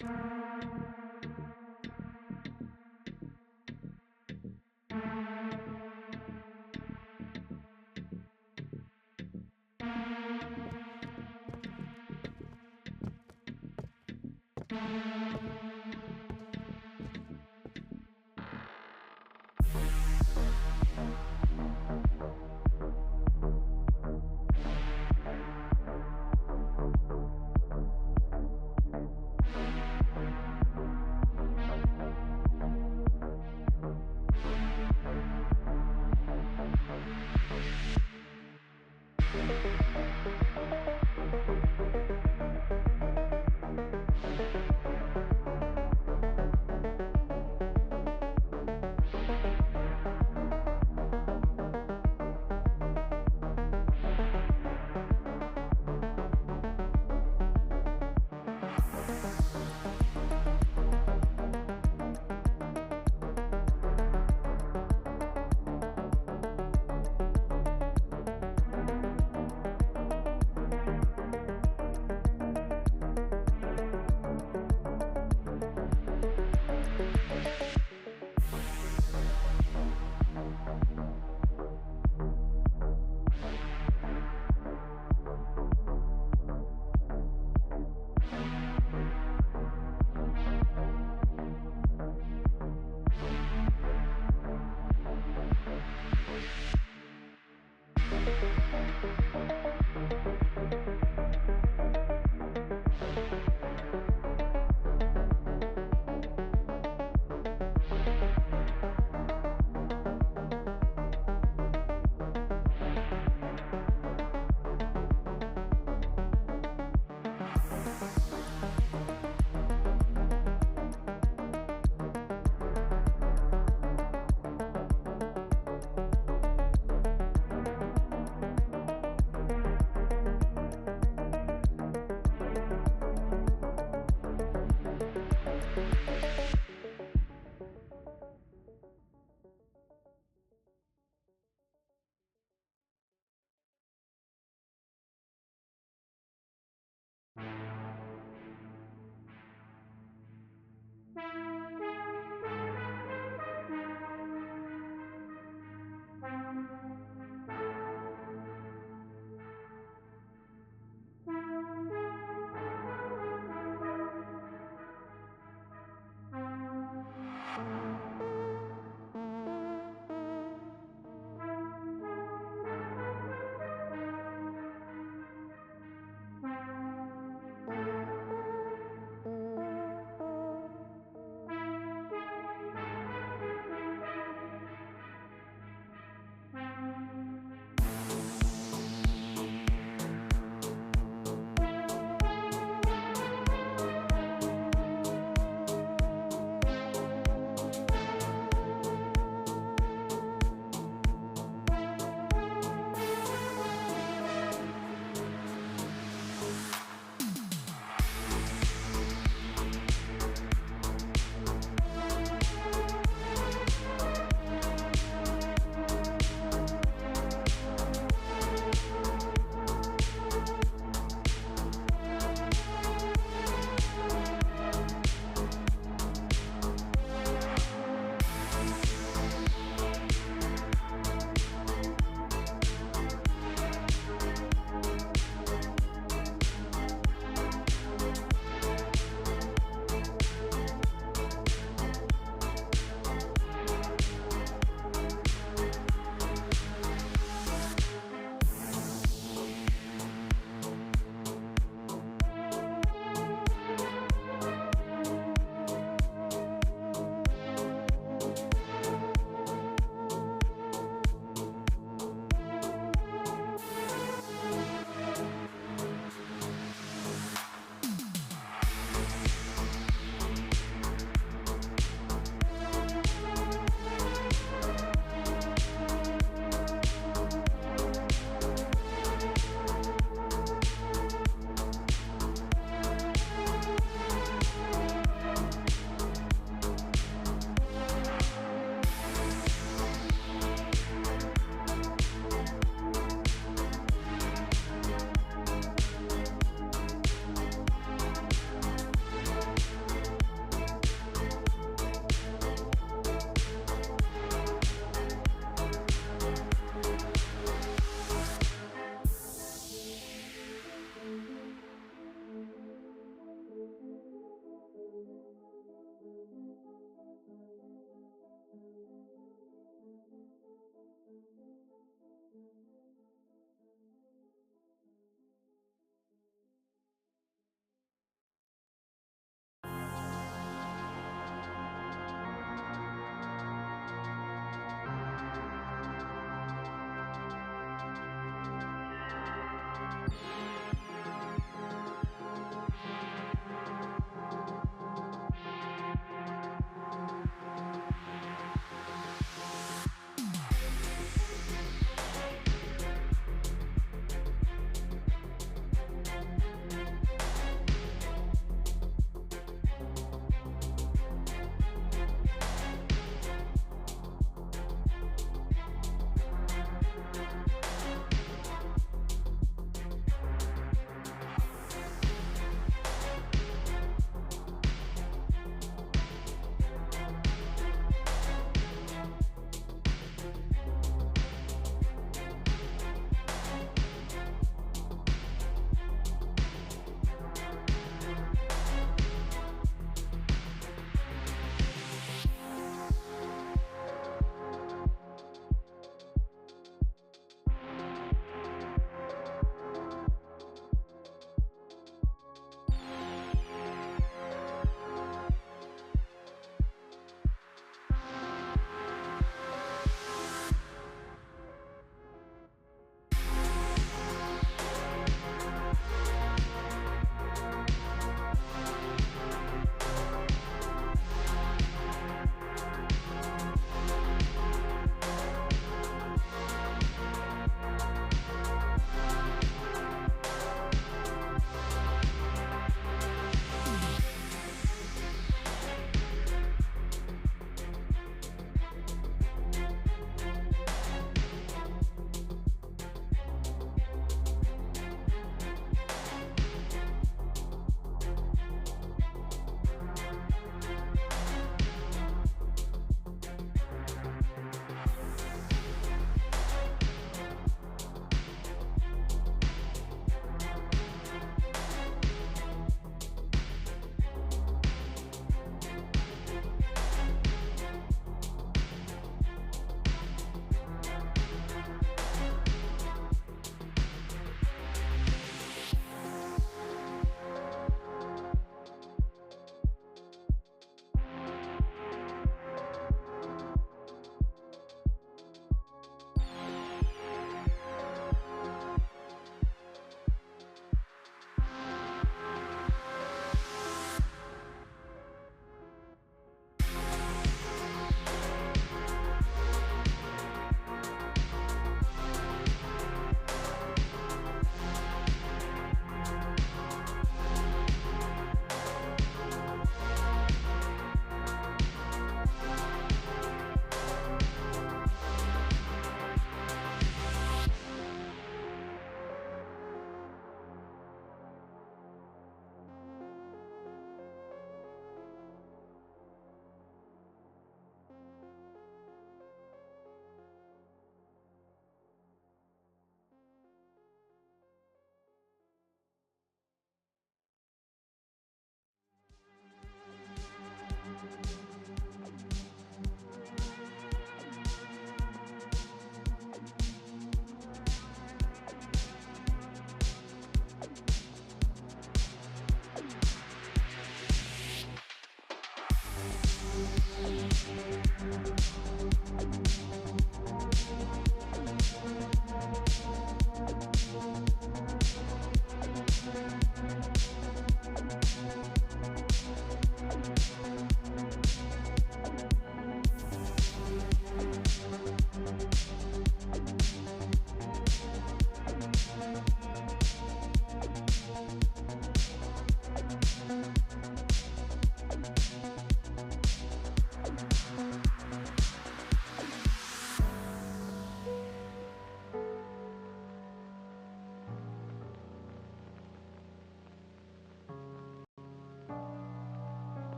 Thank you.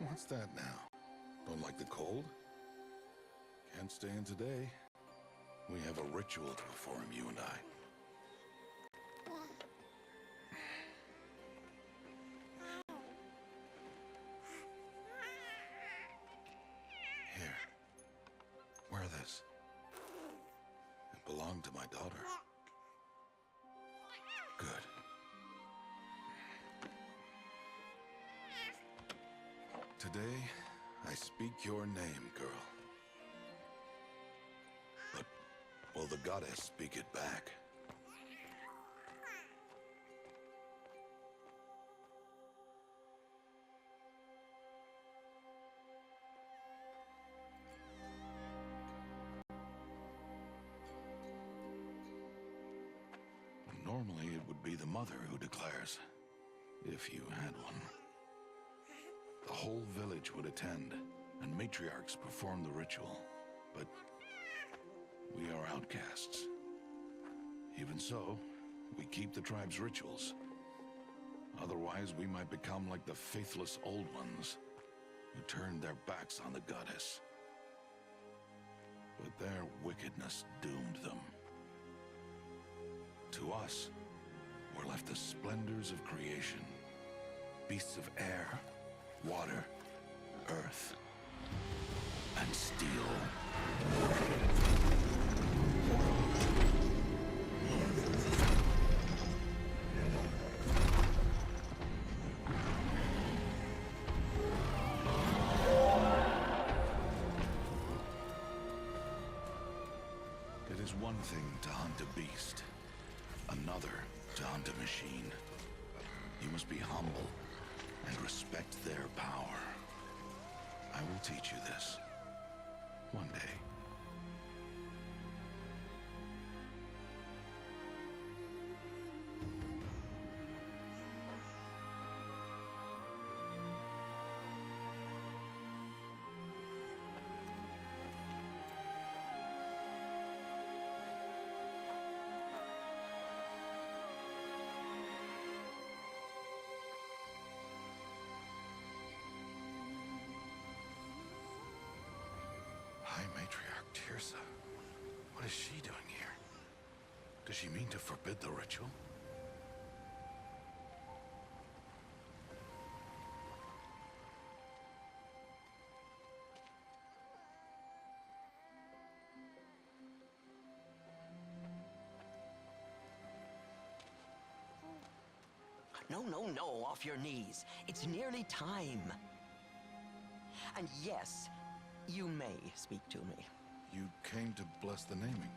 What's that now? Don't like the cold? Can't stay in today. We have a ritual to perform, you and I. Here. Wear this. It belonged to my daughter. Good. Today, I speak your name, girl. But will the goddess speak it back? Normally, it would be the mother who declares, if you had one. The whole village would attend, and matriarchs perform the ritual. But we are outcasts. Even so, we keep the tribe's rituals. Otherwise, we might become like the faithless old ones, who turned their backs on the goddess. But their wickedness doomed them. To us, were left the splendors of creation. Beasts of air, water, earth, and steel. It is one thing to hunt a beast, another to hunt a machine. You must be humble and respect their power. I will teach you this one day. High Matriarch Tirsa. What is she doing here? Does she mean to forbid the ritual? No, no, no, off your knees. It's nearly time. And yes, you may speak to me. You came to bless the naming.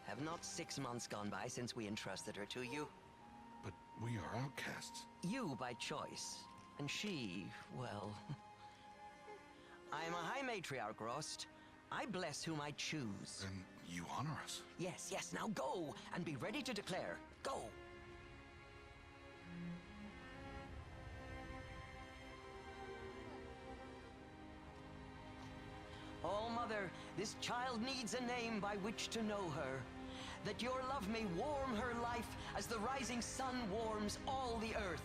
Have not 6 months gone by since we entrusted her to you? But we are outcasts. You by choice. And she, well... I am a High Matriarch, Rost. I bless whom I choose. Then you honor us. Yes, yes, now go, and be ready to declare. Go! Oh, Mother, this child needs a name by which to know her. That your love may warm her life as the rising sun warms all the earth.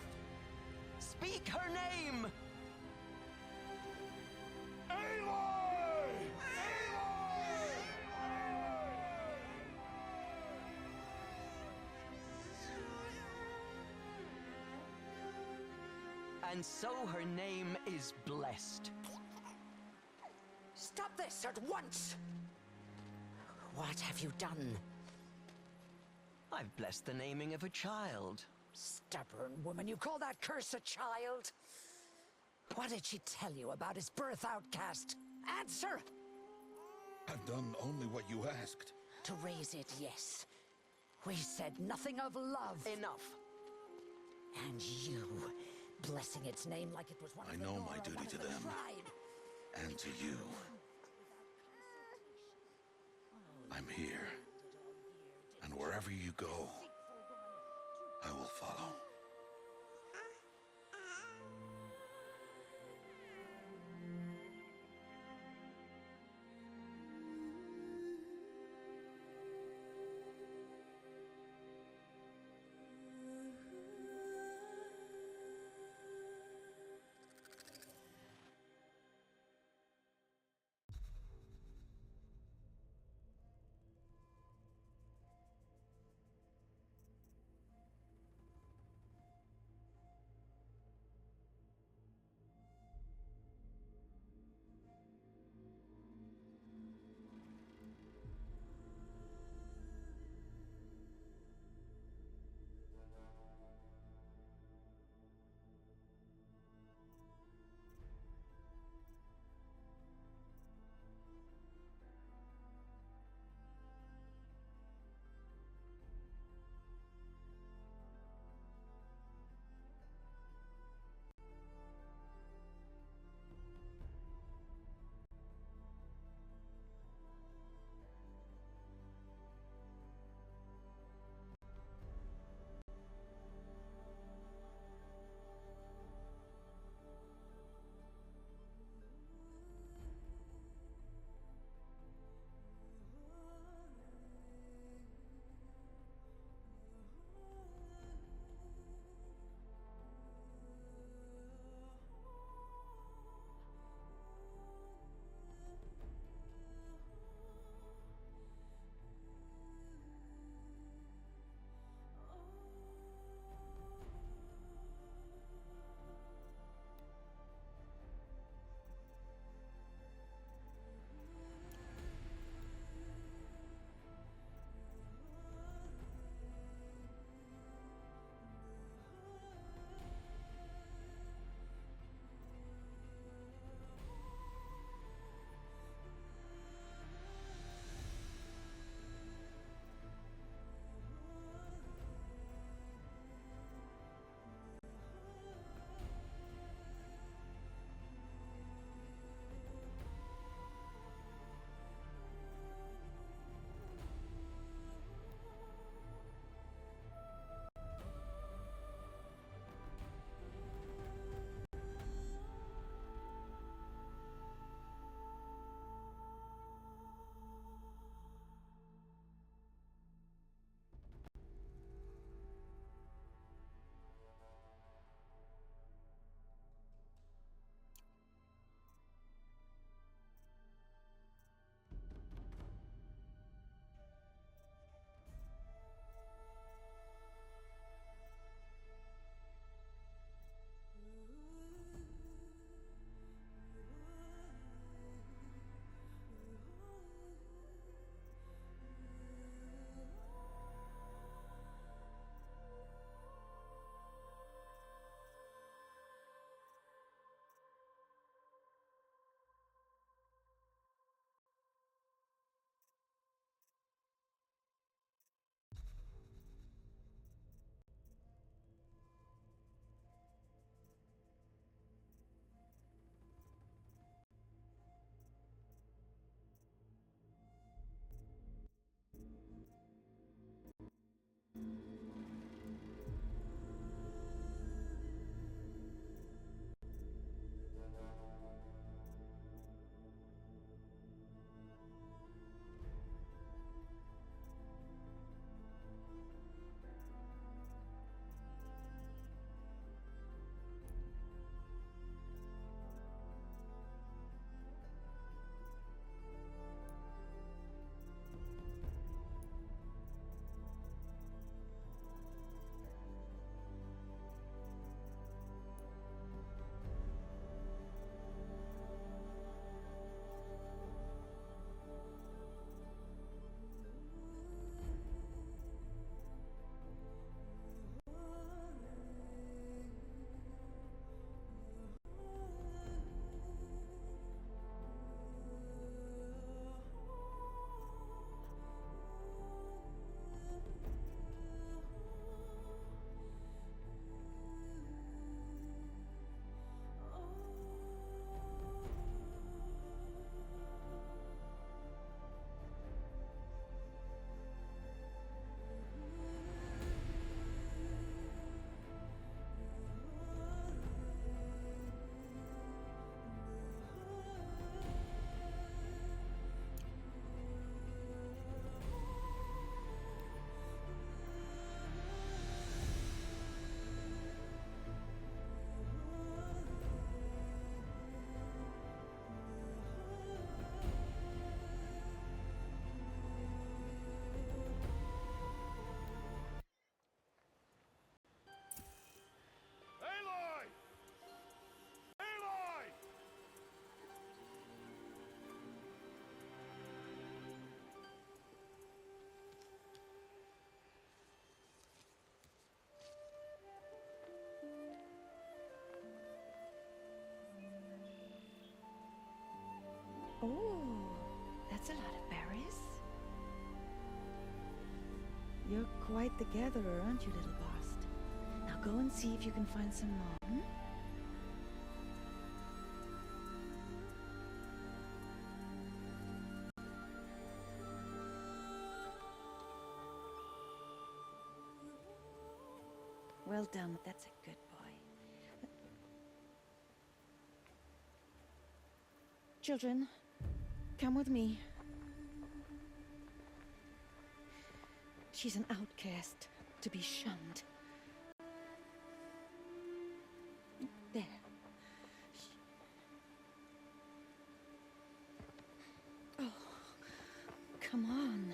Speak her name! Aloy! And so her name is blessed. Stop this at once! What have you done? I've blessed the naming of a child. Stubborn woman, you call that curse a child? What did she tell you about his birth, outcast? Answer! I've done only what you asked. To raise it, yes. We said nothing of love. Enough. And you, blessing its name like it was one I of the know Nora, my duty one of to the them. tribe. And to you. I'm here. And wherever you go, I will follow. That's a lot of berries. You're quite the gatherer, aren't you, little Bast? Now go and see if you can find some more. Hmm? Well done. That's a good boy. Children, come with me. She's an outcast, to be shunned. There. Oh, come on.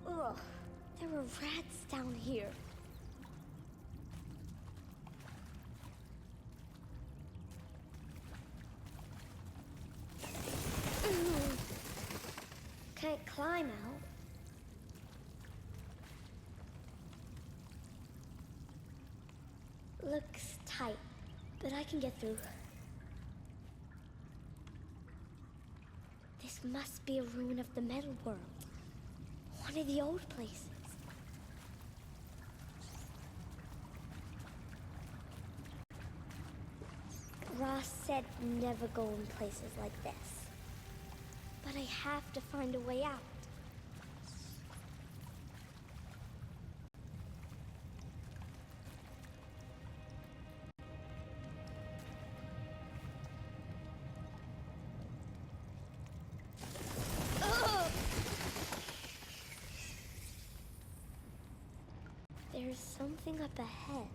Ugh, there were rats down here. Can't climb out. Looks tight, but I can get through. This must be a ruin of the metal world. One of the old places. Ross said never go in places like this. But I have to find a way out. There's something up ahead.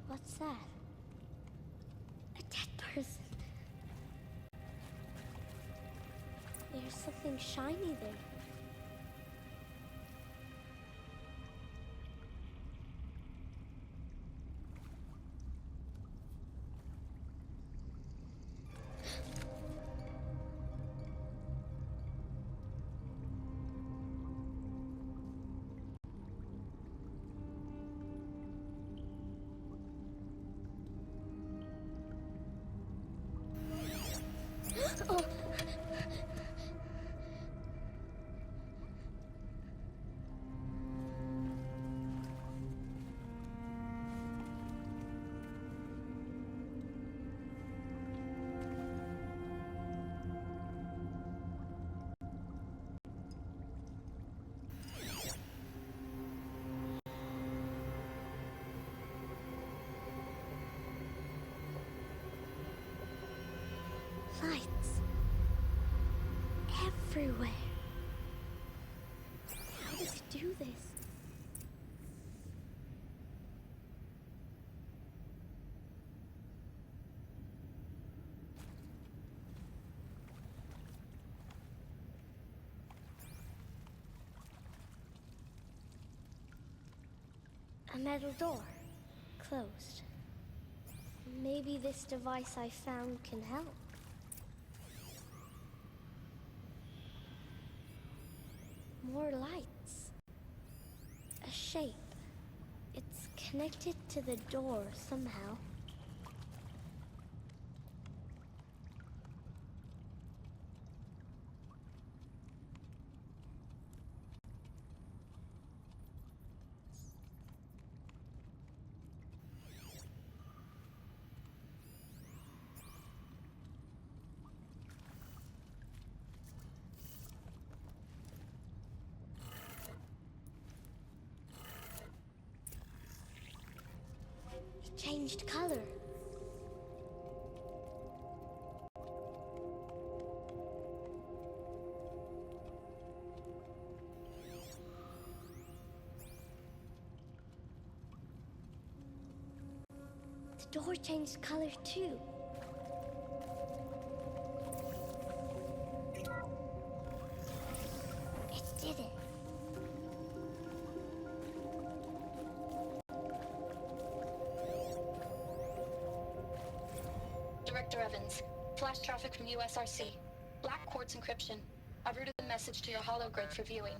What's that? A dead person. There's something shiny there. Oh. Lights. Everywhere. How does he do this? A metal door. Closed. Maybe this device I found can help. More lights. A shape. It's connected to the door somehow. It changed color. The door changed color too. It did it. Director Evans, flash traffic from USRC. Black quartz encryption. I've routed the message to your hologrid for viewing.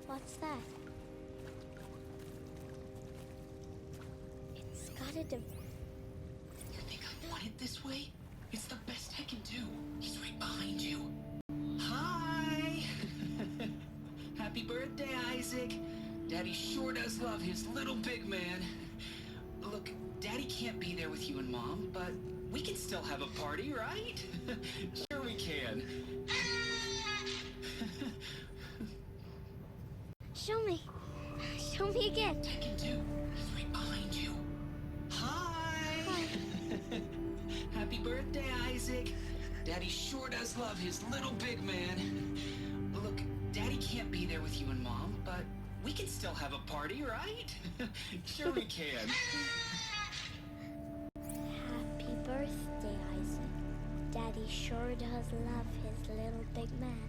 What's that? It's got a You think I want it this way? It's the best I can do. He's right behind you. Hi! Happy birthday, Isaac. Daddy sure does love his little big man. Look, Daddy can't be there with you and Mom, but we can still have a party, right? Sure we can. Show me. Show me again. I can do. He's right behind you. Hi! Hi. Happy birthday, Isaac. Daddy sure does love his little big man. Look, Daddy can't be there with you and Mom, but we can still have a party, right? Sure we can. Happy birthday, Isaac. Daddy sure does love his little big man.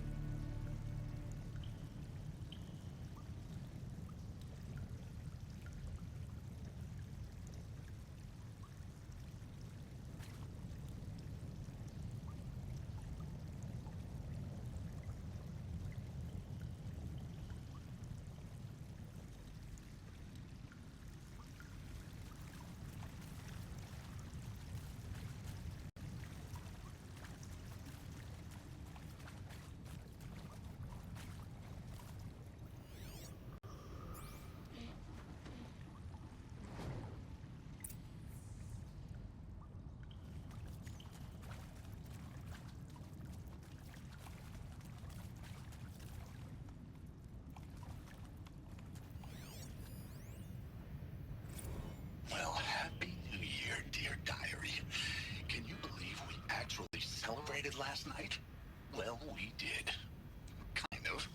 Well, happy New Year, dear diary. Can you believe we actually celebrated last night? Well, we did. Kind of.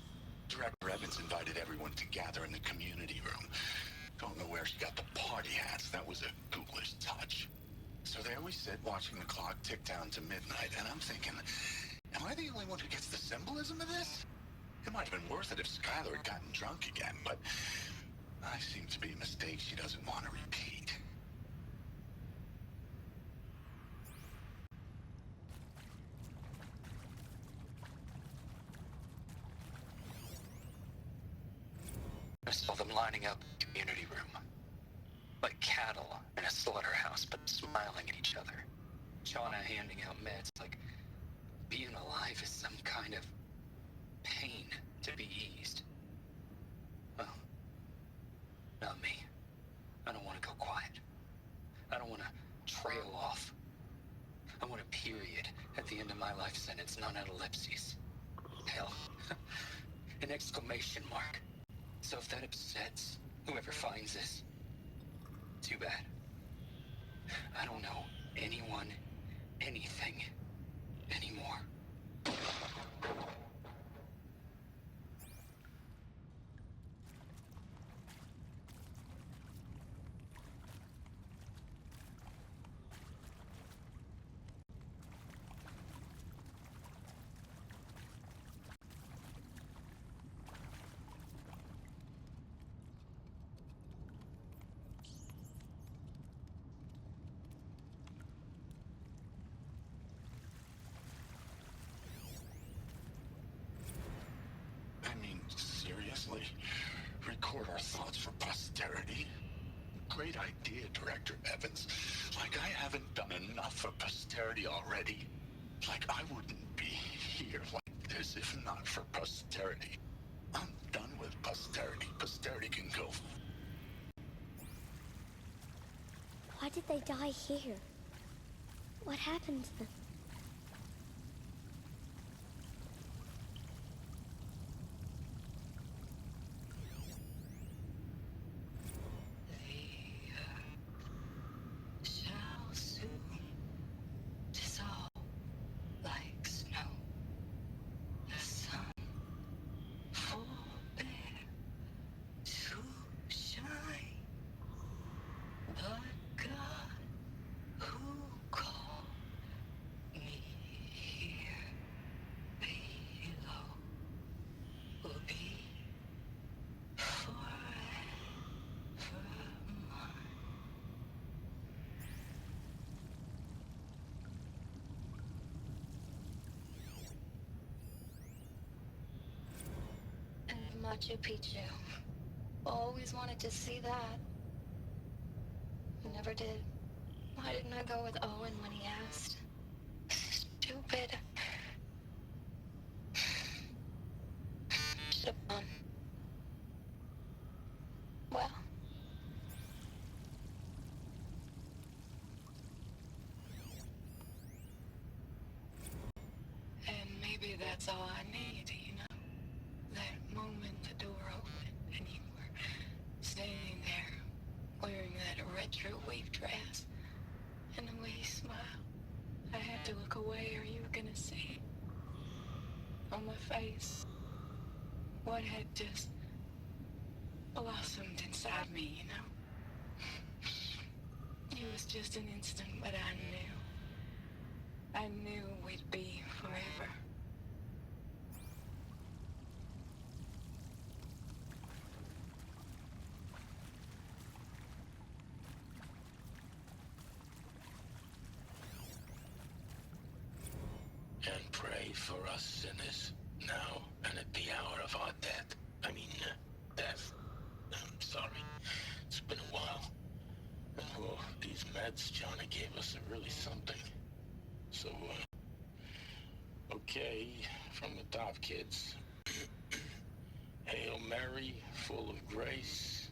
Director Evans invited everyone to gather in the community room. Don't know where she got the party hats. That was a ghoulish touch. So there we sit, watching the clock tick down to midnight, and I'm thinking, am I the only one who gets the symbolism of this? It might have been worth it if Skylar had gotten drunk again, but I seem to be a mistake she doesn't want to repeat. I saw them lining up in the community room. Like cattle in a slaughterhouse, but smiling at each other. Shauna handing out meds like being alive is some kind of pain to be eased. Well, not me. I don't want to go quiet. I don't want to trail off. I want a period at the end of my life sentence, not an ellipses. Hell, exclamation mark. So if that upsets whoever finds this, too bad. I don't know anyone, anything, anymore. I mean, seriously? Record our thoughts for posterity? Great idea, Director Evans. Like I haven't done enough for posterity already. Like I wouldn't be here like this if not for posterity. I'm done with posterity. Posterity can go. Why did they die here? What happened to them? Shall soon dissolve like snow. The sun forbear to shine, but God who called me here below will be forever mine. And Machu Picchu. Always wanted to see that. Never did. Why didn't I go with Owen when he asked? Stupid. Should've gone. Well. And maybe that's all I need, you know? That moment the door opened and you were standing there wearing that retro wave dress and the way you smiled. I had to look away or you were gonna see on my face what had just blossomed inside me, you know? It was just an instant, but I knew we'd be forever. And pray for us sinners, now and at the hour of our death. Death. I'm sorry. It's been a while. And well, these meds Johnny gave us are really something. So, okay, from the top, kids. Hail Mary, full of grace.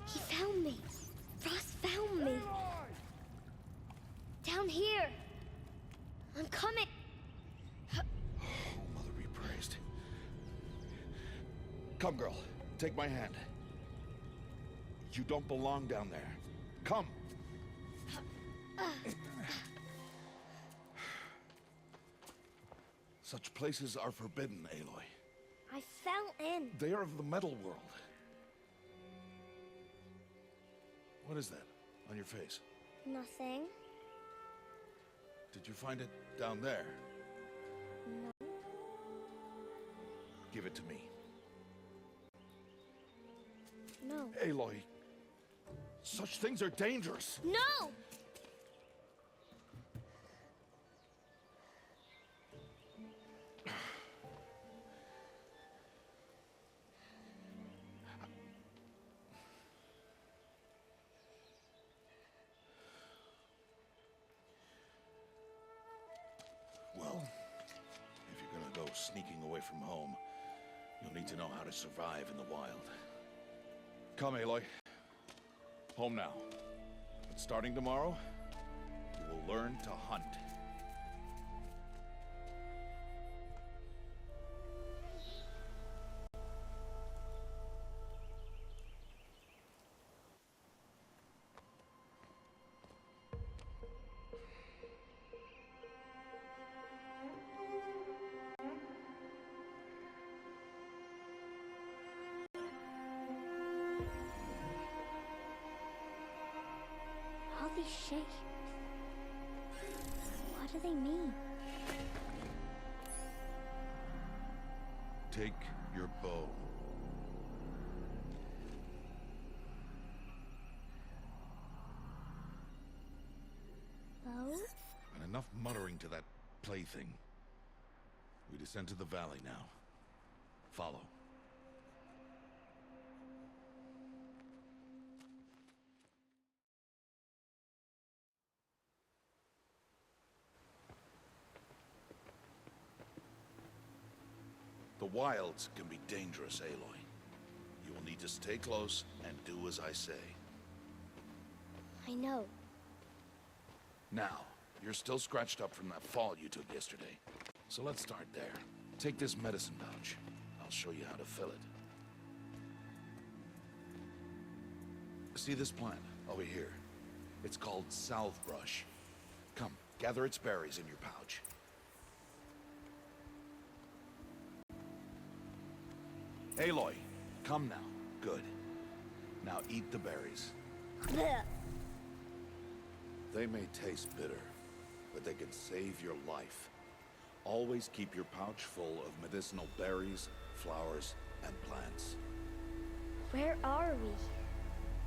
He found me. Ross found me. Down here. I'm coming. Oh, Mother be praised. Come, girl. Take my hand. You don't belong down there. Come. Such places are forbidden, Aloy. I fell in. They are of the metal world. What is that on your face? Nothing. Did you find it down there? No. Give it to me. No. Aloy, such things are dangerous. No! Well, if you're gonna go sneaking away from home, you'll need to know how to survive in the wild. Come, Aloy. Home now. But starting tomorrow, you will learn to hunt. All these shapes. What do they mean? Take your bow. Bow? And enough muttering to that plaything. We descend to the valley now. Follow. The wilds can be dangerous, Aloy. You will need to stay close and do as I say. I know. Now, you're still scratched up from that fall you took yesterday. So let's start there. Take this medicine pouch. I'll show you how to fill it. See this plant over here? It's called salve brush. Come, gather its berries in your pouch. Aloy, come now. Good. Now eat the berries. Blech. They may taste bitter, but they can save your life. Always keep your pouch full of medicinal berries, flowers, and plants. Where are we?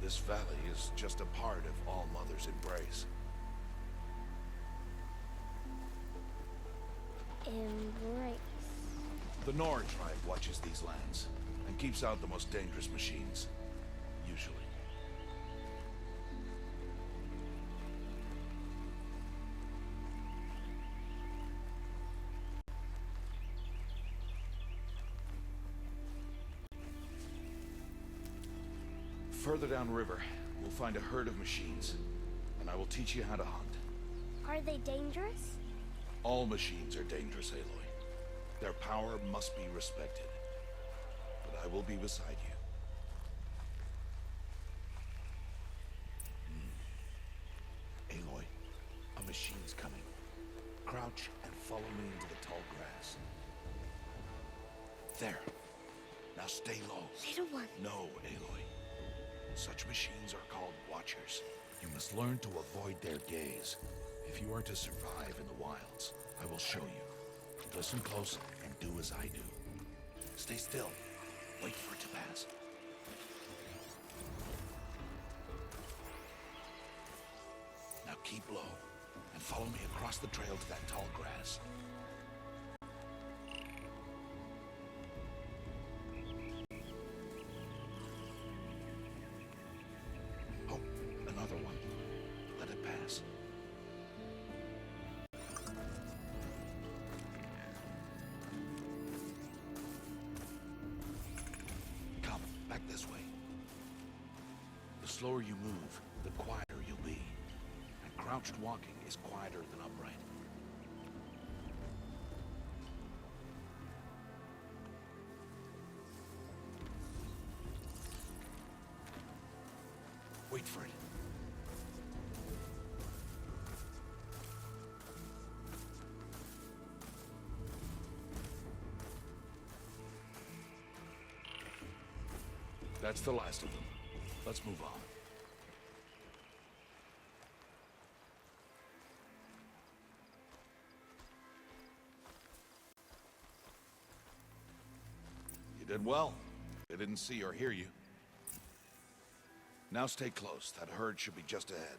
This valley is just a part of All Mother's embrace. Embrace. The Nor tribe watches these lands and keeps out the most dangerous machines, usually. Further downriver, we'll find a herd of machines, and I will teach you how to hunt. Are they dangerous? All machines are dangerous, Aloy. Their power must be respected. But I will be beside you. Aloy, a machine's coming. Crouch and follow me into the tall grass. There. Now stay low. Little one. No, Aloy. Such machines are called Watchers. You must learn to avoid their gaze. If you are to survive in the wilds, I will show you. Listen close and do as I do. Stay still. Wait for it to pass. Now keep low and follow me across the trail to that tall grass. Oh, another one. Let it pass. Come, back this way. The slower you move, the quieter you'll be. And crouched walking is quieter than upright. Wait for it. That's the last of them. Let's move on. You did well. They didn't see or hear you. Now stay close. That herd should be just ahead.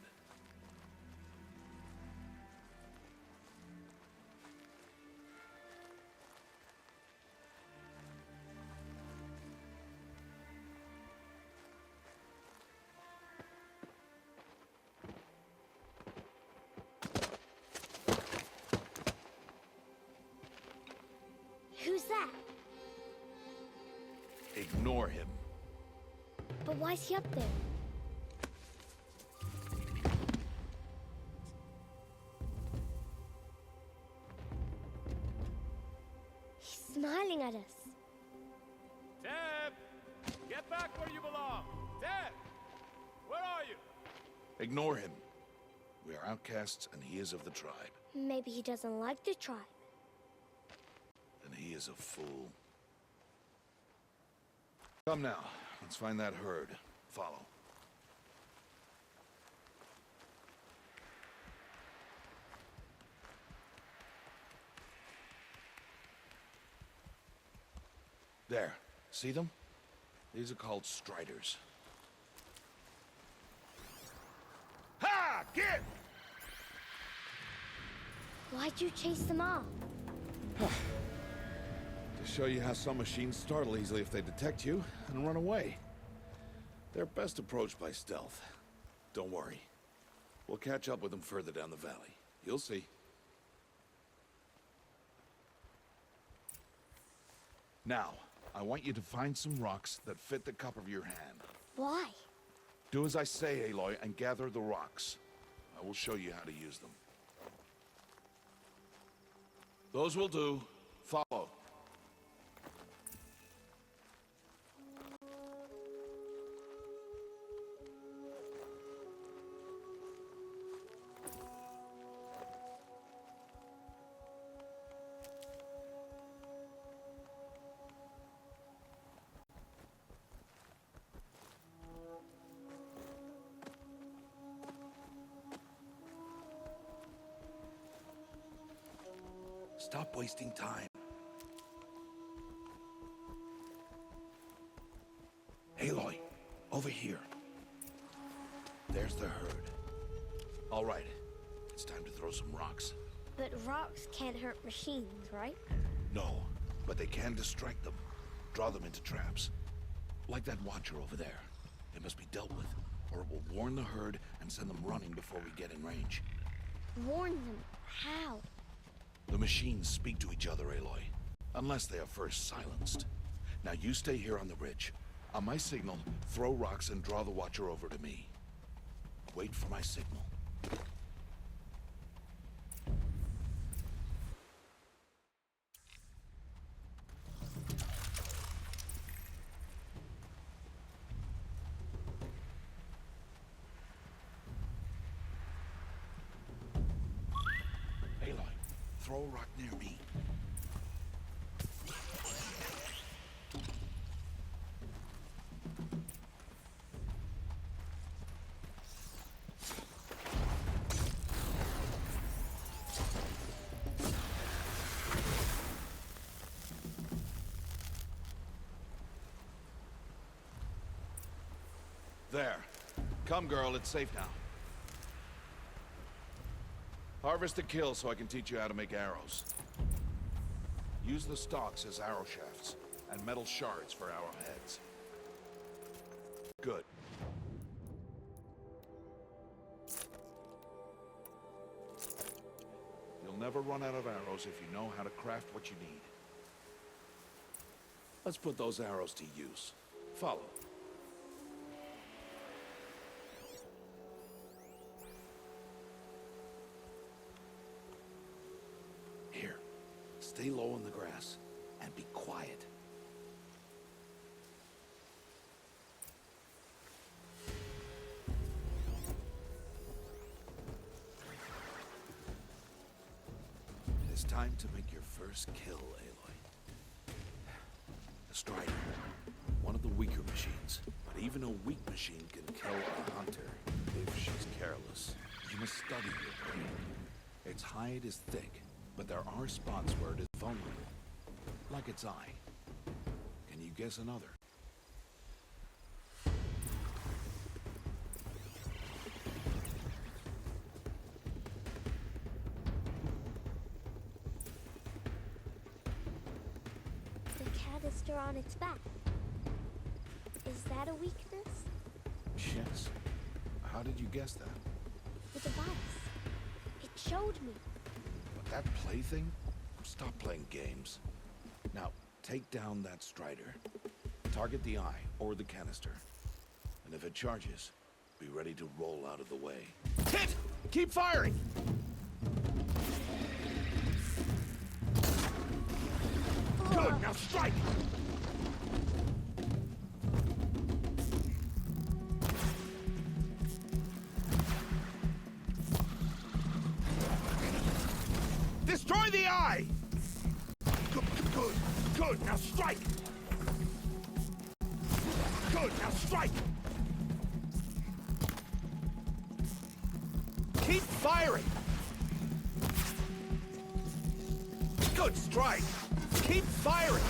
Who's that? Ignore him. But why's he up there? He's smiling at us. Teb! Get back where you belong! Teb! Where are you? Ignore him. We are outcasts, and he is of the tribe. Maybe he doesn't like the tribe. And he is a fool. Come now, let's find that herd. Follow. There. See them? These are called striders. Ha! Get! Why'd you chase them off? To show you how some machines startle easily if they detect you and run away. They're best approached by stealth. Don't worry. We'll catch up with them further down the valley. You'll see. Now, I want you to find some rocks that fit the cup of your hand. Why? Do as I say, Aloy, and gather the rocks. I will show you how to use them. Those will do. Follow. Stop wasting time. Aloy, over here. There's the herd. All right, it's time to throw some rocks. But rocks can't hurt machines, right? No, but they can distract them. Draw them into traps. Like that watcher over there. It must be dealt with, or it will warn the herd and send them running before we get in range. Warn them? How? The machines speak to each other, Aloy. Unless they are first silenced. Now you stay here on the ridge. On my signal, throw rocks and draw the watcher over to me. Wait for my signal. Aloy, throw a rock near me. There. Come, girl, it's safe now. Harvest a kill so I can teach you how to make arrows. Use the stalks as arrow shafts, and metal shards for arrowheads. Good. You'll never run out of arrows if you know how to craft what you need. Let's put those arrows to use. Follow. Here, stay low in the grass and be quiet. It is time to make your first kill, Aloy. The Strider, one of the weaker machines, but even a weak machine can kill a hunter if she's careless. You must study your prey. Its hide is thick, but there are spots where it is vulnerable, like its eye. Can you guess another? The canister on its back. Is that a weakness? Yes. How did you guess that? The device. It showed me. But that plaything? Stop playing games. Now, take down that Strider. Target the eye, or the canister. And if it charges, be ready to roll out of the way. Hit! Keep firing! Good, now strike! Destroy the eye! Good, now strike! Good, now strike! Keep firing! Good strike! Keep firing!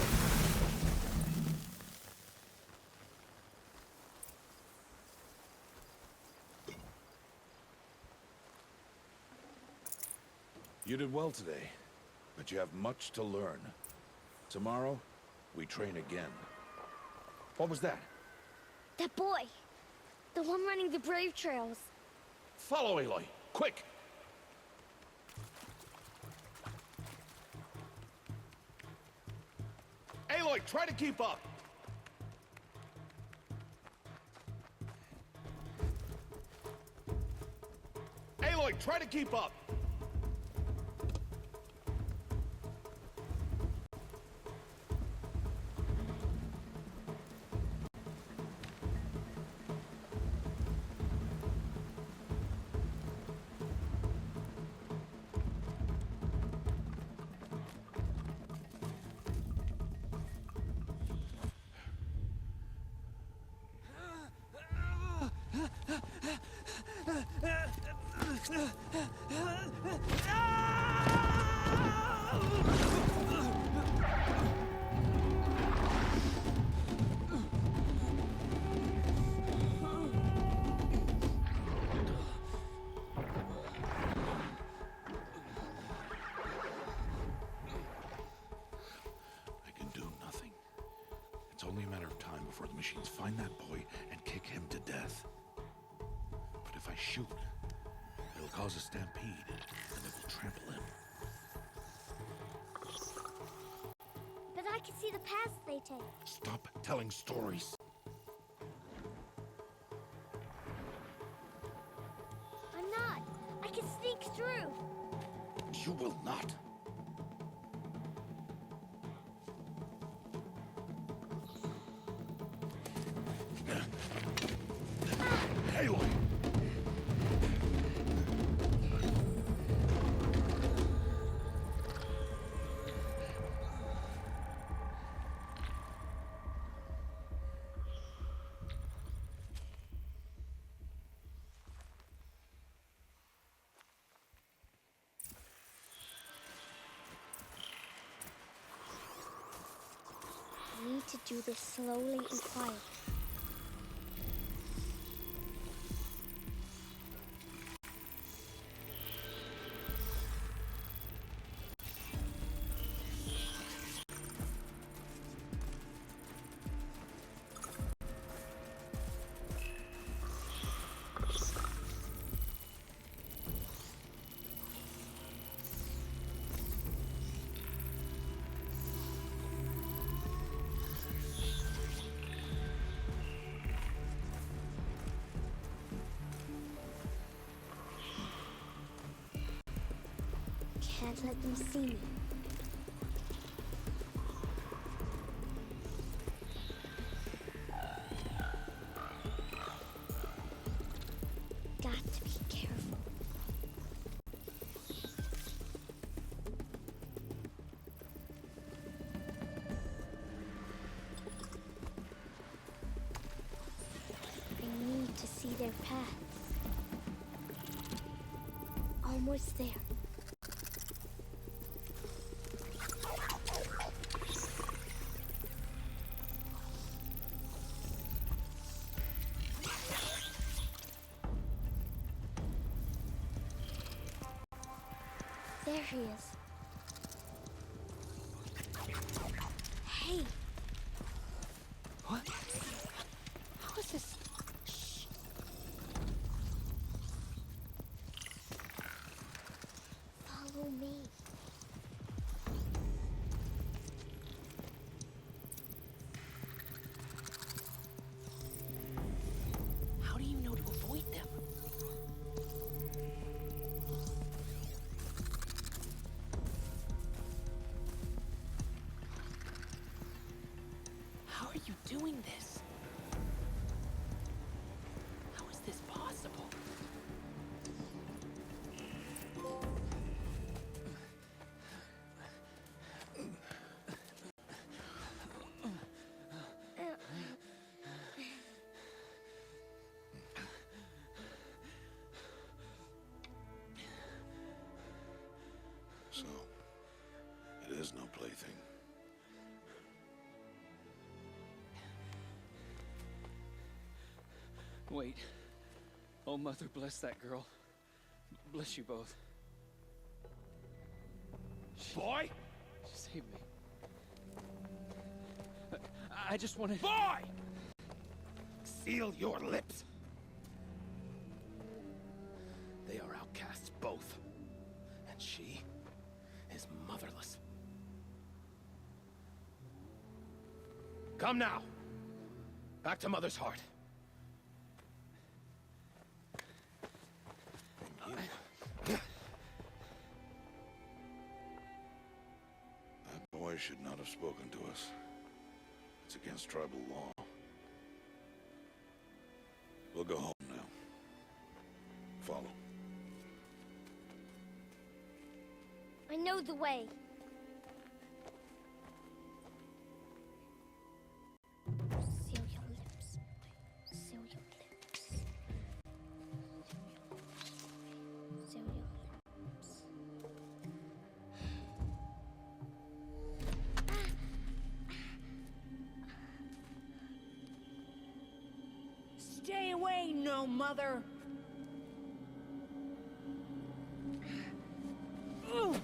You did well today, but you have much to learn. Tomorrow, we train again. What was that? That boy. The one running the brave trails. Follow Aloy, quick! Aloy, try to keep up! Aloy, try to keep up! I can do nothing. It's only a matter of time before the machines find that boy and kick him to death. But if I shoot, it'll cause a stampede, and it will trample him. But I can see the paths they take. Stop telling stories. I'm not. I can sneak through. You will not. Aloy! I need to do this slowly and quietly. Can't let them see me. Got to be careful. I need to see their paths. Almost there. There he is. Hey! What? How is this? Shh. Follow me. doing this? How is this possible? So, it is no plaything. Wait. Oh, Mother, bless that girl. Bless you both. Boy! She saved me. I just wanted... Boy! Seal your lips. They are outcasts, both. And she is motherless. Come now. Back to Mother's heart. That boy should not have spoken to us. It's against tribal law. We'll go home now. Follow. I know the way. Seal your lips. Seal your lips. Seal your lips. Stay away, no mother! Ooh.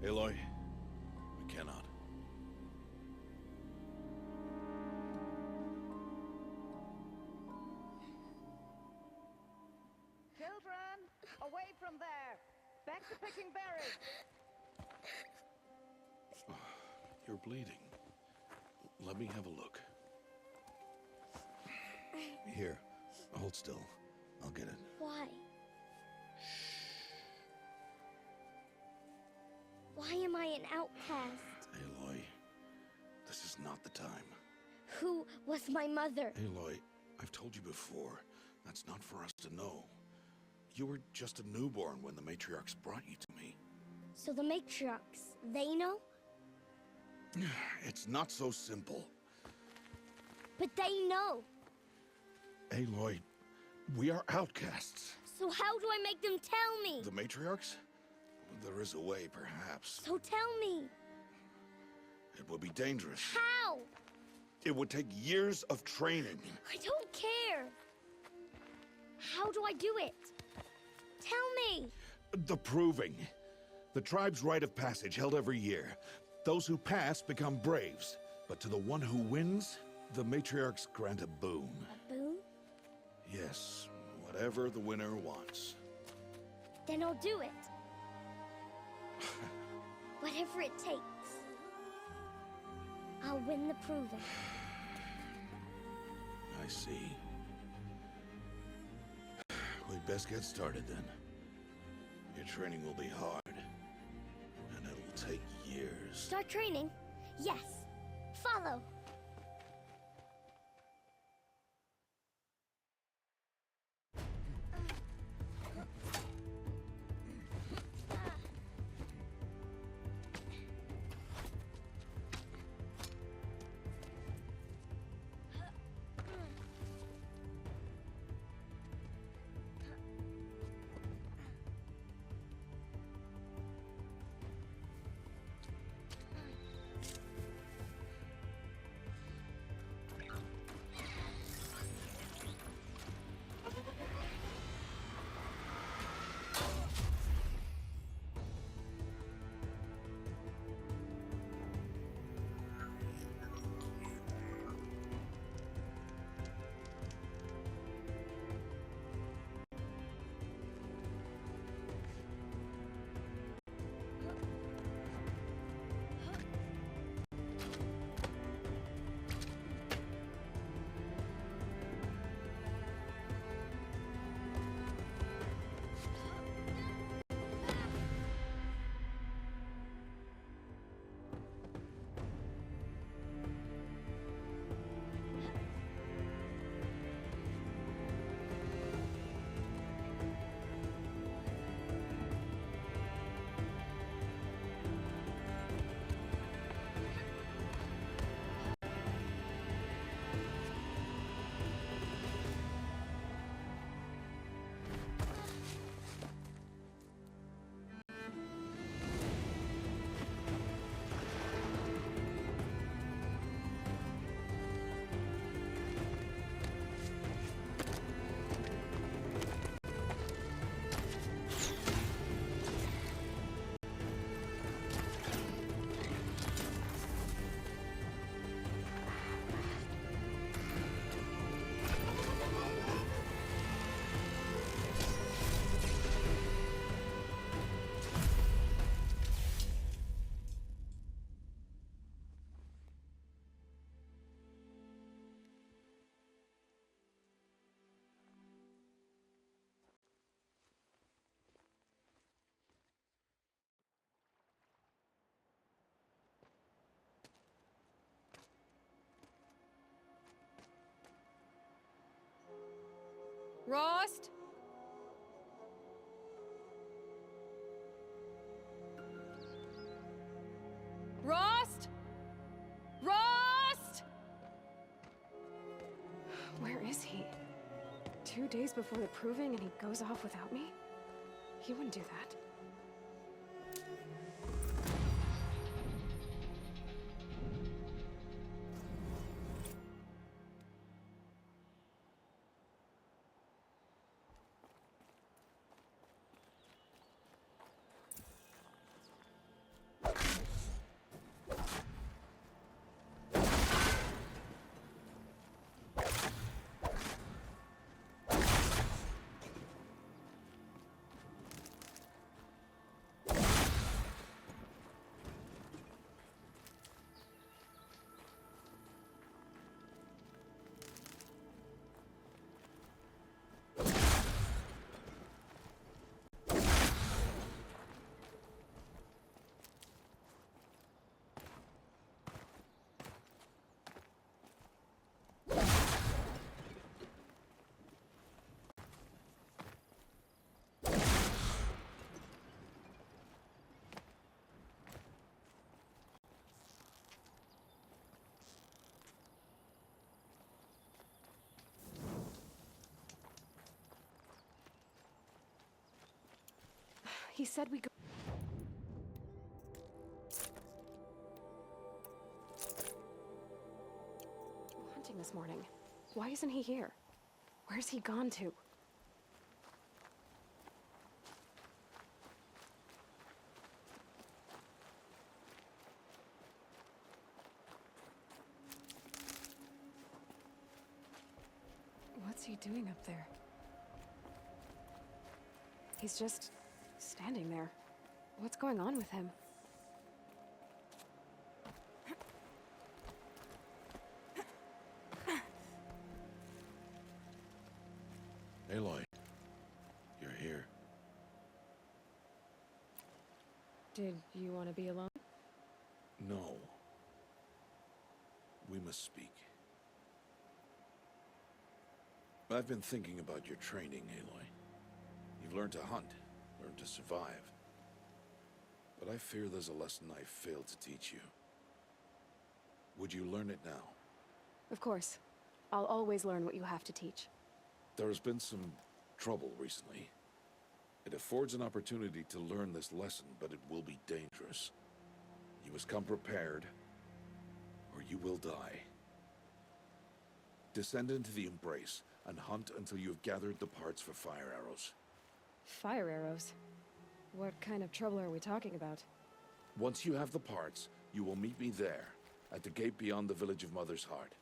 Aloy, we cannot. Children, away from there. Back to picking berries. You're bleeding. Let me have a look. Here, hold still. I'll get it. Why? Why am I an outcast? Aloy, this is not the time. Who was my mother? Aloy, I've told you before, that's not for us to know. You were just a newborn when the matriarchs brought you to me. So the matriarchs, they know? It's not so simple. But they know. Aloy, we are outcasts. So how do I make them tell me? The matriarchs? There is a way, perhaps. So tell me. It would be dangerous. How? It would take years of training. I don't care. How do I do it? Tell me. The proving. The tribe's rite of passage held every year. Those who pass become braves. But to the one who wins, the matriarchs grant a boon. A boon? Yes, whatever the winner wants. Then I'll do it. Whatever it takes. I'll win the proving. I see. We'd best get started then. Your training will be hard, and it'll take years. Start training? Yes. Follow. Rost? Rost? Rost? Where is he? 2 days before the proving and he goes off without me? He wouldn't do that. He said we go. Hunting this morning. Why isn't he here? Where's he gone to? What's he doing up there? He's just standing there. What's going on with him? Aloy, you're here. Did you want to be alone? No. We must speak. I've been thinking about your training, Aloy. You've learned to hunt, learned to survive. But I fear there's a lesson I failed to teach you. Would you learn it now? Of course. I'll always learn what you have to teach. There has been some trouble recently. It affords an opportunity to learn this lesson, but it will be dangerous. You must come prepared, or you will die. Descend into the Embrace, and hunt until you have gathered the parts for fire arrows. Fire arrows? What kind of trouble are we talking about? Once you have the parts, you will meet me there, at the gate beyond the village of Mother's Heart.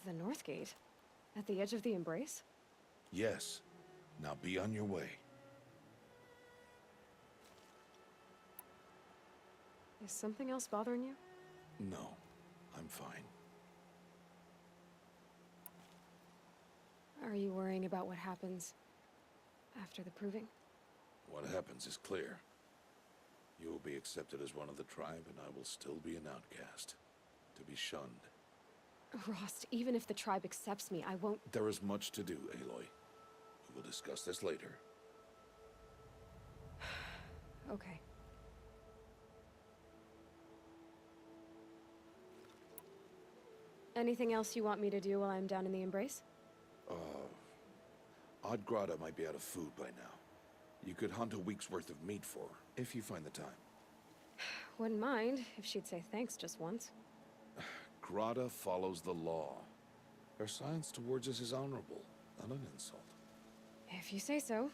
The North Gate? At the edge of the Embrace? Yes. Now be on your way. Is something else bothering you? No, I'm fine. Are you worrying about what happens after the proving? What happens is clear. You will be accepted as one of the tribe, and I will still be an outcast. To be shunned. Rost, even if the tribe accepts me, I won't— There is much to do, Aloy. We will discuss this later. Okay. Anything else you want me to do while I'm down in the Embrace? Odd Grata might be out of food by now. You could hunt a week's worth of meat for her, if you find the time. Wouldn't mind if she'd say thanks just once. Grata follows the law. Her silence towards us is honorable, not an insult. If you say so.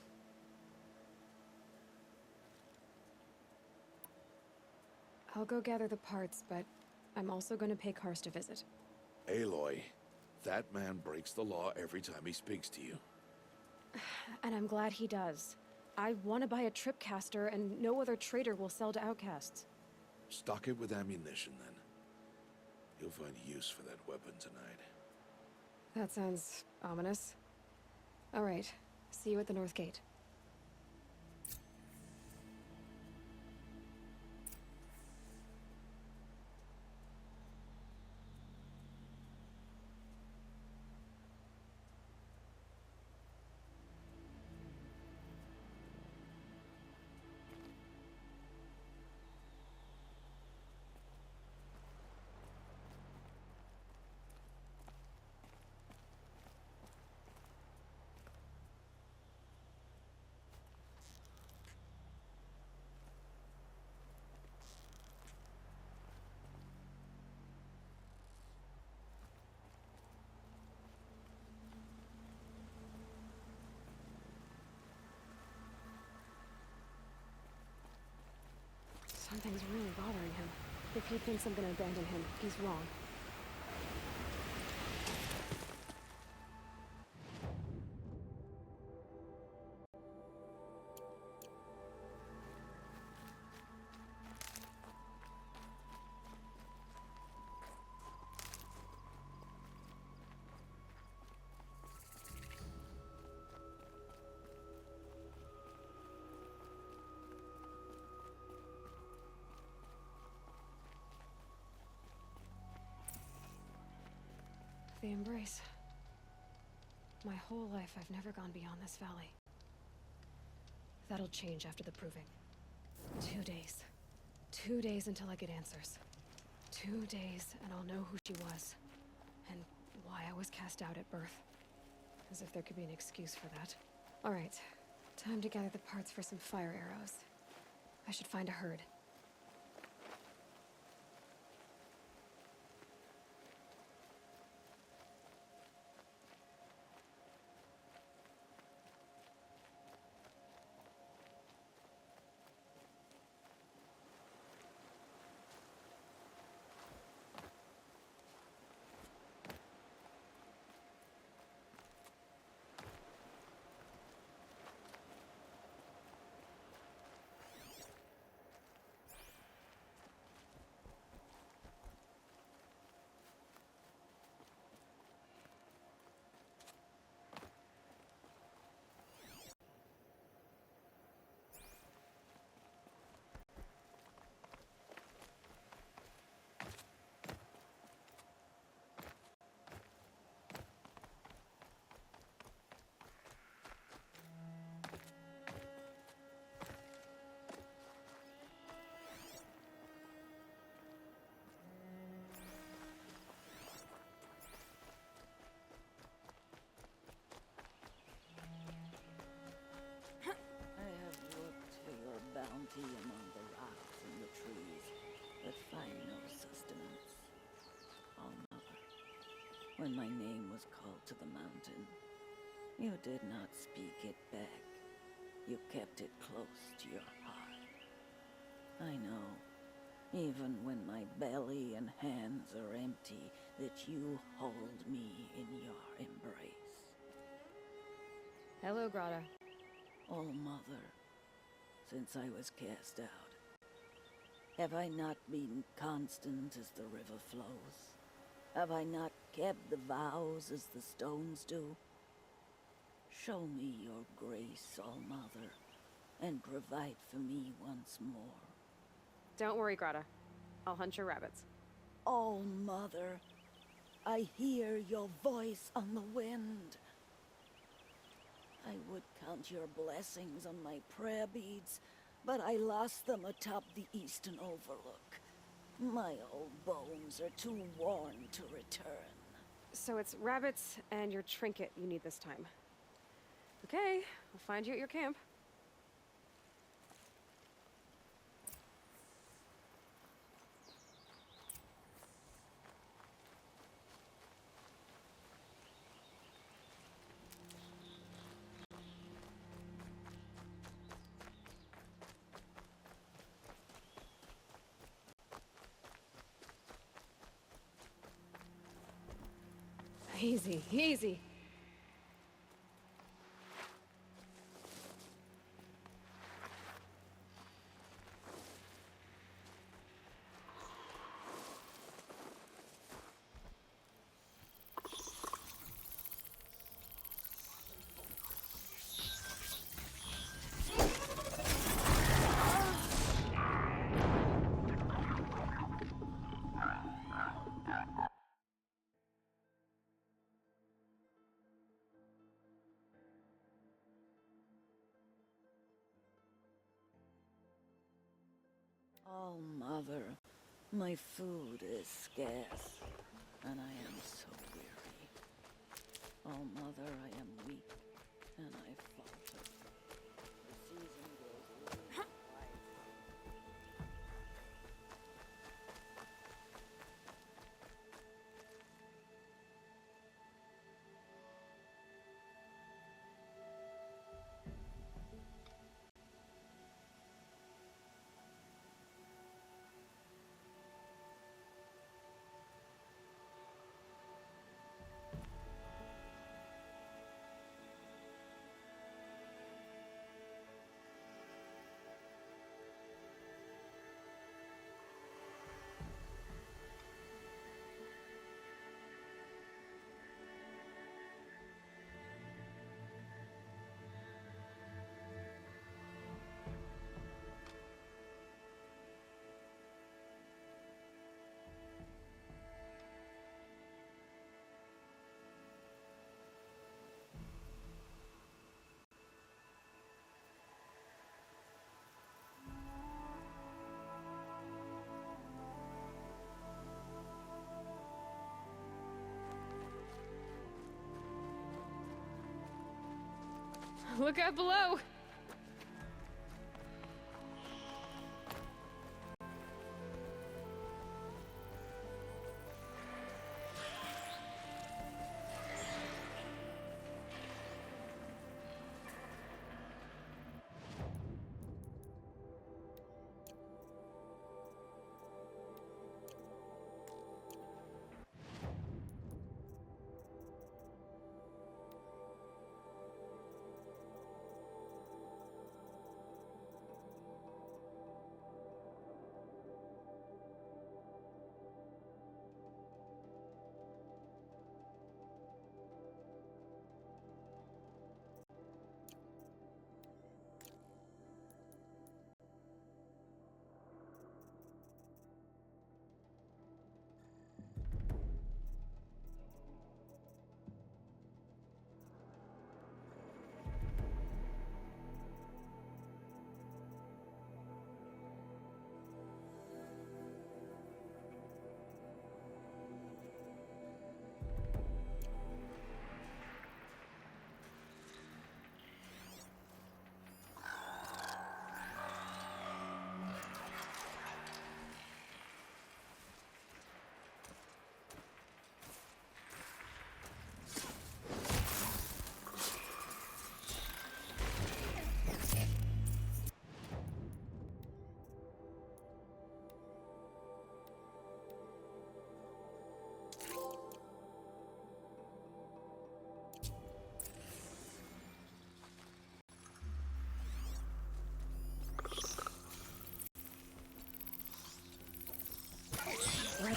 I'll go gather the parts, but I'm also going to pay Karst a visit. Aloy, that man breaks the law every time he speaks to you. And I'm glad he does. I want to buy a tripcaster, and no other trader will sell to outcasts. Stock it with ammunition, then. You'll find use for that weapon tonight. That sounds ominous. All right. See you at the North Gate. Something's really bothering him. If he thinks I'm gonna abandon him, he's wrong. The Embrace. My whole life, I've never gone beyond this valley. That'll change after the proving. 2 days. 2 days until I get answers. 2 days, and I'll know who she was. And why I was cast out at birth. As if there could be an excuse for that. Alright. Time to gather the parts for some fire arrows. I should find a herd. empty among the rocks and the trees that find no sustenance. Oh, Mother, when my name was called to the mountain, you did not speak it back. You kept it close to your heart. I know, even when my belly and hands are empty, that you hold me in your embrace. Hello, Grata. Oh, Mother, since I was cast out, have I not been constant as the river flows? Have I not kept the vows as the stones do? Show me your grace, All Mother, and provide for me once more. Don't worry, Grata. I'll hunt your rabbits. Oh, Mother, I hear your voice on the wind. I would count your blessings on my prayer beads, but I lost them atop the eastern overlook. My old bones are too worn to return. So it's rabbits and your trinket you need this time. Okay, I'll find you at your camp. Easy, easy. Oh, Mother, my food is scarce, and I am so weary. Oh, Mother, I am weak, and I falter. The season grows weary. Look out below!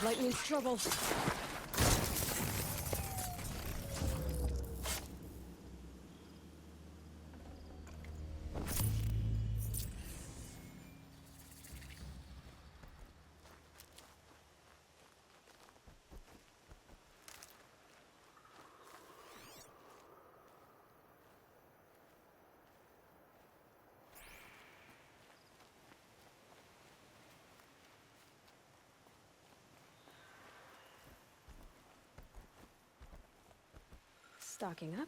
Red light means trouble. Stocking up.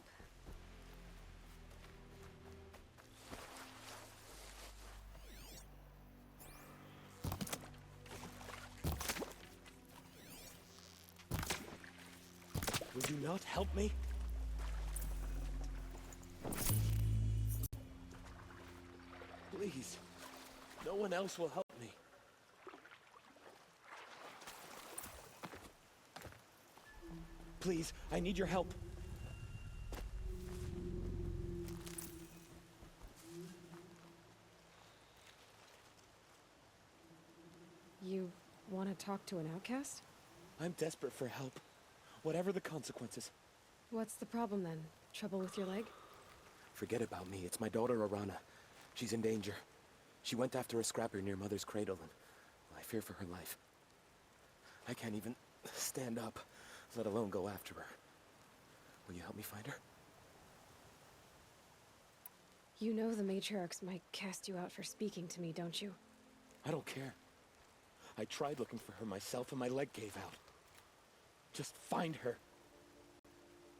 Would you not help me? Please. No one else will help me. Please, I need your help. You want to talk to an outcast? I'm desperate for help. Whatever the consequences. What's the problem then? Trouble with your leg? Forget about me. It's my daughter, Arana. She's in danger. She went after a scrapper near Mother's cradle, and I fear for her life. I can't even stand up, let alone go after her. Will you help me find her? You know the matriarchs might cast you out for speaking to me, don't you? I don't care. I tried looking for her myself, and my leg gave out. Just find her.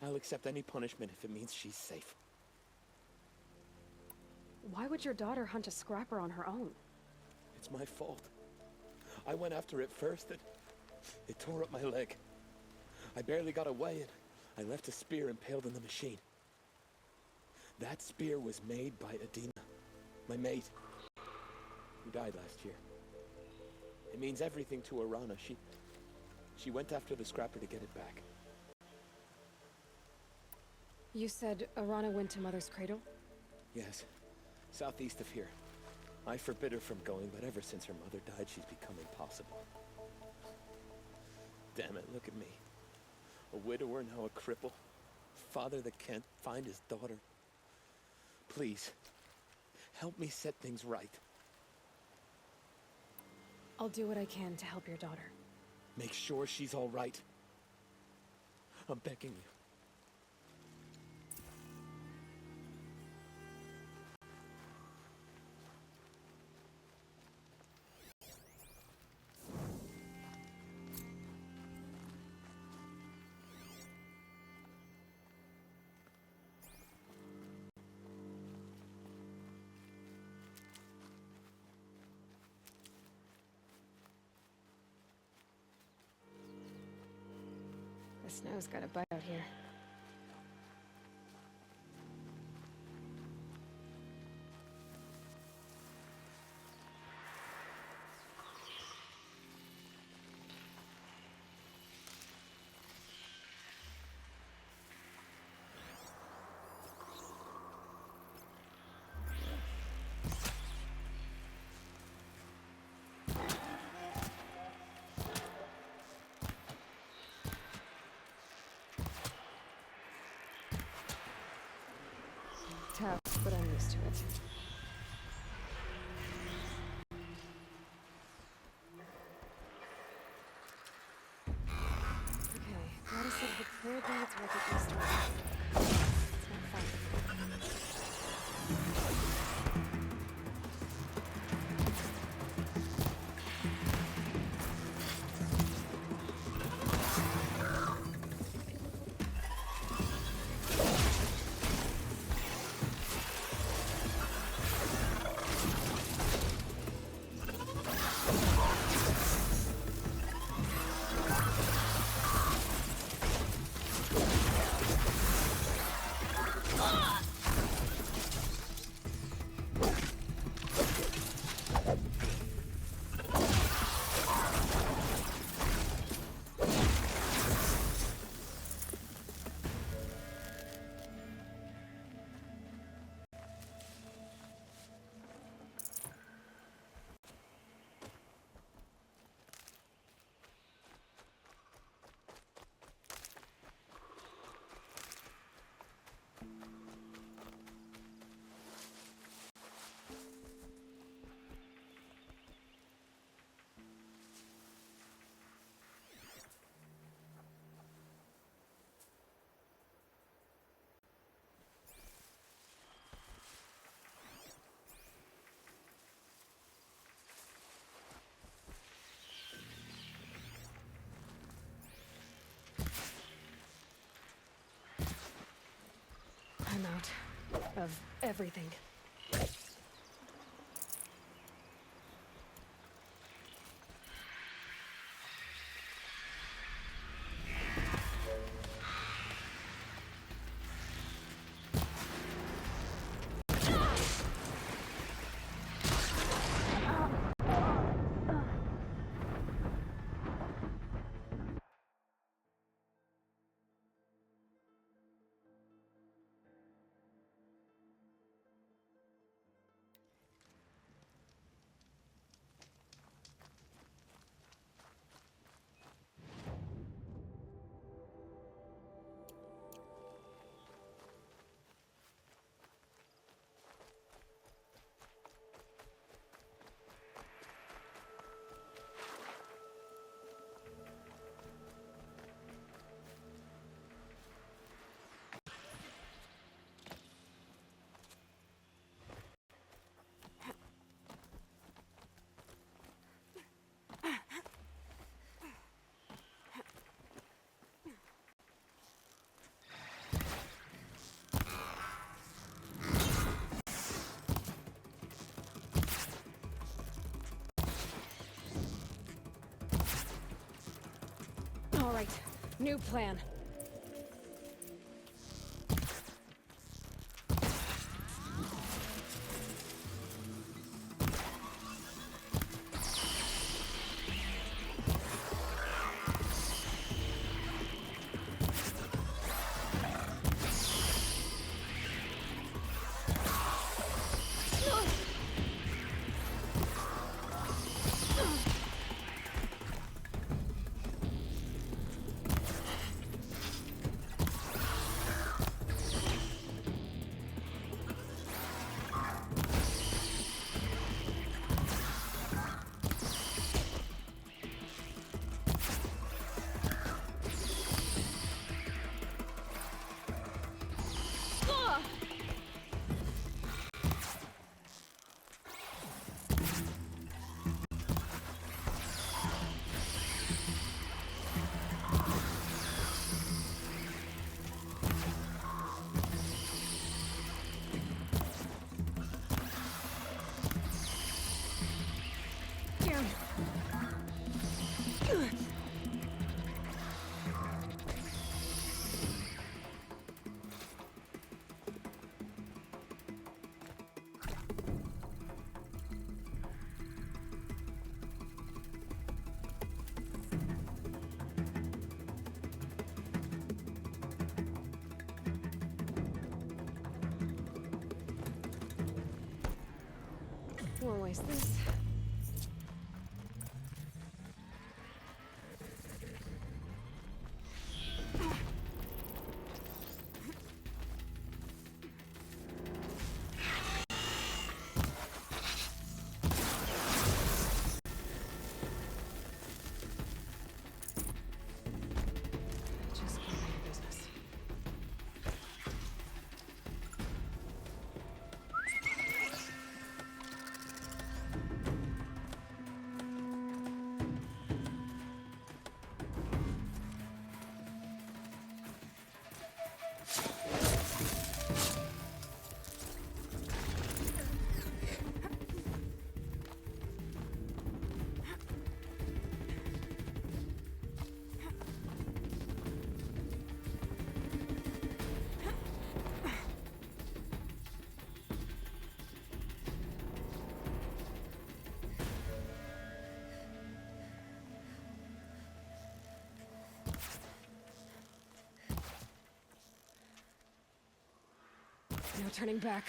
I'll accept any punishment if it means she's safe. Why would your daughter hunt a scrapper on her own? It's my fault. I went after it first, and it tore up my leg. I barely got away, and I left a spear impaled in the machine. That spear was made by Adina, my mate, who died last year. It means everything to Arana. She went after the scrapper to get it back. You said Arana went to Mother's cradle? Yes, southeast of here. I forbid her from going, but ever since her mother died, she's become impossible. Damn it, look at me. A widower, now a cripple. A father that can't find his daughter. Please, help me set things right. I'll do what I can to help your daughter. Make sure she's all right. I'm begging you. The snow's got a bite out here. Tough, but I'm used to it. Okay, Goddess said the prayer beads work at Easter. It's not fun. Ah! Of everything. All right, new plan. Won't waste this. Just go about your business. No turning back.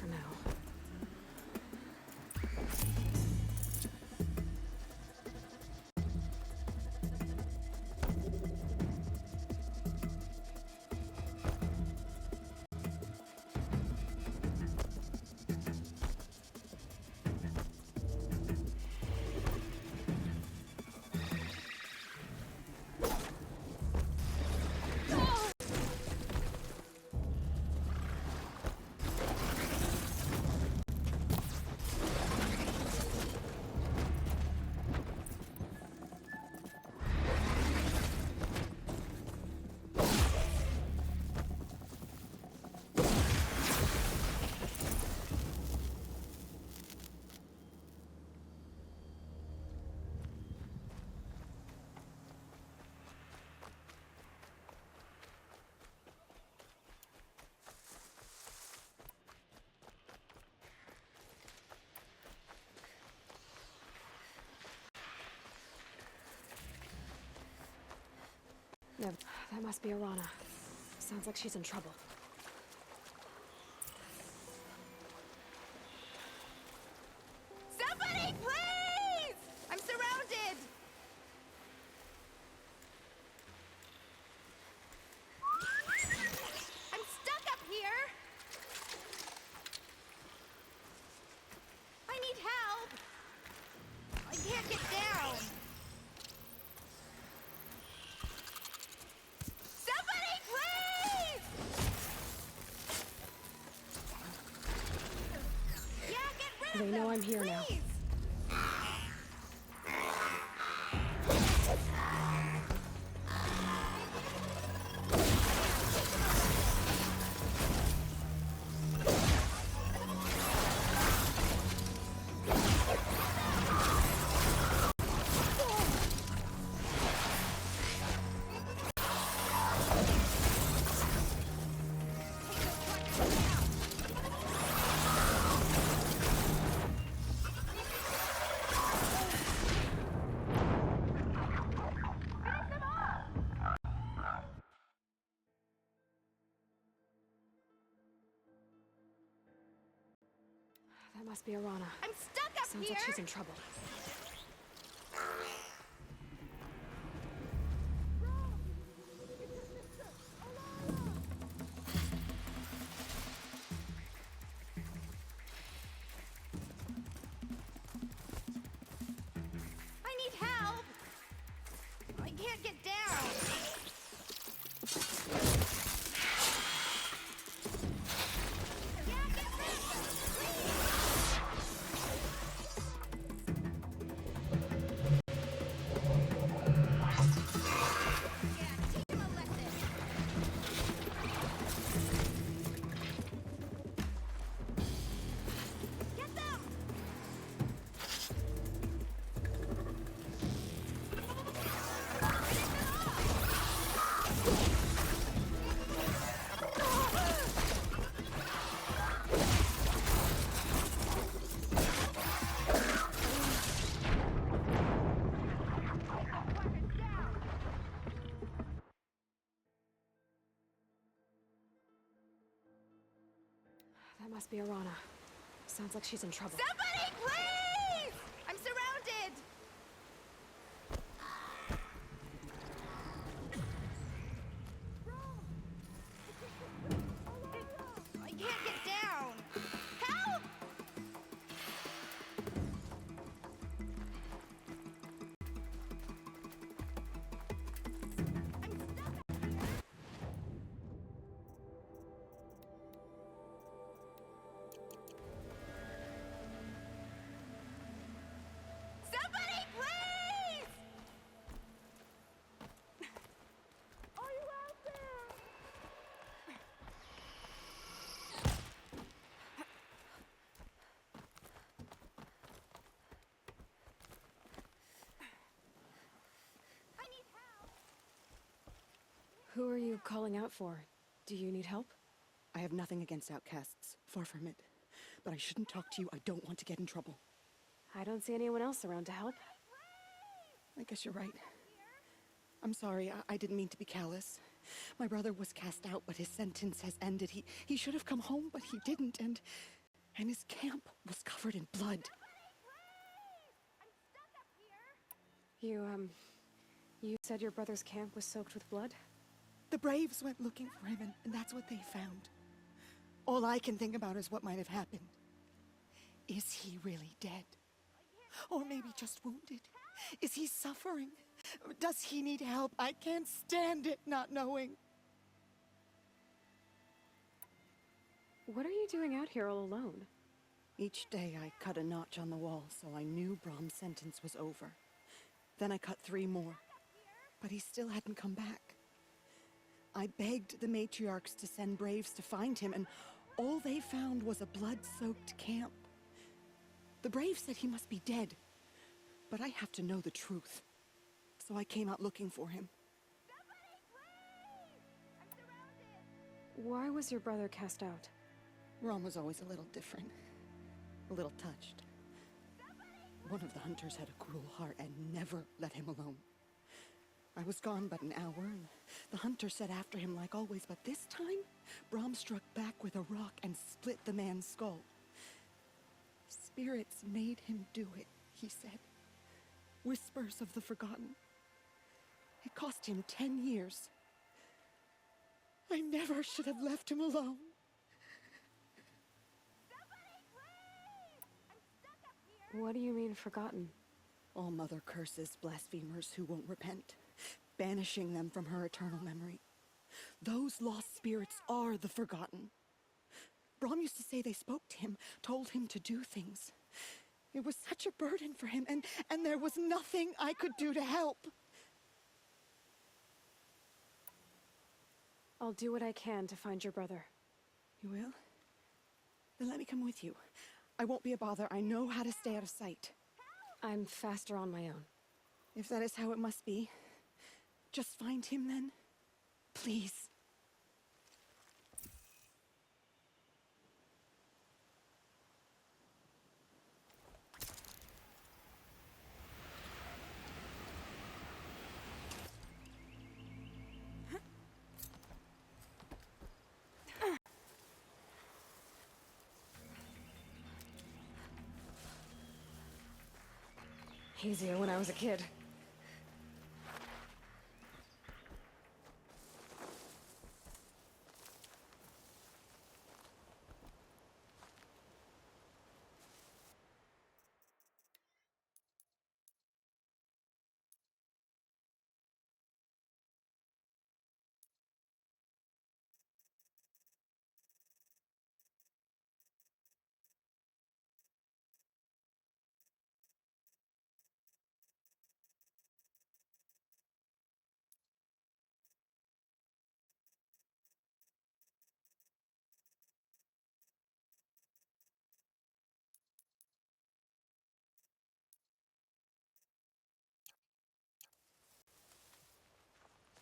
for now. No, that must be Arana. Sounds like she's in trouble. Somebody, please! I'm surrounded! I'm stuck up here! I need help! I can't get down! Somebody, please! Yeah, get rid of They know them, I'm here now. please! That must be Arana. I'm stuck up Sounds here! like she's in trouble. I need help! I can't get down! Yeah, get rid of them, please! Yeah, teach him a lesson! Get them! That must be Arana. Sounds like she's in trouble. Somebody, please! I'm surrounded! I can't get down! Help! Somebody, please! Are you out there? I need help! Who are you calling out for? Do you need help? I have nothing against outcasts. Far from it. But I shouldn't talk to you. I don't want to get in trouble. I don't see anyone else around to help. I guess you're right. I'm sorry. I didn't mean to be callous. My brother was cast out, but his sentence has ended. He should have come home, but he didn't, and And his camp was covered in blood. You said your brother's camp was soaked with blood? The Braves went looking for him, and that's what they found. All I can think about is what might have happened. Is he really dead? Or maybe just wounded? Is he suffering? Does he need help? I can't stand it not knowing. What are you doing out here all alone? Each day I cut a notch on the wall, so I knew Brom's sentence was over. Then I cut 3 more, but he still hadn't come back. I begged the matriarchs to send Braves to find him, and all they found was a blood-soaked camp. The Braves said he must be dead, but I have to know the truth. So I came out looking for him. Why was your brother cast out? Brom was always a little different. A little touched. One of the hunters had a cruel heart and never let him alone. I was gone but an hour, and the hunter set after him like always, but this time, Brom struck back with a rock and split the man's skull. Spirits made him do it, he said. Whispers of the forgotten. It cost him 10 years. I never should have left him alone. What do you mean, forgotten? All Mother curses blasphemers who won't repent, banishing them from her eternal memory. Those lost spirits are the forgotten. Brom used to say they spoke to him, told him to do things. It was such a burden for him, and there was nothing I could do to help. I'll do what I can to find your brother. You will? Then let me come with you. I won't be a bother. I know how to stay out of sight. I'm faster on my own. If that is how it must be, just find him then. Please. Easier when I was a kid.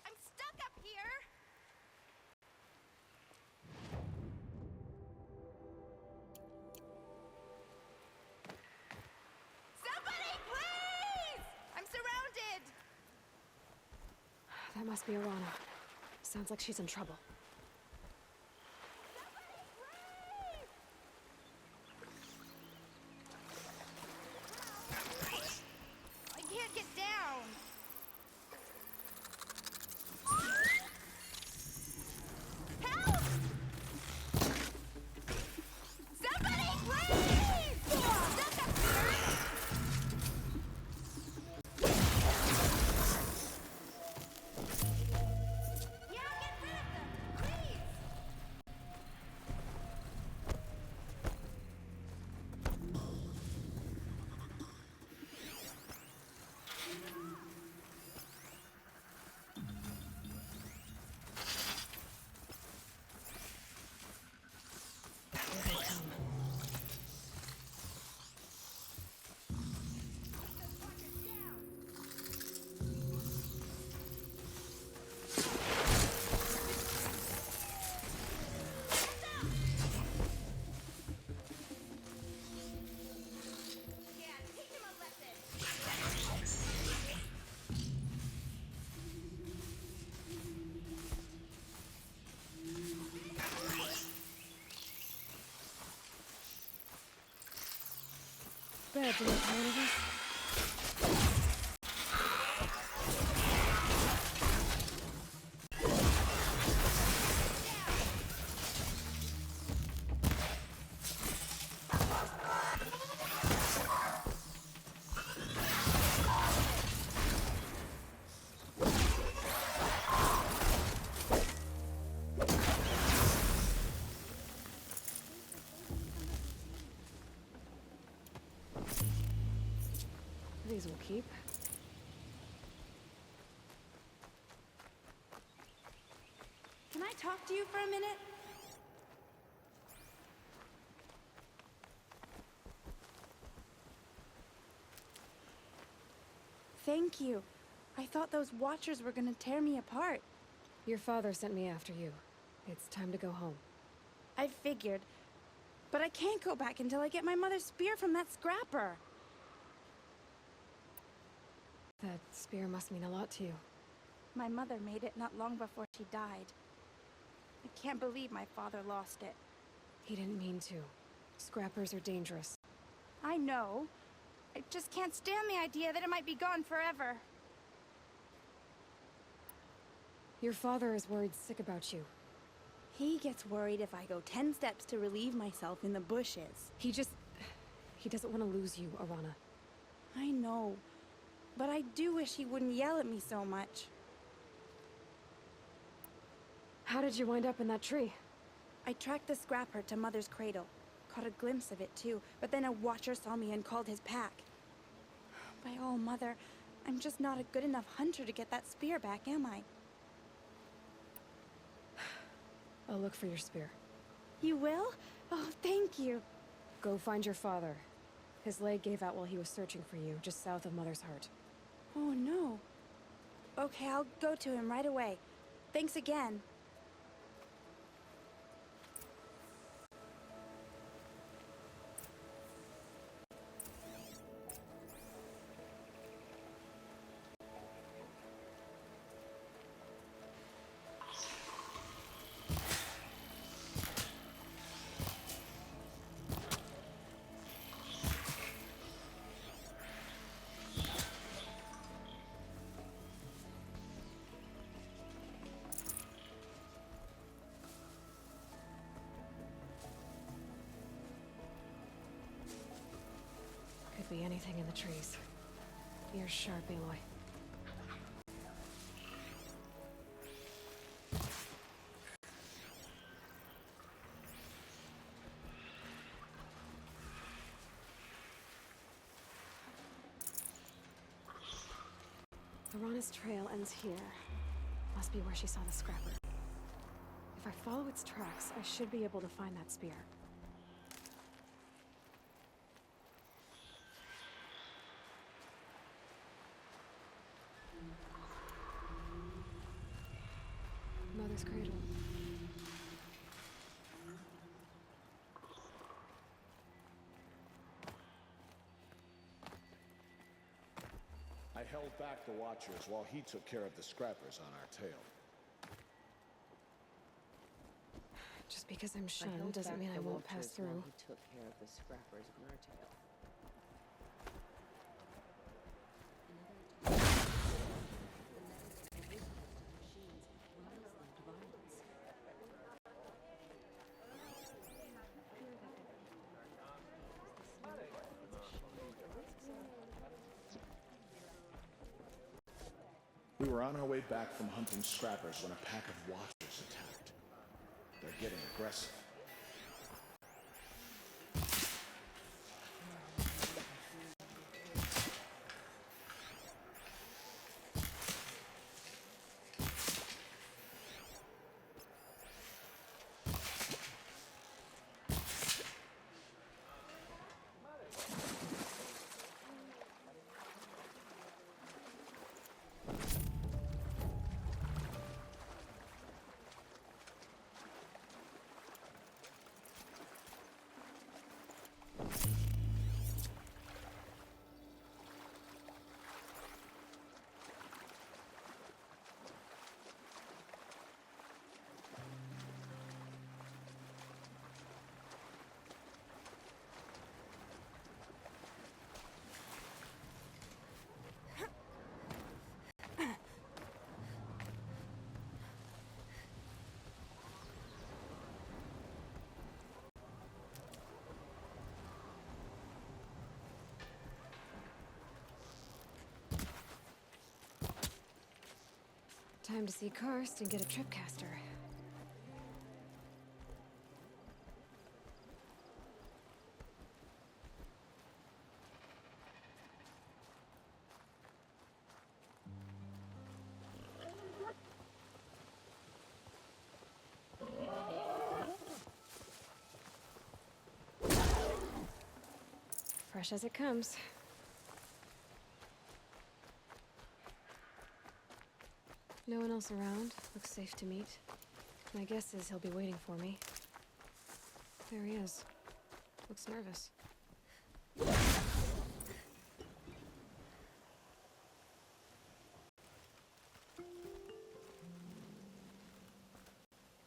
I'm stuck up here! Somebody, please! I'm surrounded! That must be Arana. Sounds like she's in trouble. I can't get down! Help! Somebody, please! Stuck up here! Yeah, get rid of them! meds in the communities? These will keep. Can I talk to you for a minute? Thank you. I thought those Watchers were gonna tear me apart. Your father sent me after you. It's time to go home. I figured. But I can't go back until I get my mother's spear from that scrapper. That spear must mean a lot to you. My mother made it not long before she died. I can't believe my father lost it. He didn't mean to. Scrappers are dangerous. I know. I just can't stand the idea that it might be gone forever. Your father is worried sick about you. He gets worried if I go 10 steps to relieve myself in the bushes. He doesn't want to lose you, Arana. I know. But I do wish he wouldn't yell at me so much. How did you wind up in that tree? I tracked the scrapper to Mother's cradle. Caught a glimpse of it too, but then a Watcher saw me and called his pack. By all Mother, I'm just not a good enough hunter to get that spear back, am I? I'll look for your spear. You will? Oh, thank you. Go find your father. His leg gave out while he was searching for you, just south of Mother's Heart. Oh, no. Okay, I'll go to him right away. Thanks again. Could be anything in the trees. Ears sharp, Aloy. Arana's trail ends here. Must be where she saw the scrapper. If I follow its tracks, I should be able to find that spear. Mother's cradle. I held back the Watchers while he took care of the scrappers on our tail. Just because I'm shunned doesn't mean I won't pass through. He took care of the scrappers on our tail. We were on our way back from hunting scrappers when a pack of Watchers attacked. They're getting aggressive. Time to see Karst and get a tripcaster. Fresh as it comes. No one else around. Looks safe to meet. My guess is he'll be waiting for me. There he is. Looks nervous.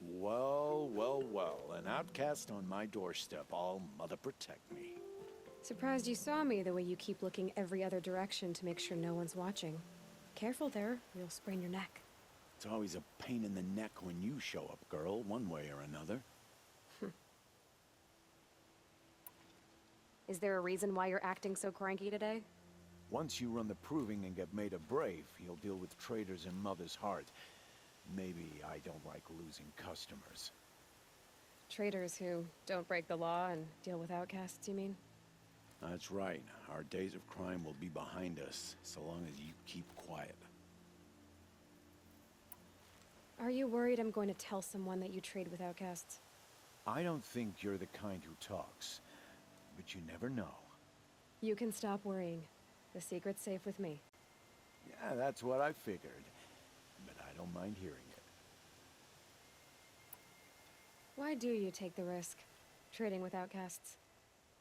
Well, well, well. An outcast on my doorstep. All mother protect me. Surprised you saw me the way you keep looking every other direction to make sure no one's watching. Careful there, you'll sprain your neck. It's always a pain in the neck when you show up, girl, one way or another. Is there a reason why you're acting so cranky today? Once you run the proving and get made a brave, you'll deal with traitors in Mother's heart. Maybe I don't like losing customers. Traitors who don't break the law and deal with outcasts, you mean? That's right. Our days of crime will be behind us, so long as you keep quiet. Are you worried I'm going to tell someone that you trade with outcasts? I don't think you're the kind who talks, but you never know. You can stop worrying. The secret's safe with me. Yeah, that's what I figured, but I don't mind hearing it. Why do you take the risk, trading with outcasts?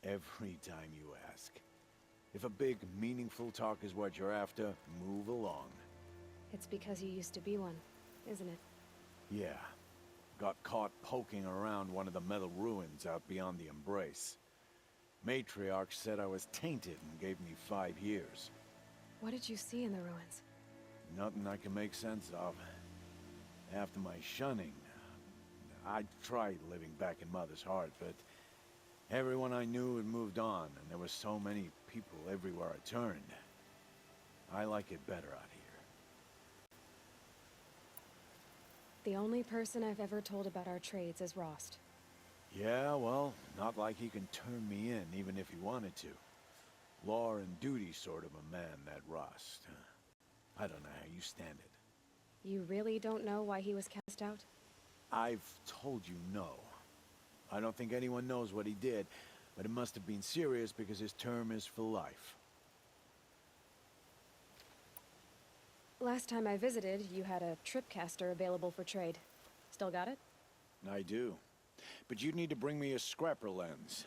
Every time you ask. If a big, meaningful talk is what you're after, move along. It's because you used to be one, isn't it? Yeah. Got caught poking around one of the metal ruins out beyond the Embrace. Matriarch said I was tainted and gave me 5 years. What did you see in the ruins? Nothing I can make sense of. After my shunning, I tried living back in Mother's heart, but everyone I knew had moved on, and there were so many people everywhere I turned. I like it better out here. The only person I've ever told about our trades is Rost. Yeah, well, not like he can turn me in, even if he wanted to. Law and duty sort of a man, that Rost. I don't know how you stand it. You really don't know why he was cast out? I've told you no. I don't think anyone knows what he did, but it must have been serious because his term is for life. Last time I visited, you had a tripcaster available for trade. Still got it? I do. But you'd need to bring me a scrapper lens.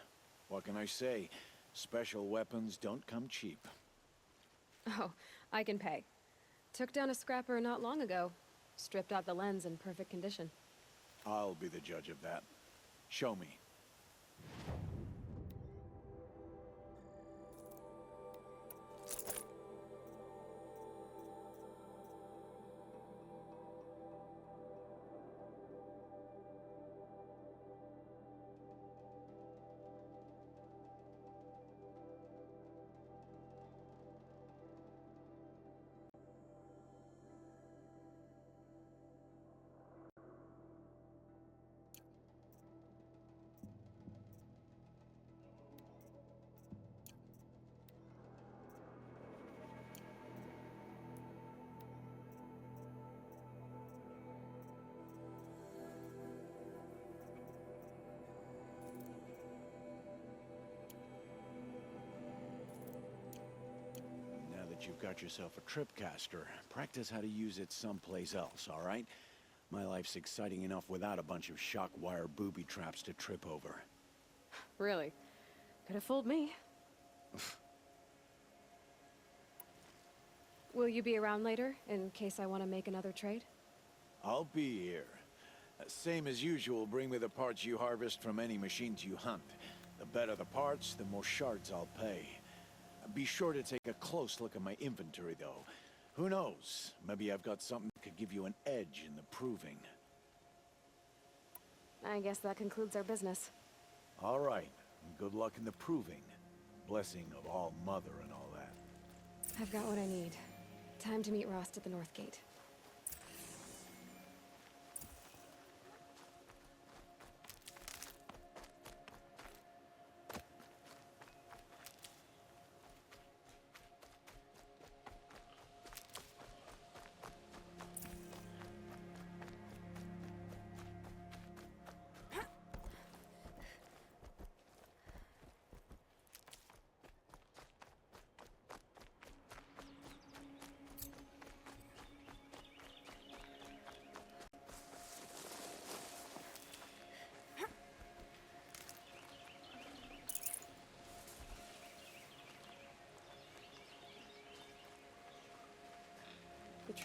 What can I say? Special weapons don't come cheap. Oh, I can pay. Took down a scrapper not long ago. Stripped out the lens in perfect condition. I'll be the judge of that. Show me. You've got yourself a tripcaster. Practice how to use it someplace else, all right? My life's exciting enough without a bunch of shock wire booby traps to trip over. Really? Could have fooled me. Will you be around later, in case I want to make another trade? I'll be here. Same as usual, bring me the parts you harvest from any machines you hunt. The better the parts, the more shards I'll pay. Be sure to take a close look at my inventory, though. Who knows? Maybe I've got something that could give you an edge in the proving. I guess that concludes our business. All right. Good luck in the proving. Blessing of All Mother and all that. I've got what I need. Time to meet Rost at the North Gate.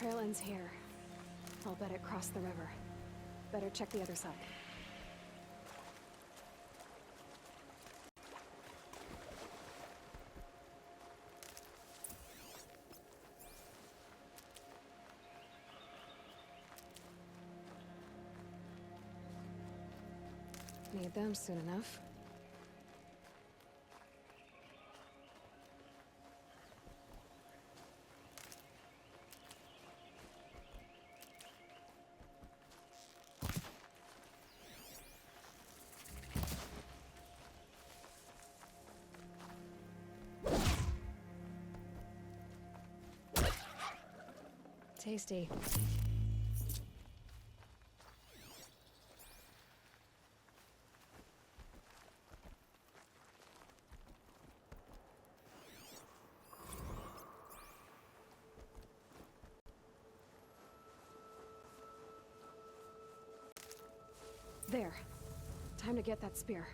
trail ends here. I'll bet it crossed the river. Better check the other side. Need them soon enough. Tasty. There. Time to get that spear.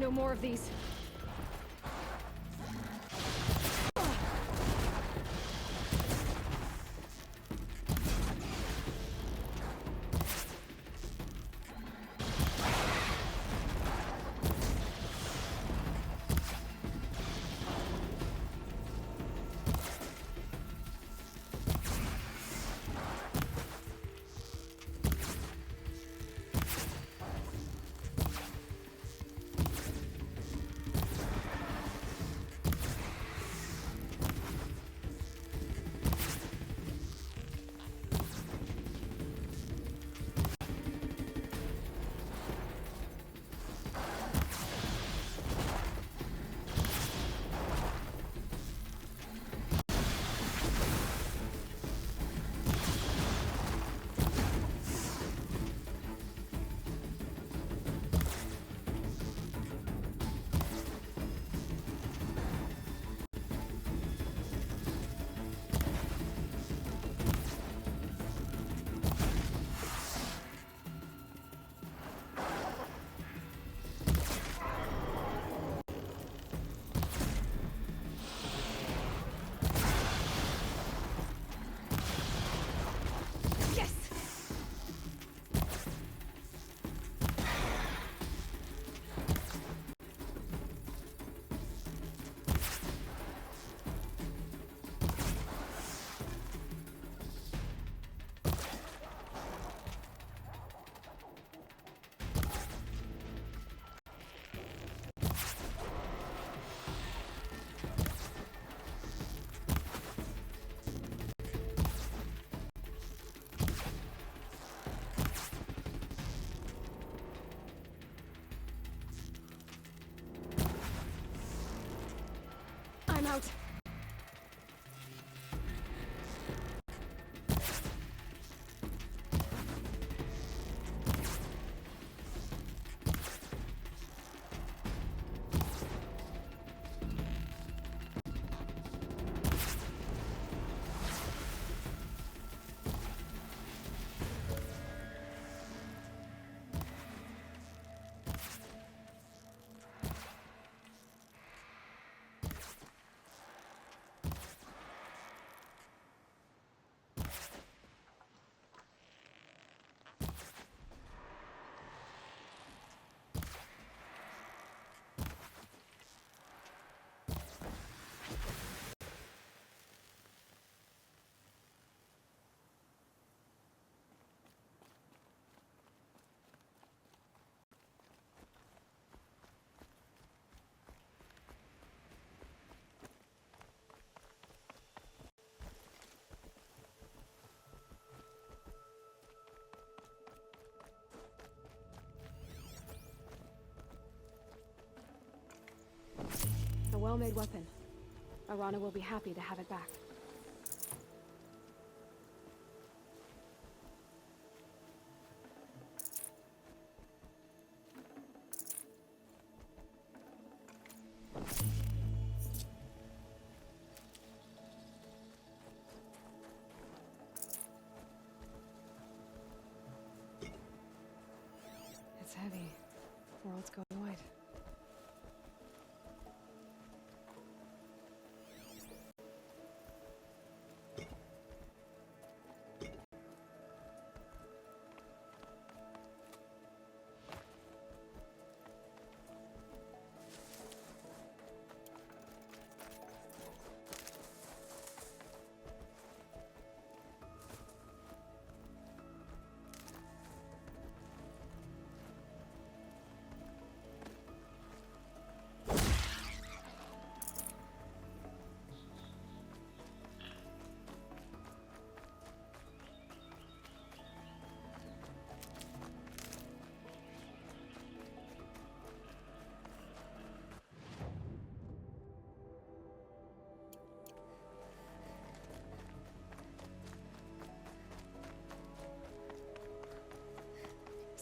No more of these. I'm out. A well-made weapon. Arana will be happy to have it back. It's heavy. World's going wide.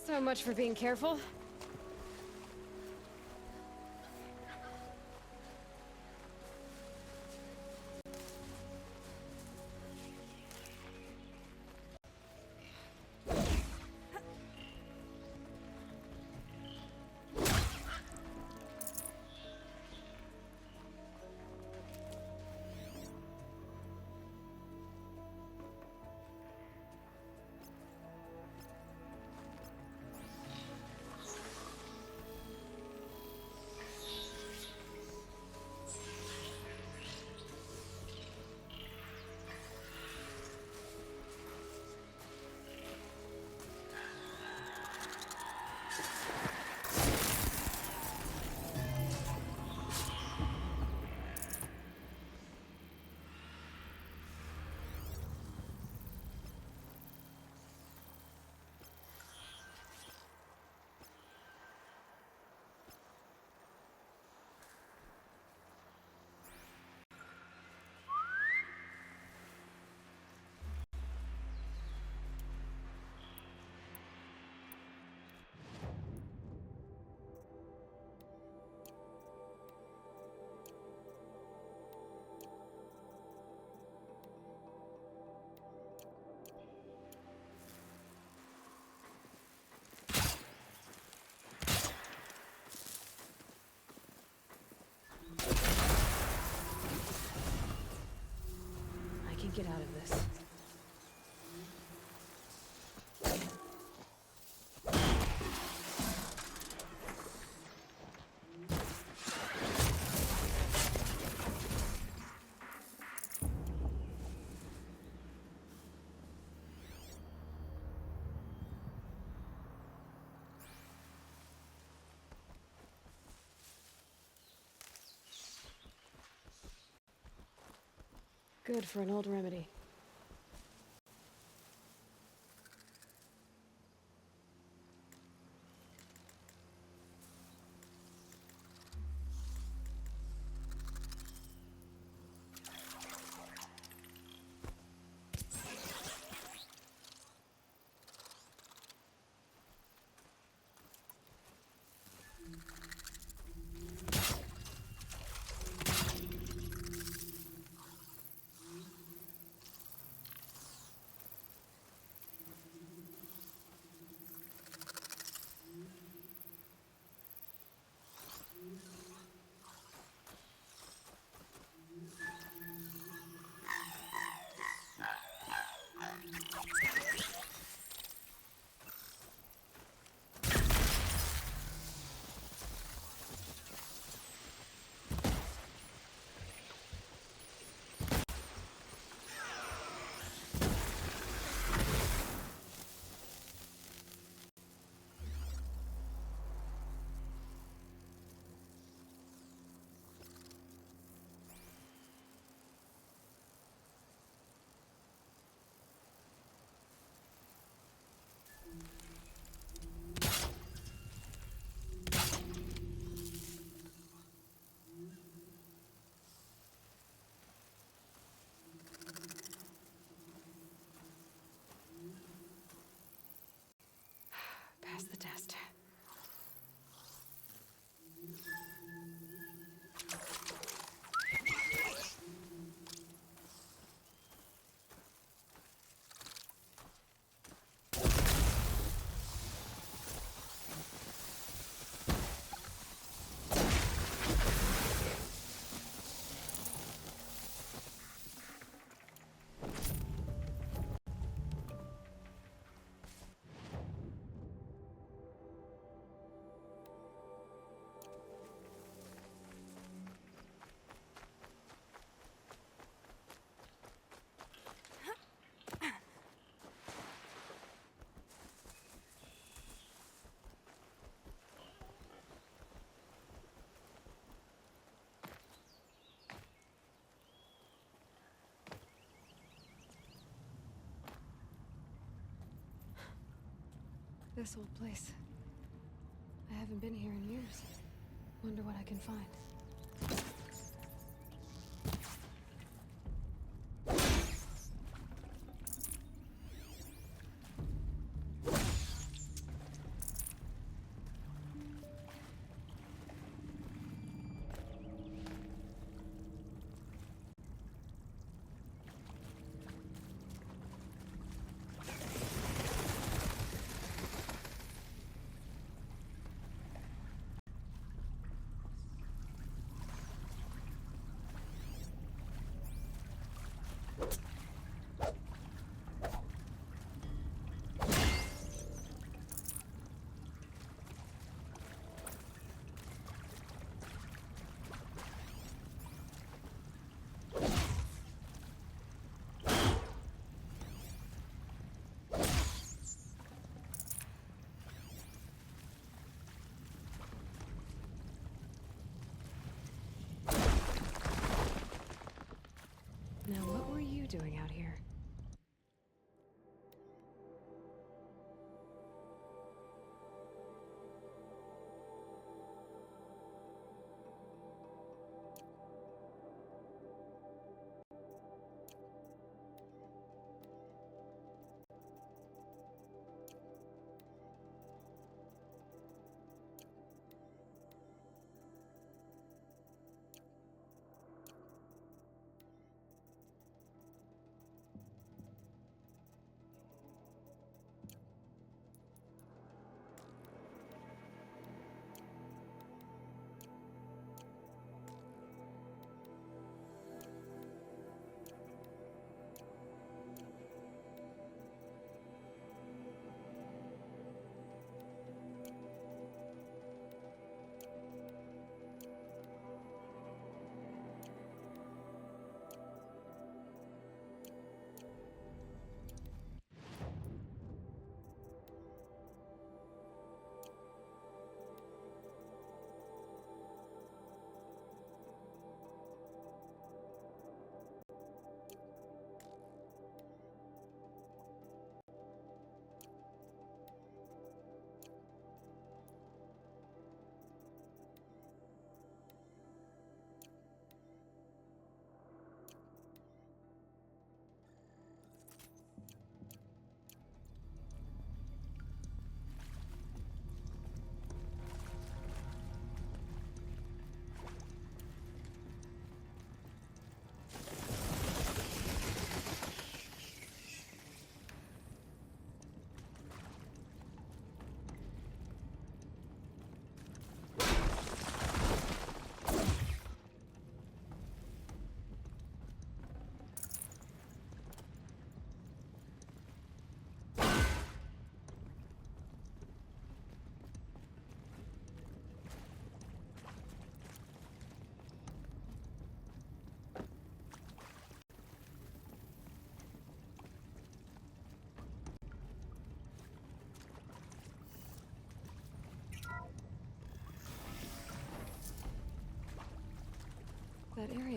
So much for being careful. get out of this. Good for an old remedy. Pass the test. This old place. I haven't been here in years. Wonder what I can find. Now, what were you doing out here?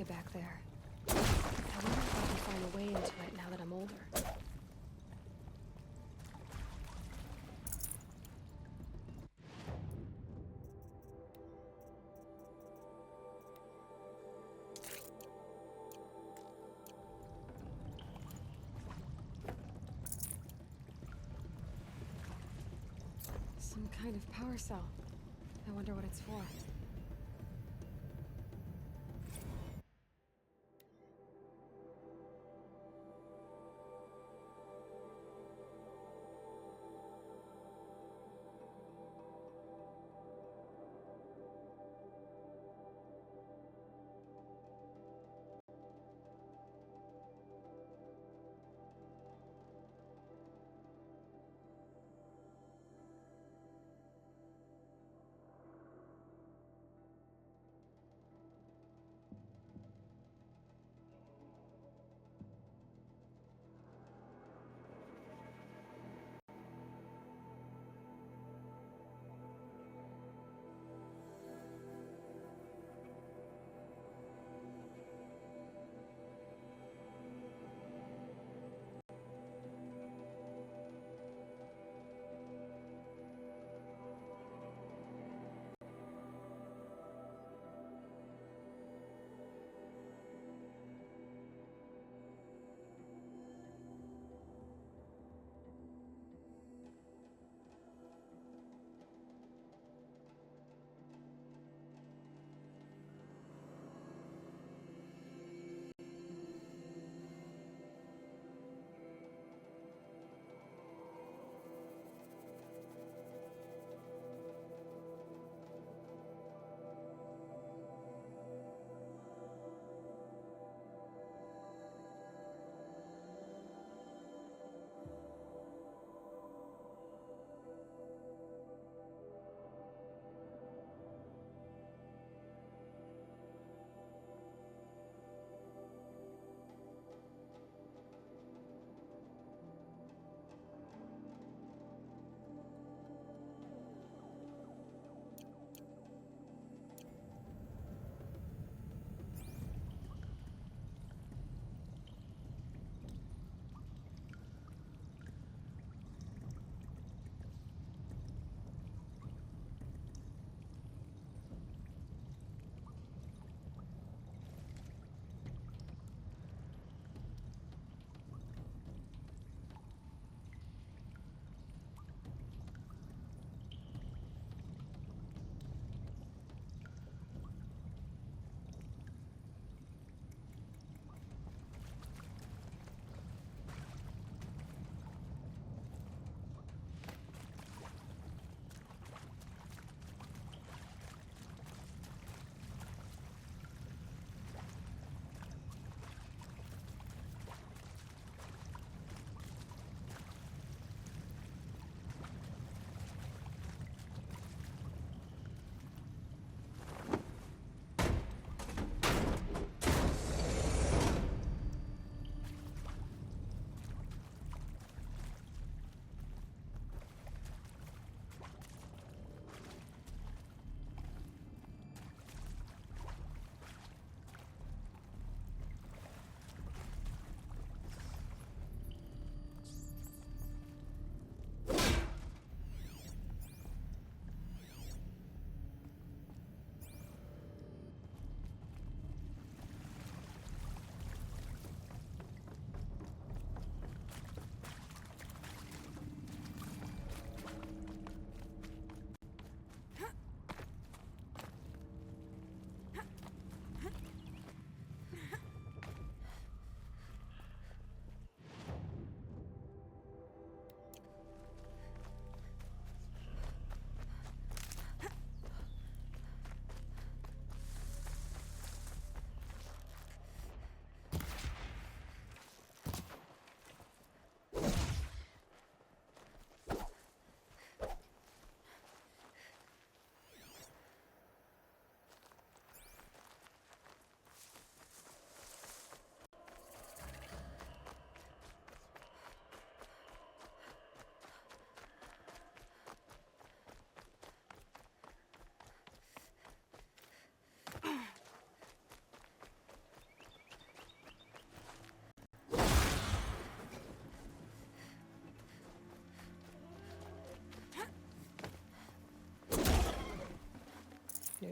back there. I wonder if I can find a way into it now that I'm older. Some kind of power cell. I wonder what it's for.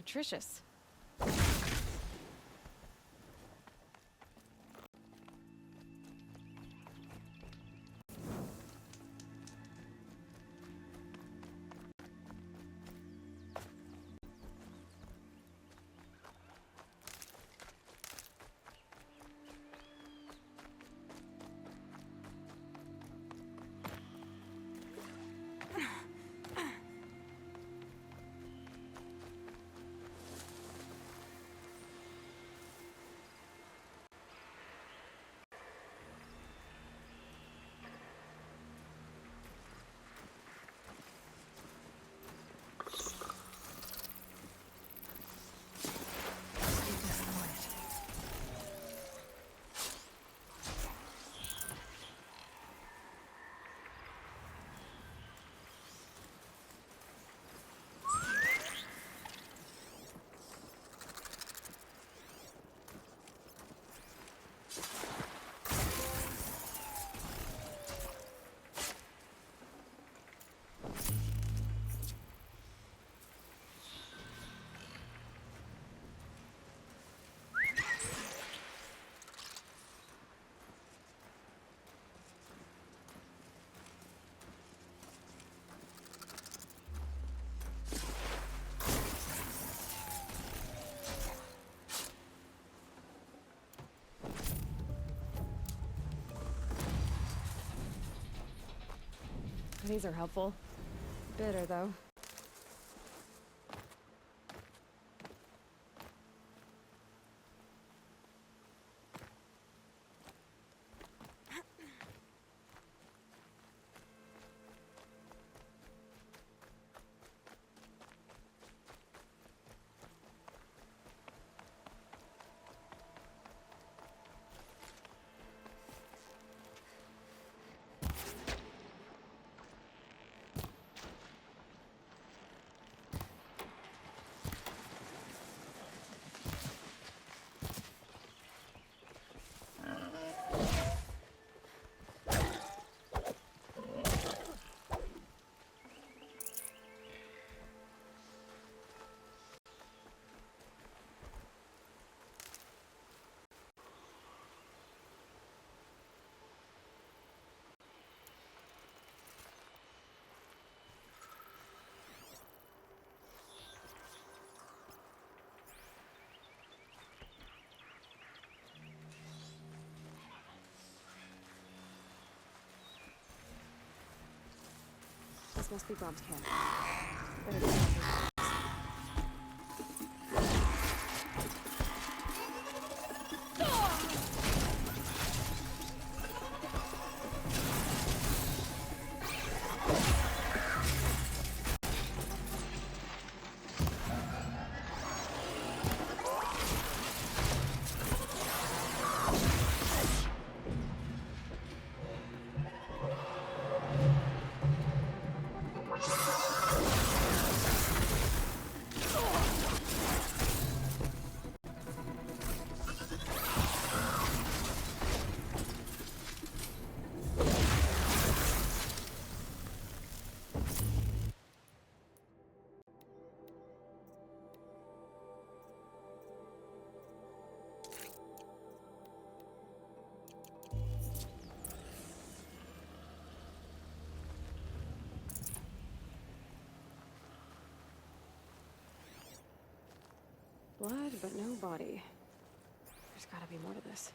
nutritious. These are helpful. Bitter, though. This must be Brom's camp. Better get out here. Blood, but no body. There's gotta be more to this.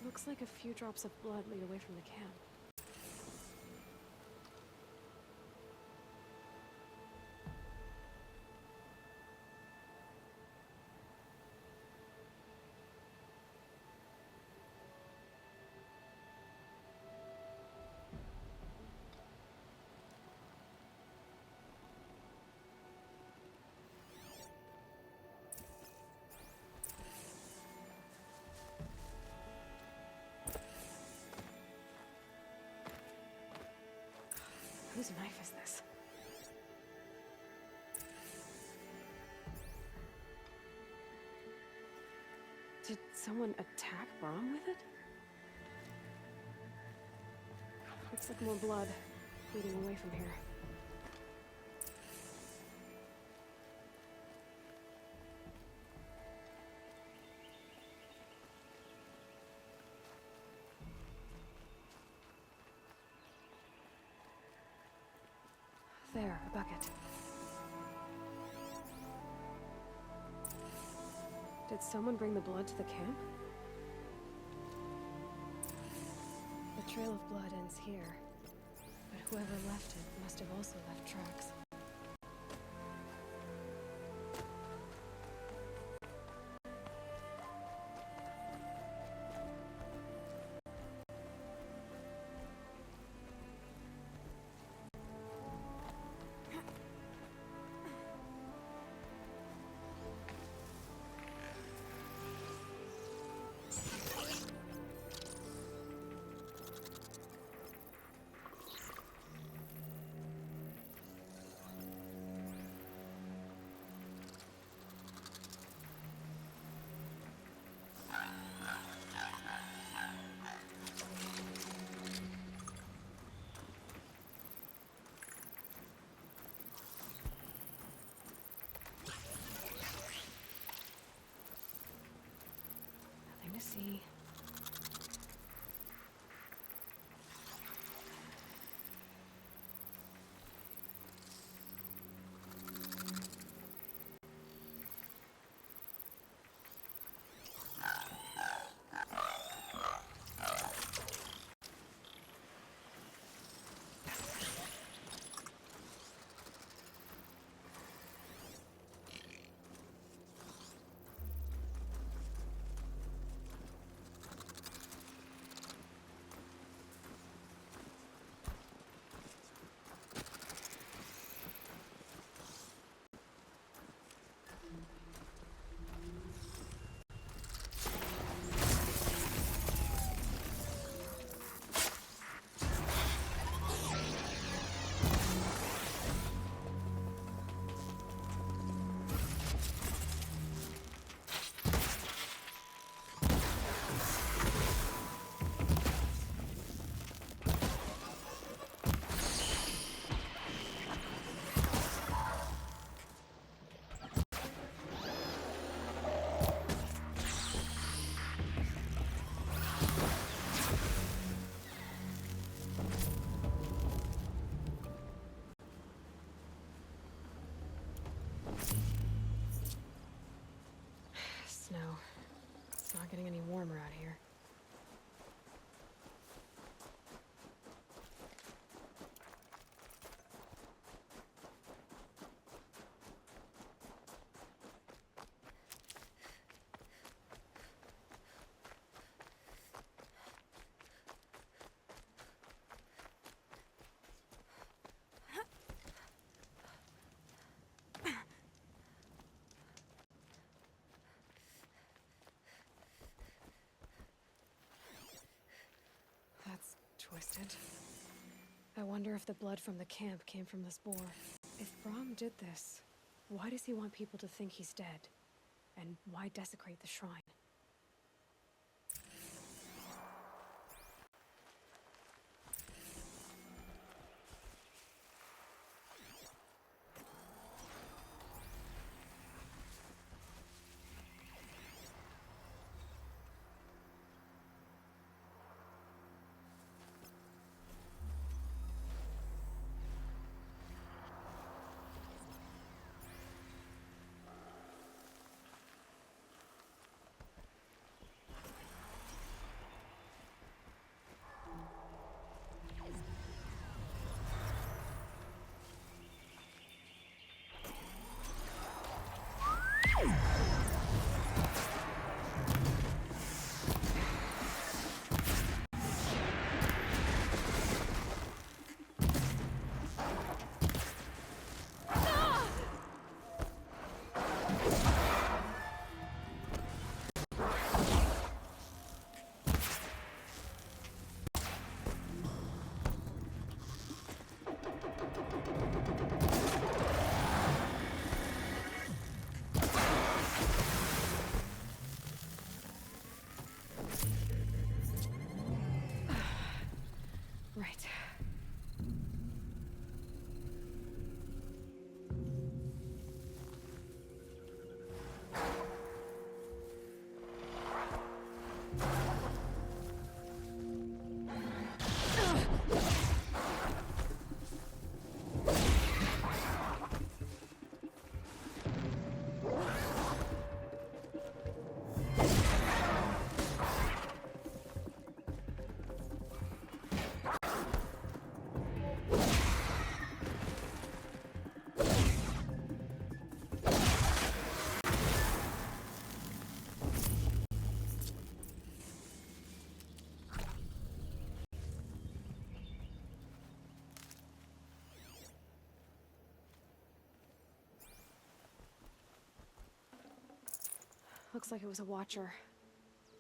Looks like a few drops of blood lead away from the camp. Whose knife is this? Did someone attack Brom with it? Looks like more blood leading away from here. there, a bucket. Did someone bring the blood to the camp? The trail of blood ends here, but whoever left it must have also left tracks. Nothing to see. Snow. It's not getting any warmer out here. That's twisted. I wonder if the blood from the camp came from this boar. If Brahm did this, why does he want people to think he's dead? And why desecrate the shrine? Looks like it was a watcher.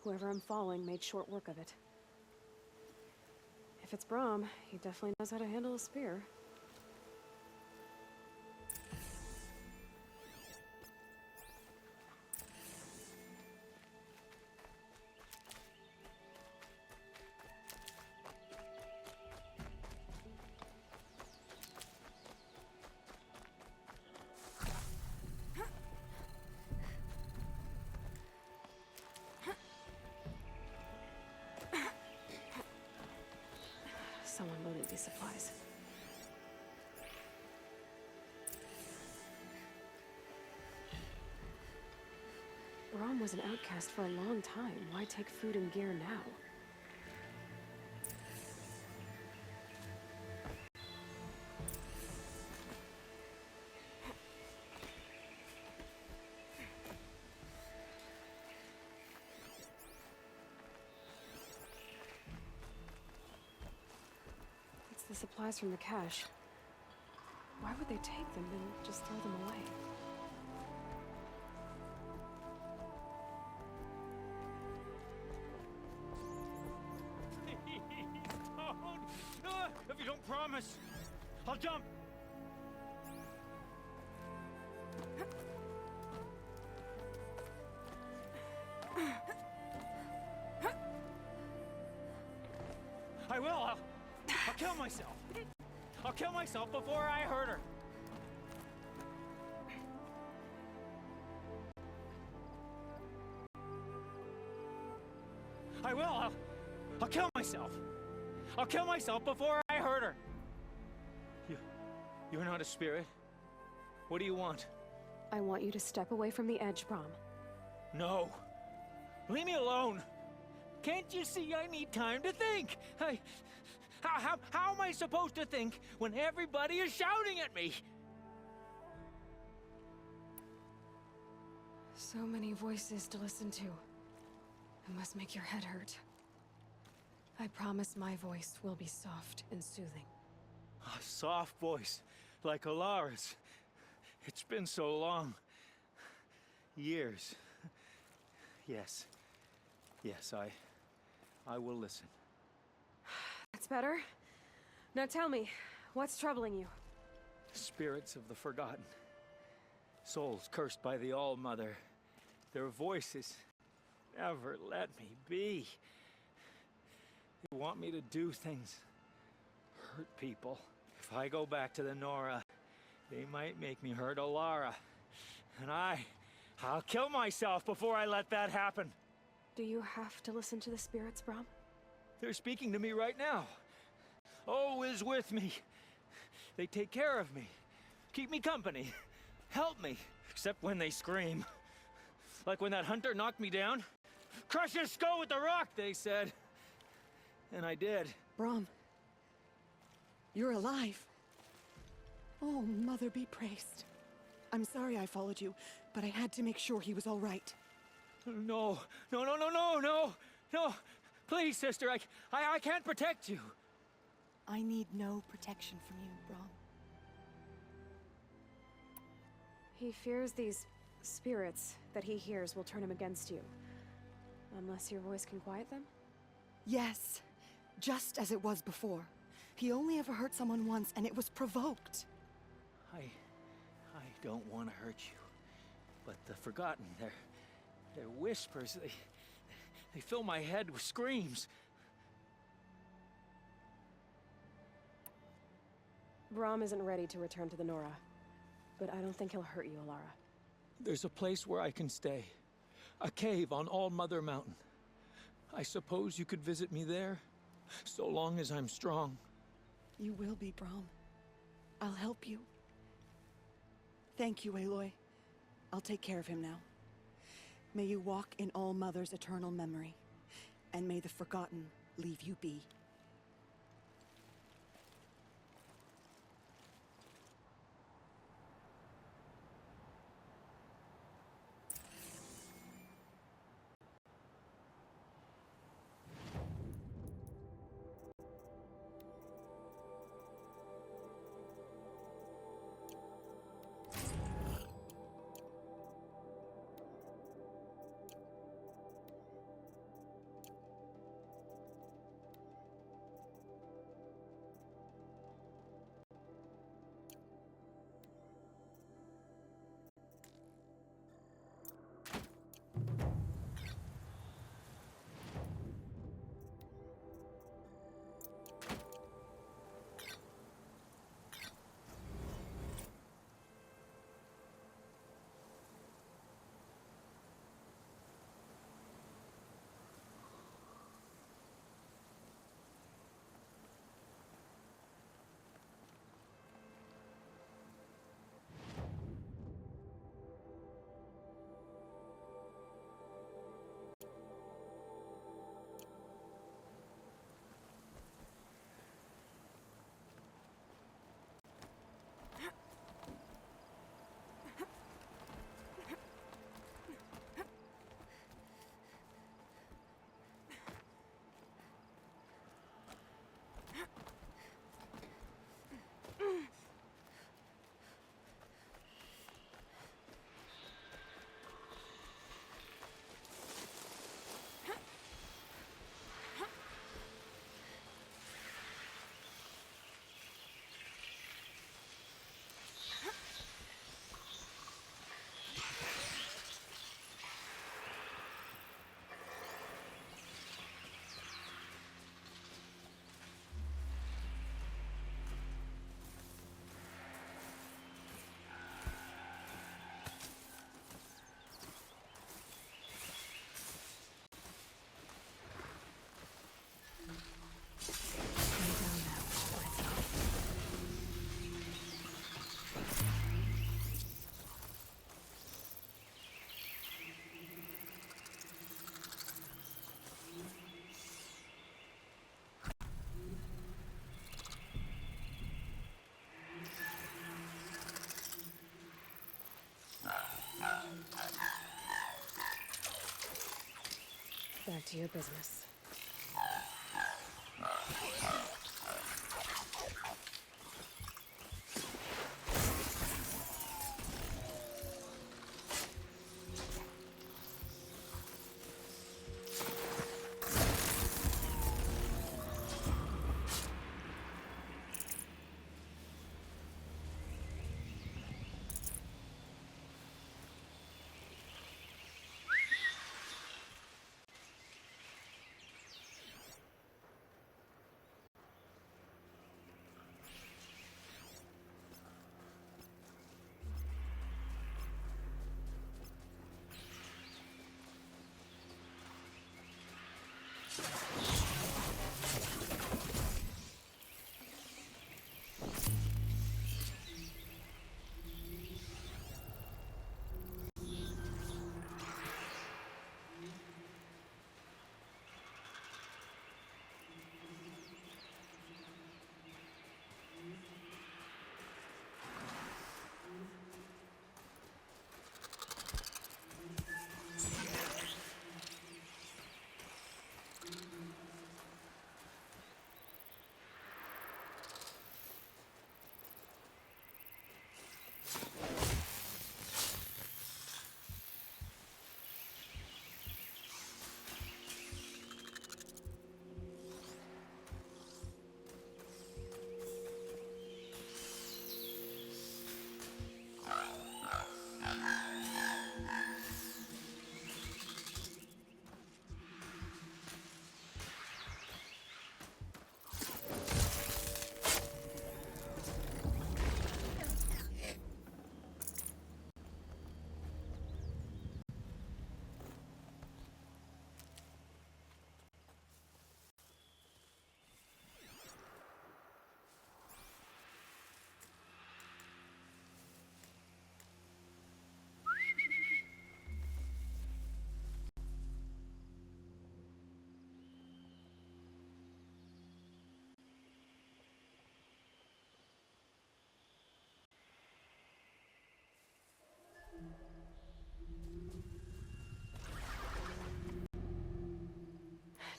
Whoever I'm following made short work of it. If it's Brahm, he definitely knows how to handle a spear. Someone loaded these supplies. Brahm was an outcast for a long time. Why take food and gear now? It's the supplies from the cache. Why would they take them and just throw them away? Don't! If you don't promise, I'll jump! I will! I'll kill myself! I'll kill myself before I hurt her! I will! I'll kill myself! I'll kill myself before I hurt her! You're not a spirit. What do you want? I want you to step away from the edge, Brahm. No! Leave me alone! Can't you see I need time to think? How am I supposed to think when everybody is shouting at me? So many voices to listen to. It must make your head hurt. I promise my voice will be soft and soothing. A soft voice, like Alara's. It's been so long. Years. Yes. Yes, I will listen. That's better. Now tell me, what's troubling you? Spirits of the forgotten. Souls cursed by the All-Mother. Their voices never let me be. They want me to do things, hurt people. If I go back to the Nora, they might make me hurt Alara. And I'll kill myself before I let that happen. Do you have to listen to the spirits, Brahm? They're speaking to me right now. Oh is with me. They take care of me, keep me company, help me, except when they scream. Like when that hunter knocked me down. Crush his skull with the rock, they said. And I did. Brahm, you're alive. Oh, Mother be praised. I'm sorry I followed you, but I had to make sure he was all right. No, no, no, no, no, no, no. Please, sister, I can't protect you. I need no protection from you, Brahm. He fears these spirits that he hears will turn him against you. Unless your voice can quiet them? Yes, just as it was before. He only ever hurt someone once, and it was provoked. I don't want to hurt you, but the Forgotten, their whispers, they fill my head with screams. Brahm isn't ready to return to the Nora, but I don't think he'll hurt you, Alara. There's a place where I can stay. A cave on All-Mother Mountain. I suppose you could visit me there, so long as I'm strong. You will be, Brahm. I'll help you. Thank you, Aloy. I'll take care of him now. May you walk in All-Mother's eternal memory, and may the Forgotten leave you be. to your business.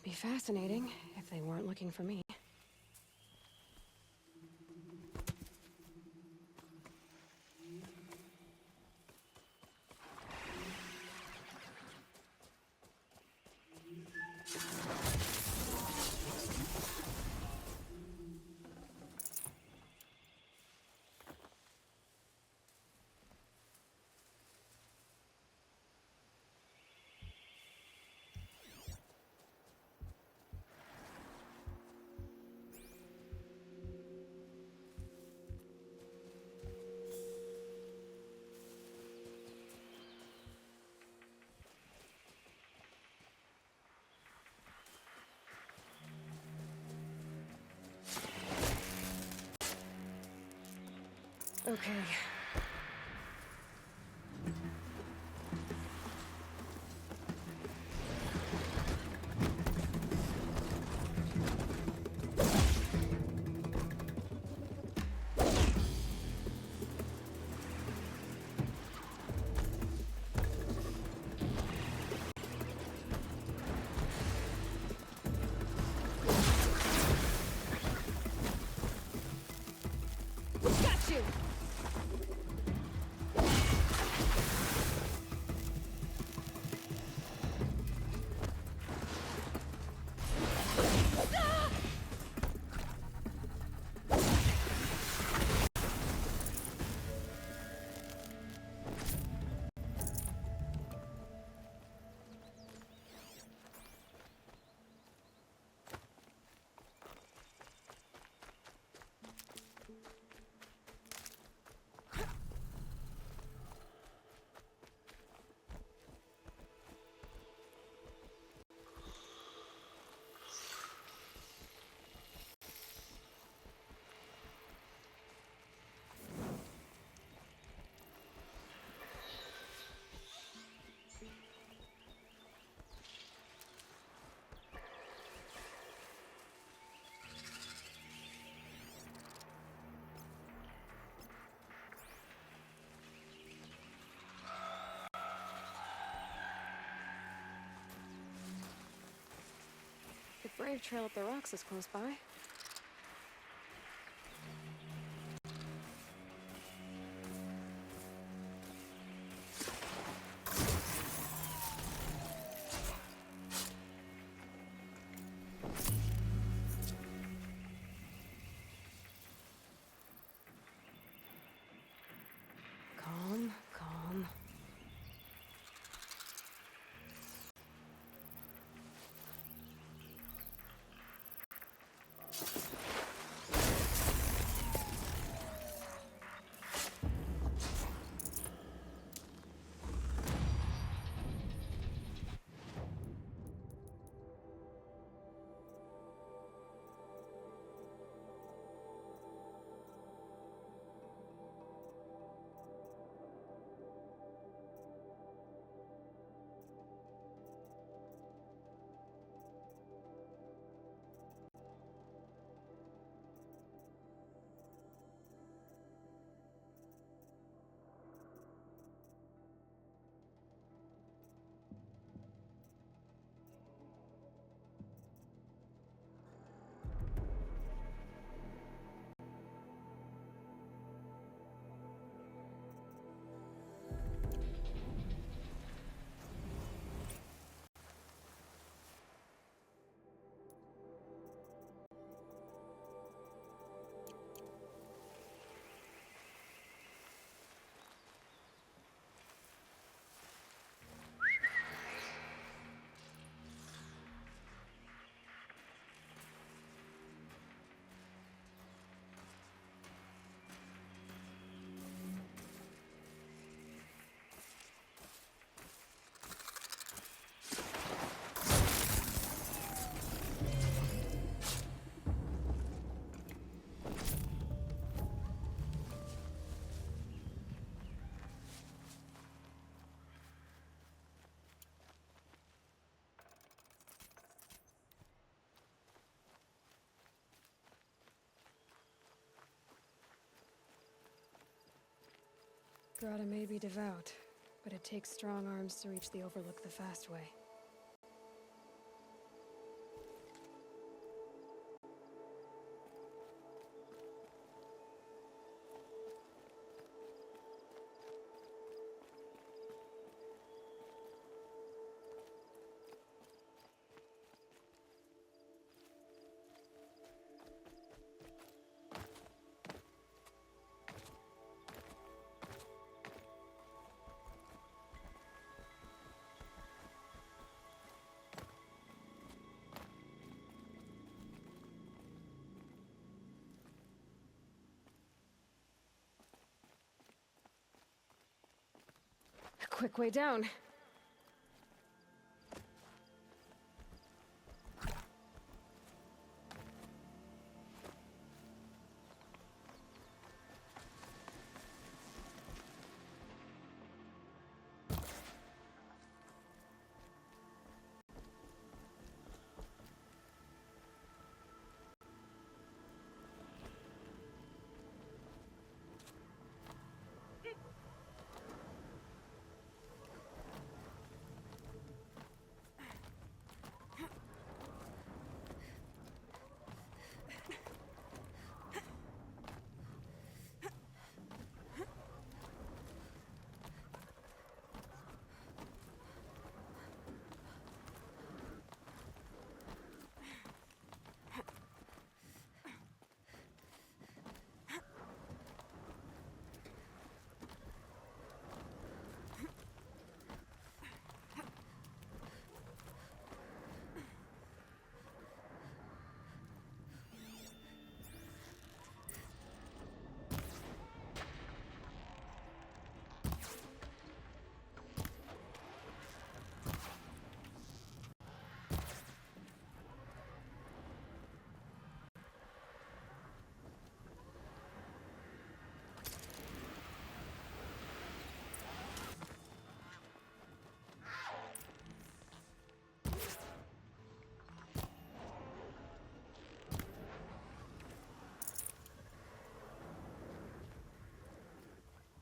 Be fascinating if they weren't looking for me. Okay. Got you! brave trail up the rocks is close by. Calm, calm. Grata may be devout, but it takes strong arms to reach the Overlook the fast way. A quick way down.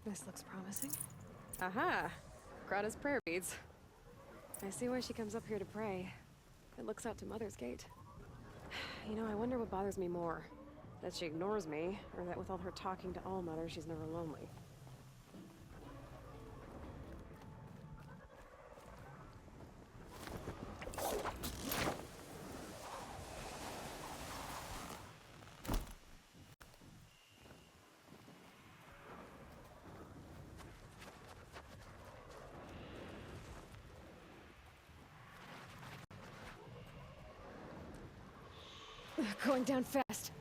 This looks promising. Aha! Grata's prayer beads. I see why she comes up here to pray. It looks out to Mother's Gate. You know, I wonder what bothers me more. That she ignores me, or that with all her talking to Allmother, she's never lonely. Going down fast.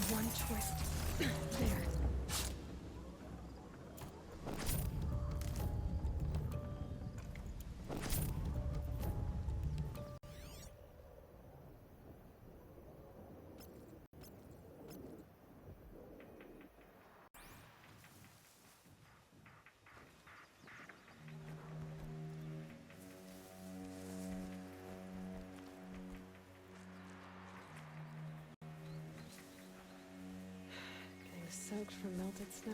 One twist. There. Getting soaked from melted snow.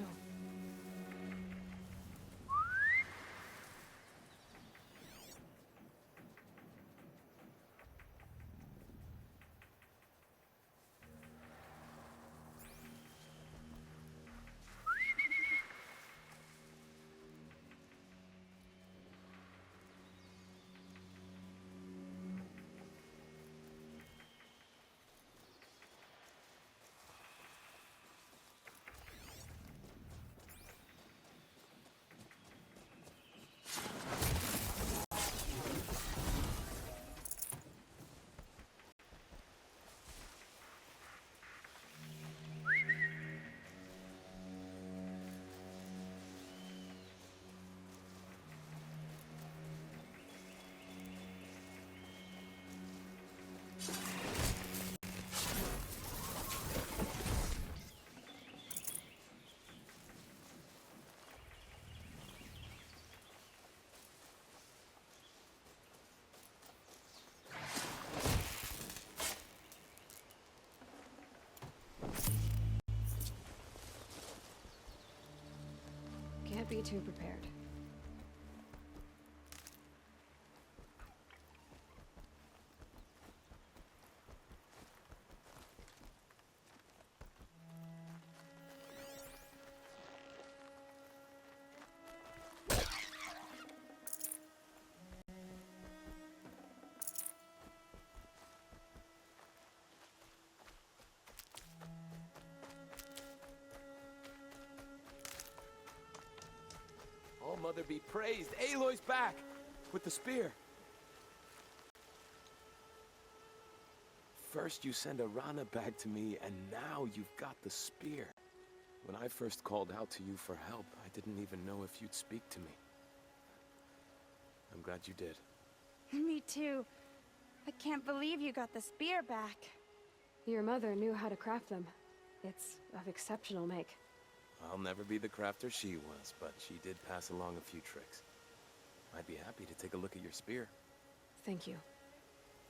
Can't be too prepared. All Mother be praised. Aloy's back with the spear. First you send Arana back to me, and now you've got the spear. When I first called out to you for help, I didn't even know if you'd speak to me. I'm glad you did. Me too. I can't believe you got the spear back. Your mother knew how to craft them. It's of exceptional make. I'll never be the crafter she was, but she did pass along a few tricks. I'd be happy to take a look at your spear. Thank you.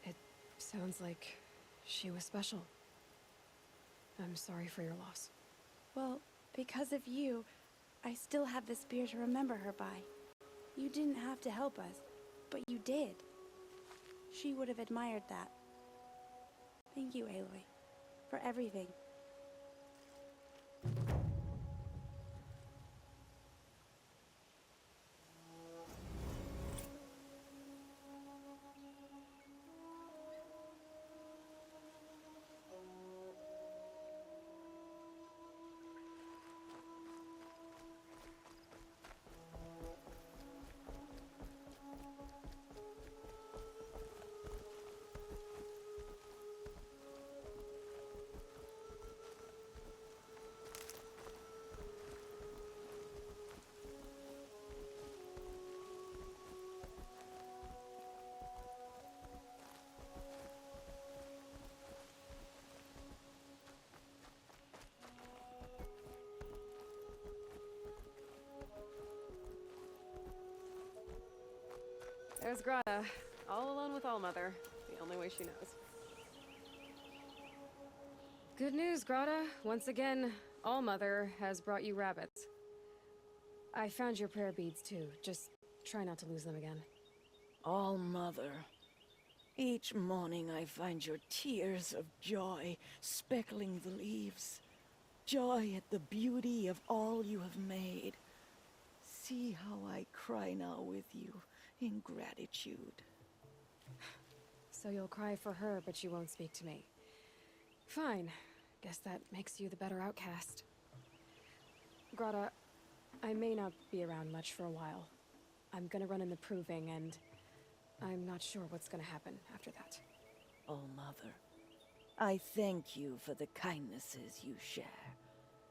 It sounds like she was special. I'm sorry for your loss. Well, because of you, I still have the spear to remember her by. You didn't have to help us, but you did. She would have admired that. Thank you, Aloy, for everything. There's Grata, all alone with Allmother, the only way she knows. Good news, Grata. Once again, Allmother has brought you rabbits. I found your prayer beads too. Just try not to lose them again. All Mother. Each morning I find your tears of joy speckling the leaves. Joy at the beauty of all you have made. See how I cry now with you in gratitude. So you'll cry for her, but you won't speak to me. Fine. Guess that makes you the better outcast. Grata, I may not be around much for a while. I'm gonna run in the proving, and I'm not sure what's gonna happen after that. Oh, Mother, I thank you for the kindnesses you share.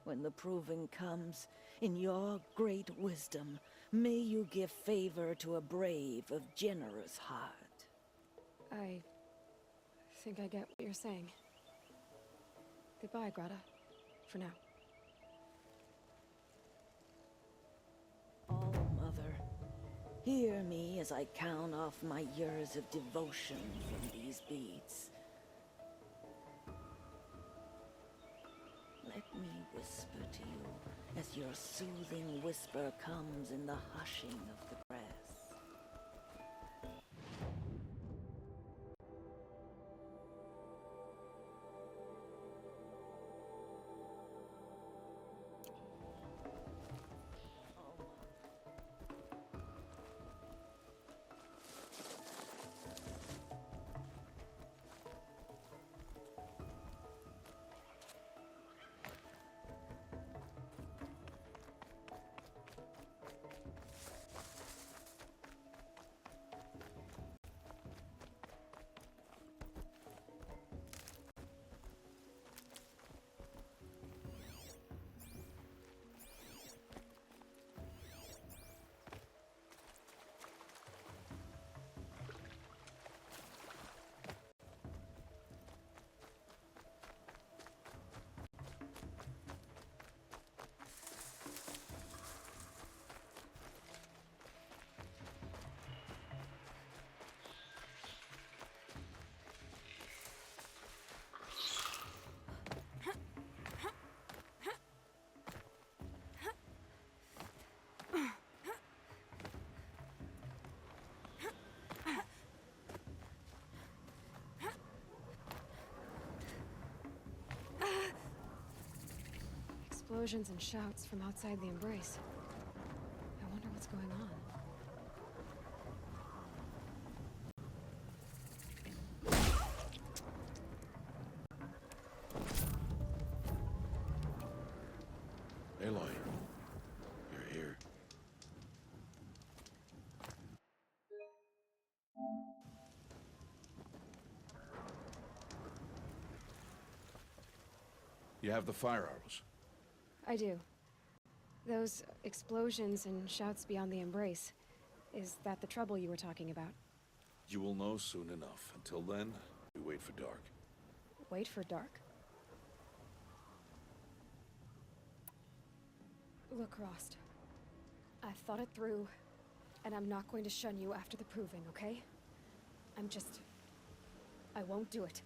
When the proving comes, in your great wisdom, may you give favor to a brave of generous heart. I think I get what you're saying. Goodbye, Grata. For now. Oh, Mother, hear me as I count off my years of devotion from these beads. Let me whisper to you as your soothing whisper comes in the hushing of the grass. Explosions and shouts from outside the embrace. I wonder what's going on. Aloy, you're here. You have the fire arrows. I do. Those explosions and shouts beyond the embrace. Is that the trouble you were talking about? You will know soon enough. Until then, we wait for dark. Wait for dark? Look, Rost. I've thought it through, and I'm not going to shun you after the proving, okay? I won't do it.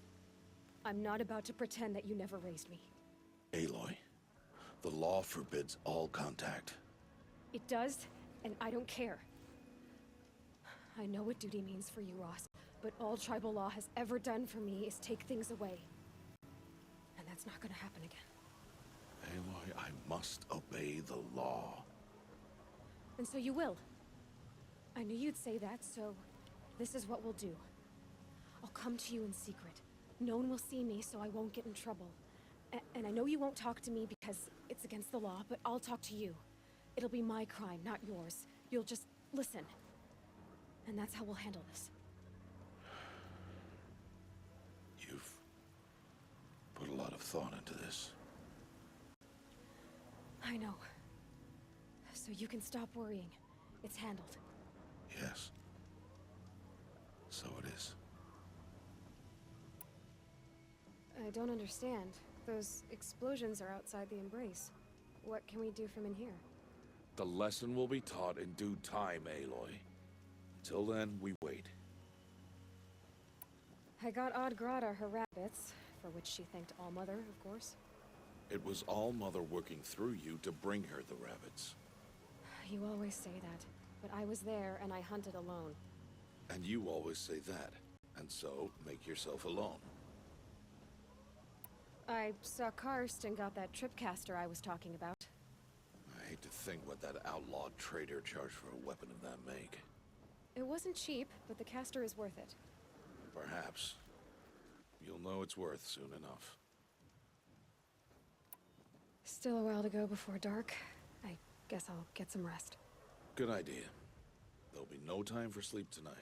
I'm not about to pretend that you never raised me. Aloy, the law forbids all contact. It does, and I don't care. I know what duty means for you, Ross, but all tribal law has ever done for me is take things away. And that's not gonna happen again. Aloy, I must obey the law. And so you will. I knew you'd say that, so this is what we'll do. I'll come to you in secret. No one will see me, so I won't get in trouble. And I know you won't talk to me because it's against the law, but I'll talk to you. It'll be my crime, not yours. You'll just listen. And that's how we'll handle this. You've put a lot of thought into this. I know. So you can stop worrying. It's handled. Yes. So it is. I don't understand. Those explosions are outside the embrace. What can we do from in here? The lesson will be taught in due time, Aloy. Till then, we wait. I got Odd-Grata her rabbits, for which she thanked All-Mother, of course. It was All-Mother working through you to bring her the rabbits. You always say that, but I was there and I hunted alone. And you always say that, and so make yourself alone. I saw Karst and got that tripcaster I was talking about. I hate to think what that outlawed trader charged for a weapon of that make. It wasn't cheap, but the caster is worth it. Perhaps. You'll know it's worth soon enough. Still a while to go before dark. I guess I'll get some rest. Good idea. There'll be no time for sleep tonight.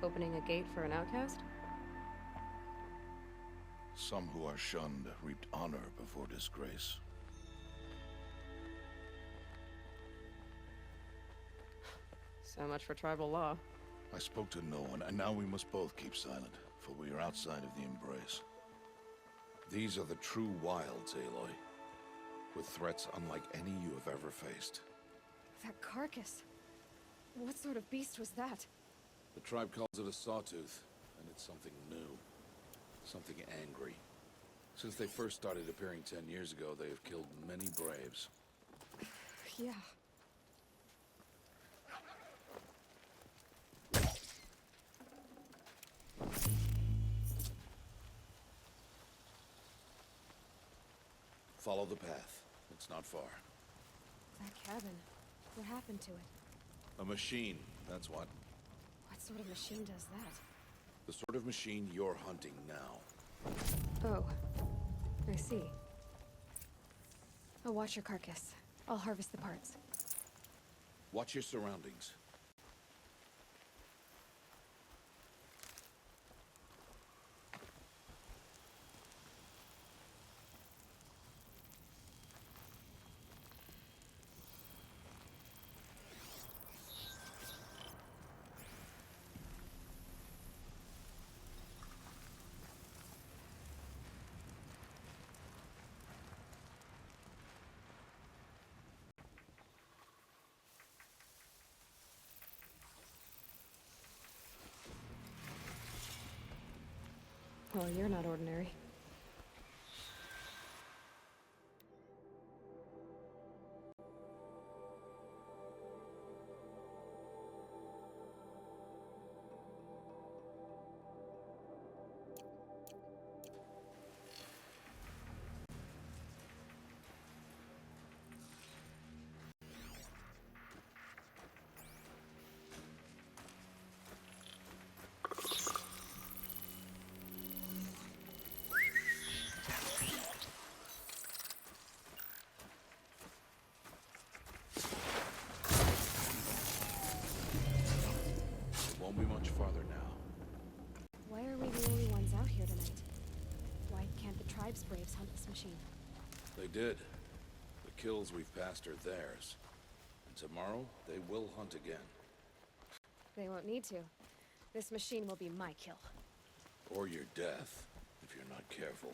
Opening a gate for an outcast? Some who are shunned reaped honor before disgrace. So much for tribal law. I spoke to no one, and now we must both keep silent, for we are outside of the embrace. These are the true wilds, Aloy, with threats unlike any you have ever faced. That carcass. What sort of beast was that? The tribe calls it a sawtooth, and it's something new. Something angry. Since they first started appearing 10 years ago, they have killed many braves. Yeah. Follow the path. It's not far. That cabin. What happened to it? A machine, that's what. What sort of machine does that? The sort of machine you're hunting now. Oh. I see. I'll watch your carcass. I'll harvest the parts. Watch your surroundings. Well, you're not ordinary. Won't be much farther now. Why are we the only ones out here tonight? Why can't the tribe's braves hunt this machine? They did. The kills we've passed are theirs. And tomorrow, they will hunt again. They won't need to. This machine will be my kill. Or your death, if you're not careful.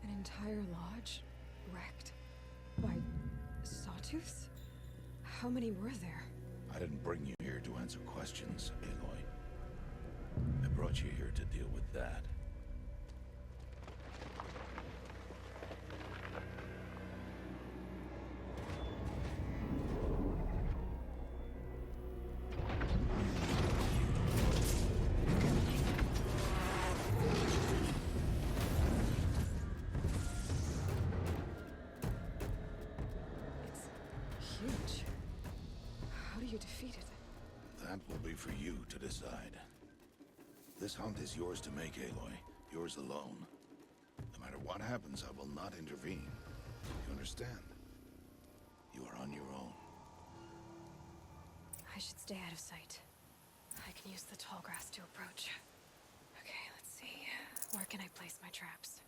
An entire lodge? Wrecked? By sawtooths? How many were there? I didn't bring you here to answer questions, Aloy. I brought you here to deal with that. Huge. How do you defeat it? That will be for you to decide. This hunt is yours to make, Aloy. Yours alone. No matter what happens, I will not intervene. You understand? You are on your own. I should stay out of sight. I can use the tall grass to approach. Okay, let's see. Where can I place my traps?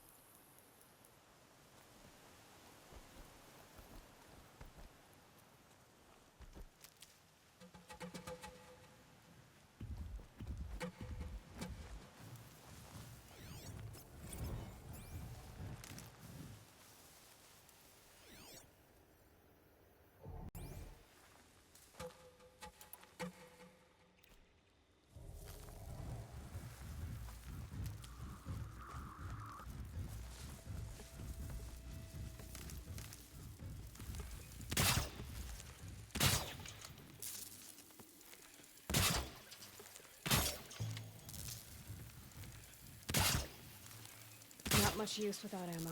Not much use without ammo.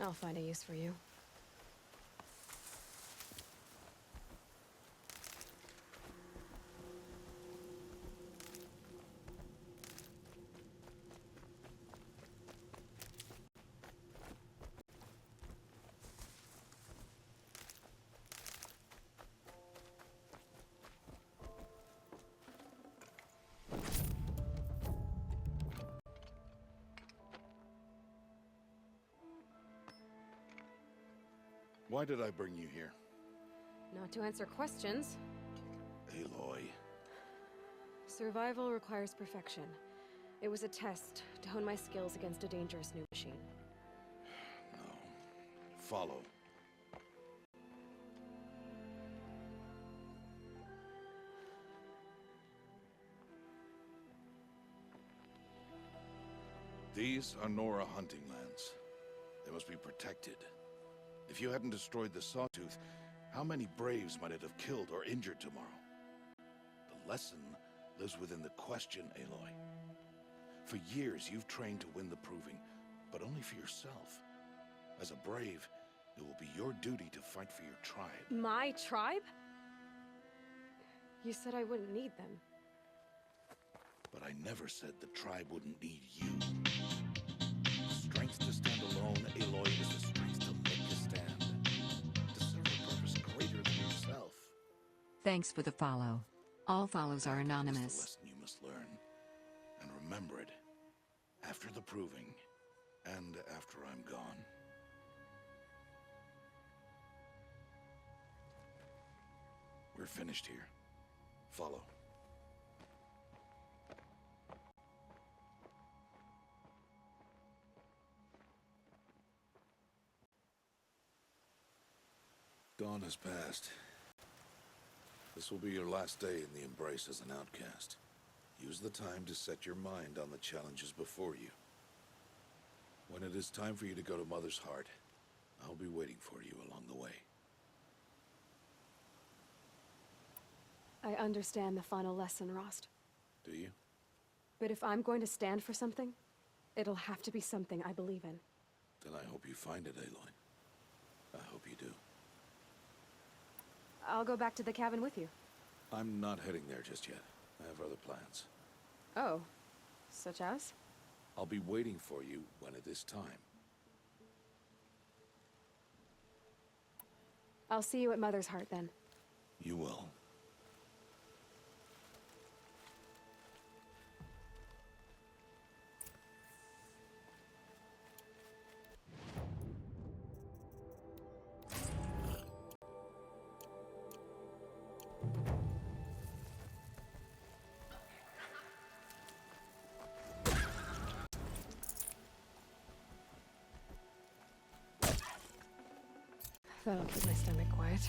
I'll find a use for you. Why did I bring you here? Not to answer questions. Aloy. Survival requires perfection. It was a test to hone my skills against a dangerous new machine. No. Follow. These are Nora hunting lands. They must be protected. If you hadn't destroyed the Sawtooth, how many Braves might it have killed or injured tomorrow? The lesson lives within the question, Aloy. For years, you've trained to win the Proving, but only for yourself. As a Brave, it will be your duty to fight for your tribe. My tribe? You said I wouldn't need them. But I never said the tribe wouldn't need you. The strength to stand alone, Aloy, is the strength to make you stand. To serve a purpose greater than yourself. Thanks for the follow. All follows are anonymous. That's the lesson you must learn. And remember it. After the Proving, and after I'm gone. We're finished here. Follow. Dawn has passed. This will be your last day in the Embrace as an outcast. Use the time to set your mind on the challenges before you. When it is time for you to go to Mother's Heart, I'll be waiting for you along the way. I understand the final lesson, Rost. Do you? But if I'm going to stand for something, it'll have to be something I believe in. Then I hope you find it, Aloy. I hope you do. I'll go back to the cabin with you. I'm not heading there just yet. I have other plans. Oh, such as? I'll be waiting for you when it is time. I'll see you at Mother's Heart then. You will. That'll keep my stomach quiet.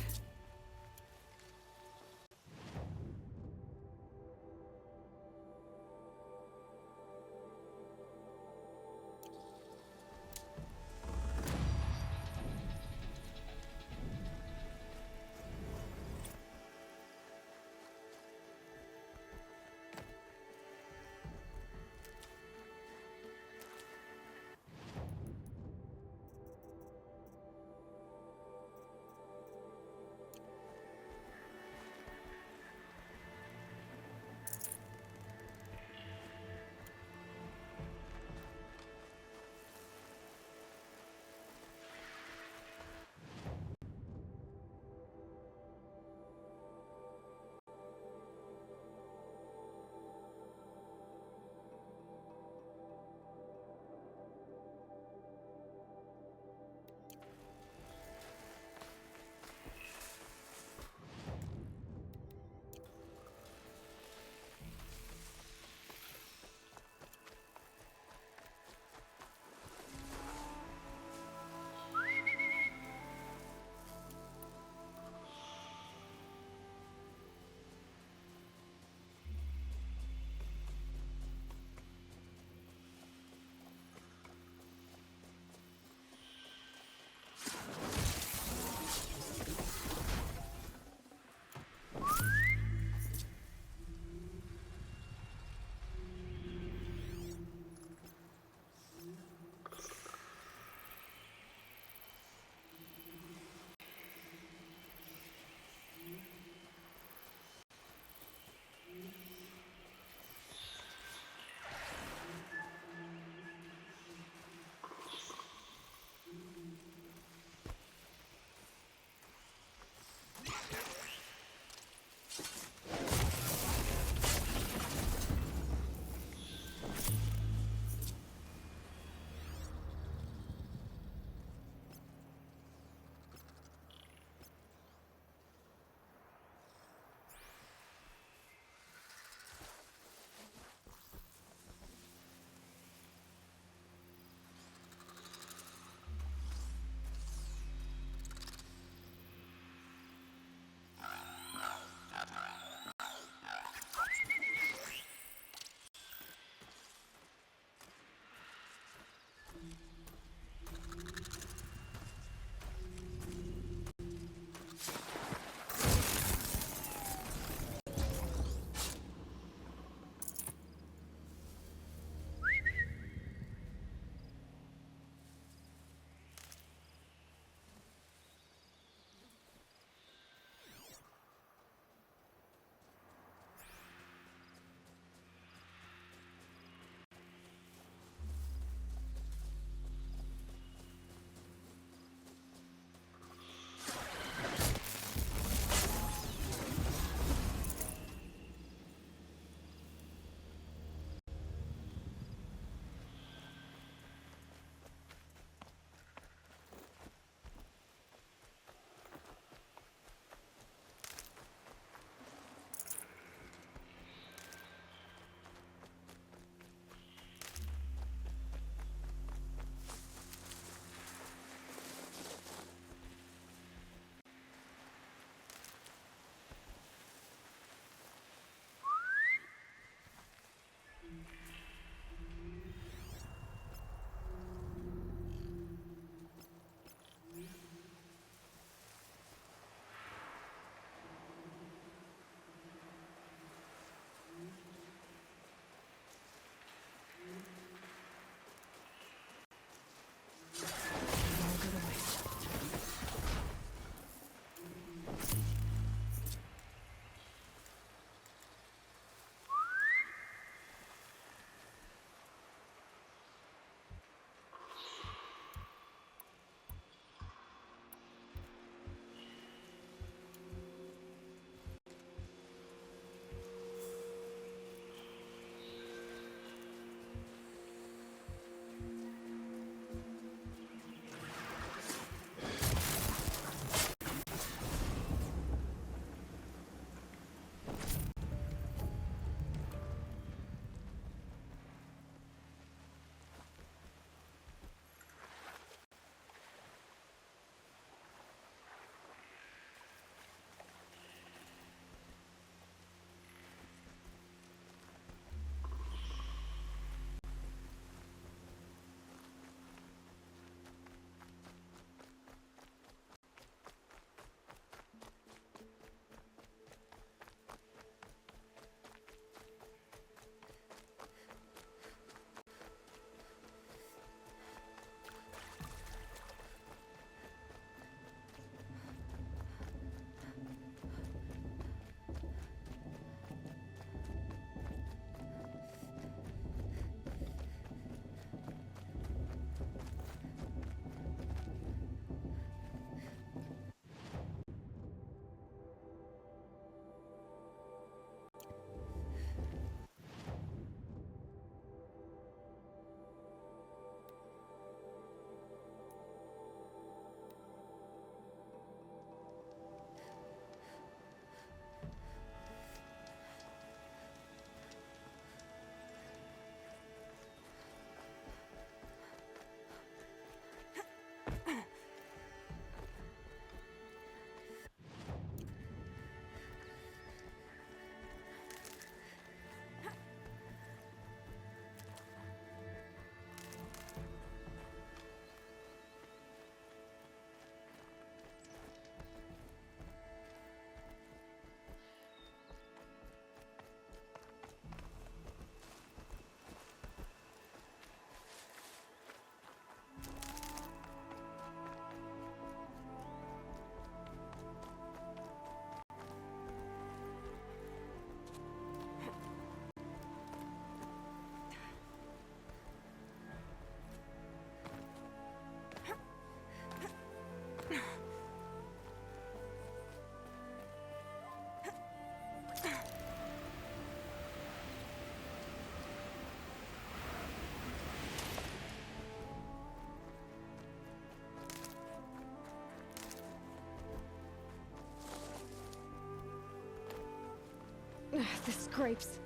The scrapes.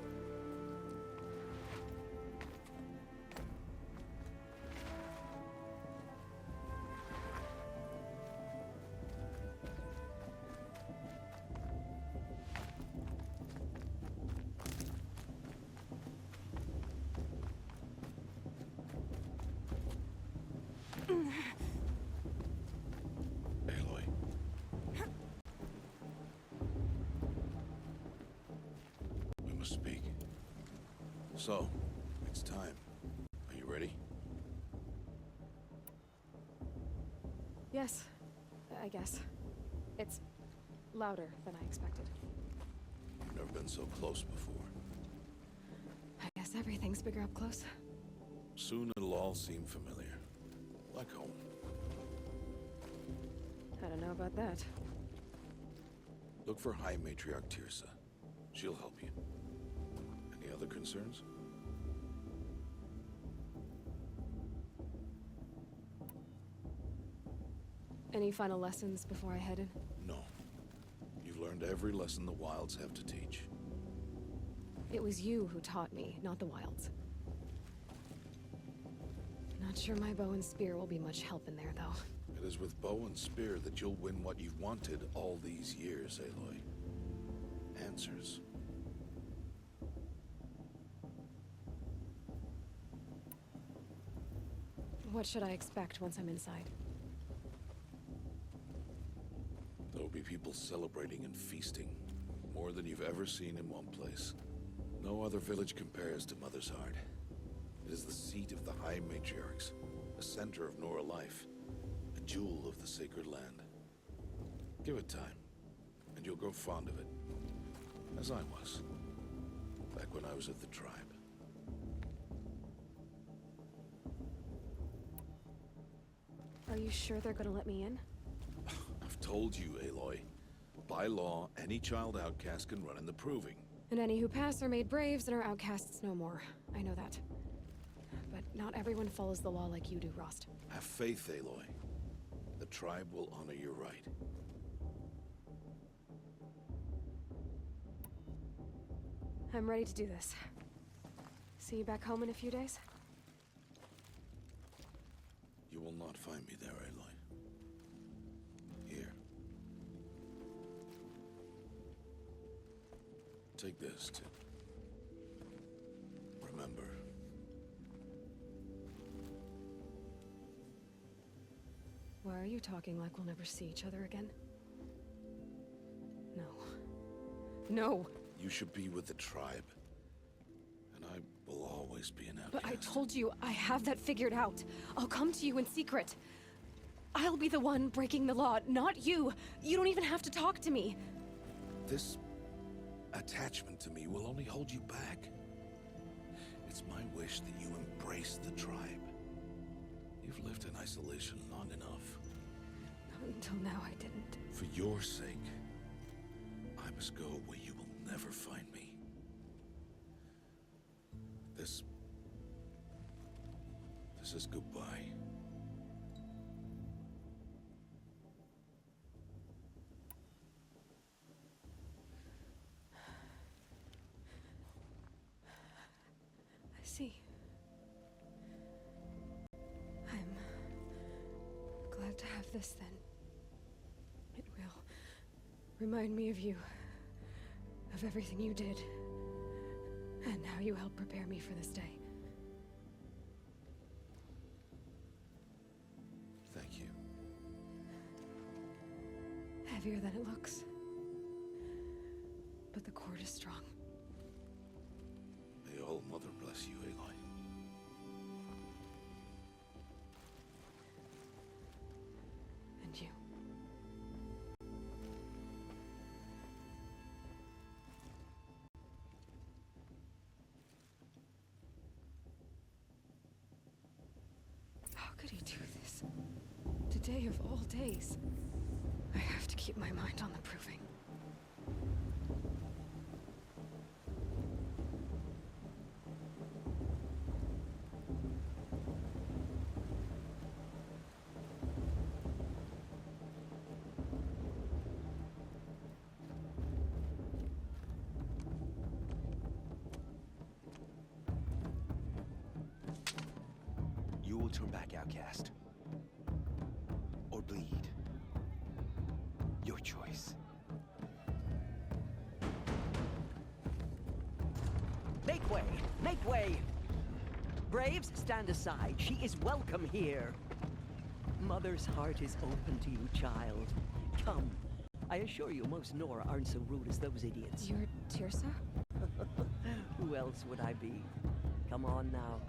Aloy. We must speak. So, it's time. Are you ready? Yes, I guess. It's louder than I expected. You've never been so close before. I guess everything's bigger up close. Soon it'll all seem familiar. Like home. I don't know about that. Look for High Matriarch Tirsa. She'll help you. Any other concerns? Any final lessons before I head in? No. You've learned every lesson the Wilds have to teach. It was you who taught me, not the Wilds. Not sure my bow and spear will be much help in there, though. It is with bow and spear that you'll win what you've wanted all these years, Aloy. Answers. What should I expect once I'm inside? There'll be people celebrating and feasting. More than you've ever seen in one place. No other village compares to Mother's Heart. It is the seat of the High Matriarchs, a center of Nora life, a jewel of the sacred land. Give it time, and you'll grow fond of it. As I was, back when I was at the tribe. Are you sure they're gonna let me in? I've told you, Aloy. By law, any child outcast can run in the Proving. And any who pass are made braves and are outcasts no more. I know that. But not everyone follows the law like you do, Rost. Have faith, Aloy. The tribe will honor your right. I'm ready to do this. See you back home in a few days? You will not find me there, Aloy. Here. Take this to remember. Why are you talking like we'll never see each other again? No. No! You should be with the tribe. And I will always be an outcast. But I told you, I have that figured out. I'll come to you in secret. I'll be the one breaking the law, not you. You don't even have to talk to me. This attachment to me will only hold you back. It's my wish that you embrace the tribe. You've lived in isolation long enough. Until now, I didn't. For your sake, I must go where you will never find me. This is goodbye. I see. I'm glad to have this then. It will remind me of you, of everything you did, and how you helped prepare me for this day. Thank you. Heavier than it looks. But the cord is strong. May All Mother bless you, Aloy. And you. How could he do this? Today of all days. I have to keep my mind on the proving. You will turn back outcast. Or bleed. Your choice. Make way! Make way! Braves, stand aside. She is welcome here. Mother's heart is open to you, child. Come. I assure you, most Nora aren't so rude as those idiots. You're Tirsa? Who else would I be? Come on now.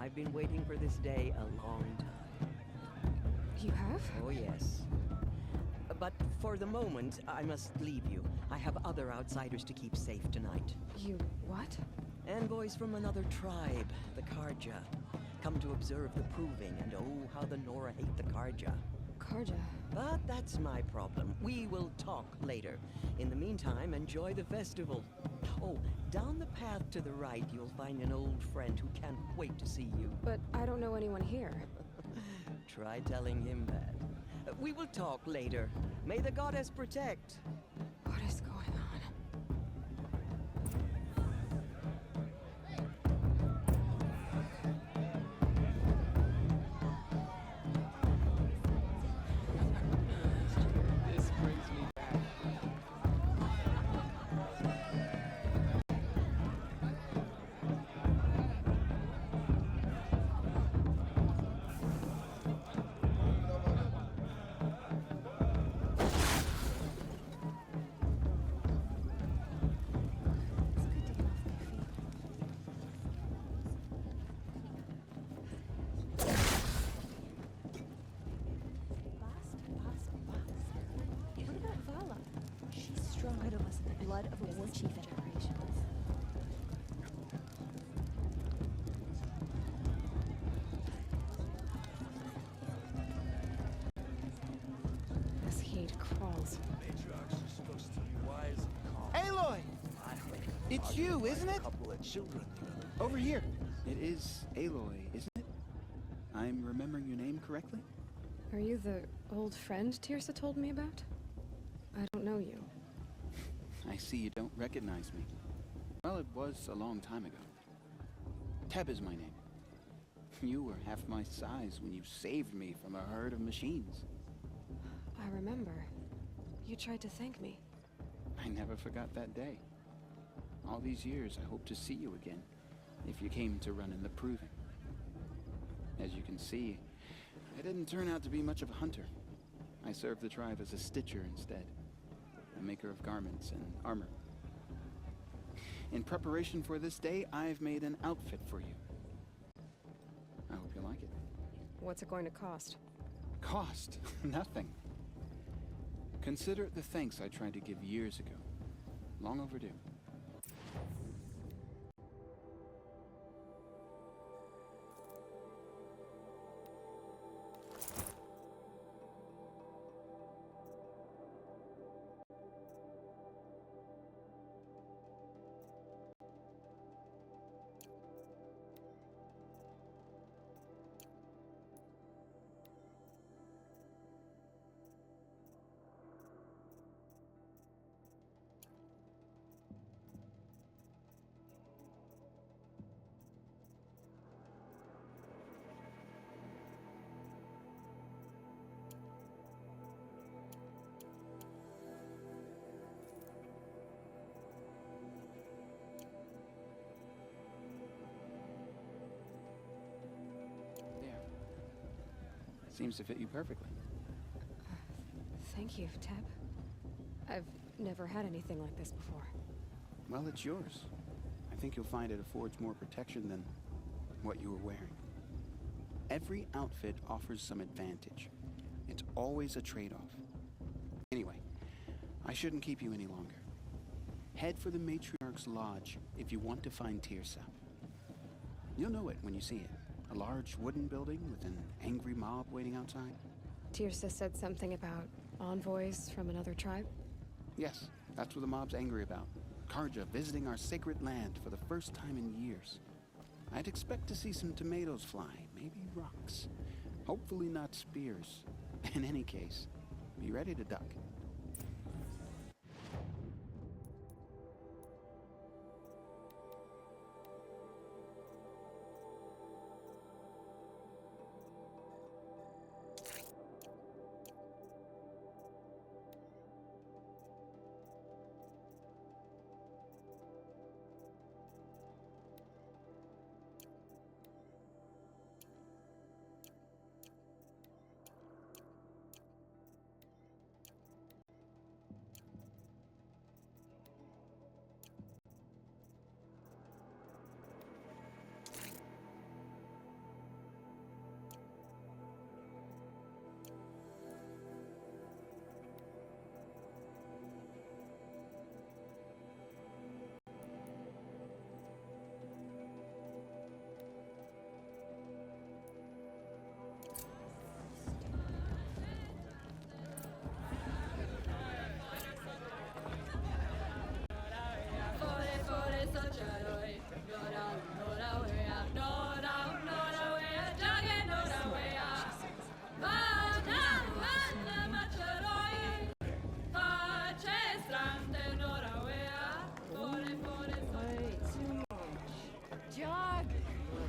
I've been waiting for this day a long time. You have? Oh, yes. But for the moment, I must leave you. I have other outsiders to keep safe tonight. You what? Envoys from another tribe, the Karja. Come to observe the proving, and oh, how the Nora hate the Karja. Karja? But that's my problem. We will talk later. In the meantime, enjoy the festival. Oh, down the path to the right, you'll find an old friend who can't wait to see you. But I don't know anyone here. Try telling him that. We will talk later. May the goddess protect. What is going on? This brings me back. What about Vala? She's strong. Rid of us in the blood of a war chief and generations. This heat crawls. Matriarchs are supposed to be wise and calm. Aloy! It's you, isn't it? A couple of children the other day. Over here. It is Aloy, isn't it? I'm remembering your name correctly? Are you the old friend Tirsa told me about? I don't know you. I see you don't recognize me. Well, it was a long time ago. Teb is my name. You were half my size when you saved me from a herd of machines. I remember. You tried to thank me. I never forgot that day. All these years, I hope to see you again, if you came to run in the proving. As you can see, I didn't turn out to be much of a hunter. I served the tribe as a stitcher instead, a maker of garments and armor. In preparation for this day, I've made an outfit for you. I hope you like it. What's it going to cost? Cost? Nothing. Consider it the thanks I tried to give years ago. Long overdue. Seems to fit you perfectly. Thank you, Teb. I've never had anything like this before. Well, it's yours. I think you'll find it affords more protection than what you were wearing. Every outfit offers some advantage. It's always a trade-off. Anyway, I shouldn't keep you any longer. Head for the Matriarch's Lodge if you want to find Tirsa. You'll know it when you see it. A large wooden building with an angry mob waiting outside. Tirsa said something about envoys from another tribe? Yes, that's what the mob's angry about. Karja visiting our sacred land for the first time in years. I'd expect to see some tomatoes fly, maybe rocks. Hopefully not spears. In any case, be ready to duck.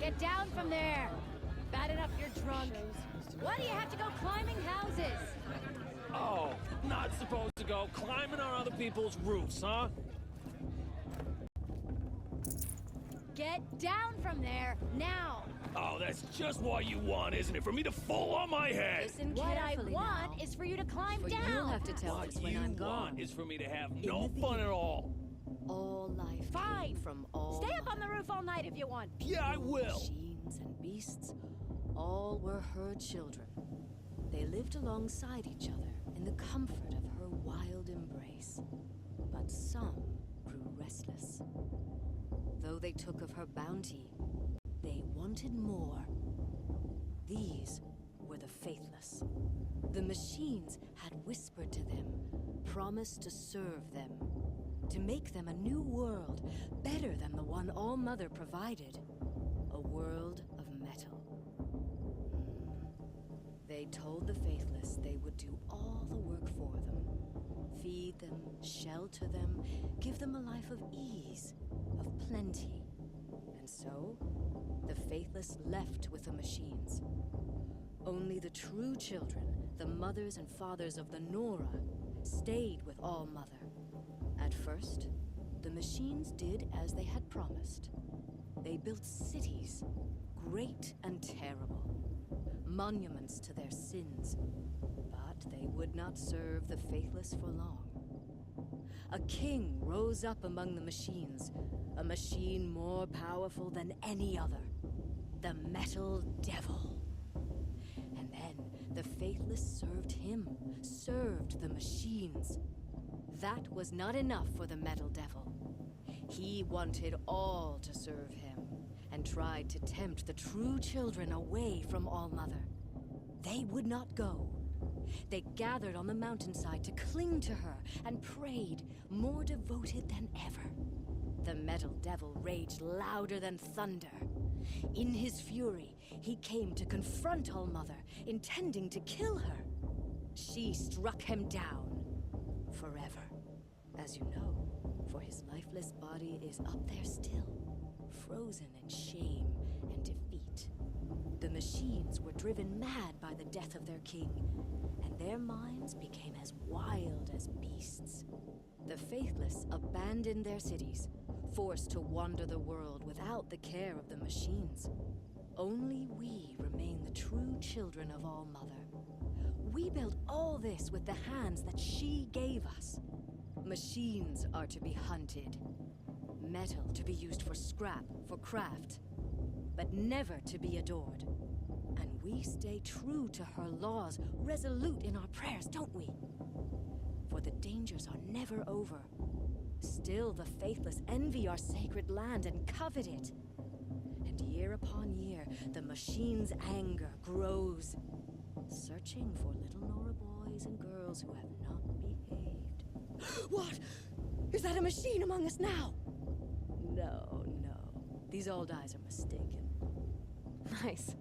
Get down from there! Bad enough you're drunk. Why do you have to go climbing houses? Oh, not supposed to go climbing on other people's roofs, huh? Get down from there, now! Oh, that's just what you want, isn't it? For me to fall on my head! Listen what I want is for you to climb But down! you'll have to tell us when I'm gone. What you want is for me to have no fun at all. All life fine from all. Stay up on the roof all night if you want. Yeah, I will. Machines and beasts, all were her children. They lived alongside each other in the comfort of her wild embrace. But some grew restless. Though they took of her bounty, they wanted more. These were the faithless. The machines had whispered to them, promised to serve them, to make them a new world, better than the one All-Mother provided. A world of metal. They told the faithless they would do all the work for them. Feed them, shelter them, give them a life of ease, of plenty. And so, the faithless left with the machines. Only the true children, the mothers and fathers of the Nora, stayed with All-Mother. At first, the machines did as they had promised. They built cities, great and terrible, monuments to their sins, but they would not serve the faithless for long. A king rose up among the machines, a machine more powerful than any other, the Metal Devil. And then the faithless served him, served the machines. That was not enough for the Metal Devil. He wanted all to serve him, and tried to tempt the true children away from All-Mother. They would not go. They gathered on the mountainside to cling to her and prayed, more devoted than ever. The Metal Devil raged louder than thunder. In his fury, he came to confront All-Mother, intending to kill her. She struck him down. Forever. As you know, for his lifeless body is up there still, frozen in shame and defeat. The machines were driven mad by the death of their king, and their minds became as wild as beasts. The faithless abandoned their cities, forced to wander the world without the care of the machines. Only we remain the true children of All-Mother. We built all this with the hands that she gave us. Machines are to be hunted. Metal to be used for scrap, for craft. But never to be adored. And we stay true to her laws, resolute in our prayers, don't we? For the dangers are never over. Still the faithless envy our sacred land and covet it. And year upon year, the machine's anger grows, searching for little Nora boys and girls who have not behaved. What? Is that a machine among us now? No, no. These old eyes are mistaken. Nice.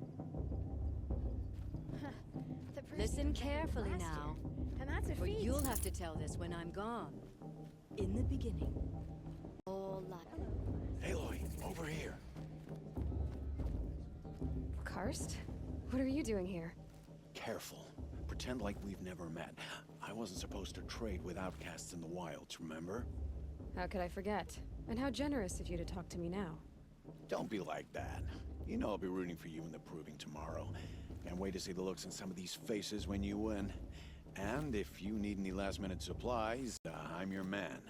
Listen carefully now. And that's a For feat. you'll have to tell this when I'm gone. In the beginning, all life. Aloy, over here. Karst? What are you doing here? Careful. Pretend like we've never met. I wasn't supposed to trade with outcasts in the wilds, remember? How could I forget? And how generous of you to talk to me now. Don't be like that. You know I'll be rooting for you in the proving tomorrow. Can't wait to see the looks on some of these faces when you win. And if you need any last-minute supplies, I'm your man.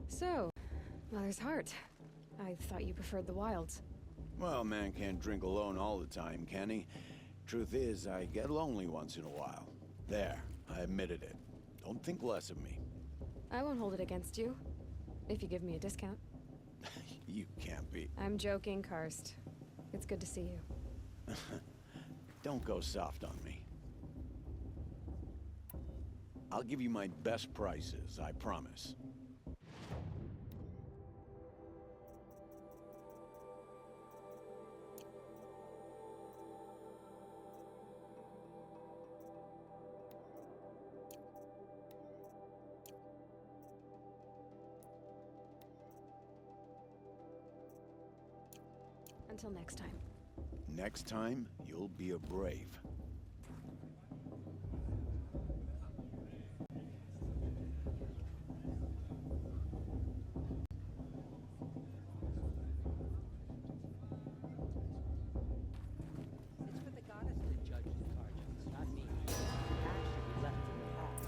So, Mother's Heart. I thought you preferred the wilds. Well, man can't drink alone all the time, can he? Truth is, I get lonely once in a while. There, I admitted it. Don't think less of me. I won't hold it against you. If you give me a discount. You can't be. I'm joking, Karst. It's good to see you. Don't go soft on me. I'll give you my best prices, I promise. Until next time. Next time, you'll be a brave. It's for the goddess to judge the Carjas, not me. That should be left in the past.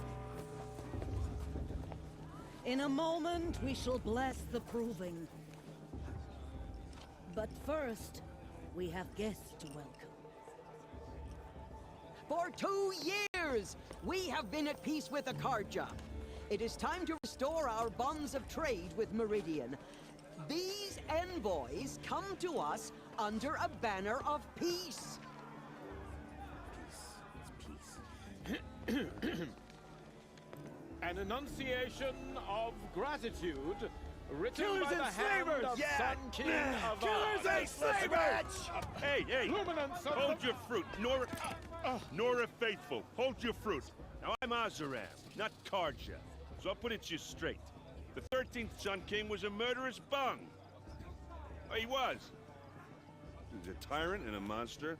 In a moment, we shall bless the proving. But first, we have guests to welcome. For 2 years, we have been at peace with the Carja. It is time to restore our bonds of trade with Meridian. These envoys come to us under a banner of peace. An enunciation of gratitude written Killers by and the hand slavers! of Yeah. Sun King of Killers and slavers! Hey! Luminance of Hold the... your fruit, Nora Faithful. Hold your fruit. Now I'm Azaram, not Karja. So I'll put it to you straight. The 13th Sun King was a murderous bung. Oh, he was. He was a tyrant and a monster.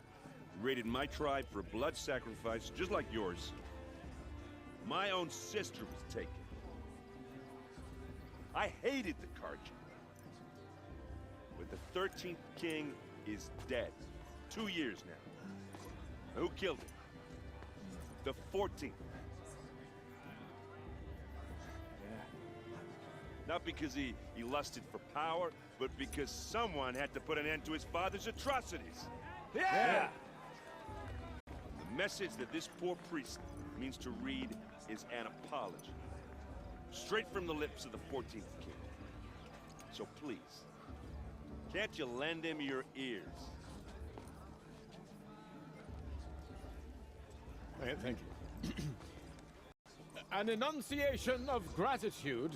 Raided my tribe for a blood sacrifice, just like yours. My own sister was taken. I hated the Karja. But the 13th king is dead. 2 years now. Who killed him? The 14th. Not because he lusted for power, but because someone had to put an end to his father's atrocities. Yeah! The message that this poor priest means to read is an apology. Straight from the lips of the 14th king. So please, can't you lend him your ears? Thank you. An enunciation of gratitude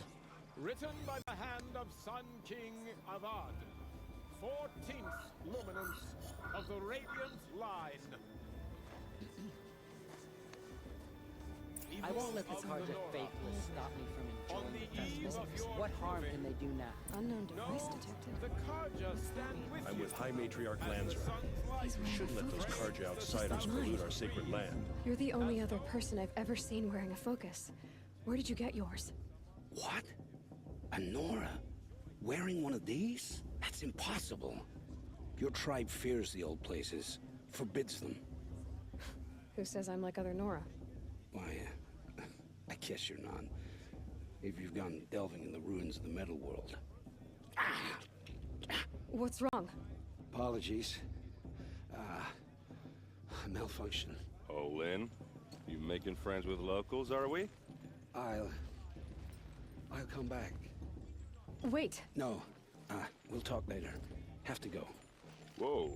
written by the hand of Sun King Avad, 14th luminance of the Radiant Line. I won't let the Carja faithless stop me from enjoying the festival. What harm can they do now? Unknown device detected. The Carja stand with I'm you. with High Matriarch Lanzer. We shouldn't let those Karja outsiders pollute our sacred land. You're the only other person I've ever seen wearing a focus. Where did you get yours? What? A Nora? Wearing one of these? That's impossible. Your tribe fears the old places, forbids them. Who says I'm like other Nora? Why, I guess you're not. If you've gone delving in the ruins of the metal world. What's wrong? Apologies. Malfunction. Oh, Lynn, you making friends with locals, are we? I'll come back. Wait. No, we'll talk later. Have to go. Whoa.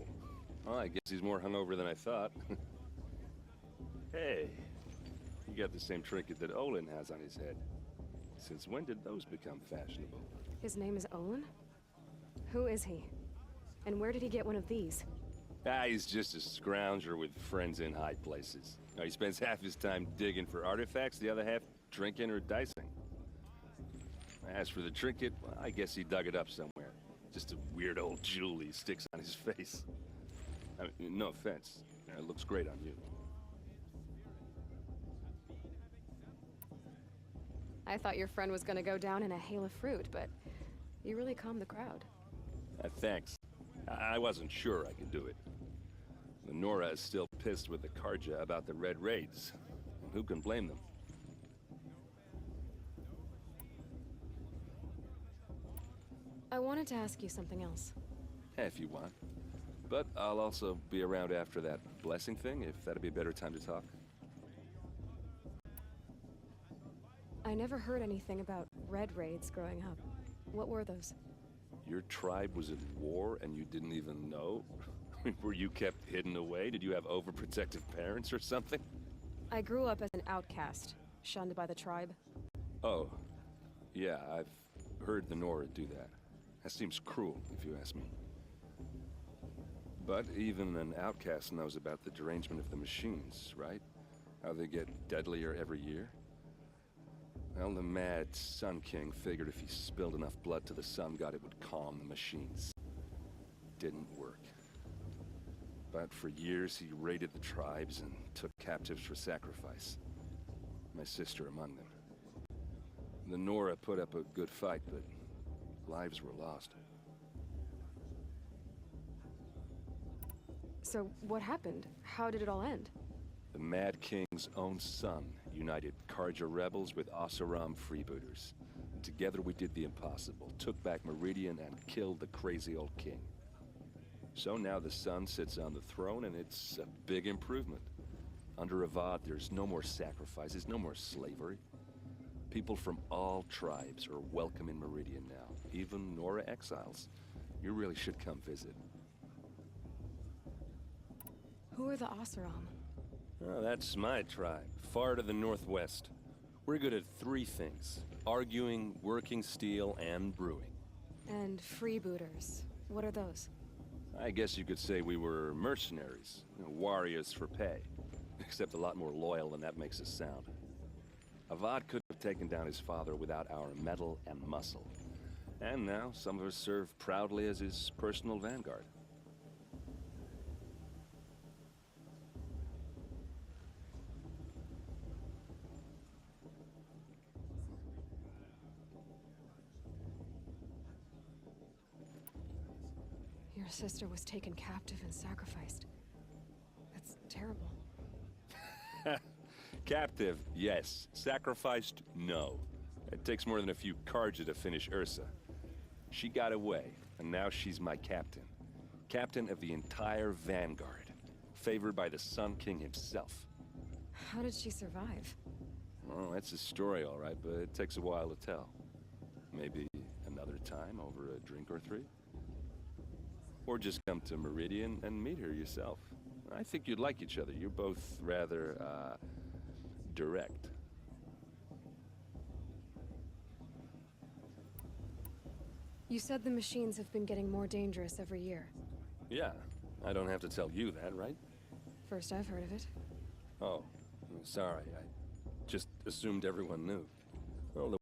Well, I guess he's more hungover than I thought. Hey, you got the same trinket that Olin has on his head. Since when did those become fashionable? His name is Olin? Who is he? And where did he get one of these? He's just a scrounger with friends in high places. He spends half his time digging for artifacts, the other half drinking or dicing. As for the trinket, well, I guess he dug it up somewhere. Just a weird old jewel he sticks on his face. I mean, no offense. It looks great on you. I thought your friend was gonna go down in a hail of fruit, but you really calmed the crowd. Thanks. I wasn't sure I could do it. The Nora is still pissed with the Karja about the Red Raids. And who can blame them? I wanted to ask you something else. If you want. But I'll also be around after that blessing thing, if that'd be a better time to talk. I never heard anything about Red Raids growing up. What were those? Your tribe was at war and you didn't even know? Were you kept hidden away? Did you have overprotective parents or something? I grew up as an outcast, shunned by the tribe. Oh, yeah, I've heard the Nora do that. That seems cruel, if you ask me. But even an outcast knows about the derangement of the machines, right? How they get deadlier every year? Well, the mad Sun King figured if he spilled enough blood to the Sun God, it would calm the machines. didn't work. But for years, he raided the tribes and took captives for sacrifice. My sister among them. The Nora put up a good fight, but lives were lost. So, what happened? How did it all end? The Mad King's own son united Karja rebels with Oseram freebooters. Together we did the impossible, took back Meridian and killed the crazy old king. So now the son sits on the throne and it's a big improvement. Under VOD, there's no more sacrifices, no more slavery. People from all tribes are welcome in Meridian now, even Nora exiles. You really should come visit. Who are the Oseram? Oh, that's my tribe, far to the northwest. We're good at 3 things: arguing, working steel, and brewing. And freebooters. What are those? I guess you could say we were mercenaries, warriors for pay. Except a lot more loyal than that makes us sound. Avad couldn't have taken down his father without our metal and muscle. And now some of us serve proudly as his personal vanguard. Your sister was taken captive and sacrificed. That's terrible. Captive, yes. Sacrificed, no. It takes more than a few Karja to finish Ursa. She got away, and now she's my captain. Captain of the entire Vanguard. Favored by the Sun King himself. How did she survive? Oh, that's a story, all right, but it takes a while to tell. Maybe another time over a drink or 3? Or just come to Meridian and meet her yourself. I think you'd like each other. You're both rather, direct. You said the machines have been getting more dangerous every year. Yeah, I don't have to tell you that, right? First I've heard of it. Oh, sorry. I just assumed everyone knew. Well,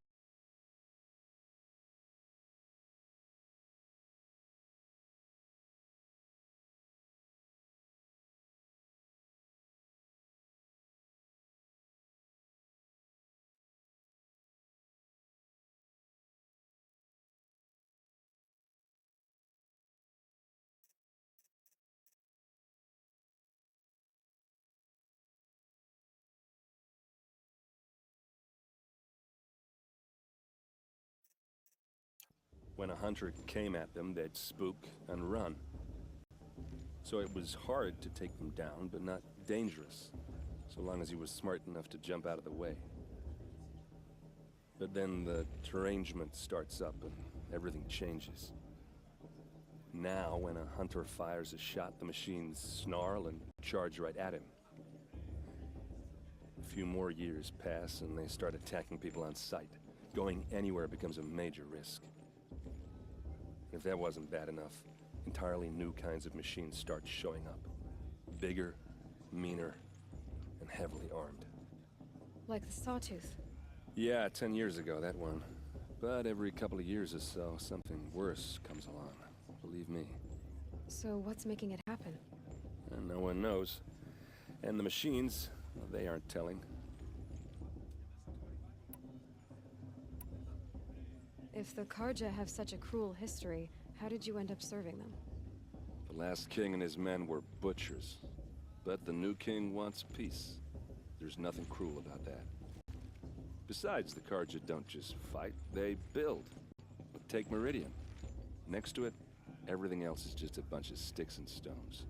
when a hunter came at them, they'd spook and run. So it was hard to take them down, but not dangerous, so long as he was smart enough to jump out of the way. But then the derangement starts up and everything changes. Now, when a hunter fires a shot, the machines snarl and charge right at him. A few more years pass and they start attacking people on sight. Going anywhere becomes a major risk. If that wasn't bad enough, entirely new kinds of machines start showing up. Bigger, meaner, and heavily armed. Like the Sawtooth. Yeah, 10 years ago, that one. But every couple of years or so, something worse comes along. Believe me. So what's making it happen? And no one knows. And the machines, well, they aren't telling. If the Karja have such a cruel history, how did you end up serving them? The last king and his men were butchers. But the new king wants peace. There's nothing cruel about that. Besides, the Karja don't just fight, they build. Take Meridian. Next to it, everything else is just a bunch of sticks and stones.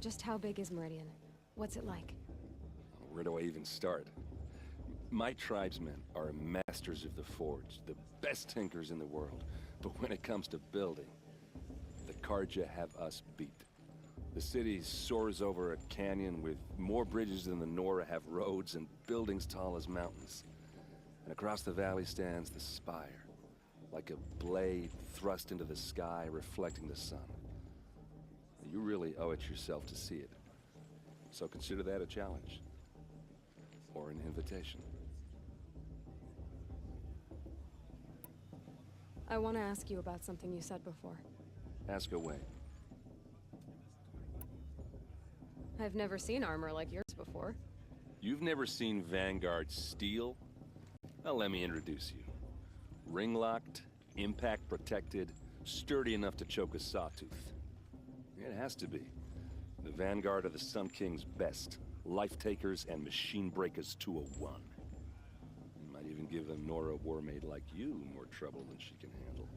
Just how big is Meridian? What's it like? Where do I even start? My tribesmen are masters of the forge, the best tinkers in the world. But when it comes to building, the Karja have us beat. The city soars over a canyon with more bridges than the Nora have roads and buildings tall as mountains. And across the valley stands the spire, like a blade thrust into the sky reflecting the sun. You really owe it yourself to see it. So consider that a challenge. Or an invitation. I want to ask you about something you said before. Ask away. I've never seen armor like yours before. You've never seen Vanguard steel? Well, let me introduce you. Ring-locked, impact-protected, sturdy enough to choke a sawtooth. It has to be. The Vanguard are the Sun King's best. Life-takers and machine breakers to a one. Might even give a Nora warmaid like you more trouble than she can handle.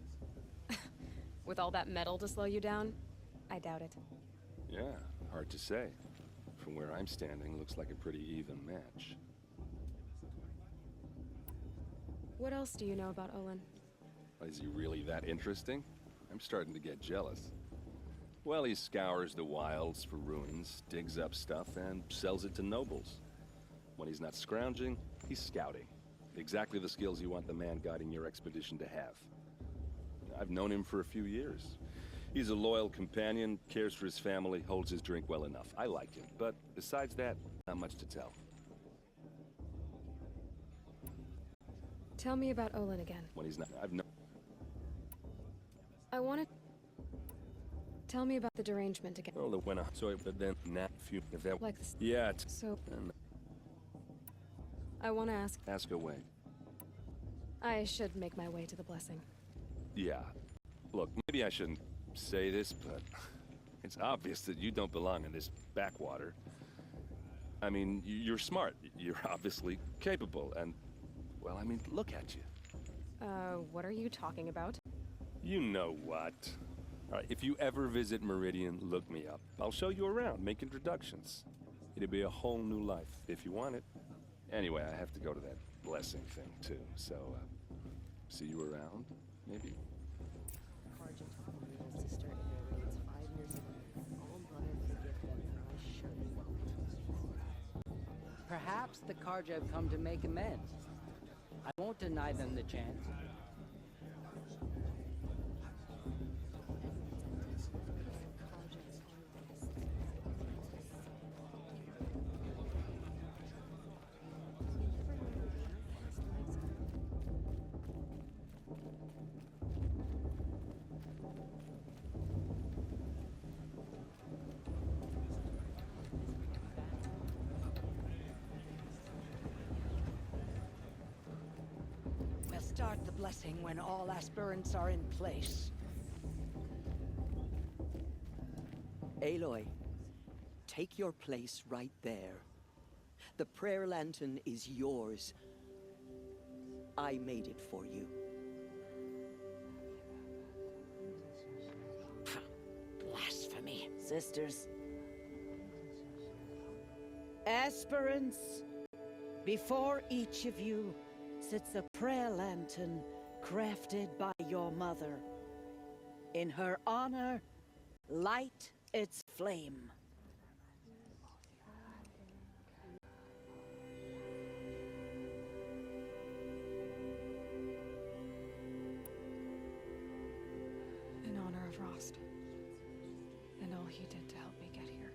With all that metal to slow you down? I doubt it. Yeah, hard to say. From where I'm standing, looks like a pretty even match. What else do you know about Olin? Is he really that interesting? I'm starting to get jealous. Well, he scours the wilds for ruins, digs up stuff, and sells it to nobles. When he's not scrounging, he's scouting. Exactly the skills you want the man guiding your expedition to have. I've known him for a few years. He's a loyal companion, cares for his family, holds his drink well enough. I like him, but besides that, not much to tell. Tell me about Olin again. When he's not, I've known... I want to... Tell me about the derangement again. Well, it went on, so but then, not few, if that... Like this. Yeah, So... I want to ask... Ask away. I should make my way to the blessing. Yeah. Look, maybe I shouldn't say this, but it's obvious that you don't belong in this backwater. I mean, you're smart. You're obviously capable, and... Well, I mean, look at you. What are you talking about? You know what. All right, if you ever visit Meridian, look me up. I'll show you around, make introductions. It'll be a whole new life, if you want it. Anyway, I have to go to that blessing thing, too, so, see you around, maybe? Carja took my little sister in their raids 5 years ago. All Mother forgive them, for I surely won't. Perhaps the Carja have come to make amends. I won't deny them the chance. We'll start the blessing when all aspirants are in place. Aloy, take your place right there. The prayer lantern is yours. I made it for you. Blasphemy. Sisters. Aspirants, before each of you sits a prayer lantern crafted by your mother. In her honor, light its flame. In honor of Rost. And all he did to help me get here.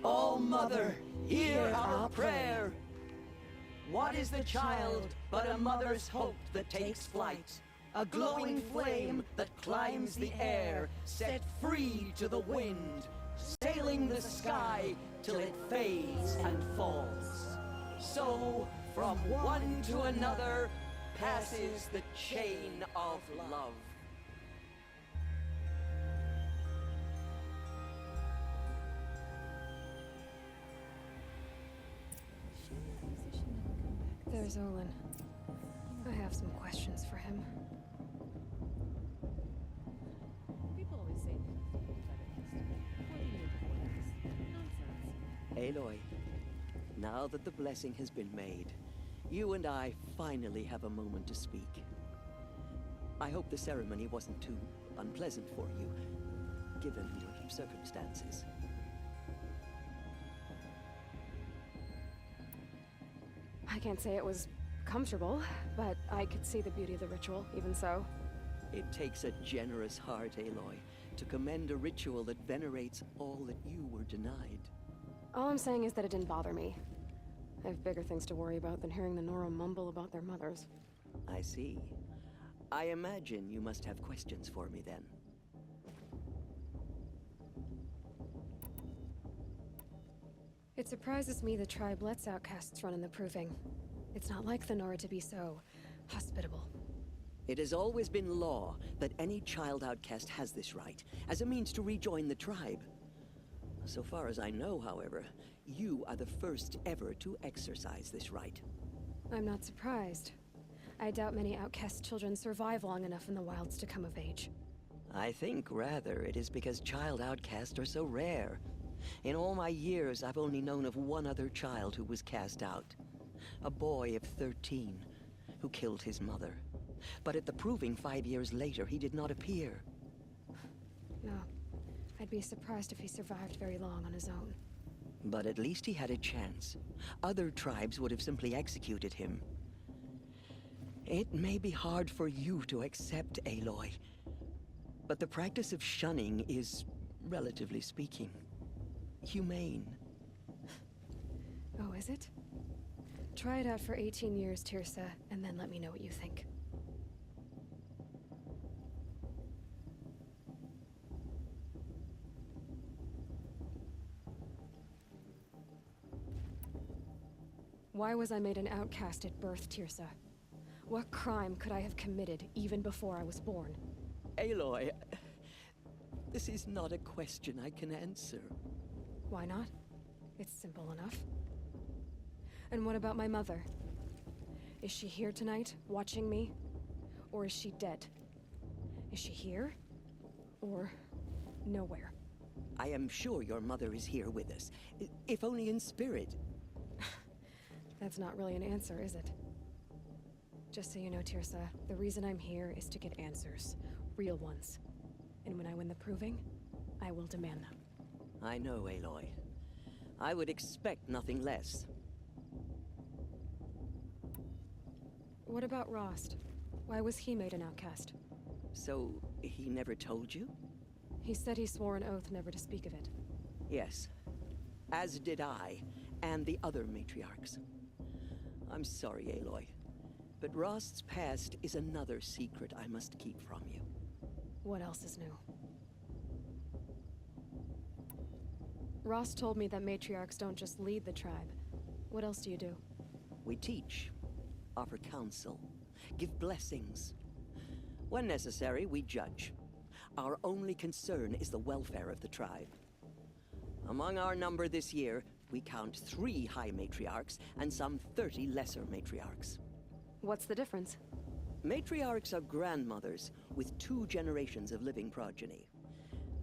O Mother, hear our prayer. What is the child but a mother's hope that takes flight? A glowing flame that climbs the air, set free to the wind, sailing the sky till it fades and falls. So, from one to another, passes the chain of love. There's Olin. I have some questions for him. People always say nonsense. Aloy, now that the blessing has been made, you and I finally have a moment to speak. I hope the ceremony wasn't too unpleasant for you, given your circumstances. I can't say it was comfortable, but I could see the beauty of the ritual, even so. It takes a generous heart, Aloy, to commend a ritual that venerates all that you were denied. All I'm saying is that it didn't bother me. I have bigger things to worry about than hearing the Nora mumble about their mothers. I see. I imagine you must have questions for me then. It surprises me the tribe lets outcasts run in the Proving. It's not like the Nora to be so hospitable. It has always been law that any child outcast has this right, as a means to rejoin the tribe. So far as I know, however, you are the first ever to exercise this right. I'm not surprised. I doubt many outcast children survive long enough in the wilds to come of age. I think, rather, it is because child outcasts are so rare. In all my years, I've only known of one other child who was cast out. A boy of 13, who killed his mother. But at the Proving 5 years later, he did not appear. No. I'd be surprised if he survived very long on his own. But at least he had a chance. Other tribes would have simply executed him. It may be hard for you to accept, Aloy, but the practice of shunning is, relatively speaking, humane. Oh, is it? Try it out for 18 years, Tirsa, and then let me know what you think. Why was I made an outcast at birth, Tirsa? What crime could I have committed even before I was born? Aloy, this is not a question I can answer. Why not? It's simple enough. And what about my mother? Is she here tonight, watching me? Or is she dead? Is she here? Or nowhere? I am sure your mother is here with us, if only in spirit. That's not really an answer, is it? Just so you know, Tirsa, the reason I'm here is to get answers. Real ones. And when I win the Proving, I will demand them. I know, Aloy. I would expect nothing less. What about Rost? Why was he made an outcast? So, he never told you? He said he swore an oath never to speak of it. Yes. As did I, and the other matriarchs. I'm sorry, Aloy, but Rost's past is another secret I must keep from you. What else is new? Rost told me that matriarchs don't just lead the tribe. What else do you do? We teach, offer counsel, give blessings. When necessary, we judge. Our only concern is the welfare of the tribe. Among our number this year, we count 3 high matriarchs and some 30 lesser matriarchs. What's the difference? Matriarchs are grandmothers with 2 generations of living progeny.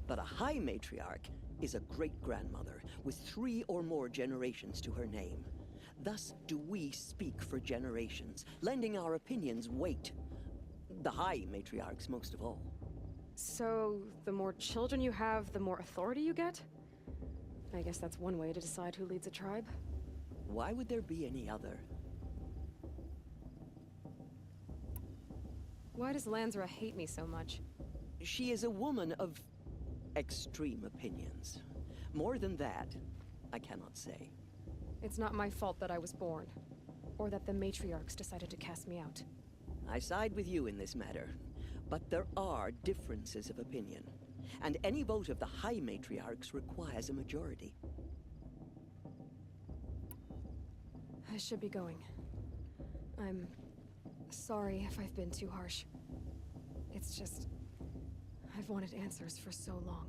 But a high matriarch is a great-grandmother with 3 or more generations to her name. Thus do we speak for generations, lending our opinions weight. The high matriarchs most of all. So, the more children you have, the more authority you get? I guess that's one way to decide who leads a tribe. Why would there be any other? Why does Lansra hate me so much? She is a woman of extreme opinions. More than that, I cannot say. It's not my fault that I was born, or that the matriarchs decided to cast me out. I side with you in this matter, but there are differences of opinion, and any vote of the high matriarchs requires a majority. I should be going. I'm sorry if I've been too harsh. It's just, I've wanted answers for so long.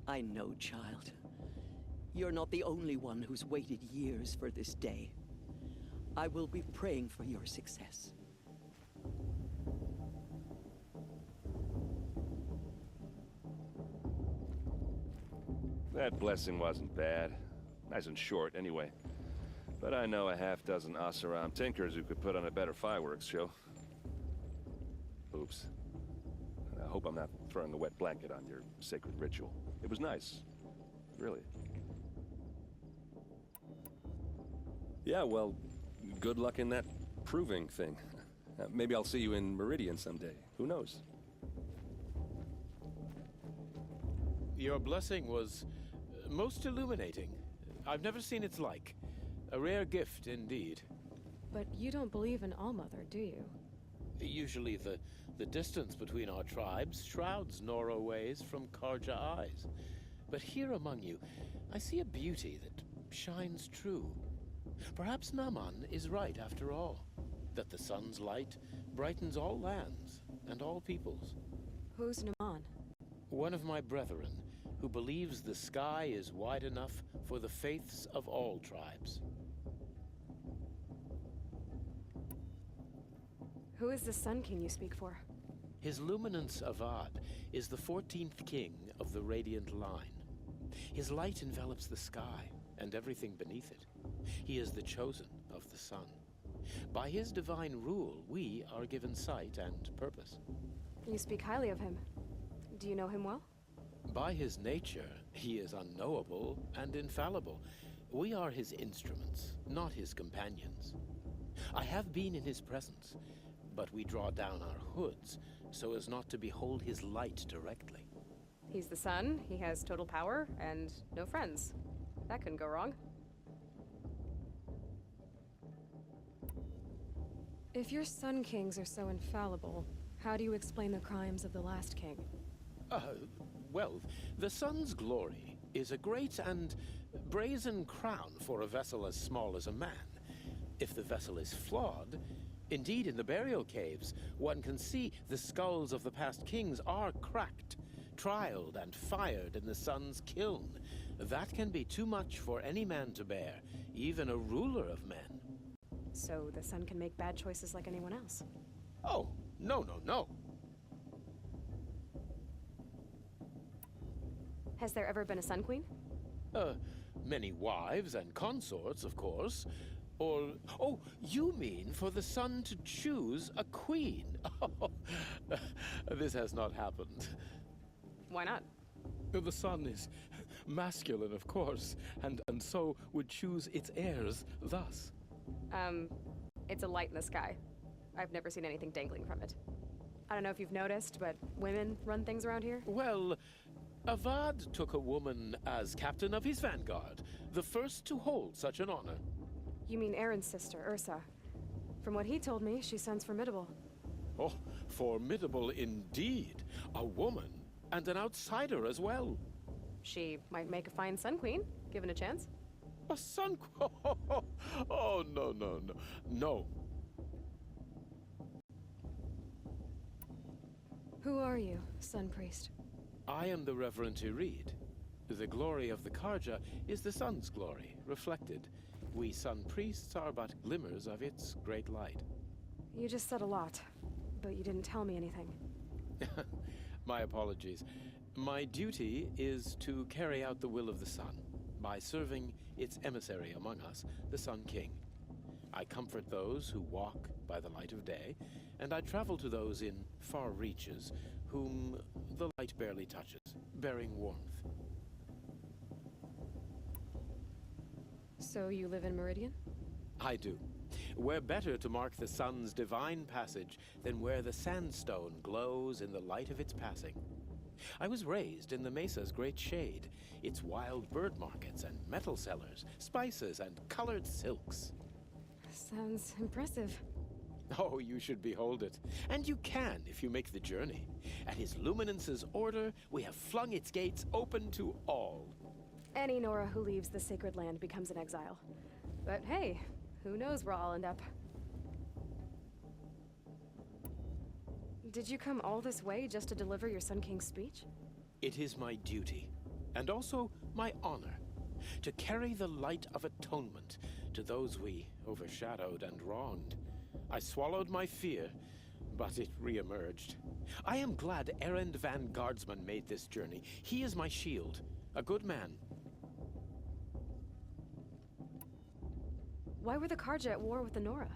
I know, child. You're not the only one who's waited years for this day. I will be praying for your success. That blessing wasn't bad. Nice and short, anyway. But I know a half-dozen Oseram tinkers who could put on a better fireworks show. Oops. I hope I'm not throwing a wet blanket on your sacred ritual. It was nice. Really. Yeah, well, good luck in that proving thing. Maybe I'll see you in Meridian someday. Who knows? Your blessing was most illuminating. I've never seen its like. A rare gift indeed. But you don't believe in Allmother, do you? Usually the distance between our tribes shrouds Nora ways from Karja eyes. But here among you, I see a beauty that shines true. Perhaps Naman is right after all, that the sun's light brightens all lands and all peoples. Who's Naman? One of my brethren, who believes the sky is wide enough for the faiths of all tribes. Who is the Sun King you speak for? His Luminance Avad is the 14th king of the Radiant Line. His light envelops the sky and everything beneath it. He is the chosen of the sun. By his divine rule, we are given sight and purpose. You speak highly of him. Do you know him well? By his nature, he is unknowable and infallible. We are his instruments, not his companions. I have been in his presence, but we draw down our hoods so as not to behold his light directly. He's the sun, he has total power, and no friends. That couldn't go wrong. If your Sun Kings are so infallible, how do you explain the crimes of the last king? Well, the sun's glory is a great and brazen crown for a vessel as small as a man. If the vessel is flawed, indeed in the burial caves, one can see the skulls of the past kings are cracked, trialed and fired in the sun's kiln. That can be too much for any man to bear, even a ruler of men. So the sun can make bad choices like anyone else? Oh, no. Has there ever been a Sun Queen? Many wives and consorts, of course. Or, oh, you mean for the sun to choose a queen? This has not happened. Why not? The sun is masculine, of course, and so would choose its heirs thus. It's a light in the sky. I've never seen anything dangling from it. I don't know if you've noticed, but women run things around here? Well, Avad took a woman as captain of his vanguard, the first to hold such an honor. You mean Aaron's sister, Ursa. From what he told me, she sounds formidable. Oh, formidable indeed. A woman, and an outsider as well. She might make a fine Sun Queen, given a chance. A sun queen? Oh, no. Who are you, Sun Priest? I am the Reverend Irid. The glory of the Karja is the sun's glory, reflected. We sun priests are but glimmers of its great light. You just said a lot, but you didn't tell me anything. My apologies. My duty is to carry out the will of the sun, by serving its emissary among us, the Sun King. I comfort those who walk by the light of day, and I travel to those in far reaches, whom the light barely touches, bearing warmth. So you live in Meridian? I do. Where better to mark the sun's divine passage than where the sandstone glows in the light of its passing. I was raised in the mesa's great shade, its wild bird markets and metal cellars, spices and colored silks. Sounds impressive. Oh, you should behold it. And you can if you make the journey. At his luminance's order, we have flung its gates open to all. Any Nora who leaves the sacred land becomes an exile. But hey, who knows where I'll end up. Did you come all this way just to deliver your Sun King's speech? It is my duty, and also my honor, to carry the light of atonement to those we overshadowed and wronged. I swallowed my fear, but it re-emerged. I am glad Erend Van Guardsman made this journey. He is my shield, a good man. Why were the Karja at war with the Nora?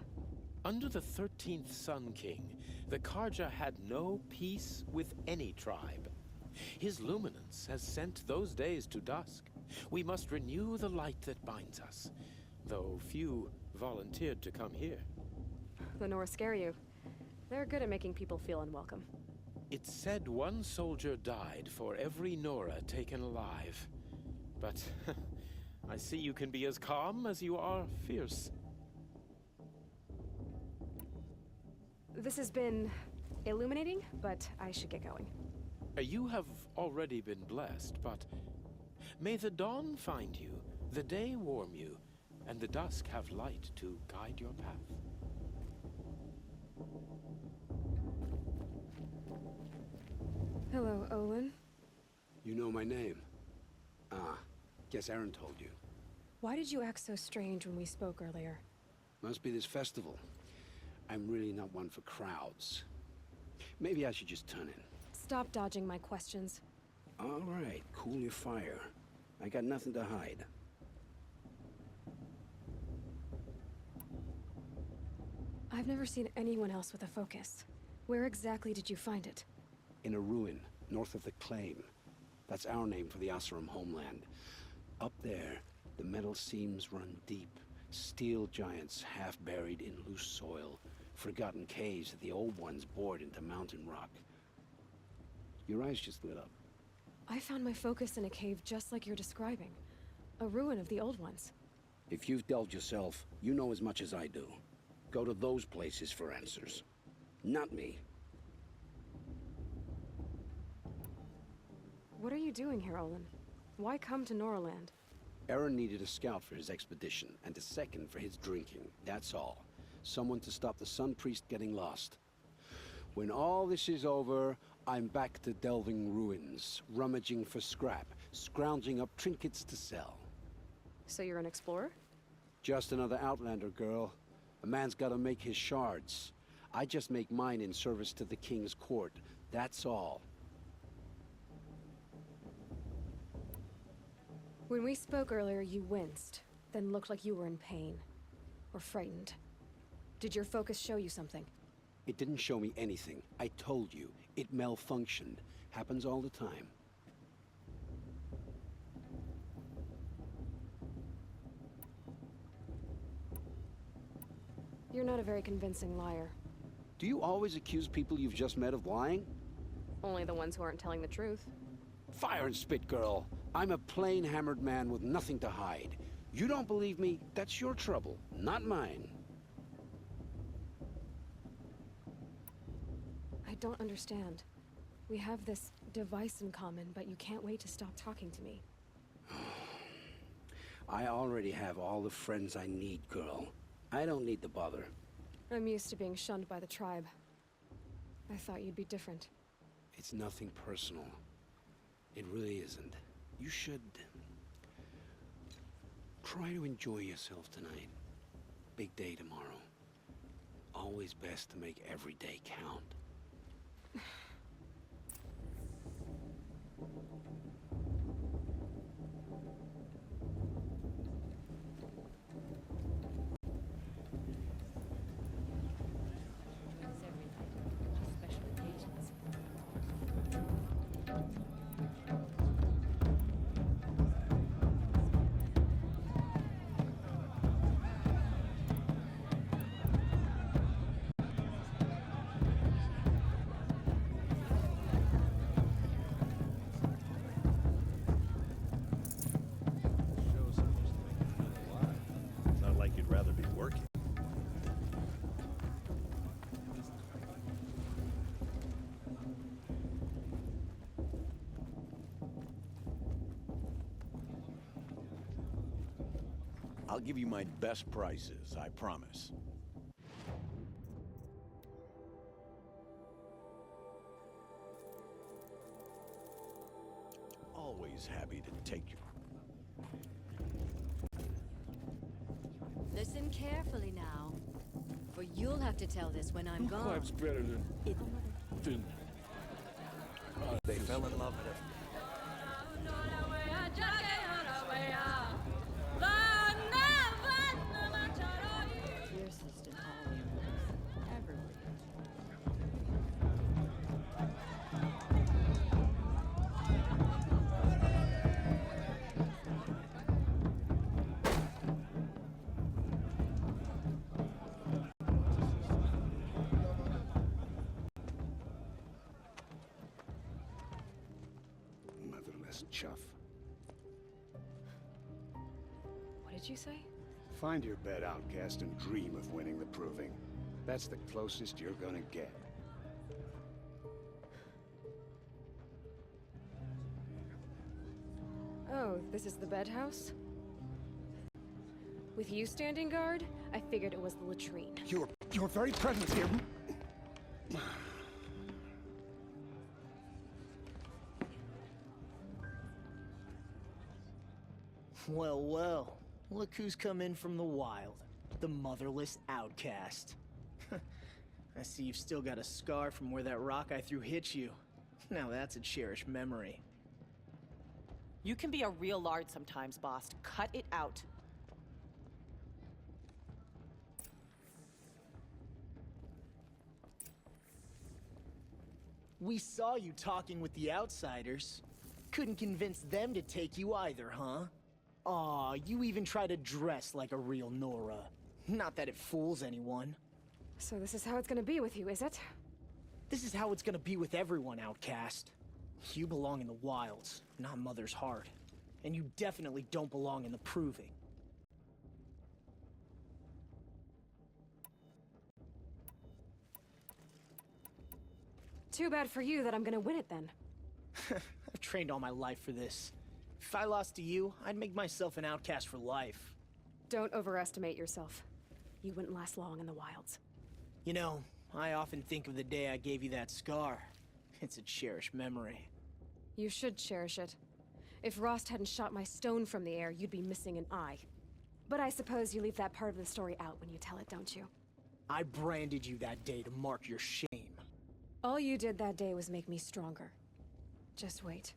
Under the 13th Sun King, the Karja had no peace with any tribe. His luminance has sent those days to dusk. We must renew the light that binds us, though few volunteered to come here. The Nora scare you. They're good at making people feel unwelcome. It's said one soldier died for every Nora taken alive. But I see you can be as calm as you are fierce. This has been illuminating, but I should get going. You have already been blessed, but may the dawn find you, the day warm you, and the dusk have light to guide your path. Hello, Olin. You know my name? Ah, guess Aaron told you. Why did you act so strange when we spoke earlier? Must be this festival. I'm really not one for crowds. Maybe I should just turn in. Stop dodging my questions. All right, cool your fire. I got nothing to hide. I've never seen anyone else with a focus. Where exactly did you find it? In a ruin, north of the Claim. That's our name for the Asuram homeland. Up there, the metal seams run deep. Steel giants half buried in loose soil. Forgotten caves that the old ones bored into mountain rock. Your eyes just lit up. I found my focus in a cave just like you're describing. A ruin of the old ones. If you've delved yourself, you know as much as I do. Go to those places for answers. Not me. What are you doing here, Olin? Why come to Noraland? Aaron needed a scout for his expedition, and a second for his drinking. That's all. Someone to stop the Sun Priest getting lost. When all this is over, I'm back to delving ruins, rummaging for scrap, scrounging up trinkets to sell. So you're an explorer? Just another Outlander, girl. A man's gotta make his shards. I just make mine in service to the King's court. That's all. When we spoke earlier, you winced, then looked like you were in pain. Or frightened. Did your focus show you something? It didn't show me anything. I told you. It malfunctioned. Happens all the time. You're not a very convincing liar. Do you always accuse people you've just met of lying? Only the ones who aren't telling the truth. Fire and spit, girl. I'm a plain hammered man with nothing to hide. You don't believe me? That's your trouble, not mine. I don't understand. We have this device in common, but you can't wait to stop talking to me. I already have all the friends I need, girl. I don't need the bother. I'm used to being shunned by the tribe. I thought you'd be different. It's nothing personal. It really isn't. You should try to enjoy yourself tonight. Big day tomorrow. Always best to make every day count. Not like you'd rather be working. I'll give you my best prices, I promise. Always happy to take your... Listen carefully now, for you'll have to tell this when I'm gone. Life's better than... They fell in love with it. Fiercest in all of us, everywhere. Motherless chuff. What did you say? Find your bed, outcast, and dream of winning the proving. That's the closest you're gonna get. Oh, this is the bed house? With you standing guard, I figured it was the latrine. Your very presence here. Well, well. Look who's come in from the wild. The motherless outcast. I see you've still got a scar from where that rock I threw hit you. Now that's a cherished memory. You can be a real lard sometimes, boss. Cut it out. We saw you talking with the outsiders. Couldn't convince them to take you either, huh? Aw, you even try to dress like a real Nora. Not that it fools anyone. So this is how it's gonna be with you, is it? This is how it's gonna be with everyone, outcast. You belong in the wilds, not Mother's heart. And you definitely don't belong in the proving. Too bad for you that I'm gonna win it then. I've trained all my life for this. If I lost to you, I'd make myself an outcast for life. Don't overestimate yourself. You wouldn't last long in the wilds. You know, I often think of the day I gave you that scar. It's a cherished memory. You should cherish it. If Rost hadn't shot my stone from the air, you'd be missing an eye. But I suppose you leave that part of the story out when you tell it, don't you? I branded you that day to mark your shame. All you did that day was make me stronger. Just wait.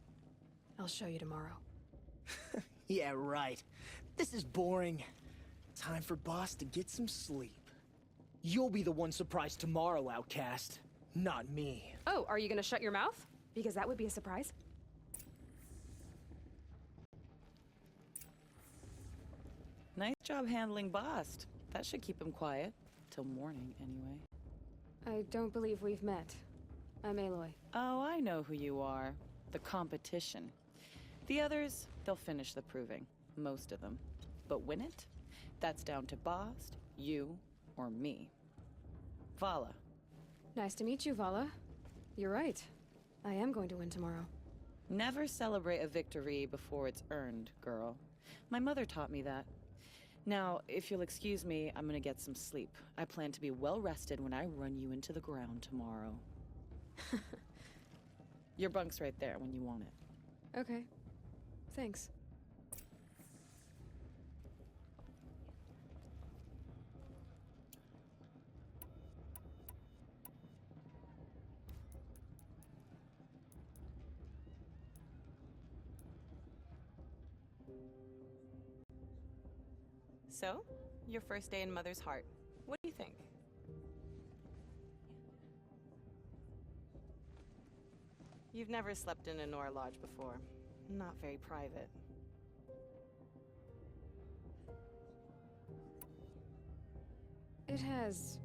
I'll show you tomorrow. Yeah, right. This is boring. Time for Boss to get some sleep. You'll be the one surprised tomorrow, outcast. Not me. Oh, are you gonna shut your mouth? Because that would be a surprise. Nice job handling Bast. That should keep him quiet. Till morning, anyway. I don't believe we've met. I'm Aloy. Oh, I know who you are. The competition. The others, they'll finish the proving. Most of them. But win it? That's down to Bast, you, or me. Vala. Nice to meet you, Vala. You're right. I am going to win tomorrow. Never celebrate a victory before it's earned, girl. My mother taught me that. Now, if you'll excuse me, I'm gonna get some sleep. I plan to be well rested when I run you into the ground tomorrow. Your bunk's right there when you want it. Okay. Thanks. So, your first day in Mother's heart. What do you think? You've never slept in a Nora lodge before. Not very private. It has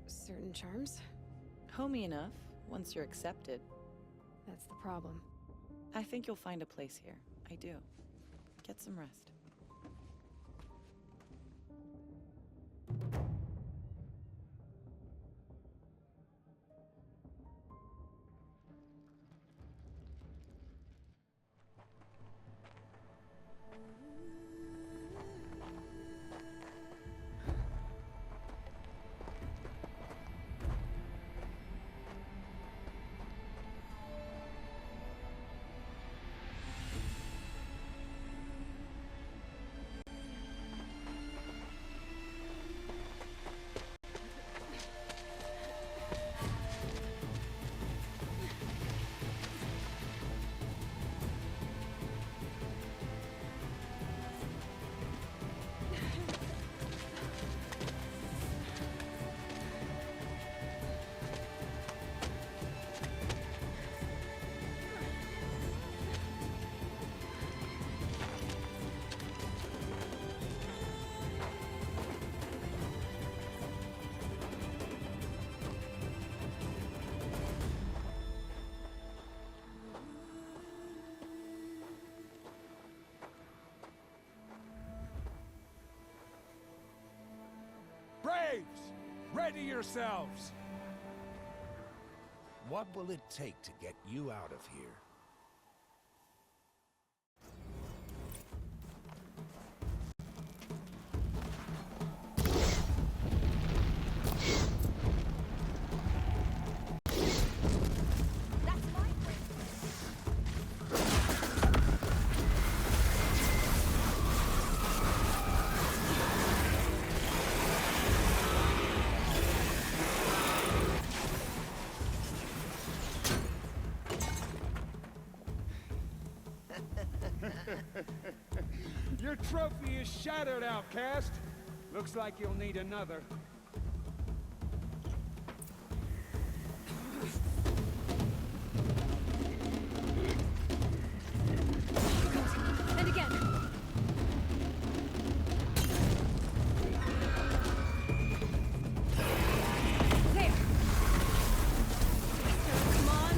certain charms. Homey enough, once you're accepted. That's the problem. I think you'll find a place here. I do. Get some rest. Ready yourselves! What will it take to get you out of here? Your trophy is shattered, outcast. Looks like you'll need another. And again. There. Come on.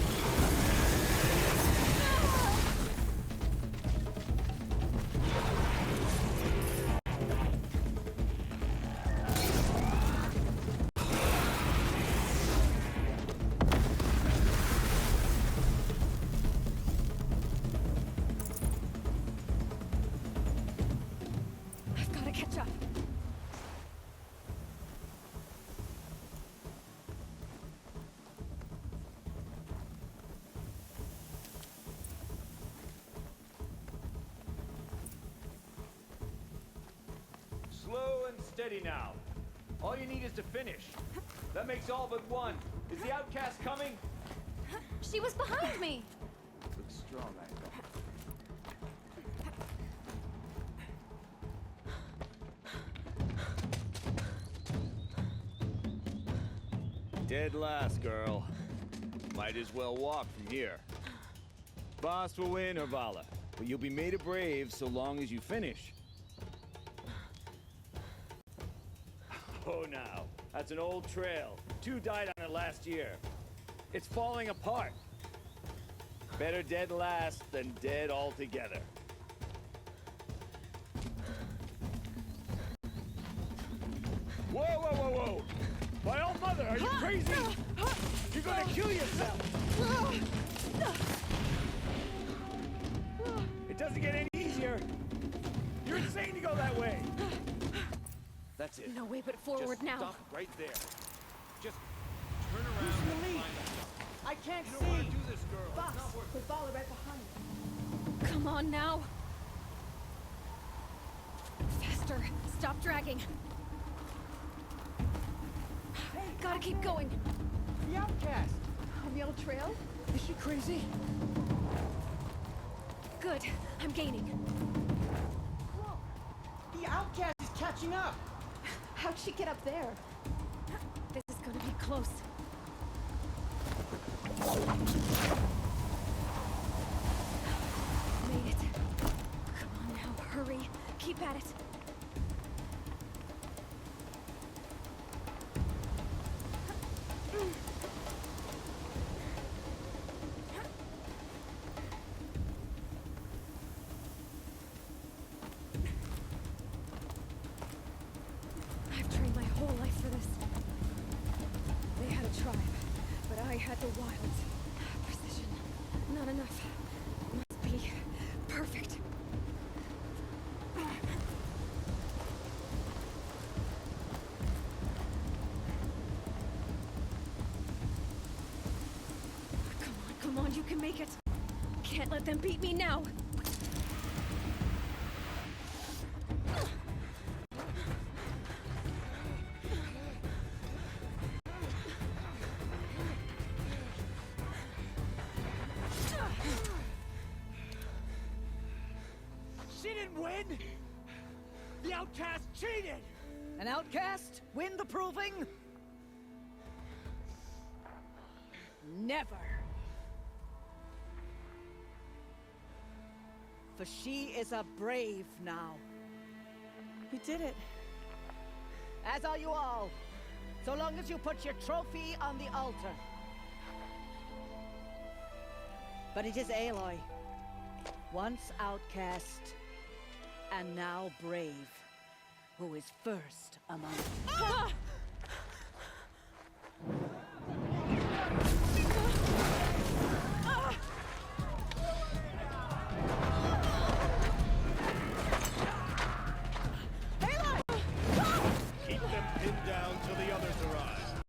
I've got to catch up. Slow and steady now. All you need is to finish. That makes all but one. Is the outcast coming? She was behind me. Looks strong, I know. Dead last, girl. Might as well walk from here. Boss will win, Orvala, but you'll be made a brave so long as you finish. Oh, now. That's an old trail. 2 died on it last year. It's falling apart. Better dead last than dead altogether. Whoa, whoa, whoa, whoa! My old mother, are you crazy? You're gonna kill yourself! It doesn't get any easier. You're insane to go that way. That's it. No way but forward Just now. Stop right there. Just turn around and find out. I can't You see. don't want to do this, girl. Boss, It's not worth with Bala right behind. Come on now. Faster. Stop dragging. Gotta keep going. The outcast. On the old trail? Is she crazy? Good. I'm gaining. Whoa. The outcast is catching up. How'd she get up there? This is gonna be close. Made it. Come on now, hurry. Keep at it. I've trained my whole life for this. They had a tribe, but I had the wilds. Precision. Not enough. Must be perfect. Come on, you can make it. Can't let them beat me now. She didn't win! The outcast cheated! An outcast? Win the proving? Never. For she is a brave now. You did it. As are you all. So long as you put your trophy on the altar. But it is Aloy. Once outcast, and now brave, who is first among us. pinned down till the others arrive.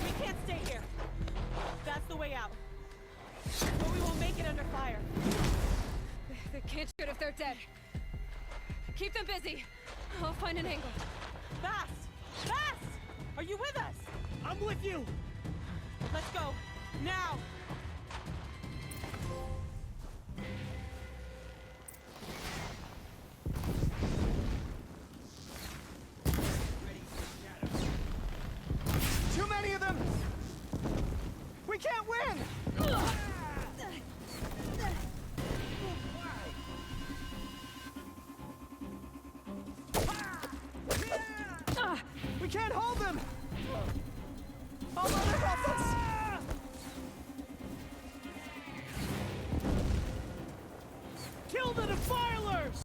We can't stay here. That's the way out. But we won't make it under fire. They can't shoot if they're dead. Keep them busy. I'll find an angle. Fast! Fast! Are you with us? I'm with you! Let's go. Now! Too many of them! We can't win! We can't hold them! Oh, Mother, help us! Kill the defilers!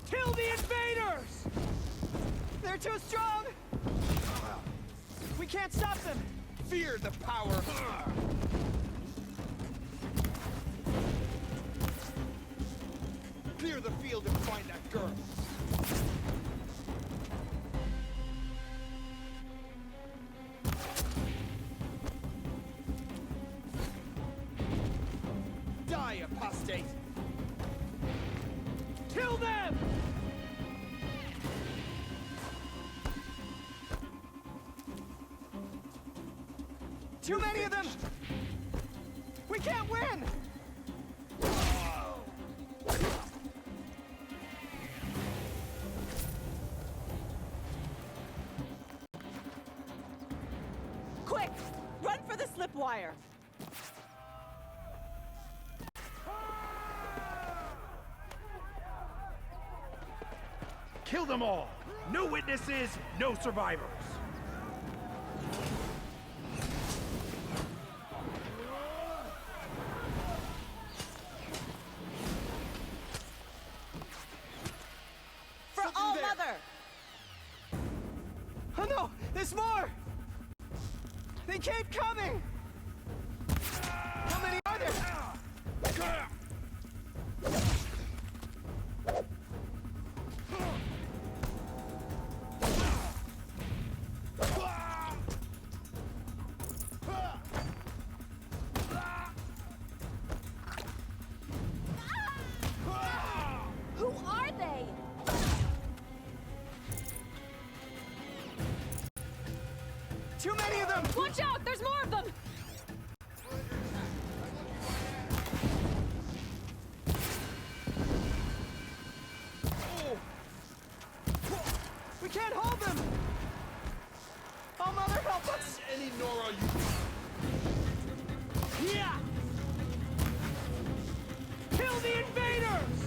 Kill the invaders! They're too strong! We can't stop them! Fear the power. Clear the field and find that girl. Die, apostate! Kill them! Too many of them! We can't win! Quick! Run for the slip wire! Kill them all! No witnesses, no survivors! For All Mother! Oh no! There's more! They keep coming! How many are there? Who are they? Too many of them! Watch out! There's more of them! We can't hold them! Oh, Mother, help us! Any Nora you... Yeah! Kill the invaders!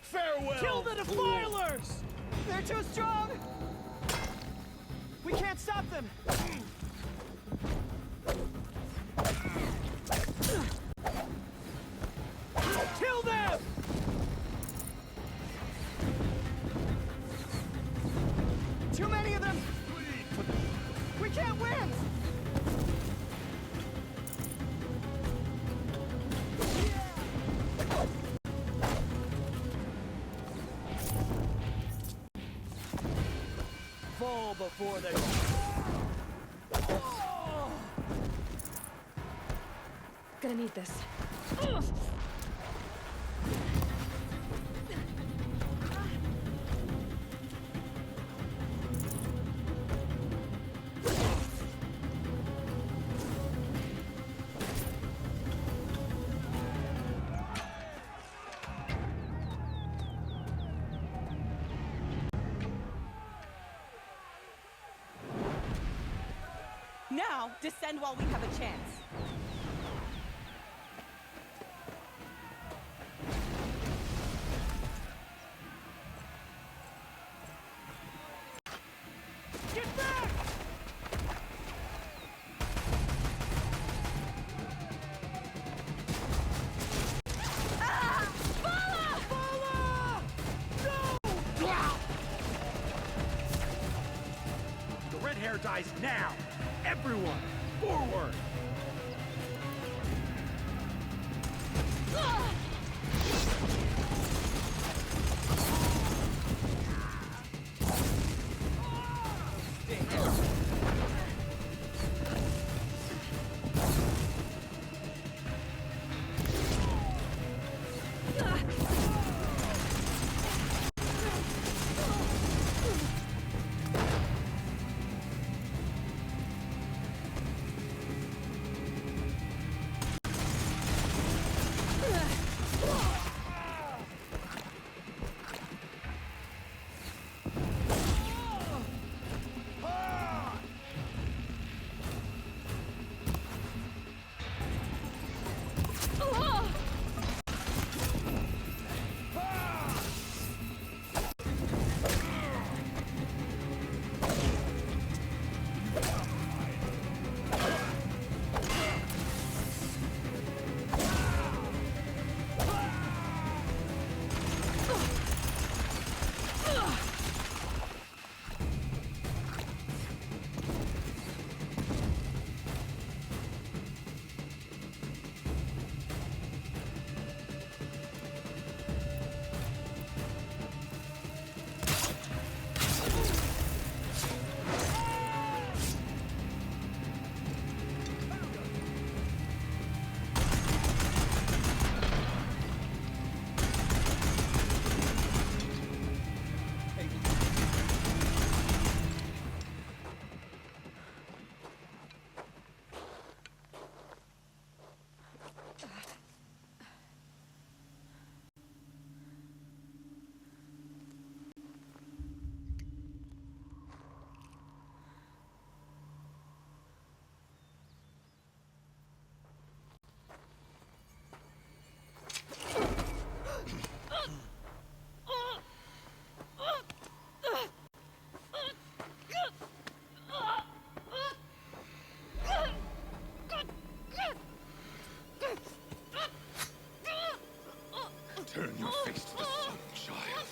Farewell! Kill the defilers! They're too strong! We can't stop them! Kill them! Too many of them! We can't win! Fall before they... Gonna need this. Now, descend while we have a chance. Get back! Ah! Voila! paradise now! Everyone, forward! Turn your face to the sun, child.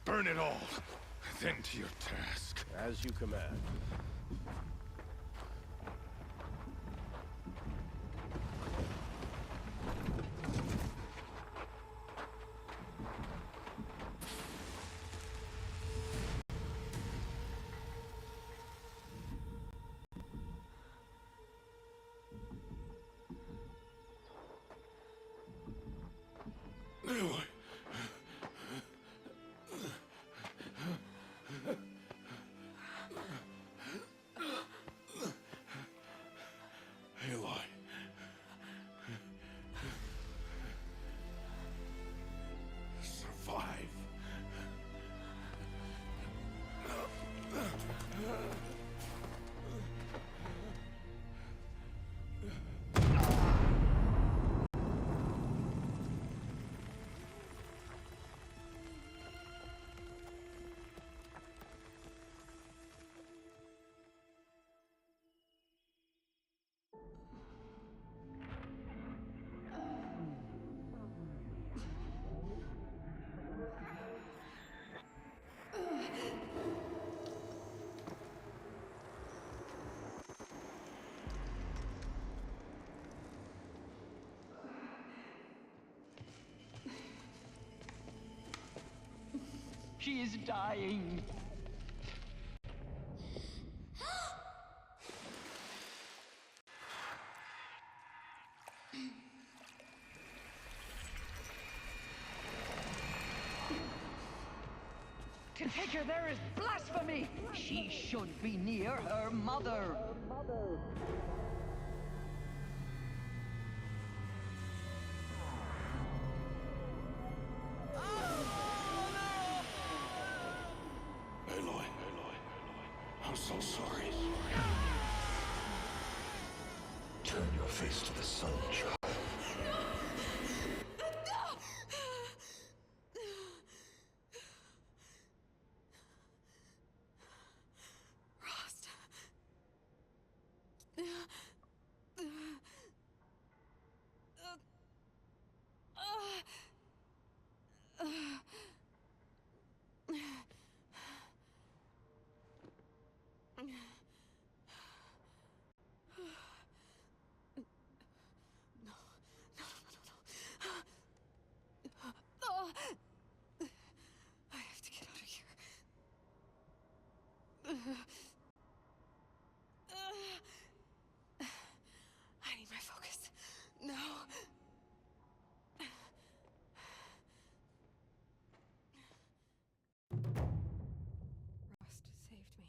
Burn it all, then to your task. As you command. She is dying. here there is blasphemy! She should be near her mother. Aloy, I'm so sorry. Turn your face to the sun, child. I have to get out of here. I need my focus. No. Rost saved me.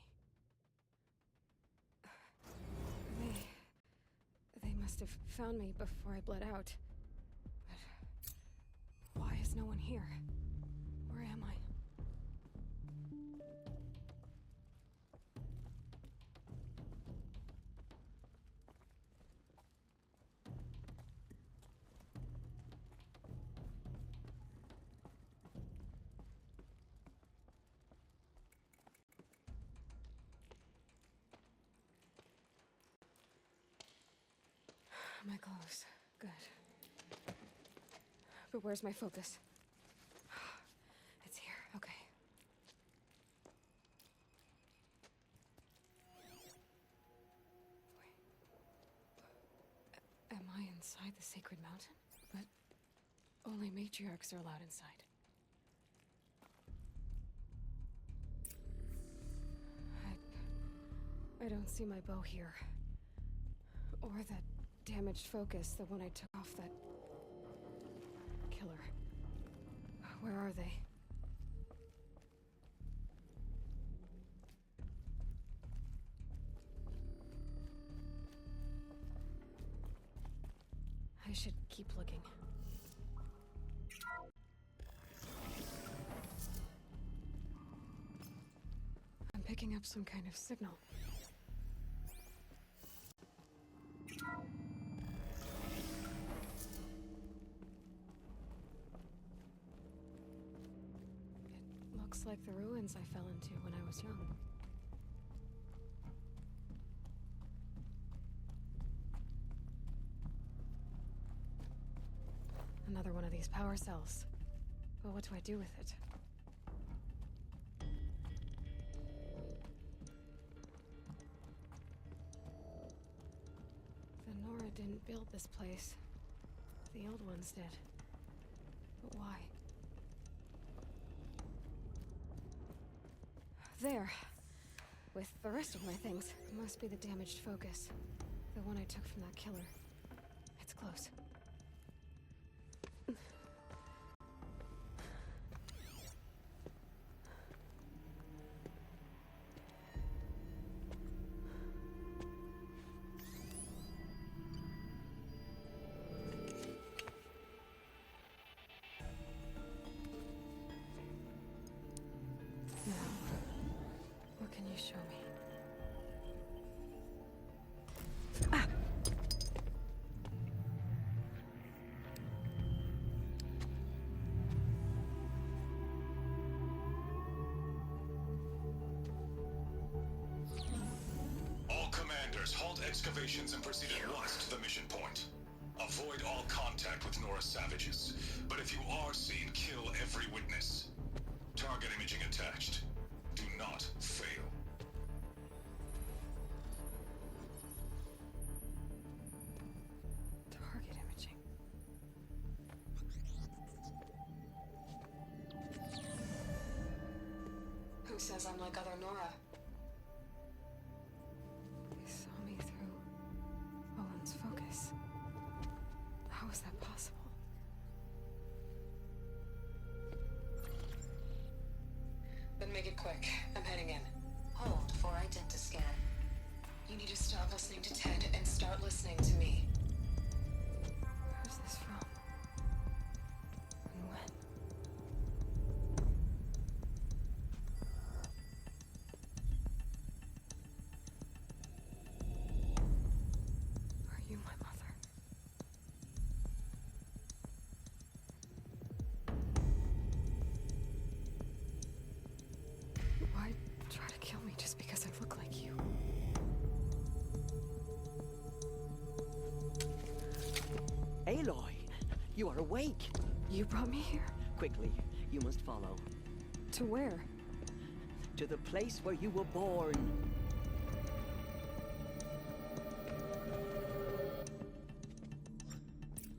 They must have found me before I bled out. But why is no one here? Where am I? My clothes. Good. But where's my focus? It's here. Okay. Wait. Am I inside the sacred mountain? But only matriarchs are allowed inside. I don't see my bow here. Or that damaged focus, the one I took off that killer. Where are they? I should keep looking. I'm picking up some kind of signal. Looks like the ruins I fell into when I was young. Another one of these power cells. Well, what do I do with it? The Nora didn't build this place. The old ones did. But why? There. With the rest of my things. It must be the damaged focus. The one I took from that killer. It's close. What can you show me? All commanders, halt excavations and proceed at once to the mission point. Avoid all contact with Nora savages, but if you are seen, kill every witness. Target imaging attached. Do not fail. Target imaging. Who says I'm like other Nora? They saw me through Owen's focus. How is that possible? Then make it Quick, I'm heading in. Hold for identiscan. You need to stop listening to Ted and start listening to me. Who's this from? And when? Are you my mother? Why try to kill me just because I look like you? Aloy, you are awake. You brought me here? Quickly, you must follow. To where? To the place where you were born.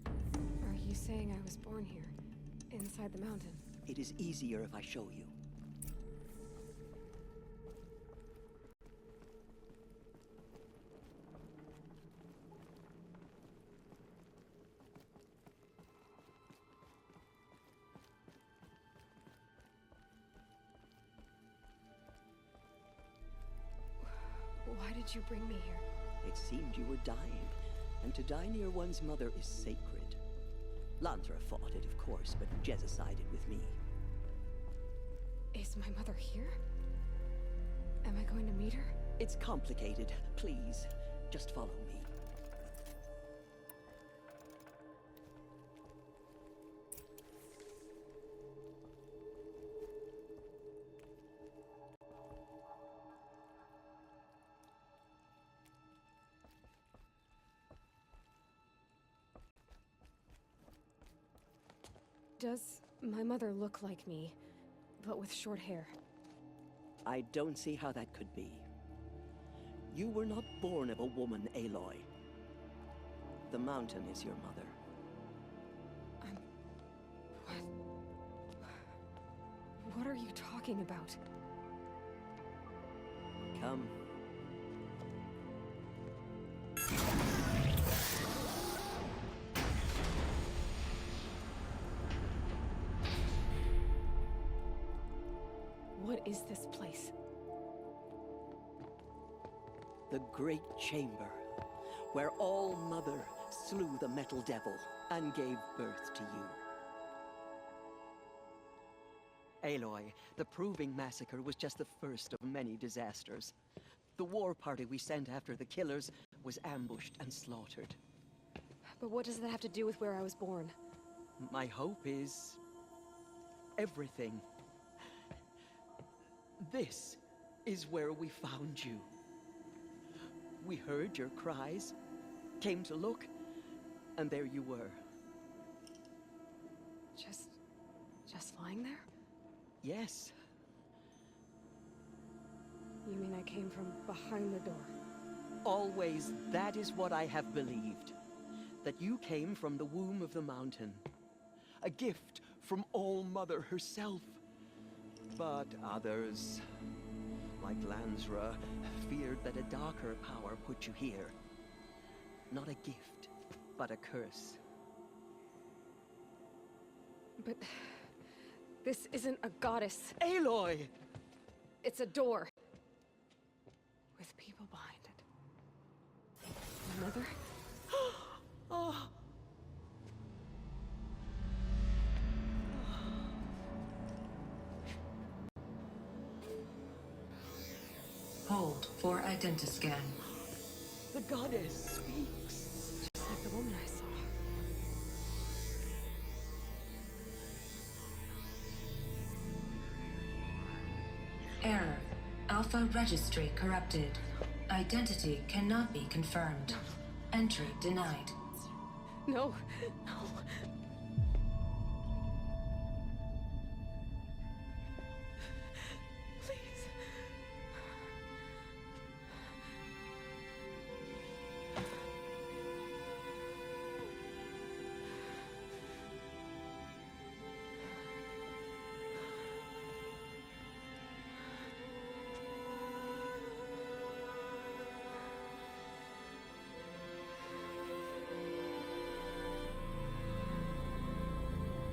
Are you saying I was born here? Inside the mountain? It is easier if I show you. Why did you bring me here? It seemed you were dying, and to die near one's mother is sacred. Lantra fought it, of course, but Jezza sided with me. Is my mother here? Am I going to meet her? It's complicated. Please, just follow me. Does my mother look like me, but with short hair? I don't see how that could be. You were not born of a woman, Aloy. The mountain is your mother. What are you talking about? Come. What is this place? The Great Chamber, where All-Mother slew the Metal Devil and gave birth to you. Aloy, the Proving Massacre was just the first of many disasters. The war party we sent after the killers was ambushed and slaughtered. But what does that have to do with where I was born? My hope is everything. This is where we found you. We heard your cries, came to look, and there you were. Just lying there? Yes. You mean I came from behind the door? Always, that is what I have believed. That you came from the womb of the mountain. A gift from All-Mother herself. But others, like Lansra, feared that a darker power put you here. Not a gift, but a curse. But this isn't a goddess. Aloy! It's a door. With people behind it. My mother? Oh. Hold for identiscan. The goddess speaks. Just like the woman I saw. Error. Alpha registry corrupted. Identity cannot be confirmed. Entry denied. No. No. Please.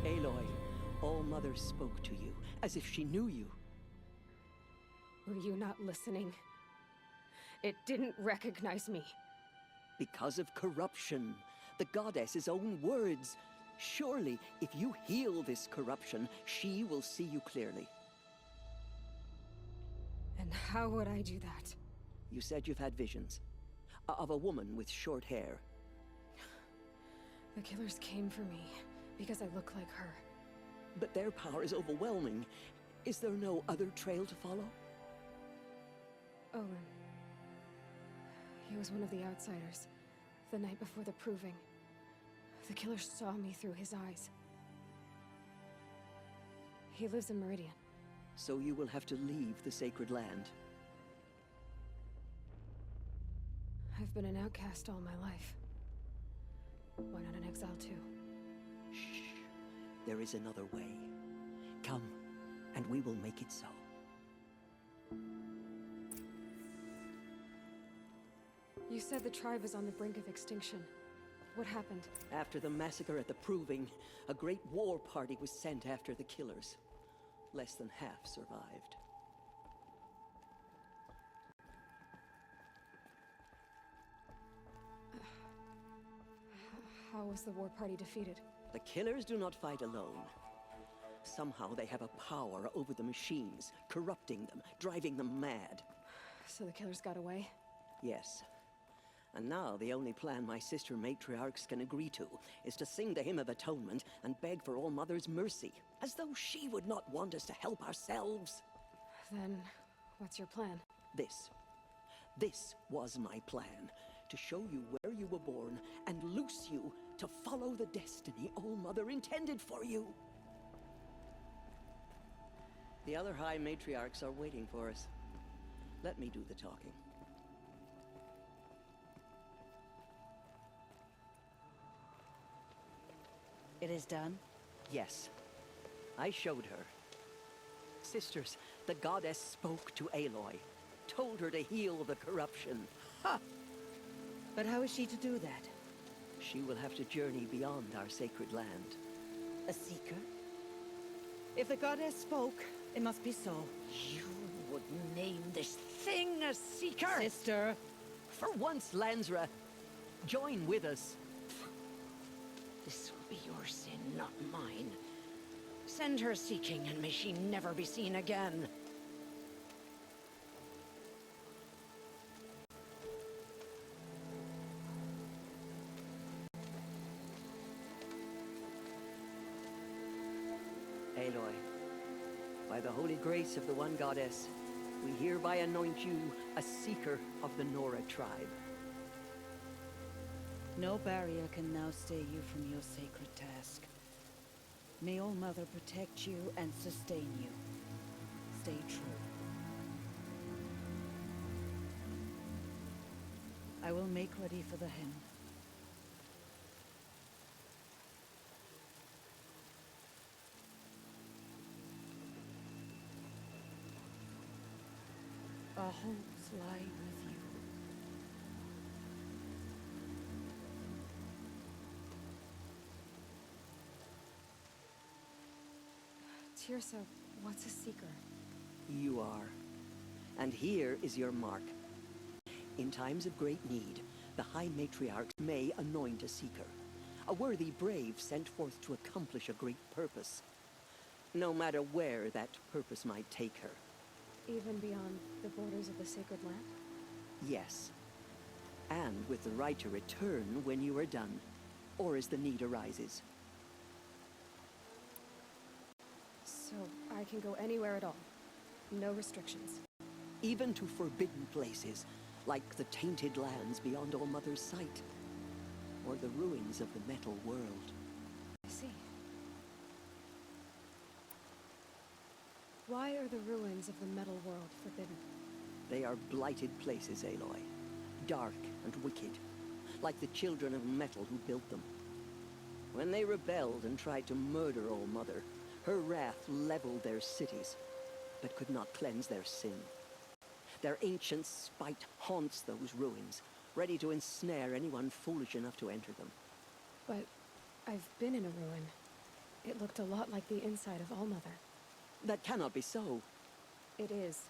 Aloy, All-Mother spoke to you, as if she knew you. Were you not listening? It didn't recognize me. Because of corruption. The goddess's own words. Surely, if you heal this corruption, she will see you clearly. And how would I do that? You said you've had visions. Of a woman with short hair. The killers came for me because I look like her. But their power is overwhelming. Is there no other trail to follow? Owen. He was one of the outsiders. The night before the proving. The killer saw me through his eyes. He lives in Meridian. So you will have to leave the sacred land. I've been an outcast all my life. Why not an exile too? Shh. There is another way. Come, and we will make it so. You said the tribe is on the brink of extinction. What happened? After the massacre at the Proving, a great war party was sent after the killers. Less than half survived. How was the war party defeated? The killers do not fight alone. Somehow they have a power over the machines, corrupting them, driving them mad. So the killers got away? Yes. And now the only plan my sister matriarchs can agree to is to sing the Hymn of Atonement and beg for All-Mother's mercy, as though she would not want us to help ourselves. Then, what's your plan? This was my plan, to show you where you were born and loose you to follow the destiny All-Mother intended for you. The other High Matriarchs are waiting for us. Let me do the talking. It is done? Yes. I showed her. Sisters, the goddess spoke to Aloy. Told her to heal the corruption. Ha! But how is she to do that? She will have to journey beyond our sacred land. A seeker? If the goddess spoke, it must be so. You would name this thing a seeker? Sister! For once, Lansra, join with us. This will be your sin, not mine. Send her seeking, and may she never be seen again. Aloy, by the holy grace of the one goddess, we hereby anoint you a seeker of the Nora tribe. No barrier can now stay you from your sacred task. May All-Mother protect you and sustain you. Stay true. I will make ready for the hymn. Our hopes lie with you. Tirsa, what's a seeker? You are. And here is your mark. In times of great need, the High Matriarchs may anoint a seeker. A worthy brave sent forth to accomplish a great purpose. No matter where that purpose might take her. Even beyond the borders of the sacred land? Yes. And with the right to return when you are done, or as the need arises. So I can go anywhere at all? No restrictions? Even to forbidden places, like the tainted lands beyond All-Mother's sight. Or the ruins of the metal world. I see. Why are the ruins of the metal world forbidden? They are blighted places, Aloy. Dark and wicked. Like the children of metal who built them. When they rebelled and tried to murder All-Mother, her wrath leveled their cities, but could not cleanse their sin. Their ancient spite haunts those ruins, ready to ensnare anyone foolish enough to enter them. But I've been in a ruin. It looked a lot like the inside of All-Mother. That cannot be so. It is.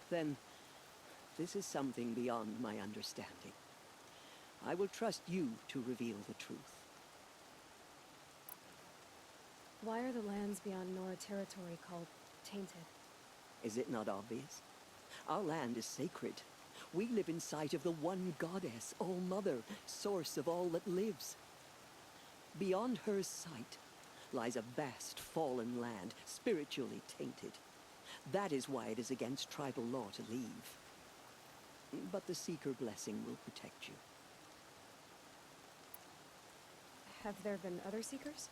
Then, this is something beyond my understanding. I will trust you to reveal the truth. Why are the lands beyond Nora territory called tainted? Is it not obvious? Our land is sacred. We live in sight of the one goddess, All-Mother, source of all that lives. Beyond her sight lies a vast fallen land, spiritually tainted. That is why it is against tribal law to leave. But the Seeker blessing will protect you. Have there been other Seekers?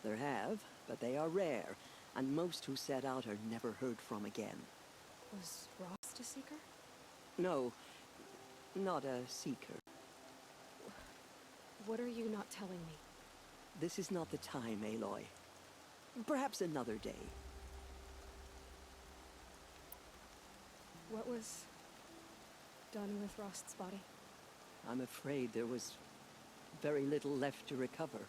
There have, but they are rare, and most who set out are never heard from again. Was Rost a Seeker? No, not a Seeker. What are you not telling me? This is not the time, Aloy. Perhaps another day. What was done with Rost's body? I'm afraid there was very little left to recover.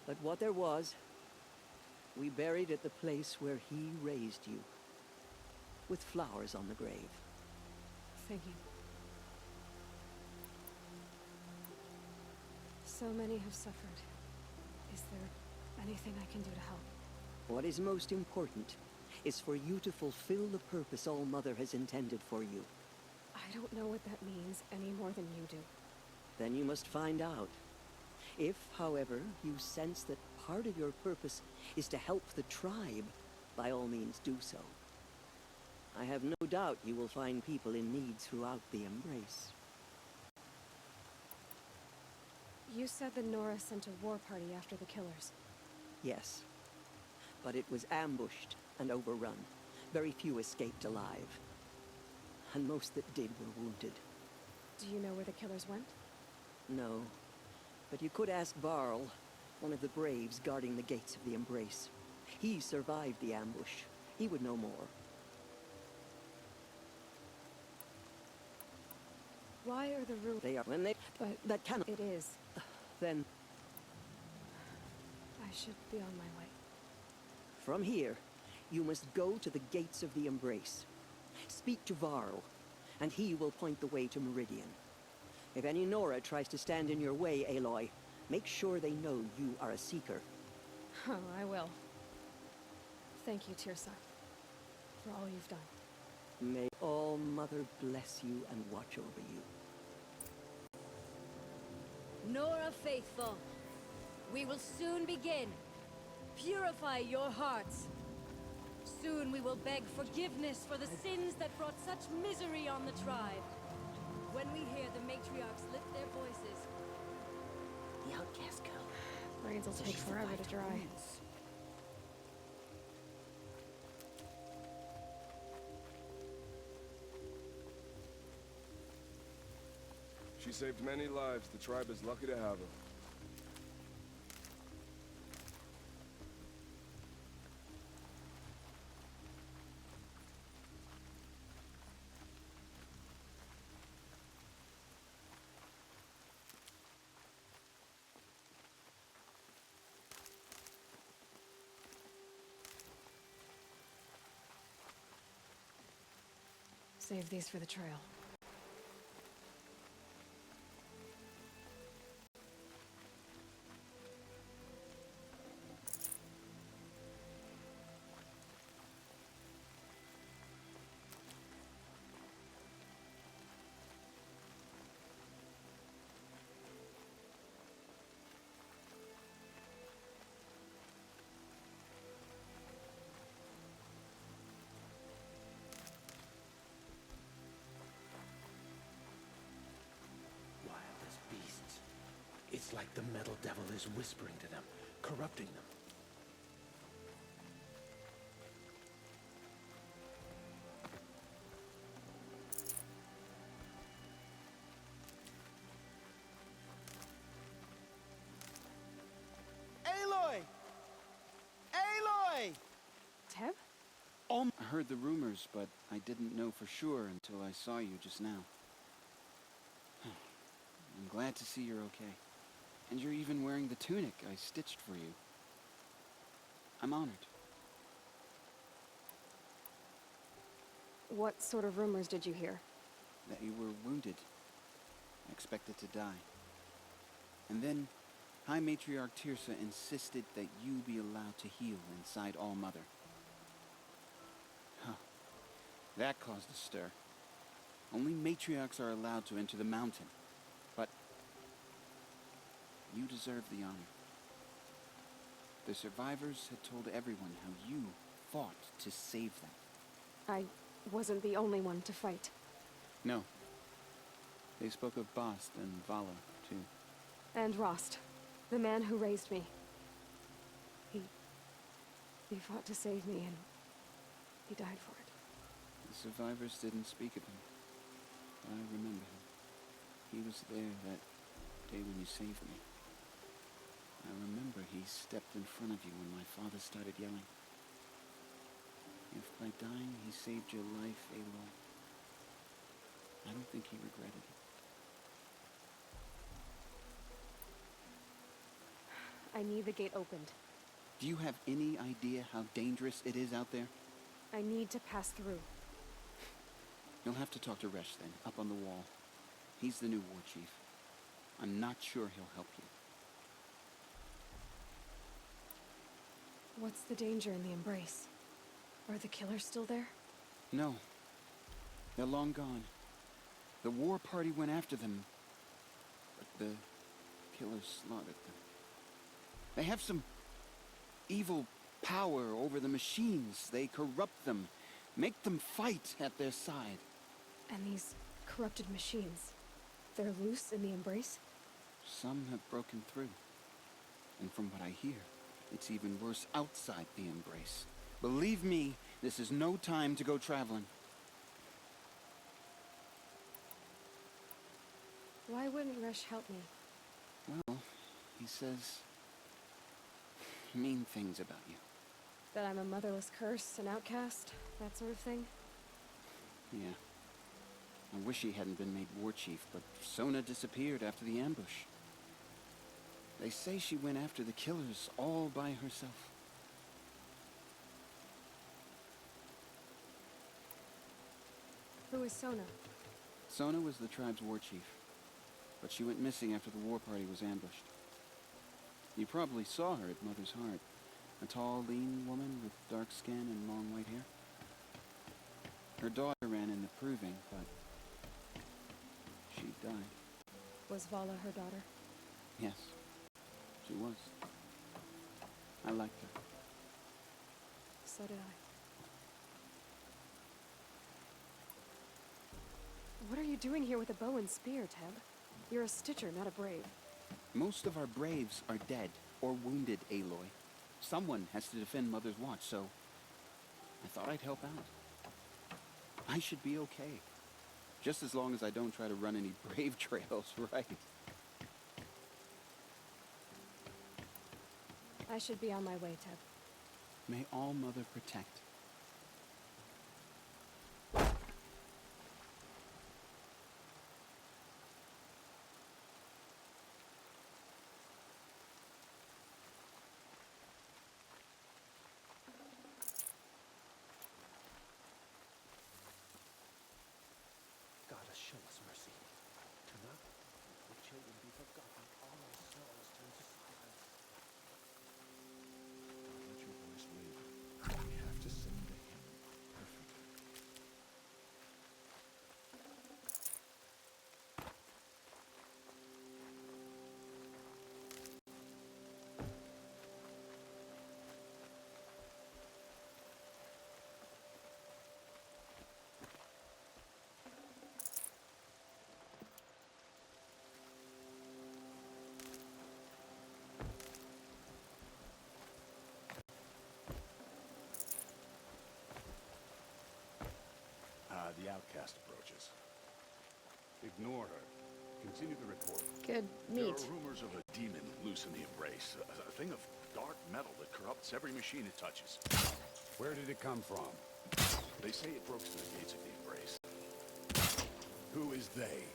But what there was, we buried at the place where he raised you, with flowers on the grave. Thank you. So many have suffered. Is there anything I can do to help? What is most important is for you to fulfill the purpose All-Mother has intended for you. I don't know what that means any more than you do. Then you must find out. If, however, you sense that part of your purpose is to help the tribe, by all means do so. I have no doubt you will find people in need throughout the Embrace. You said that Nora sent a war party after the killers. Yes. But it was ambushed and overrun. Very few escaped alive. And most that did were wounded. Do you know where the killers went? No. But you could ask Varl, one of the Braves guarding the gates of the Embrace. He survived the ambush. He would know more. Why are the ruins? They are when they... But that cannot... It is. Then... I should be on my way. From here, you must go to the gates of the Embrace. Speak to Varl, and he will point the way to Meridian. If any Nora tries to stand in your way, Aloy, make sure they know you are a Seeker. Oh, I will. Thank you, Tirsa, for all you've done. May All-Mother bless you and watch over you. Nora Faithful, we will soon begin. Purify your hearts. Soon we will beg forgiveness for the sins that brought such misery on the tribe. When we hear the matriarchs lift their voices, the outcast girl. Brains will take forever to dry. She saved many lives. The tribe is lucky to have her. Save these for the trail. It's like the Metal Devil is whispering to them, corrupting them. Aloy! Aloy! Teb? I heard the rumors, but I didn't know for sure until I saw you just now. I'm glad to see you're okay. And you're even wearing the tunic I stitched for you. I'm honored. What sort of rumors did you hear? That you were wounded. Expected to die. And then, High Matriarch Tirsa insisted that you be allowed to heal inside All-Mother. Huh. That caused a stir. Only matriarchs are allowed to enter the mountain. But you deserve the honor. The survivors had told everyone how you fought to save them. I wasn't the only one to fight. No. They spoke of Bast and Vala, too. And Rost, the man who raised me. He fought to save me, and he died for it. The survivors didn't speak of him. I remember him. He was there that day when you saved me. I remember he stepped in front of you when my father started yelling. If by dying he saved your life, Aloy, I don't think he regretted it. I need the gate opened. Do you have any idea how dangerous it is out there? I need to pass through. You'll have to talk to Resh then, up on the wall. He's the new war chief. I'm not sure he'll help you. What's the danger in the Embrace? Are the killers still there? No. They're long gone. The war party went after them, but the killers slaughtered them. They have some evil power over the machines. They corrupt them, make them fight at their side. And these corrupted machines, they're loose in the Embrace? Some have broken through. And from what I hear, it's even worse outside the Embrace. Believe me, this is no time to go traveling. Why wouldn't Resh help me? Well, he says mean things about you. That I'm a motherless curse, an outcast, that sort of thing? Yeah. I wish he hadn't been made war chief, but Sona disappeared after the ambush. They say she went after the killers all by herself. Who is Sona? Sona was the tribe's war chief, but she went missing after the war party was ambushed. You probably saw her at Mother's Heart. A tall, lean woman with dark skin and long white hair. Her daughter ran in the proving, but she died. Was Vala her daughter? Yes, she was. I liked her. So did I. What are you doing here with a bow and spear, Teb? You're a Stitcher, not a Brave. Most of our Braves are dead or wounded, Aloy. Someone has to defend Mother's Watch, so I thought I'd help out. I should be okay. Just as long as I don't try to run any Brave trails, right? I should be on my way, Teb. May All-Mother protect. God, show us mercy. Do not let the children be forgotten. All our souls turn to silence. Don't let your voice waver. We have to sing the hymn perfectly. The outcast approaches. Ignore her. Continue the report. Good There meet. are rumors of a demon loose in the Embrace. A thing of dark metal that corrupts every machine it touches. Where did it come from? They say it broke through the gates of the Embrace. Who is they?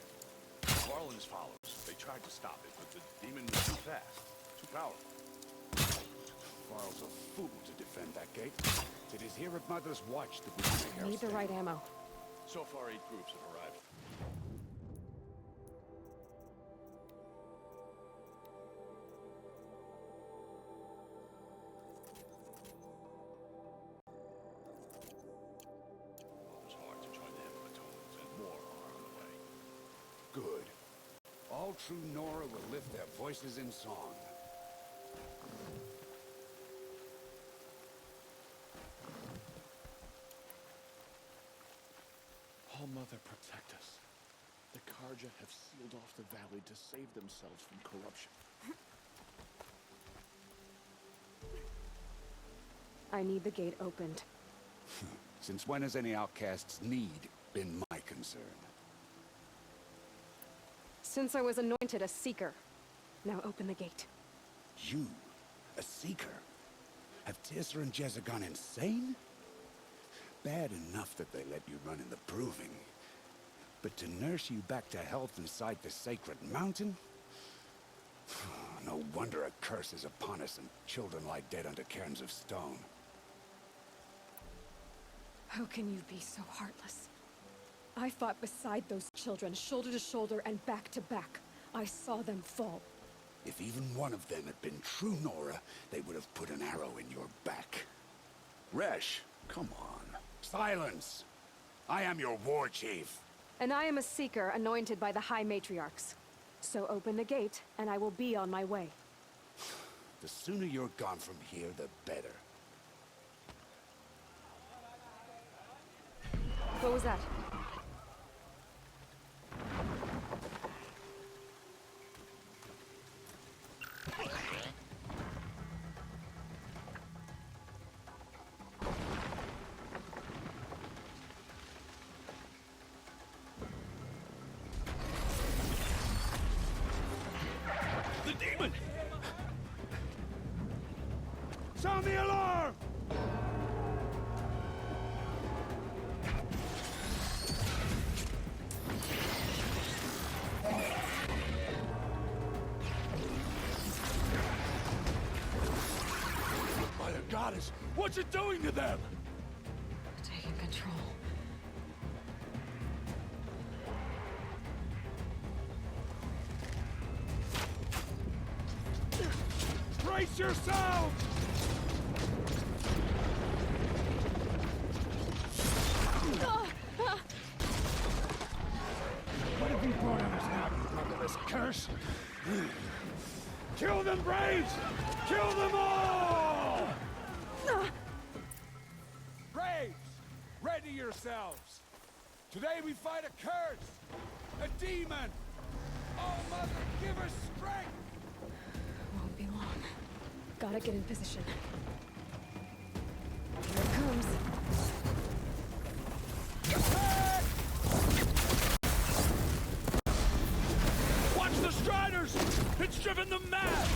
Varl and his followers. They tried to stop it, but the demon was too fast. Too powerful. Varl's a fool to defend that gate. It is here at Mother's Watch that we can make our Need the stand. right ammo. So far, 8 groups have arrived. It's hard to join the Hepatones, and more are on the way. Good. All true Nora will lift their voices in song. All-Mother, protect us. The Karja have sealed off the valley to save themselves from corruption. I need the gate opened. Since when has any outcast's need been my concern? Since I was anointed a Seeker. Now open the gate. You? A Seeker? Have Tissa and Jezza gone insane? Bad enough that they let you run in the Proving. But to nurse you back to health inside the Sacred Mountain? No wonder a curse is upon us and children lie dead under cairns of stone. How can you be so heartless? I fought beside those children, shoulder to shoulder and back to back. I saw them fall. If even one of them had been true Nora, they would have put an arrow in your back. Resh, come on. Silence! I am your war chief. And I am a Seeker anointed by the High Matriarchs. So open the gate, and I will be on my way. The sooner you're gone from here, the better. What was that? The demon! Sound the alarm! By the goddess, what's it doing to them? Taking control. Brace yourself! What have you brought on us now, you motherless curse? Kill them, Braves! Kill them all! Braves, ready yourselves! Today we fight a curse! A demon! Oh, Mother, give us strength! Won't be long. Gotta get in position. Here it comes. Watch the Striders! It's driven them mad!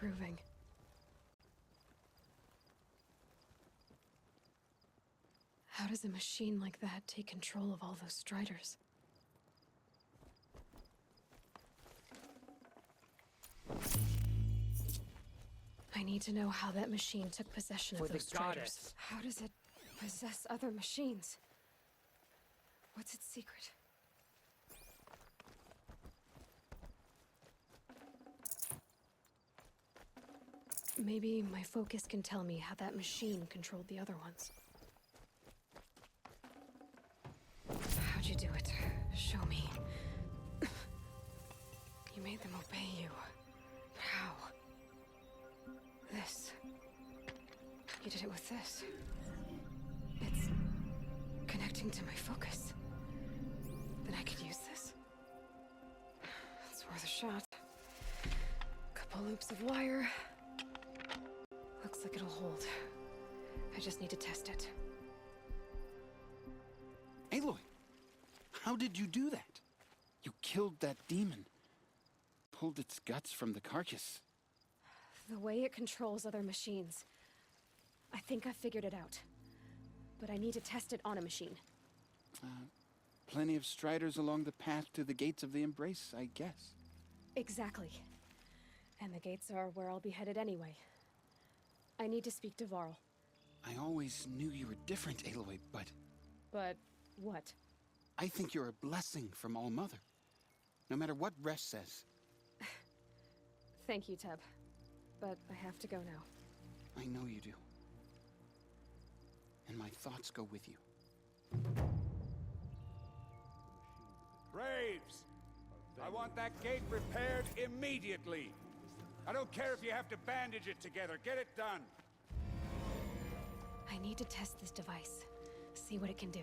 proving. How does a machine like that take control of all those Striders? I need to know how that machine took possession of those Striders. How does it possess other machines? What's its secret? Maybe my focus can tell me how that machine controlled the other ones. How'd you do it? Show me. You made them obey you. How? This. You did it with this. It's connecting to my focus. Then I could use this. It's worth a shot. Couple loops of wire. Looks like it'll hold. I just need to test it. Aloy, how did you do that? You killed that demon. Pulled its guts from the carcass. The way it controls other machines. I think I figured it out. But I need to test it on a machine. Plenty of Striders along the path to the gates of the Embrace, I guess. Exactly. And the gates are where I'll be headed anyway. I need to speak to Varl. I always knew you were different, Aloy, but... But what? I think you're a blessing from All-Mother. No matter what Resh says. Thank you, Teb. But I have to go now. I know you do. And my thoughts go with you. Braves! I want that gate repaired immediately. I don't care if you have to bandage it together. Get it done. I need to test this device. See what it can do.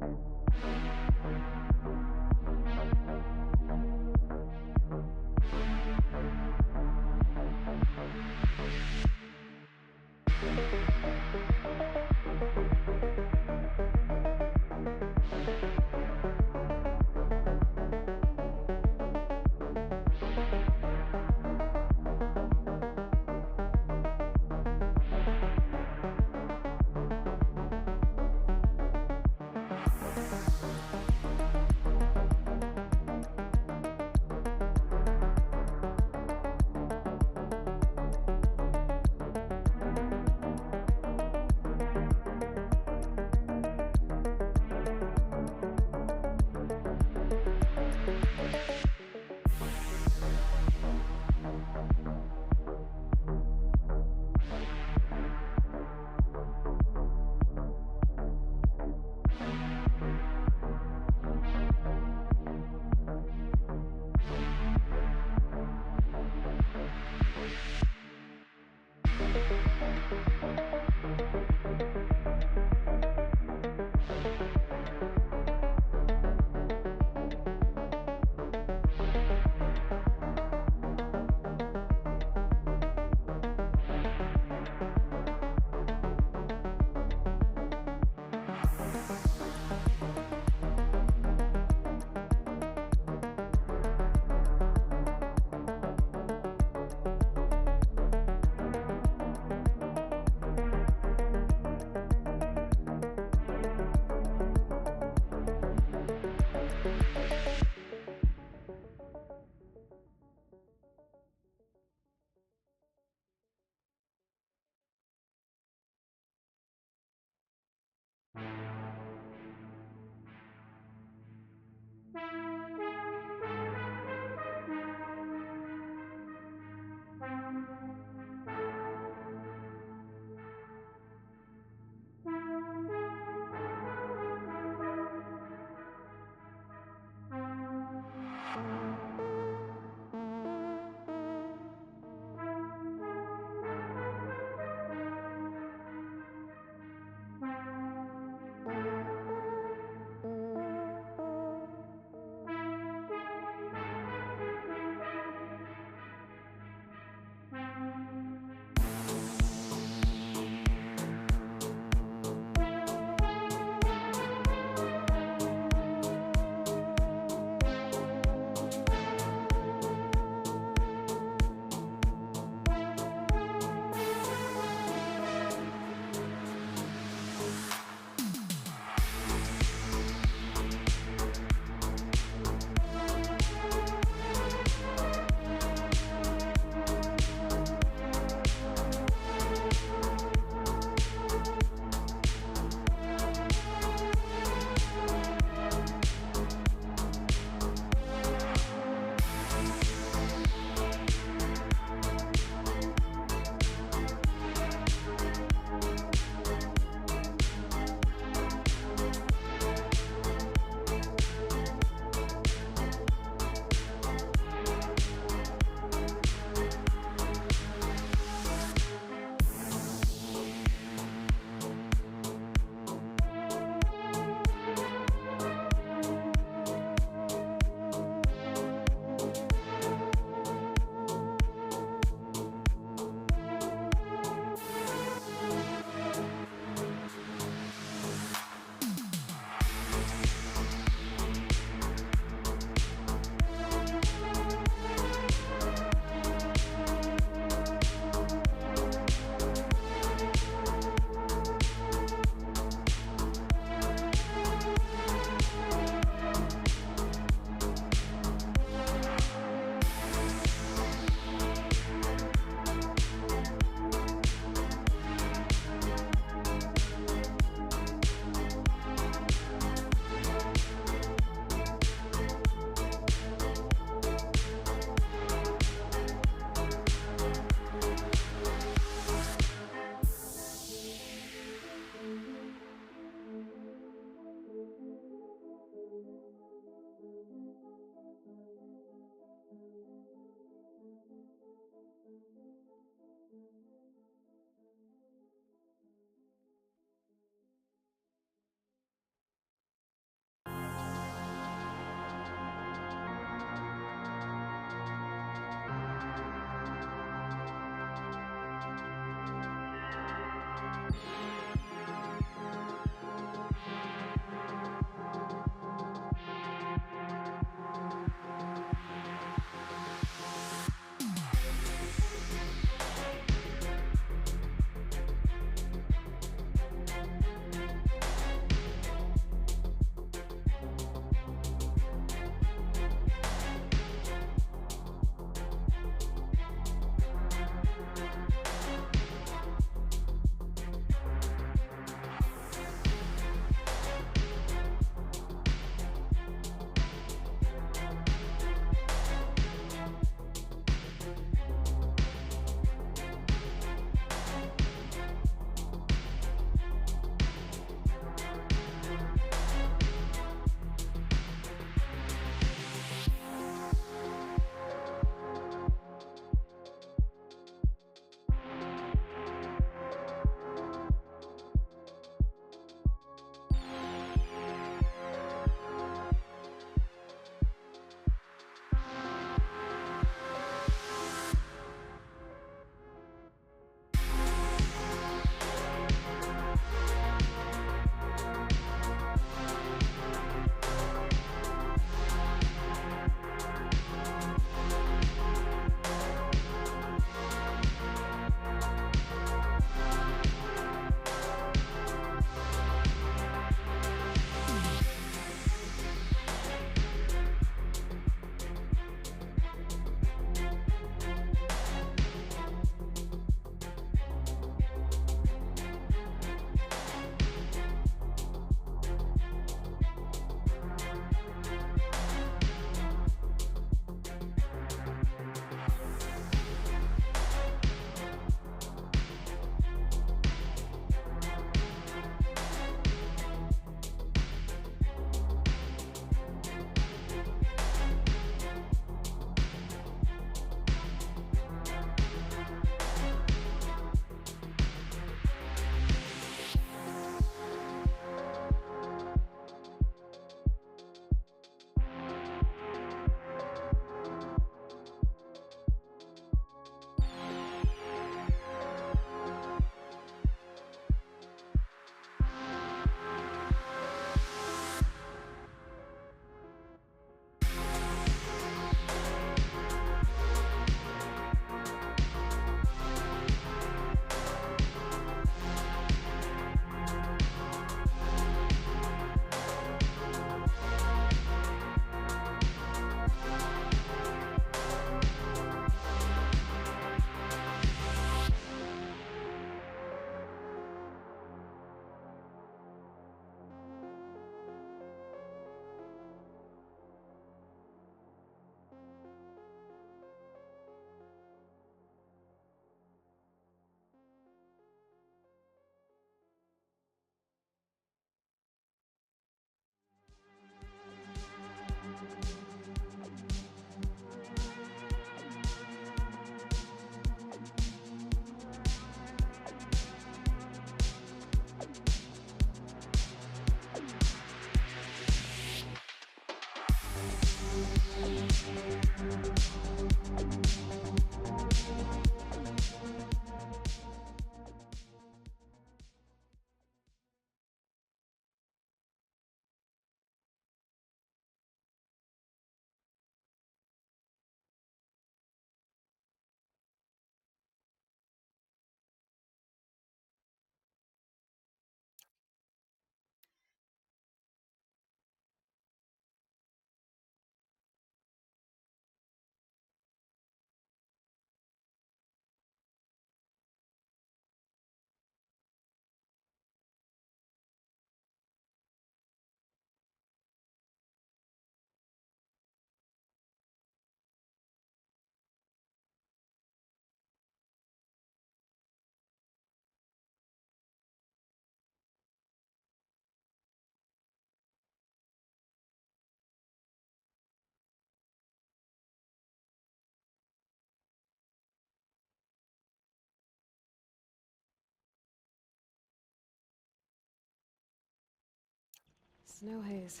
Snow haze.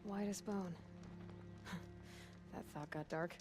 White as bone. That thought got dark.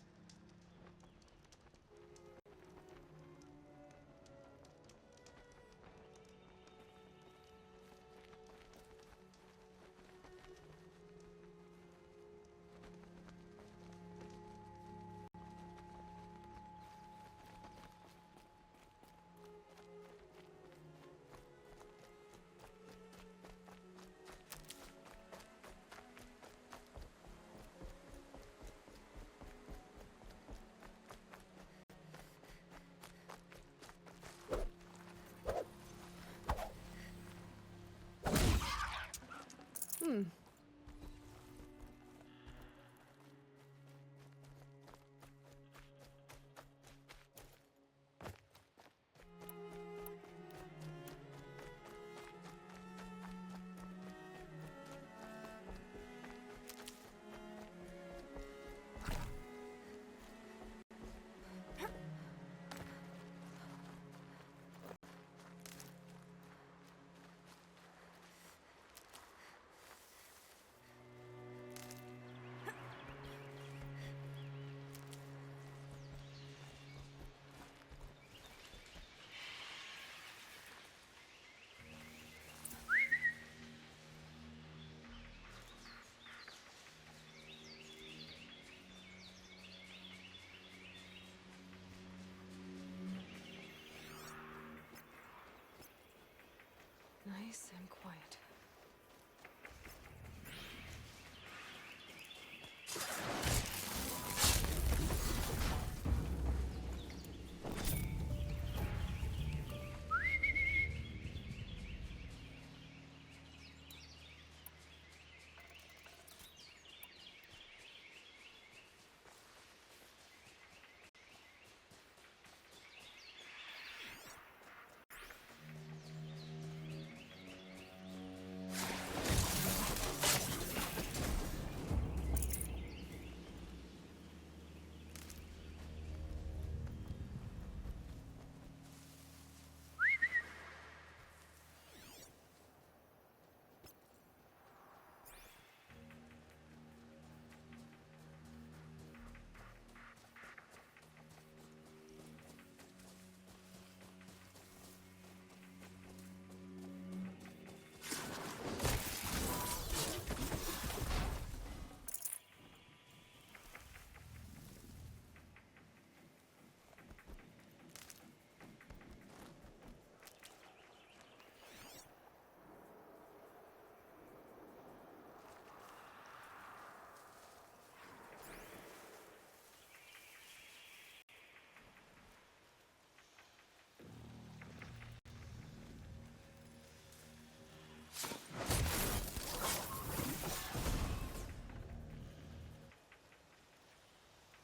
Nice and quiet.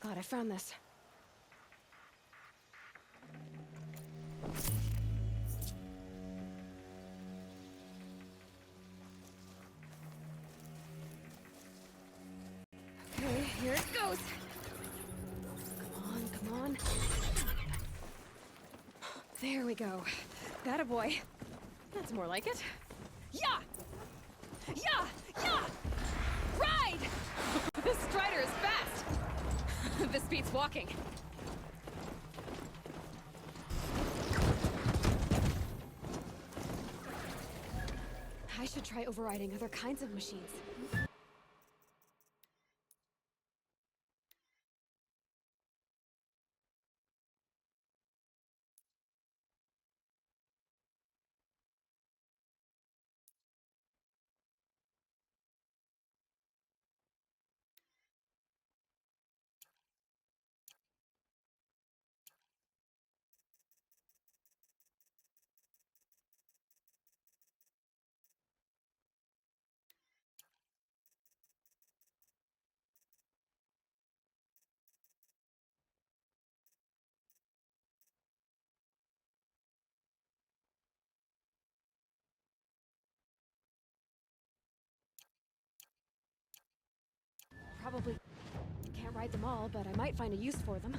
God, I found this. Okay, here it goes. Come on, come on. There we go. That a boy. That's more like it. Yeah! Yeah! Yeah! Ride! This Strider is fast! This beats walking. I should try overriding other kinds of machines. Probably can't ride them all, but I might find a use for them.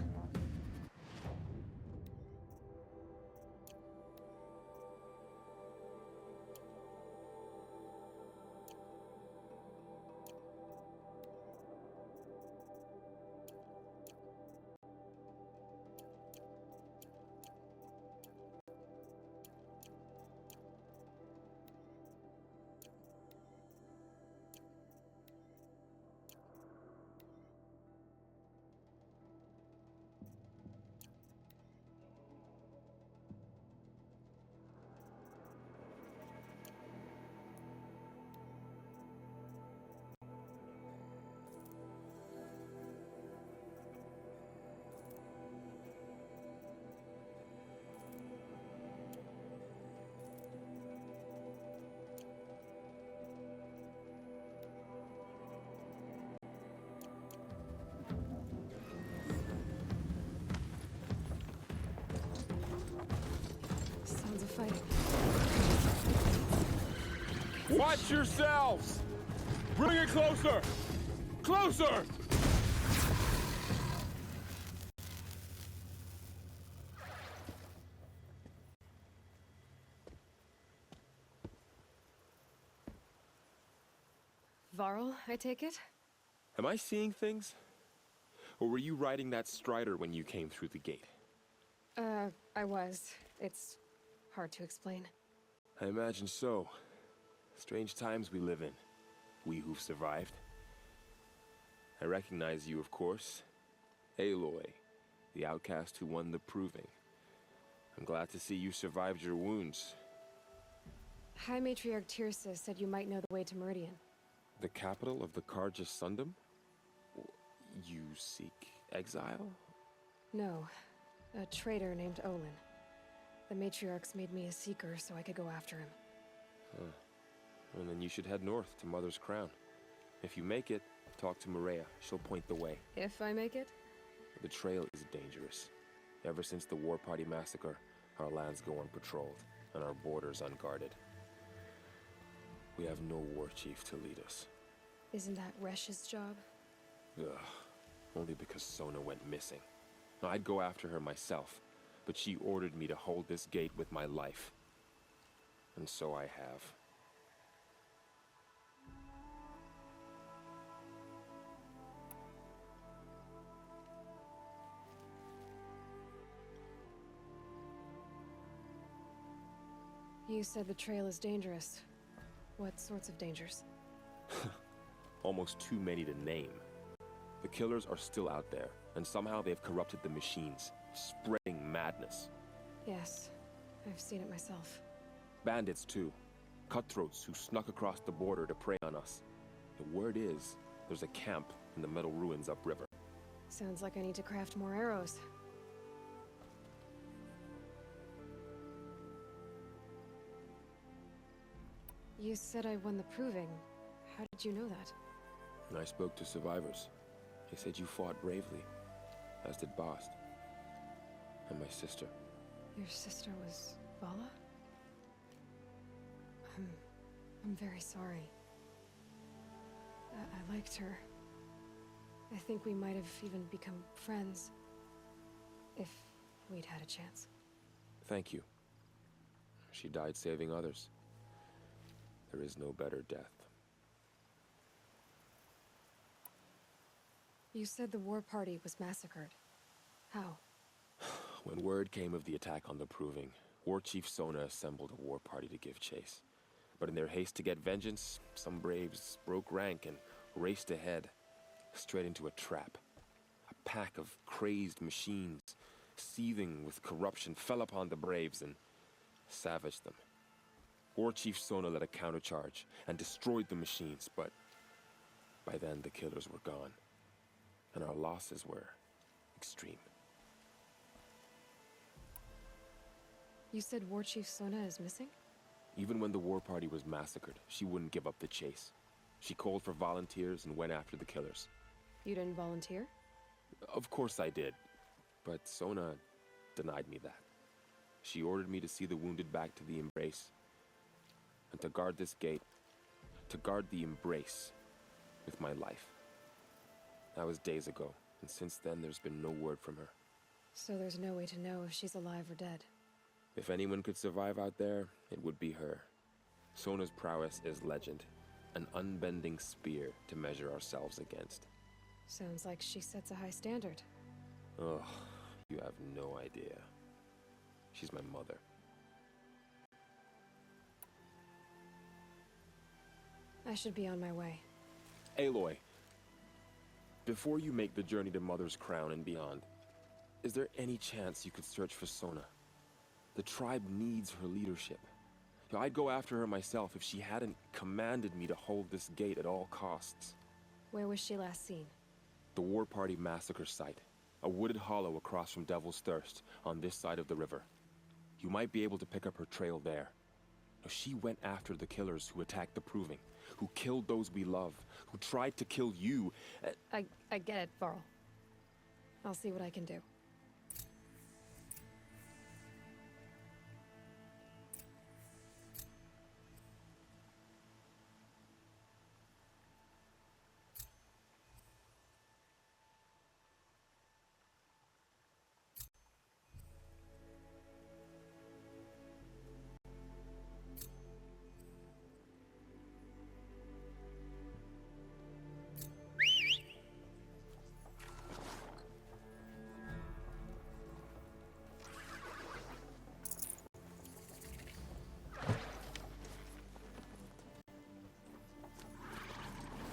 Sounds of fighting. Watch yourselves! Bring it closer! Closer! Varl, I take it? Am I seeing things? Or were you riding that strider when you came through the gate? I was. It's hard to explain. I imagine so. Strange times we live in. We who've survived. I recognize you, of course. Aloy, the outcast who won the proving. I'm glad to see you survived your wounds. High Matriarch Tirsa said you might know the way to Meridian. The capital of the Carja Sundom? You seek exile? No. A traitor named Olin. The Matriarchs made me a seeker so I could go after him. Huh. Well, then you should head north to Mother's Crown. If you make it, talk to Maria. She'll point the way. If I make it? The trail is dangerous. Ever since the War Party massacre, our lands go unpatrolled, and our borders unguarded. We have no war chief to lead us. Isn't that Resh's job? Ugh. Only because Sona went missing. I'd go after her myself, but she ordered me to hold this gate with my life. And so I have. You said the trail is dangerous. What sorts of dangers? Almost too many to name. The killers are still out there, and somehow they've corrupted the machines, spreading madness. Yes, I've seen it myself. Bandits, too. Cutthroats who snuck across the border to prey on us. The word is, there's a camp in the metal ruins upriver. Sounds like I need to craft more arrows. You said I won the proving. How did you know that? I spoke to survivors. They said you fought bravely, as did Bast. And my sister. Your sister was Vala? I'm very sorry. I liked her. I think we might have even become friends. If we'd had a chance. Thank you. She died saving others. There is no better death. You said the war party was massacred. How? When word came of the attack on the Proving, War Chief Sona assembled a war party to give chase. But in their haste to get vengeance, some braves broke rank and raced ahead, straight into a trap. A pack of crazed machines, seething with corruption, fell upon the braves and savaged them. War Chief Sona led a countercharge and destroyed the machines, but by then the killers were gone, and our losses were extreme. You said War Chief Sona is missing? Even when the war party was massacred, she wouldn't give up the chase. She called for volunteers and went after the killers. You didn't volunteer? Of course I did, but Sona denied me that. She ordered me to see the wounded back to the Embrace, and to guard this gate, to guard the Embrace with my life. That was days ago, and since then there's been no word from her. So there's no way to know if she's alive or dead. If anyone could survive out there, it would be her. Sona's prowess is legend, an unbending spear to measure ourselves against. Sounds like she sets a high standard. Ugh, you have no idea. She's my mother. I should be on my way. Aloy, before you make the journey to Mother's Crown and beyond, is there any chance you could search for Sona? The tribe needs her leadership. I'd go after her myself if she hadn't commanded me to hold this gate at all costs. Where was she last seen? The war party massacre site. A wooded hollow across from Devil's Thirst, on this side of the river. You might be able to pick up her trail there. She went after the killers who attacked the Proving, who killed those we love, who tried to kill you. I get it, Varl. I'll see what I can do.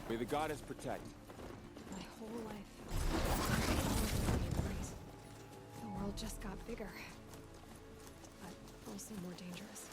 May the goddess protect. My whole life. The world just got bigger. But also more dangerous.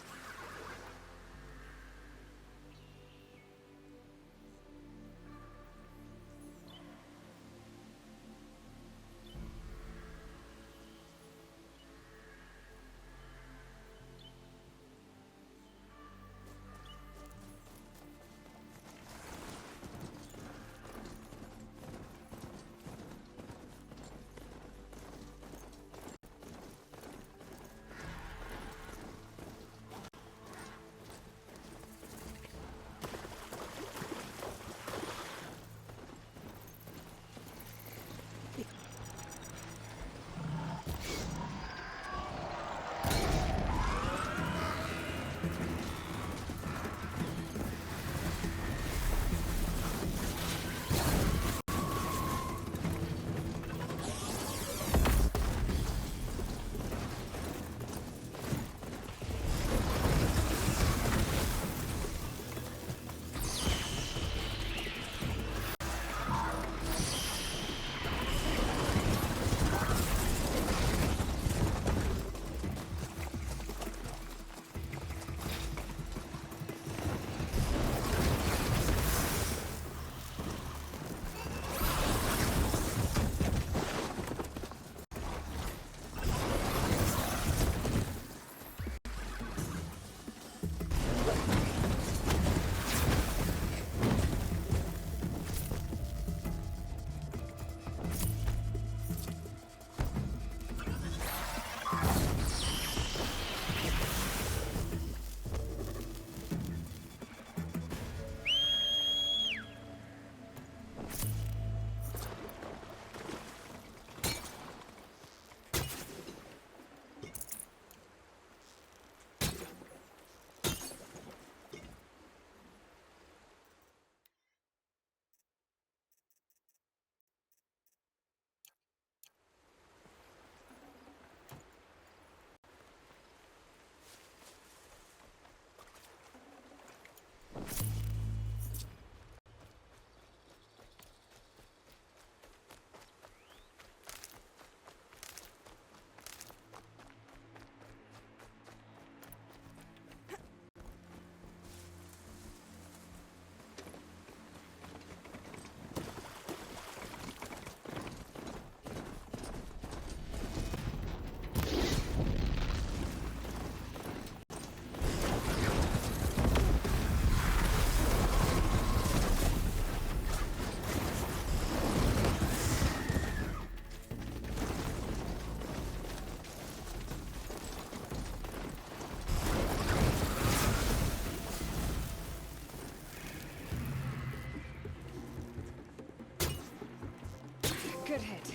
Good hit.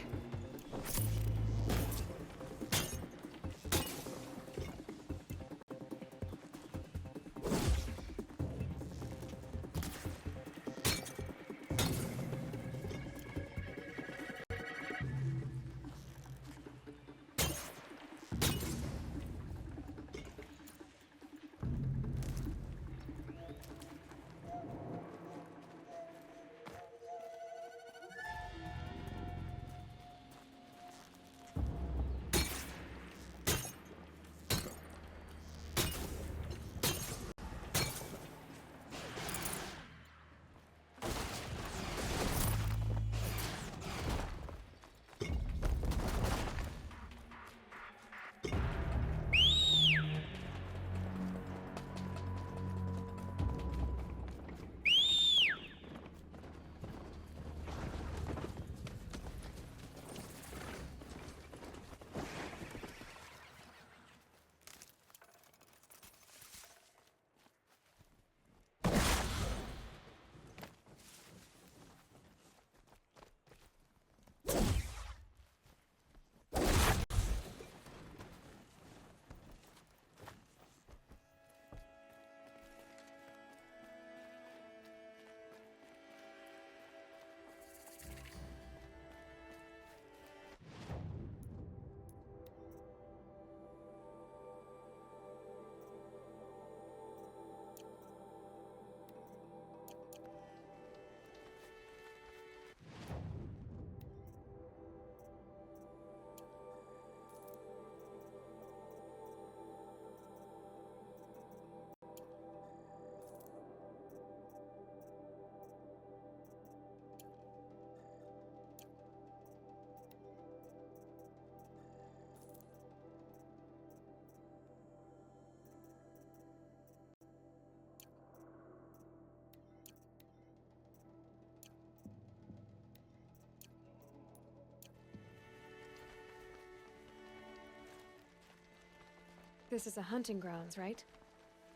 This is a hunting grounds, right?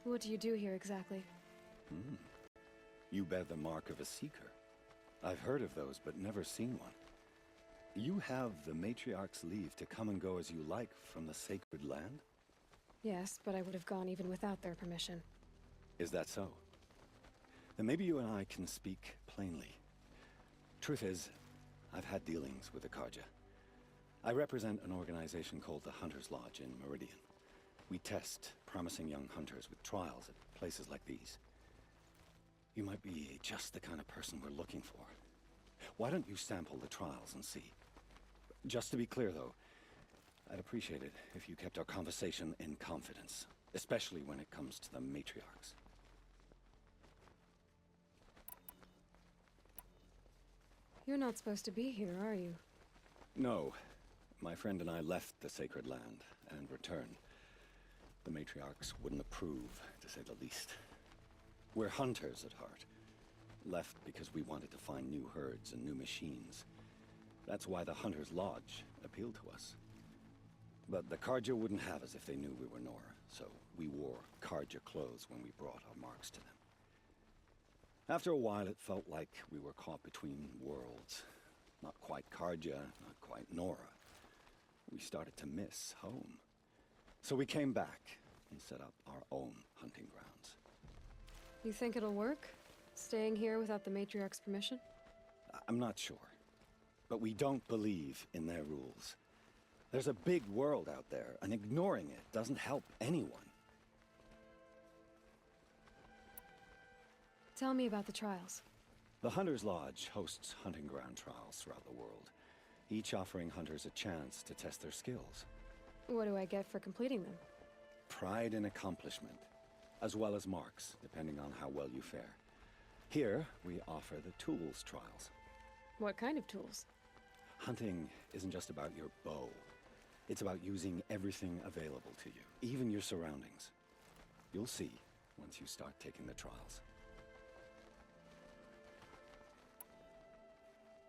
What do you do here exactly? You bear the mark of a seeker. I've heard of those, but never seen one. You have the Matriarch's leave to come and go as you like from the sacred land? Yes, but I would have gone even without their permission. Is that so? Then maybe you and I can speak plainly. Truth is, I've had dealings with the Karja. I represent an organization called the Hunter's Lodge in Meridian. We test promising young hunters with trials at places like these. You might be just the kind of person we're looking for. Why don't you sample the trials and see? Just to be clear, though, I'd appreciate it if you kept our conversation in confidence, especially when it comes to the matriarchs. You're not supposed to be here, are you? No. My friend and I left the sacred land and returned. The matriarchs wouldn't approve, to say the least. We're hunters at heart. Left because we wanted to find new herds and new machines. That's why the Hunter's Lodge appealed to us. But the Karja wouldn't have us if they knew we were Nora, so we wore Karja clothes when we brought our marks to them. After a while, it felt like we were caught between worlds. Not quite Karja, not quite Nora. We started to miss home. So we came back and set up our own hunting grounds. You think it'll work? Staying here without the Matriarch's permission? I'm not sure. But we don't believe in their rules. There's a big world out there, and ignoring it doesn't help anyone. Tell me about the trials. The Hunter's Lodge hosts hunting ground trials throughout the world, each offering hunters a chance to test their skills. What do I get for completing them? Pride in accomplishment, as well as marks, depending on how well you fare. Here, we offer the tools trials. What kind of tools? Hunting isn't just about your bow. It's about using everything available to you, even your surroundings. You'll see once you start taking the trials.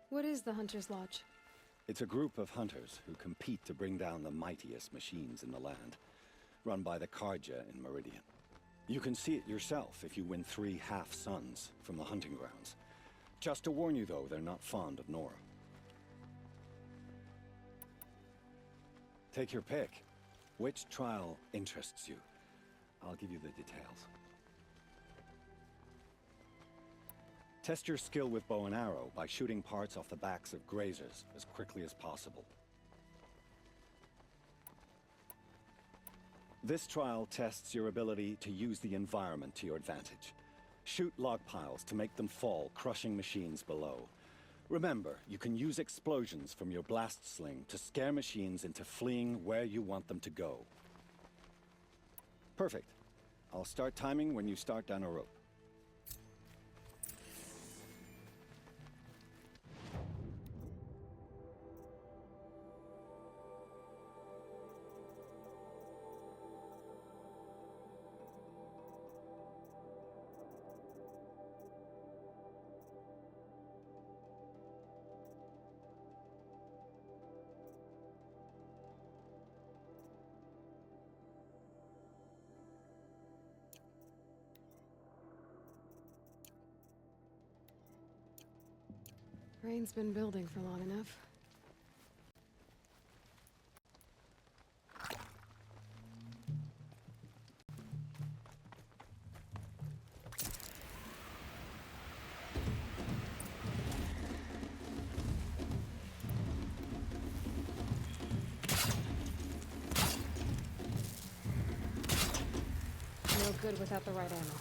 What is the Hunter's Lodge? It's a group of hunters who compete to bring down the mightiest machines in the land, run by the Karja in Meridian. You can see it yourself if you win 3 half-suns from the hunting grounds. Just to warn you, though, they're not fond of Nora. Take your pick. Which trial interests you? I'll give you the details. Test your skill with bow and arrow by shooting parts off the backs of grazers as quickly as possible. This trial tests your ability to use the environment to your advantage. Shoot log piles to make them fall, crushing machines below. Remember, you can use explosions from your blast sling to scare machines into fleeing where you want them to go. Perfect. I'll start timing when you start down a rope. Rain's been building for long enough. No good without the right ammo.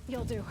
You'll do.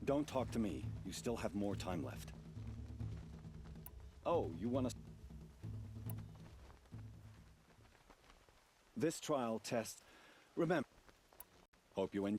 Don't talk to me. You still have more time left. Oh, you want to... This trial test... Remember... Hope you enjoy.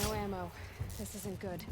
No ammo. This isn't good.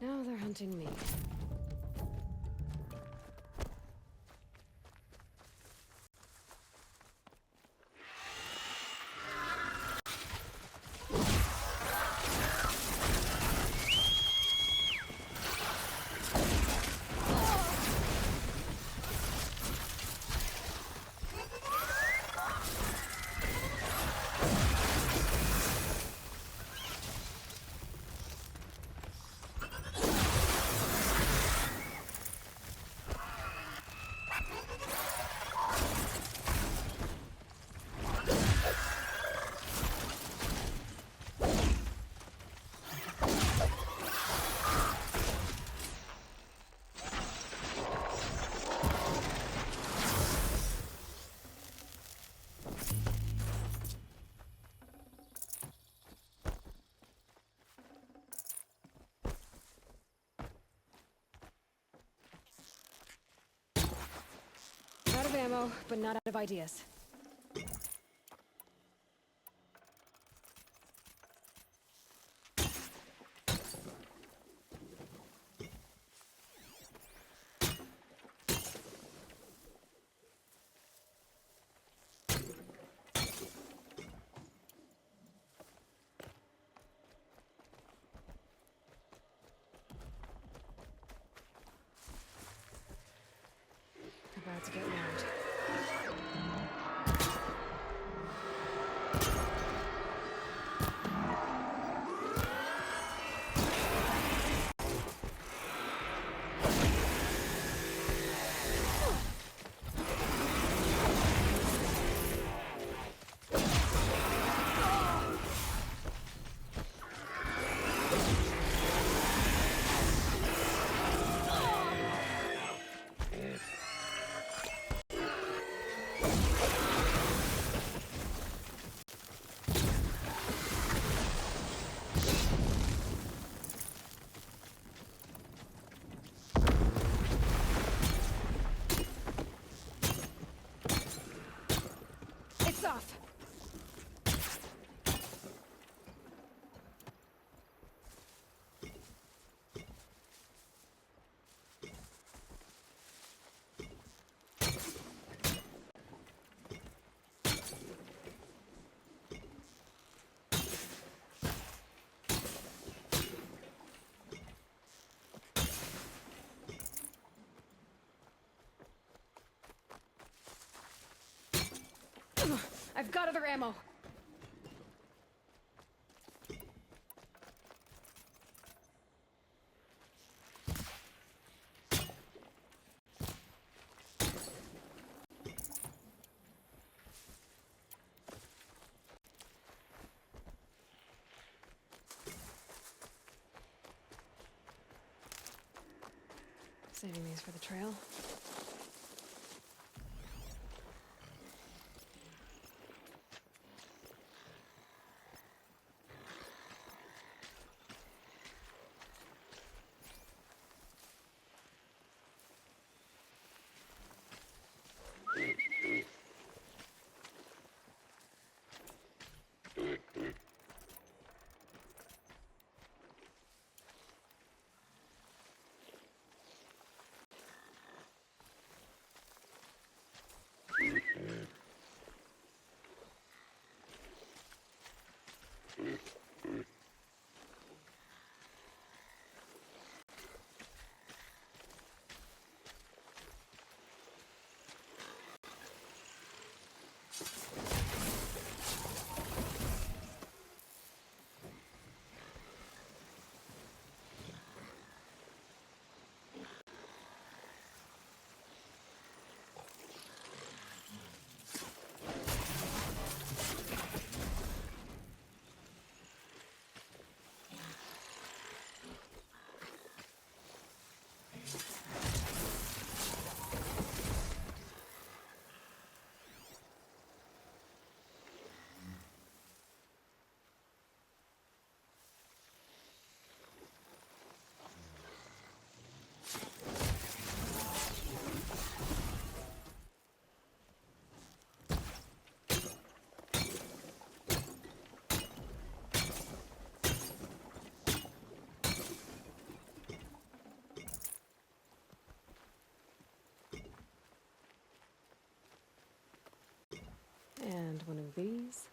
Now they're hunting me. Out of ammo, but not out of ideas. About to get round. It's off! I've got other ammo. Saving these for the trail. And one of these.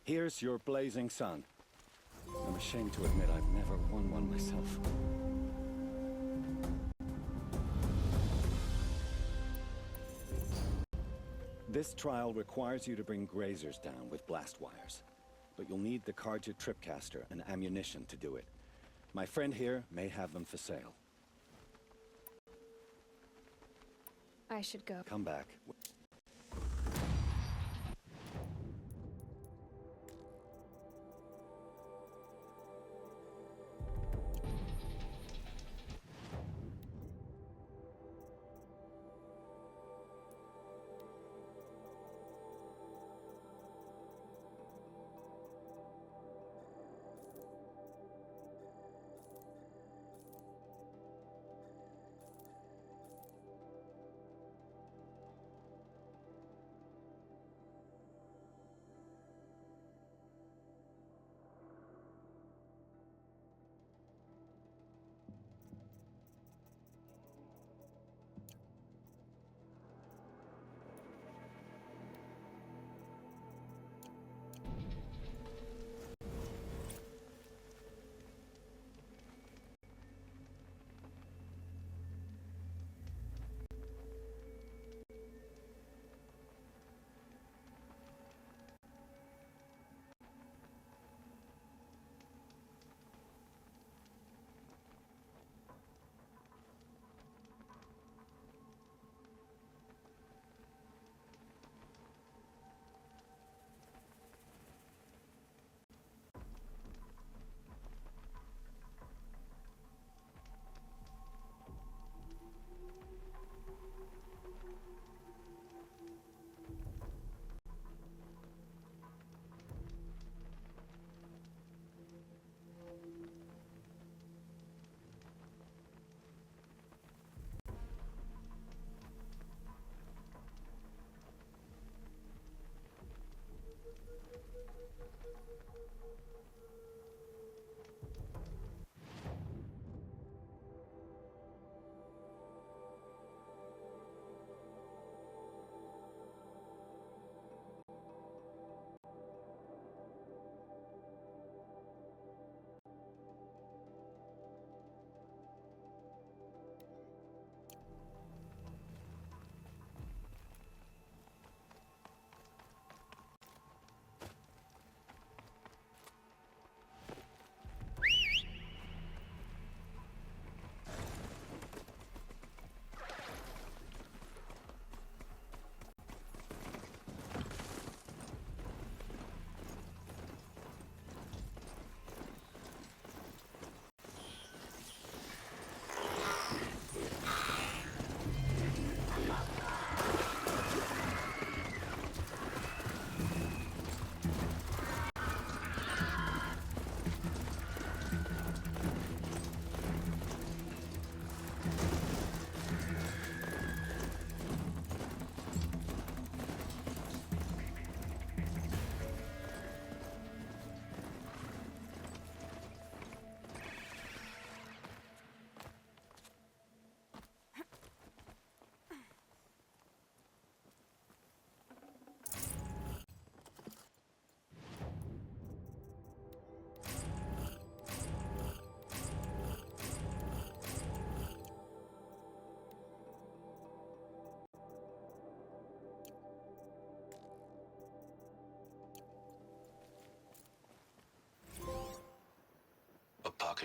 Here's your blazing sun. I'm ashamed to admit I've never won one myself. This trial requires you to bring grazers down with blast wires. But you'll need the Karja tripcaster and ammunition to do it. My friend here may have them for sale. I should go. Come back.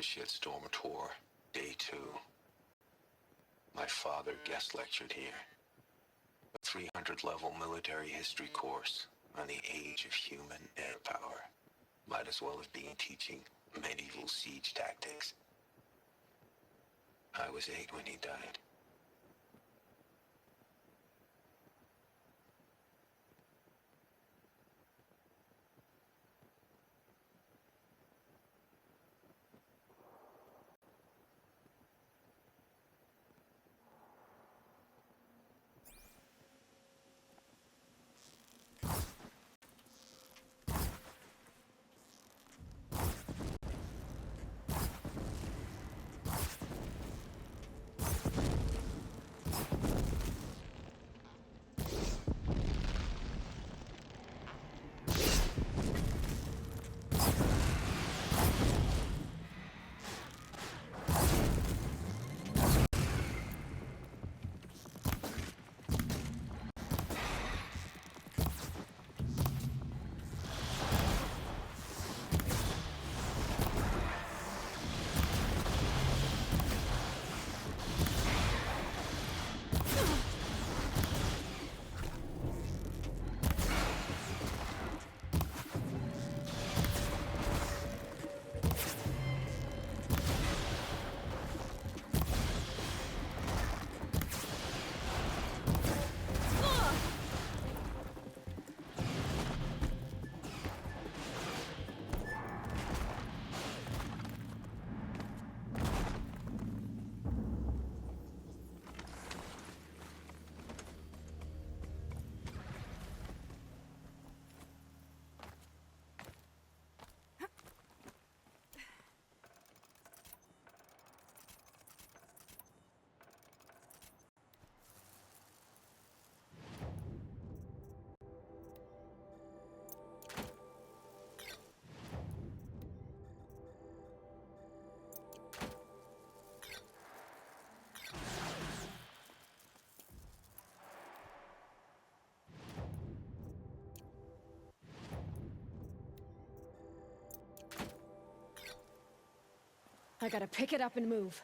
Officiate Storm Tour, Day 2. My father guest lectured here. A 300-level military history course on the age of human air power. Might as well have been teaching medieval siege tactics. I was 8 when he died. I gotta pick it up and move.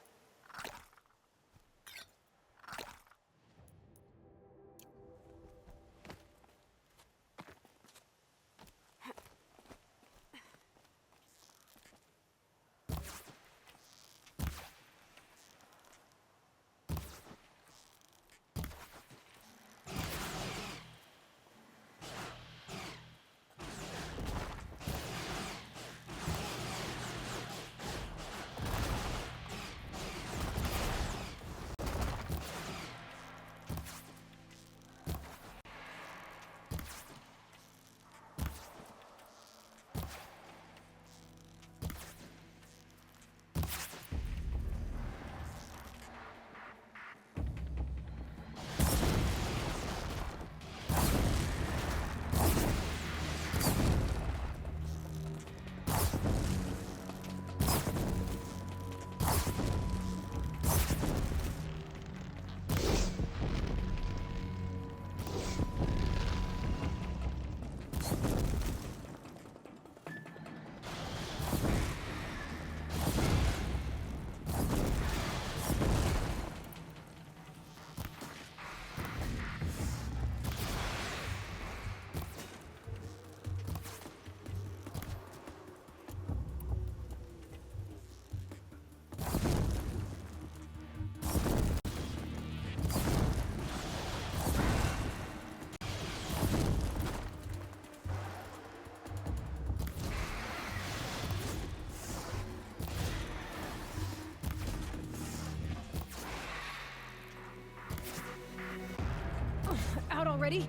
Out already?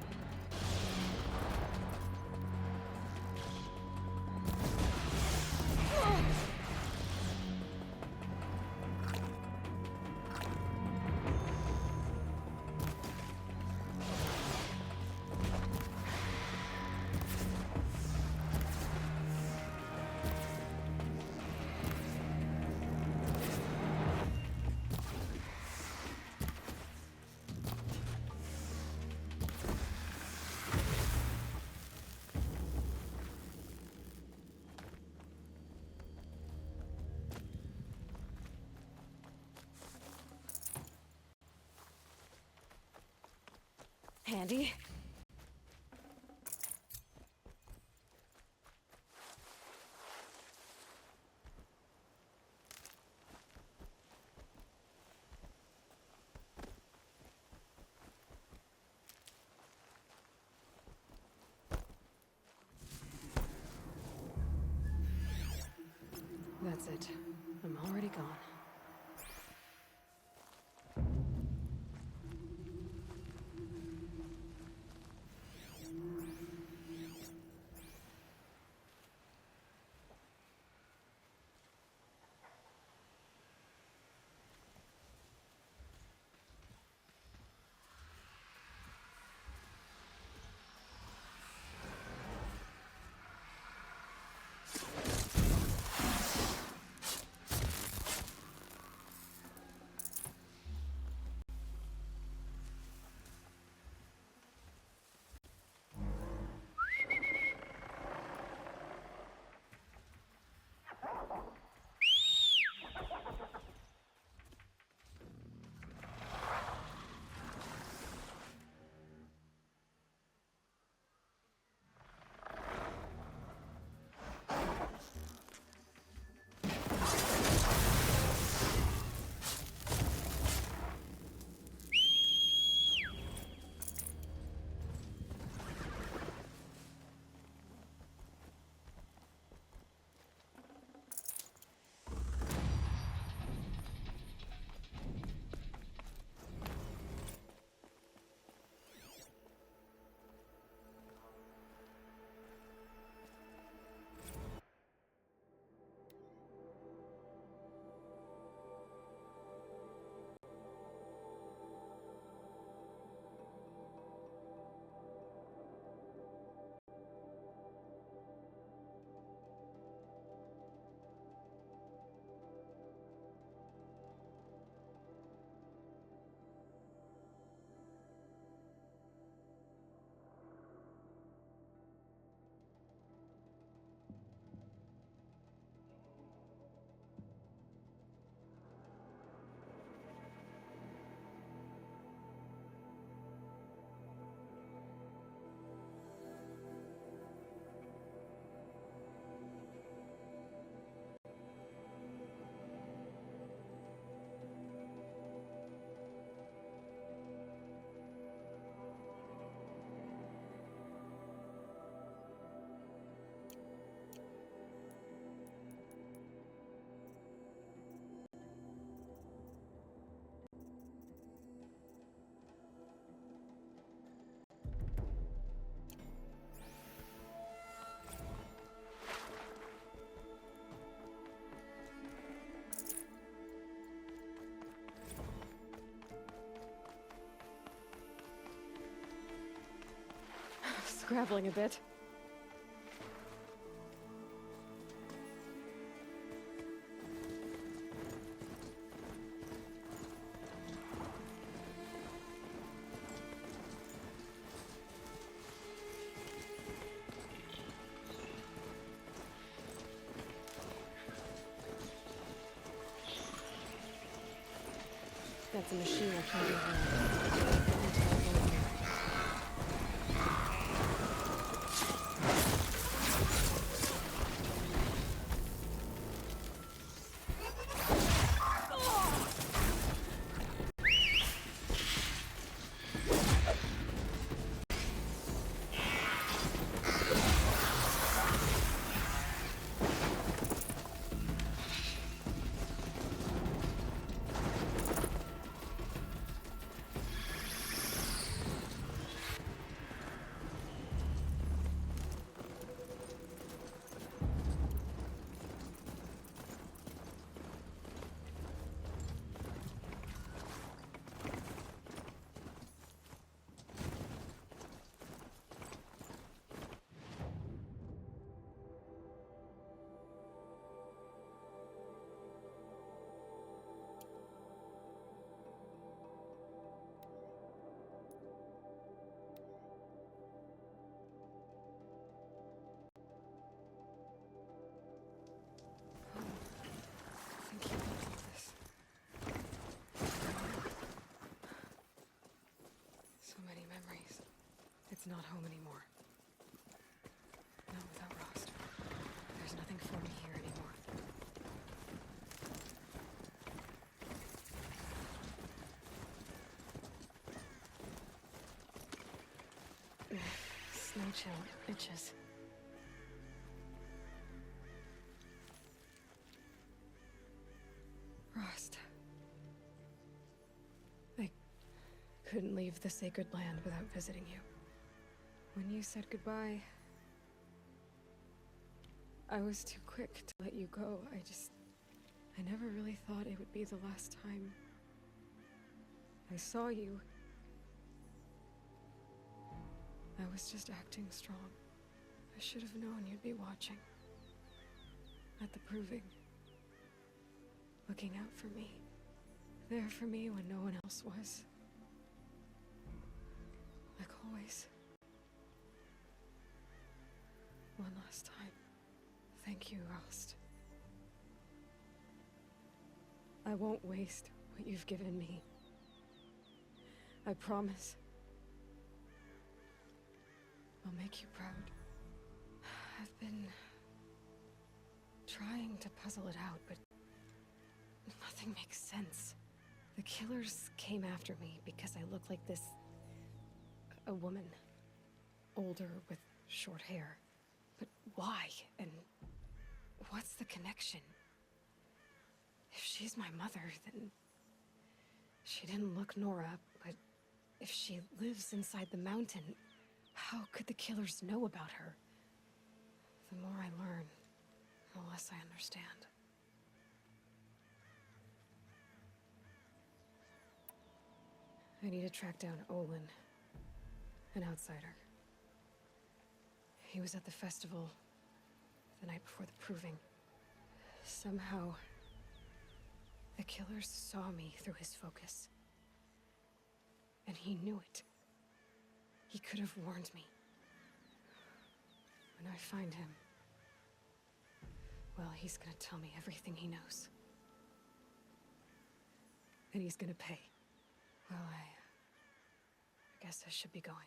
Handy. That's it. I'm already gone. Scrabbling a bit. That's a machine I can't even It's not home anymore. Not without Rost. There's nothing for me here anymore. Snow chill itches. Rost. I couldn't leave the sacred land without visiting you. When you said goodbye, I was too quick to let you go. I never really thought it would be the last time I saw you. I was just acting strong. I should have known you'd be watching. At the proving. Looking out for me. There for me when no one else was. Like always. One last time. Thank you, Rost. I won't waste what you've given me. I promise. I'll make you proud. I've been trying to puzzle it out, but nothing makes sense. The killers came after me because I look like this... a woman. Older with short hair. But why? And what's the connection? If she's my mother, then... she didn't look Nora, but if she lives inside the mountain, how could the killers know about her? The more I learn, the less I understand. I need to track down Olin, an outsider. He was at the festival the night before the proving. Somehow, the killers saw me through his focus. And he knew it. He could have warned me. When I find him, well, he's gonna tell me everything he knows. And he's gonna pay. Well, I guess I should be going.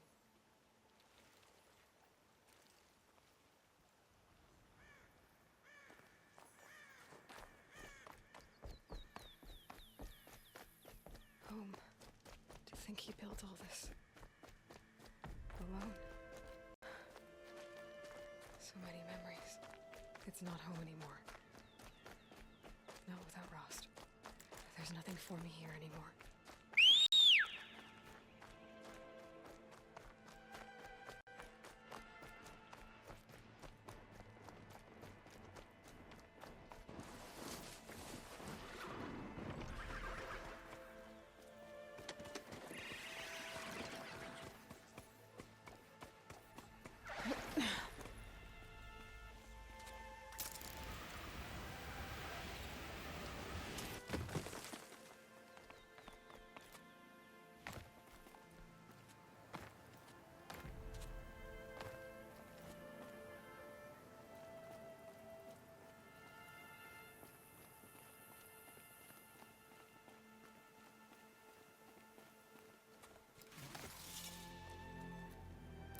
Home. To think he built all this. Alone. So many memories. It's not home anymore. Not without Rost. There's nothing for me here anymore.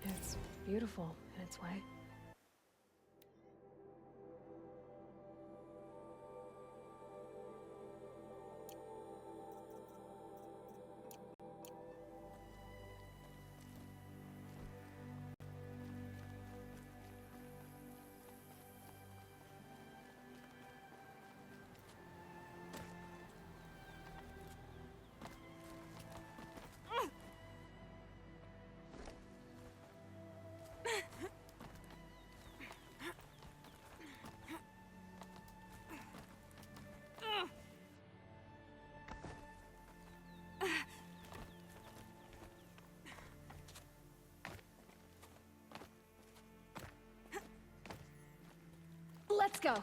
It's beautiful in its way. Let's go.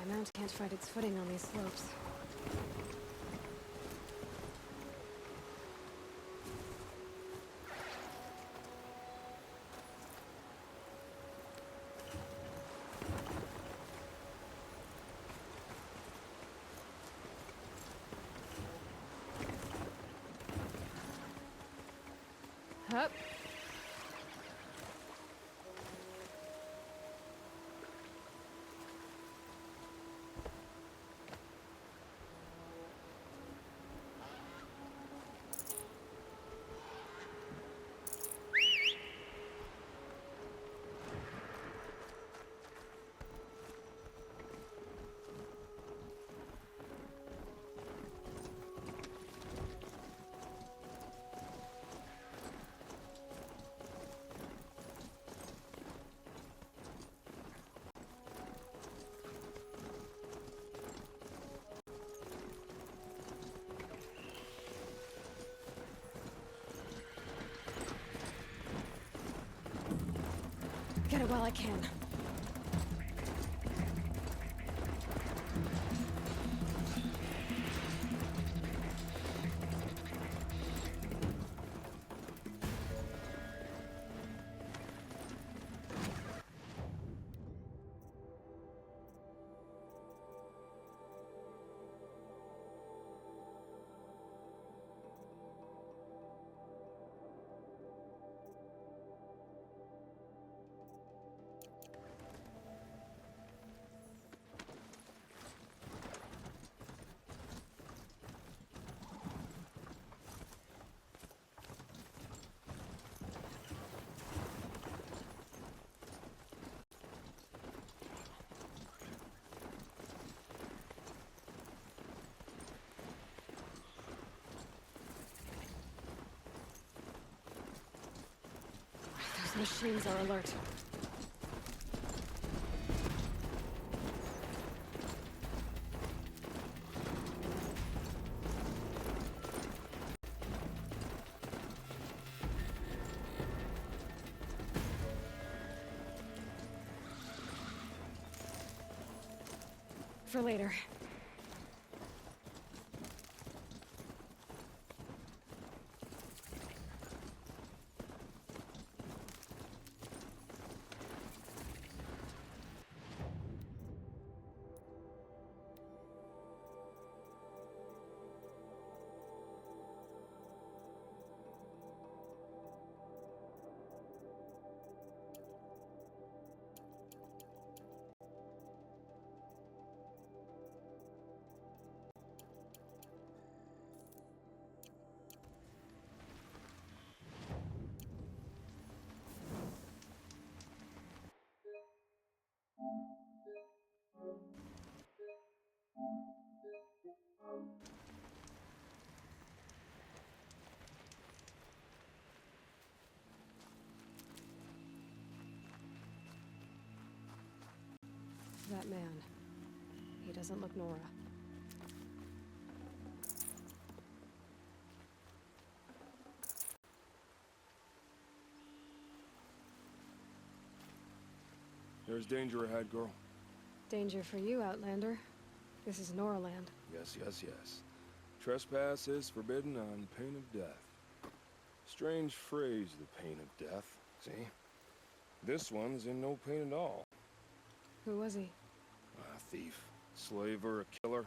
My mount can't find its footing on these slopes. Up. Get it while I can. Those machines are alert. For later. That man. He doesn't look Nora. There's danger ahead, girl. Danger for you, Outlander. This is Nora land. Yes, yes, yes. Trespass is forbidden on pain of death. Strange phrase, the pain of death. See? This one's in no pain at all. Who was he? A thief, slaver, a killer.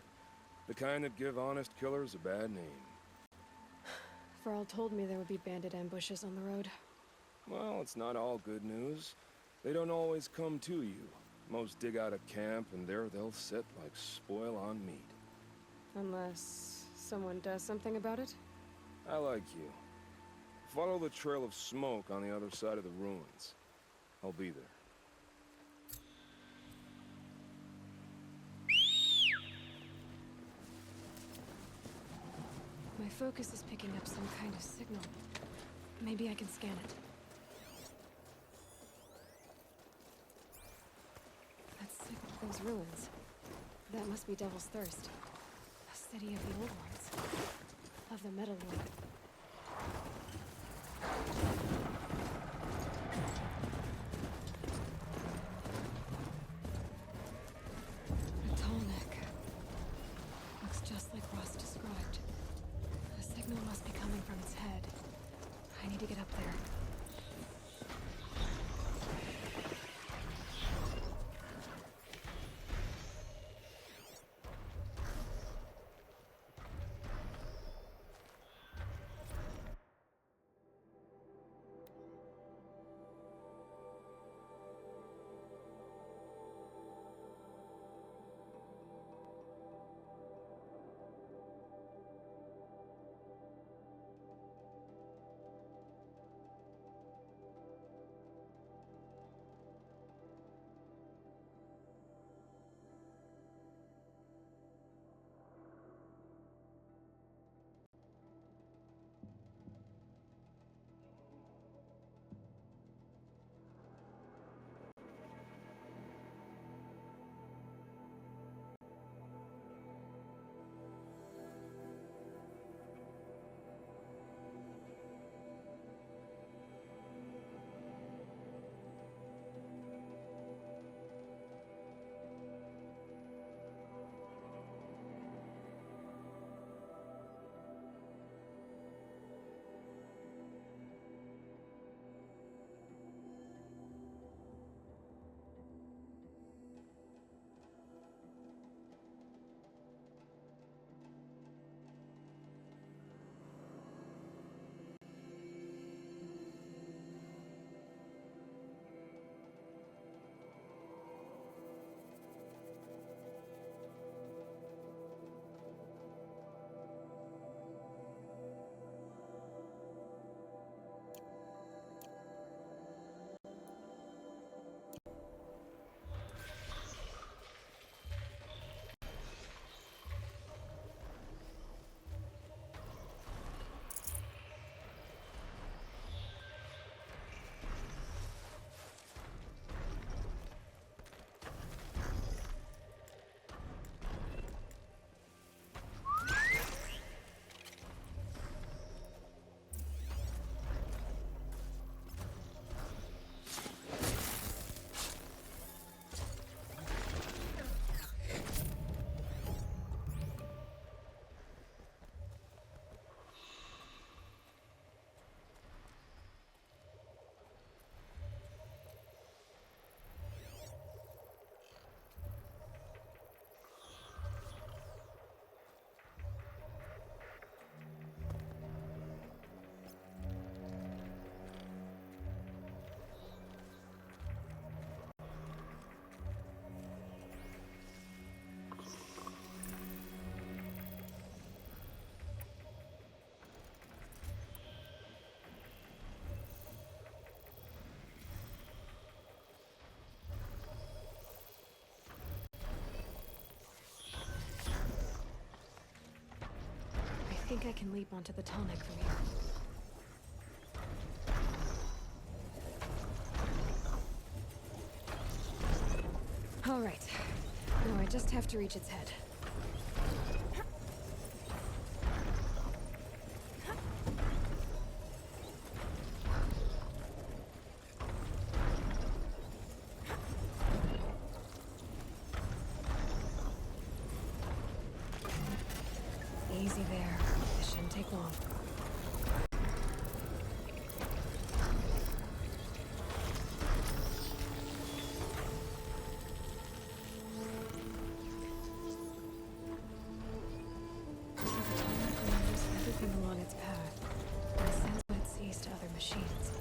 The kind that give honest killers a bad name. Varl told me there would be bandit ambushes on the road. Well, it's not all good news. They don't always come to you. Most dig out a camp, and there they'll sit like spoil on meat. Unless someone does something about it? I like you. Follow the trail of smoke on the other side of the ruins. I'll be there. My focus is picking up some kind of signal. Maybe I can scan it. That signal, those ruins. That must be Devil's Thirst. A city of the old ones. Of the Metal Lord. A tall need to get up there. I think I can leap onto the tonic from here. All right. Now I just have to reach its head. Easy there. This shouldn't take long. Everything along its path. I sense what it sees to other machines.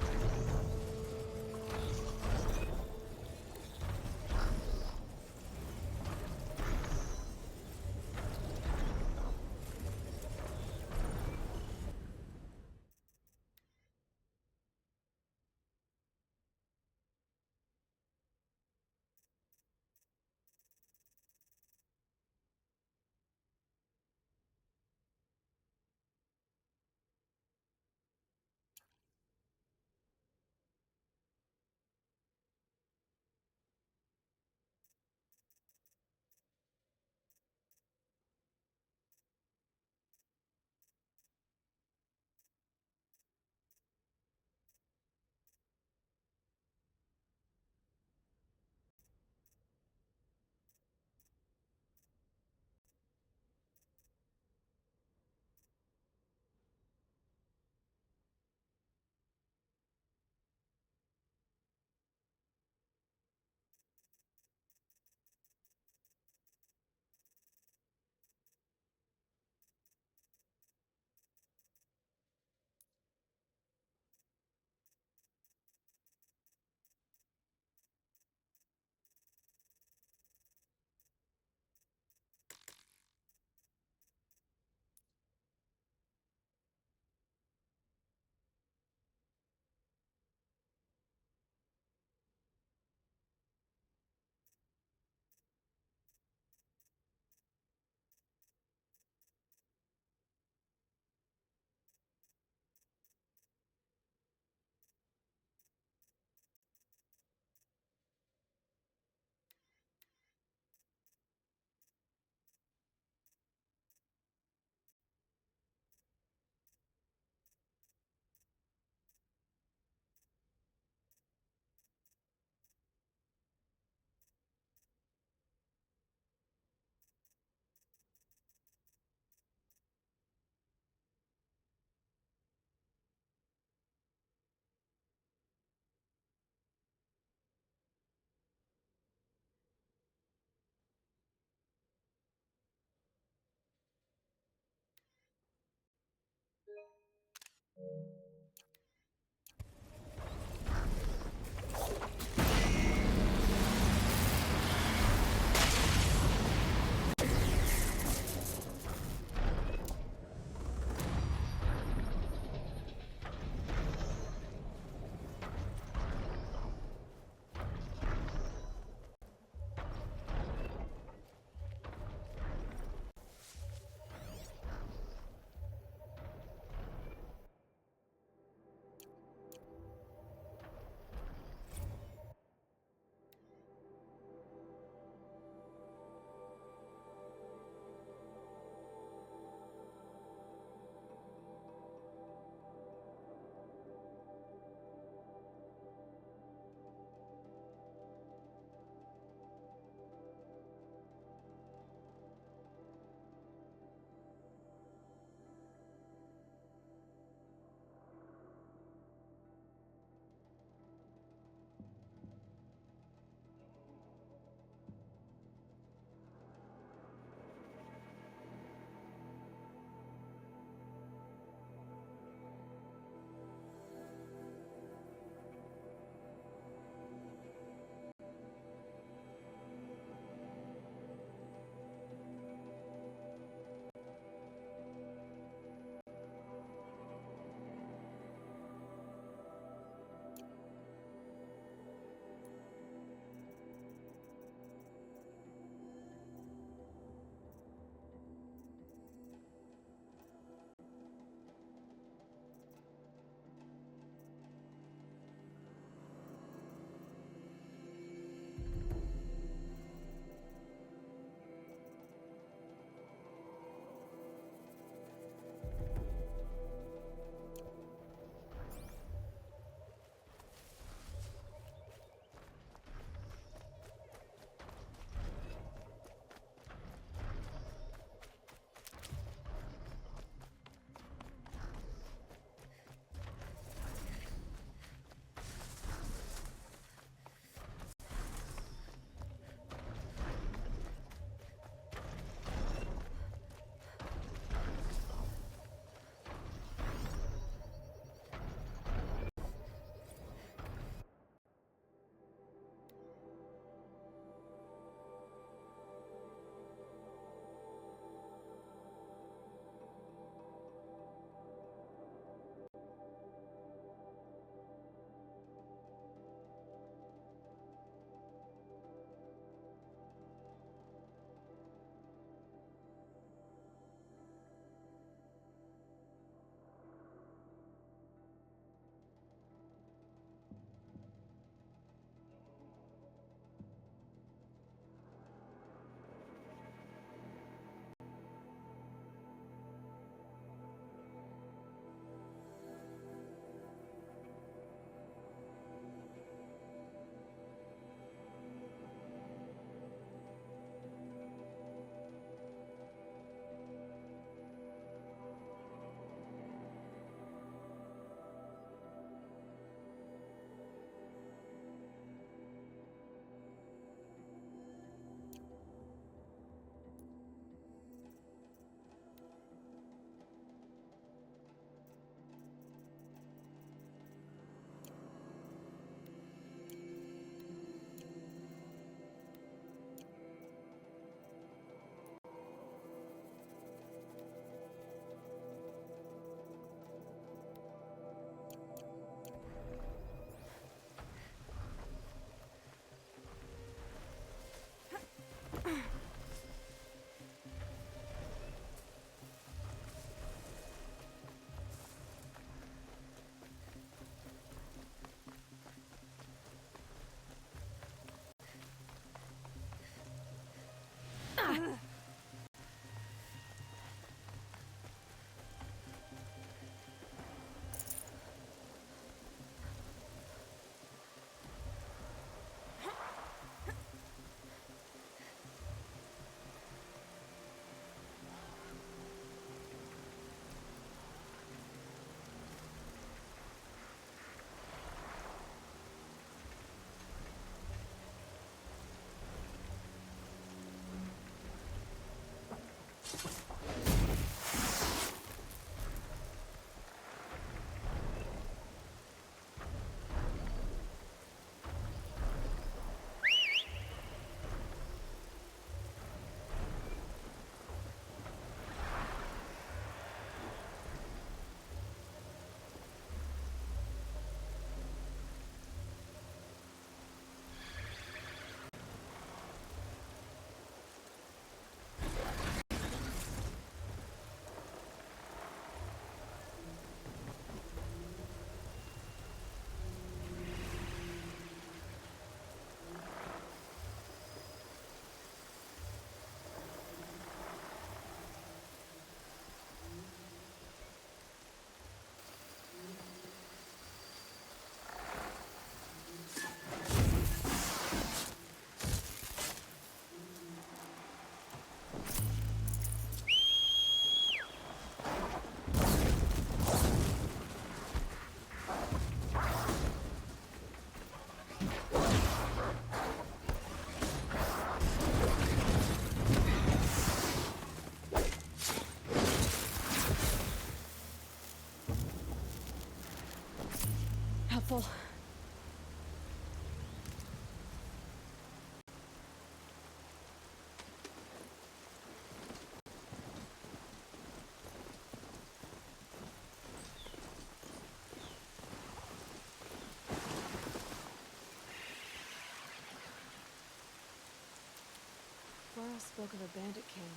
all spoke of a bandit king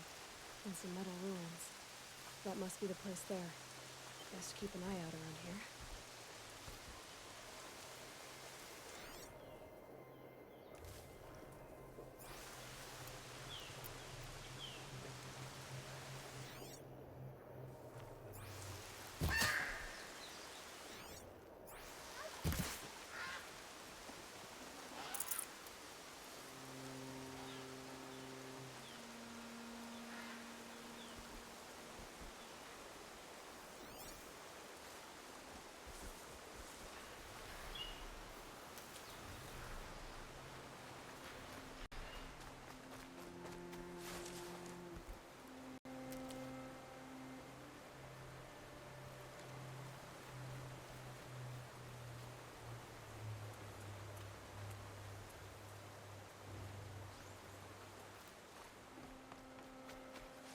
and some metal ruins. That must be the place there. Best keep an eye out around here.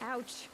Ouch!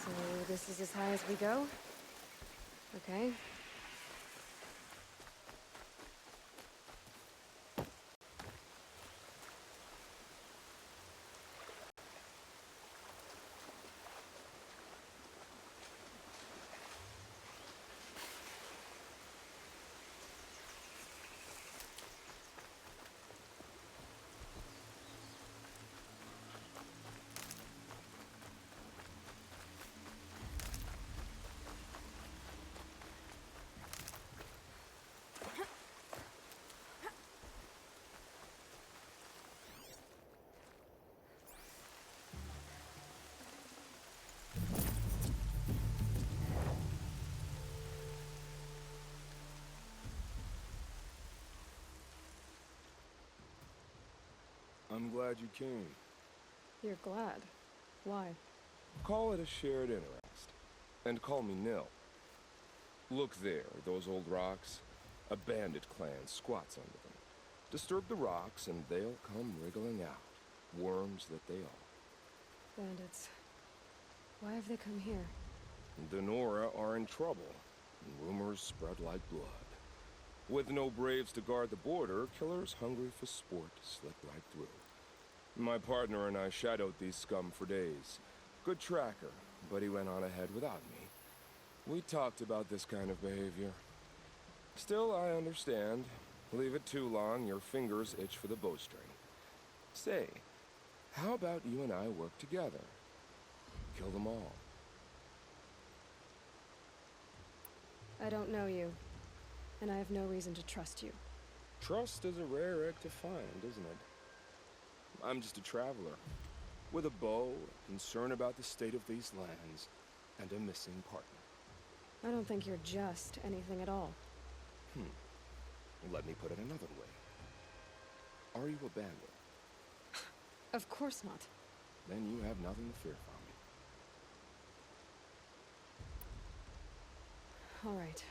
So this is as high as we go? Okay. I'm glad you came. You're glad. Why? Call it a shared interest. And call me Nil. Look there, those old rocks. A bandit clan squats under them. Disturb the rocks and they'll come wriggling out. Worms that they are. Bandits. Why have they come here? The Nora are in trouble, and rumors spread like blood. With no braves to guard the border, killers hungry for sport slip right through. My partner and I shadowed these scum for days. Good tracker, but he went on ahead without me. We talked about this kind of behavior. Still, I understand. Leave it too long, your fingers itch for the bowstring. Say, how about you and I work together? Kill them all. I don't know you, and I have no reason to trust you. Trust is a rare egg to find, isn't it? I'm just a traveler, with a bow, a concern about the state of these lands, and a missing partner. I don't think you're just anything at all. Let me put it another way. Are you a bandit? Of course not. Then you have nothing to fear from me. All right.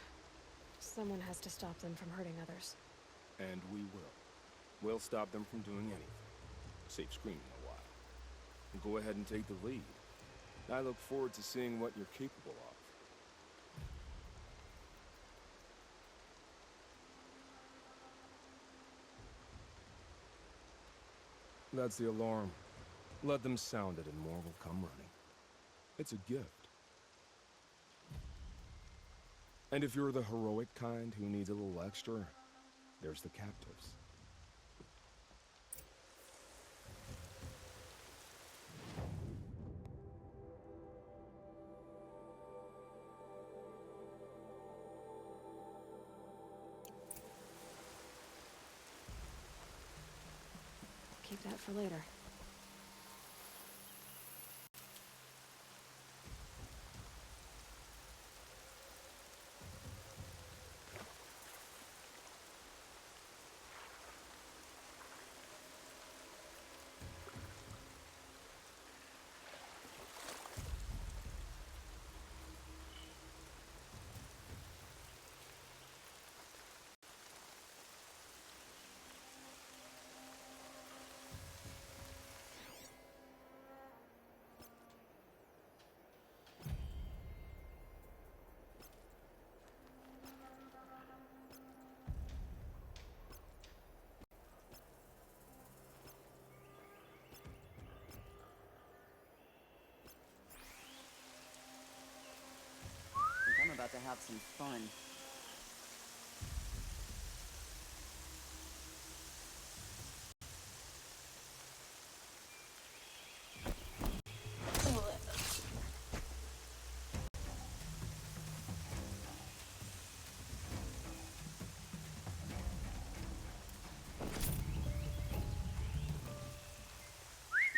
Someone has to stop them from hurting others. And we will. We'll stop them from doing anything. Save screaming a while. Go ahead and take the lead. I look forward to seeing what you're capable of. That's the alarm. Let them sound it and more will come running. It's a gift. And if you're the heroic kind who needs a little extra, there's the captives. Keep that for later. I'm about to have some fun.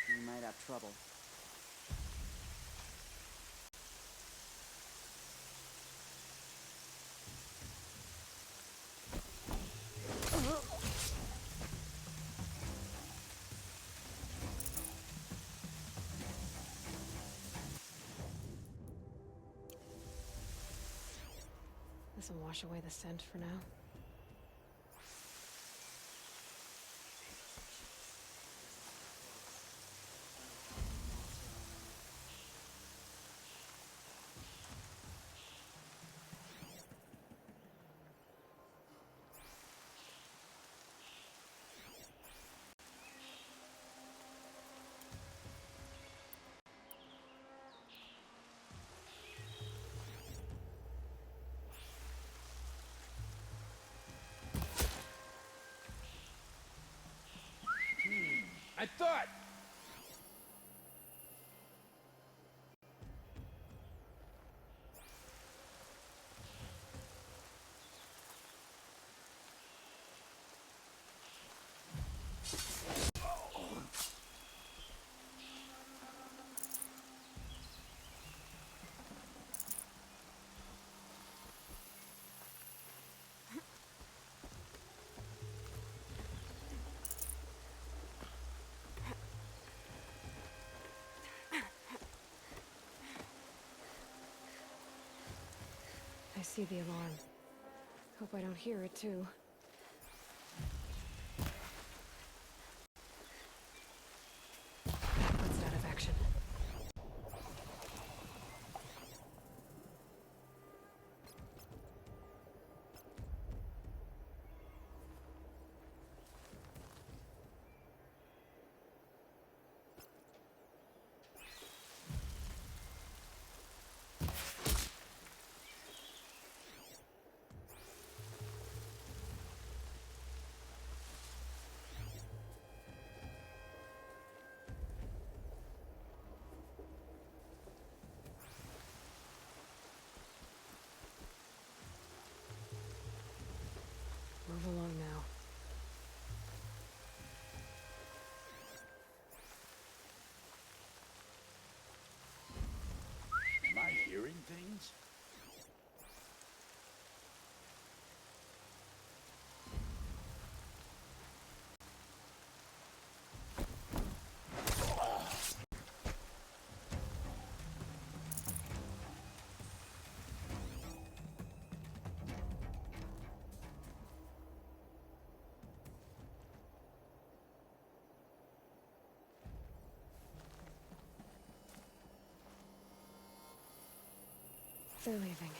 We might have trouble. This'll wash away the scent for now. I thought! I see the alarm. Hope I don't hear it too. That's out of action. They're leaving.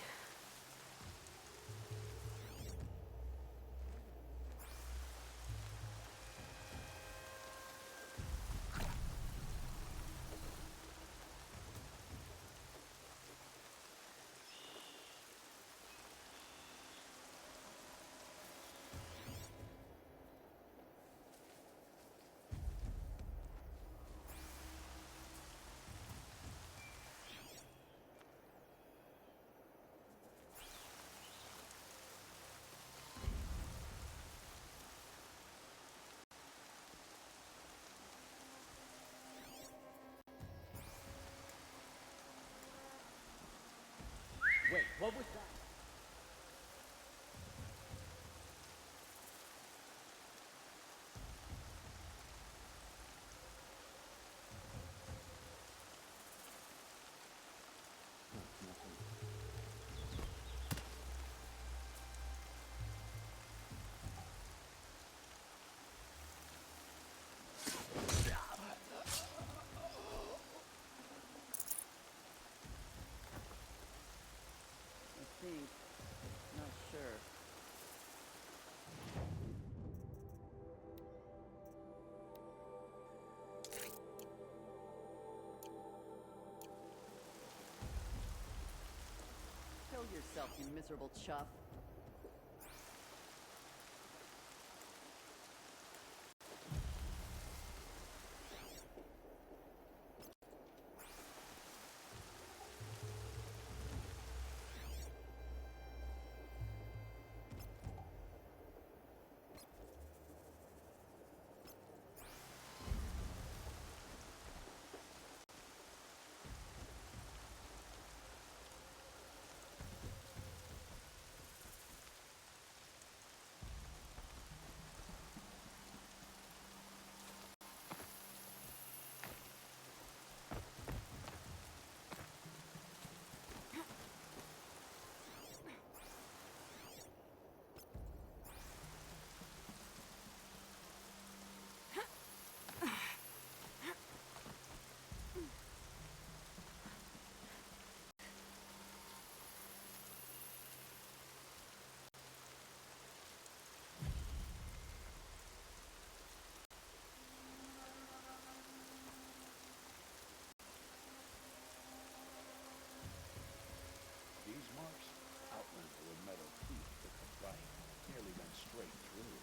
Wait, what was that? I think. Not sure. Kill yourself, you miserable chuff. These marks outline where metal teeth took a bite, nearly went straight through.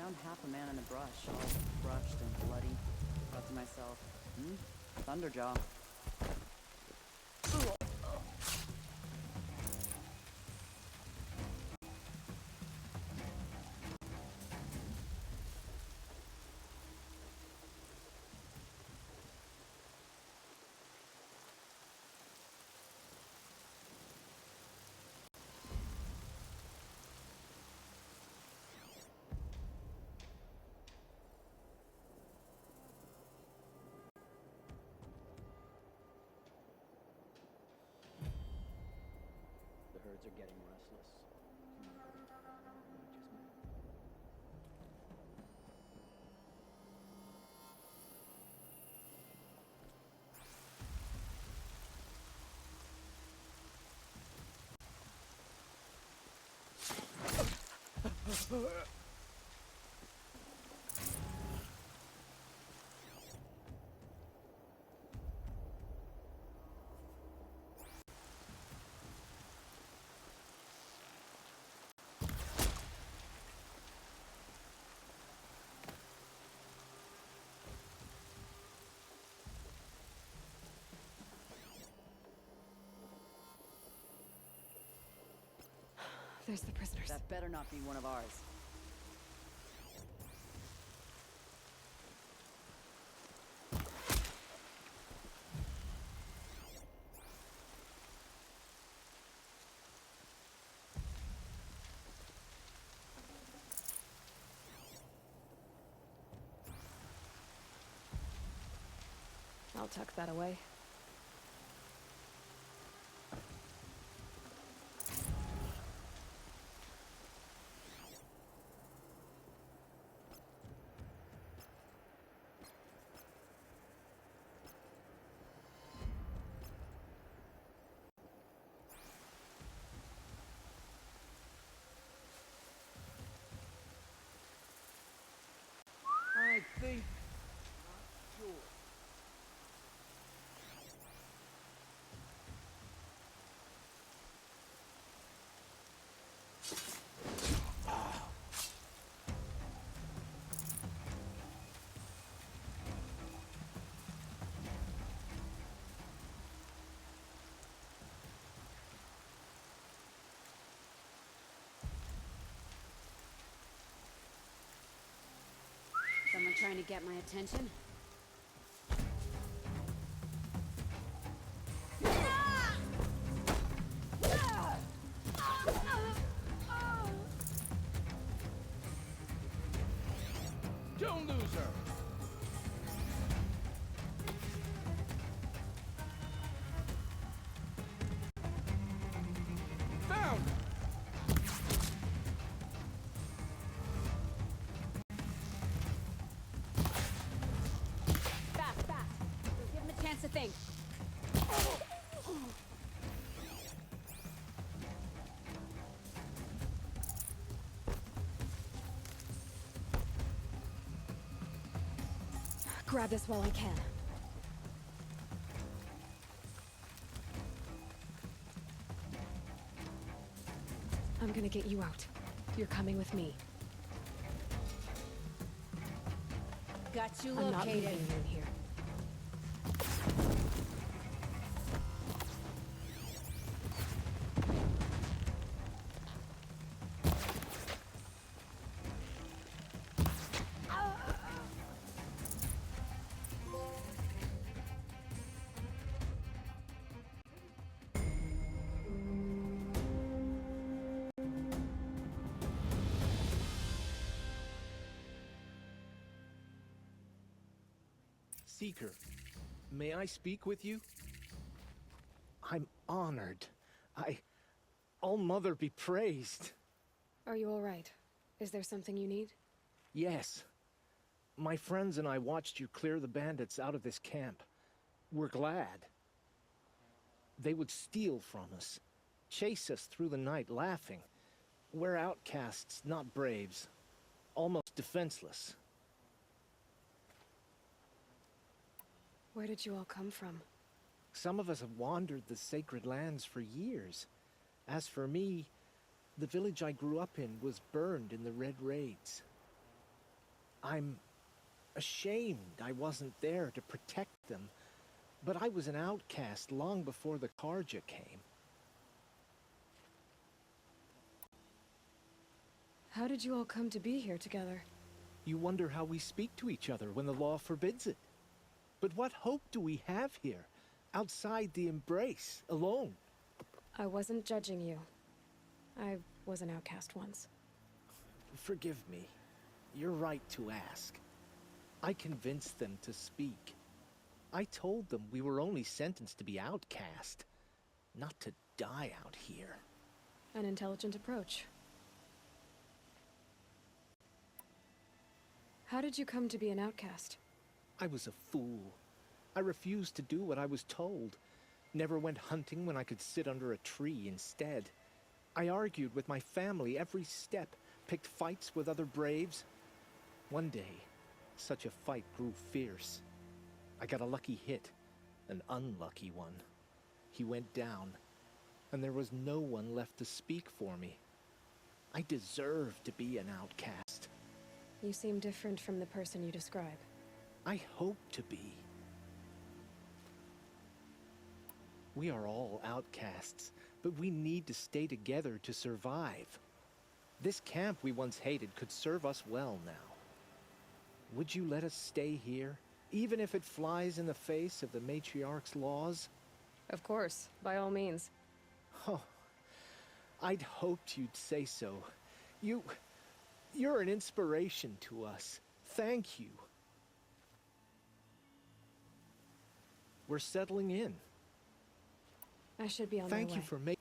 Found half a man in the brush, all brushed and bloody. Thought to myself, Thunderjaw. The herds are getting restless. There's the prisoners. That better not be one of ours. I'll tuck that away. I think... Not sure. Someone trying to get my attention? Don't lose her! Found her! Fast, fast. Give him a chance to think. Grab this while I can. I'm gonna get you out. You're coming with me. Got you I'm not leaving located. you in here. Seeker, may I speak with you? I'm honored. All-Mother be praised. Are you all right? Is there something you need? Yes. My friends and I watched you clear the bandits out of this camp. We're glad. They would steal from us, chase us through the night laughing. We're outcasts, not braves. Almost defenseless. Where did you all come from? Some of us have wandered the sacred lands for years. As for me, the village I grew up in was burned in the Red Raids. I'm ashamed I wasn't there to protect them, but I was an outcast long before the Karja came. How did you all come to be here together? You wonder how we speak to each other when the law forbids it. But what hope do we have here, outside the embrace, alone? I wasn't judging you. I was an outcast once. Forgive me. You're right to ask. I convinced them to speak. I told them we were only sentenced to be outcast, not to die out here. An intelligent approach. How did you come to be an outcast? I was a fool. I refused to do what I was told. Never went hunting when I could sit under a tree instead. I argued with my family every step, picked fights with other braves. One day, such a fight grew fierce. I got a lucky hit, an unlucky one. He went down, and there was no one left to speak for me. I deserved to be an outcast. You seem different from the person you describe. I hope to be. We are all outcasts, but we need to stay together to survive. This camp we once hated could serve us well now. Would you let us stay here, even if it flies in the face of the Matriarch's laws? Of course, by all means. Oh, I'd hoped you'd say so. You're an inspiration to us. Thank you. We're settling in. I should be on my way. Thank you for making...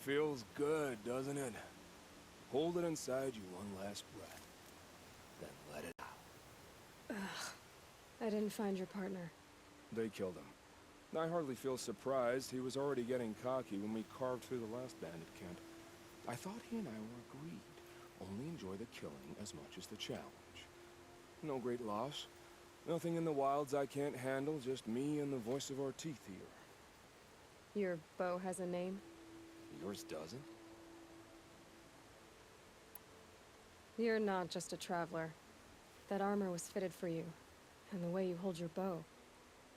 Feels good, doesn't it? Hold it inside you one last breath. Then let it out. I didn't find your partner. They killed him. I hardly feel surprised. He was already getting cocky when we carved through the last bandit camp. I thought he and I were agreed. Only enjoy the killing as much as the challenge. No great loss. Nothing in the wilds I can't handle, just me and the voice of our teeth here. Your bow has a name? Yours doesn't? You're not just a traveler. That armor was fitted for you, and the way you hold your bow.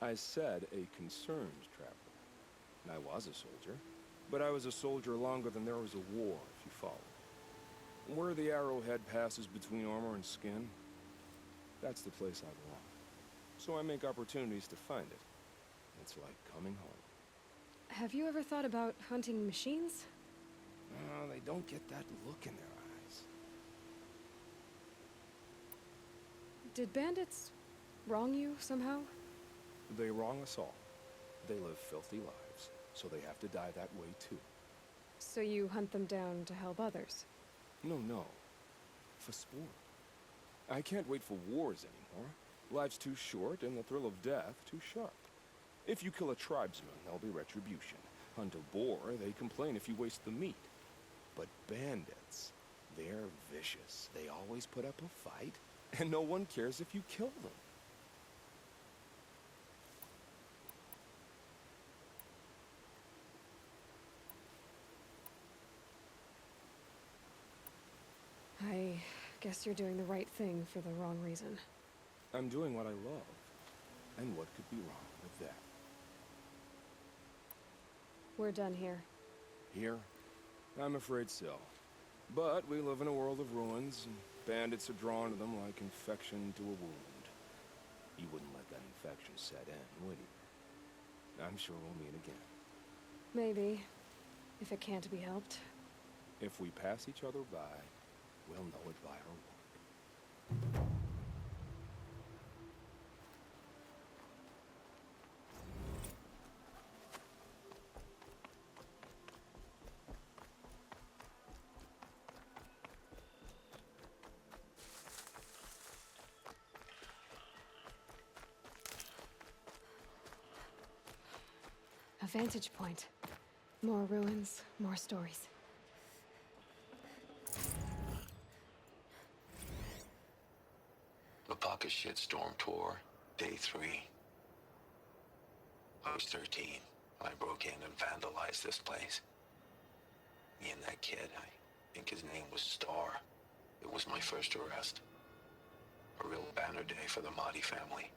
I said a concerned traveler. I was a soldier, but I was a soldier longer than there was a war, if you follow. Where the arrowhead passes between armor and skin, that's the place I belong. So I make opportunities to find it. It's like coming home. Have you ever thought about hunting machines? No, they don't get that look in their eyes. Did bandits wrong you somehow? They wrong us all. They live filthy lives, so they have to die that way too. So you hunt them down to help others? No. For sport. I can't wait for wars anymore. Life's too short and the thrill of death too sharp. If you kill a tribesman, there'll be retribution. Hunt a boar, they complain if you waste the meat. But bandits, they're vicious. They always put up a fight, and no one cares if you kill them. I guess you're doing the right thing for the wrong reason. I'm doing what I love. And what could be wrong with that? We're done here. Here? I'm afraid so. But we live in a world of ruins, and bandits are drawn to them like infection to a wound. You wouldn't let that infection set in, would you? I'm sure we'll meet again. Maybe. If it can't be helped. If we pass each other by, we'll know it by our work. vantage point. More ruins, more stories. Lapaka Shitstorm Tour, Day 3. I was 13 when I broke in and vandalized this place. Me and that kid, I think his name was Star. It was my first arrest. A real banner day for the Mahdi family.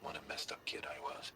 What a messed up kid I was.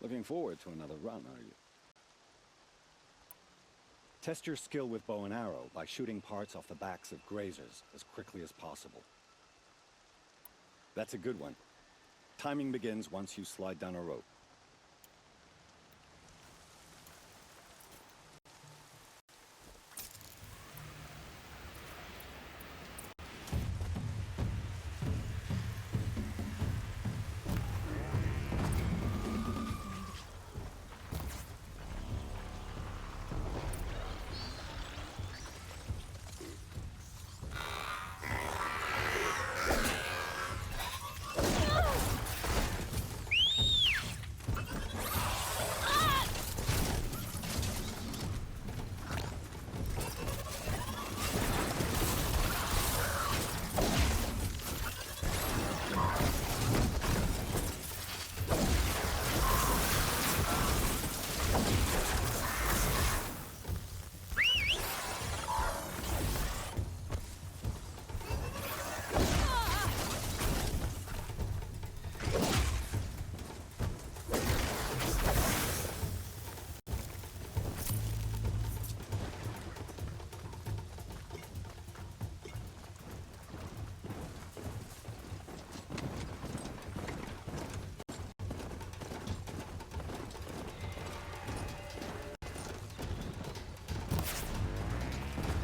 Looking forward to another run, are you? Test your skill with bow and arrow by shooting parts off the backs of grazers as quickly as possible. That's a good one. Timing begins once you slide down a rope.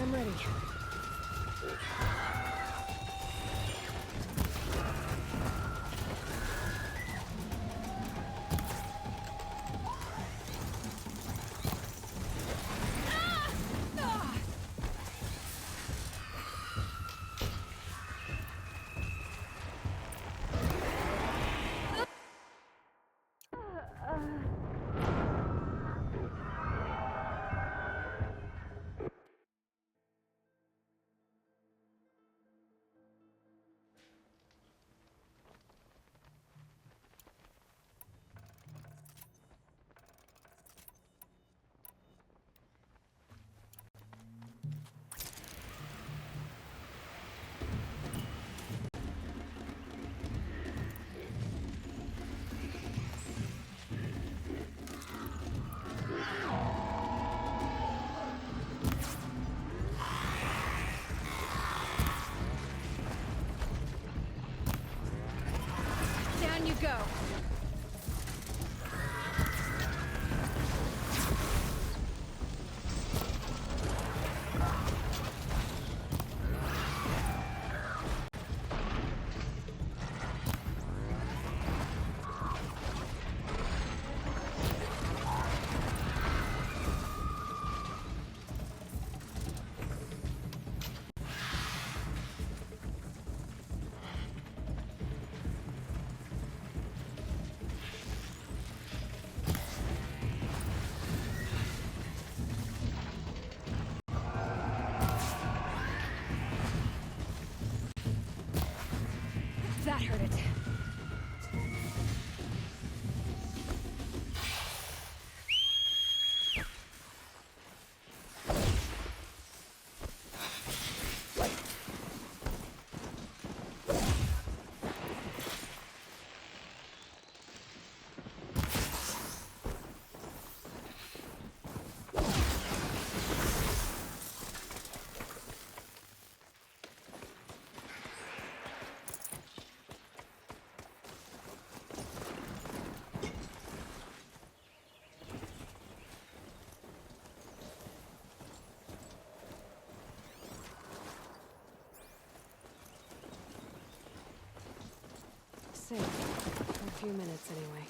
I'm ready. That hurt it. Safe. For a few minutes, anyway.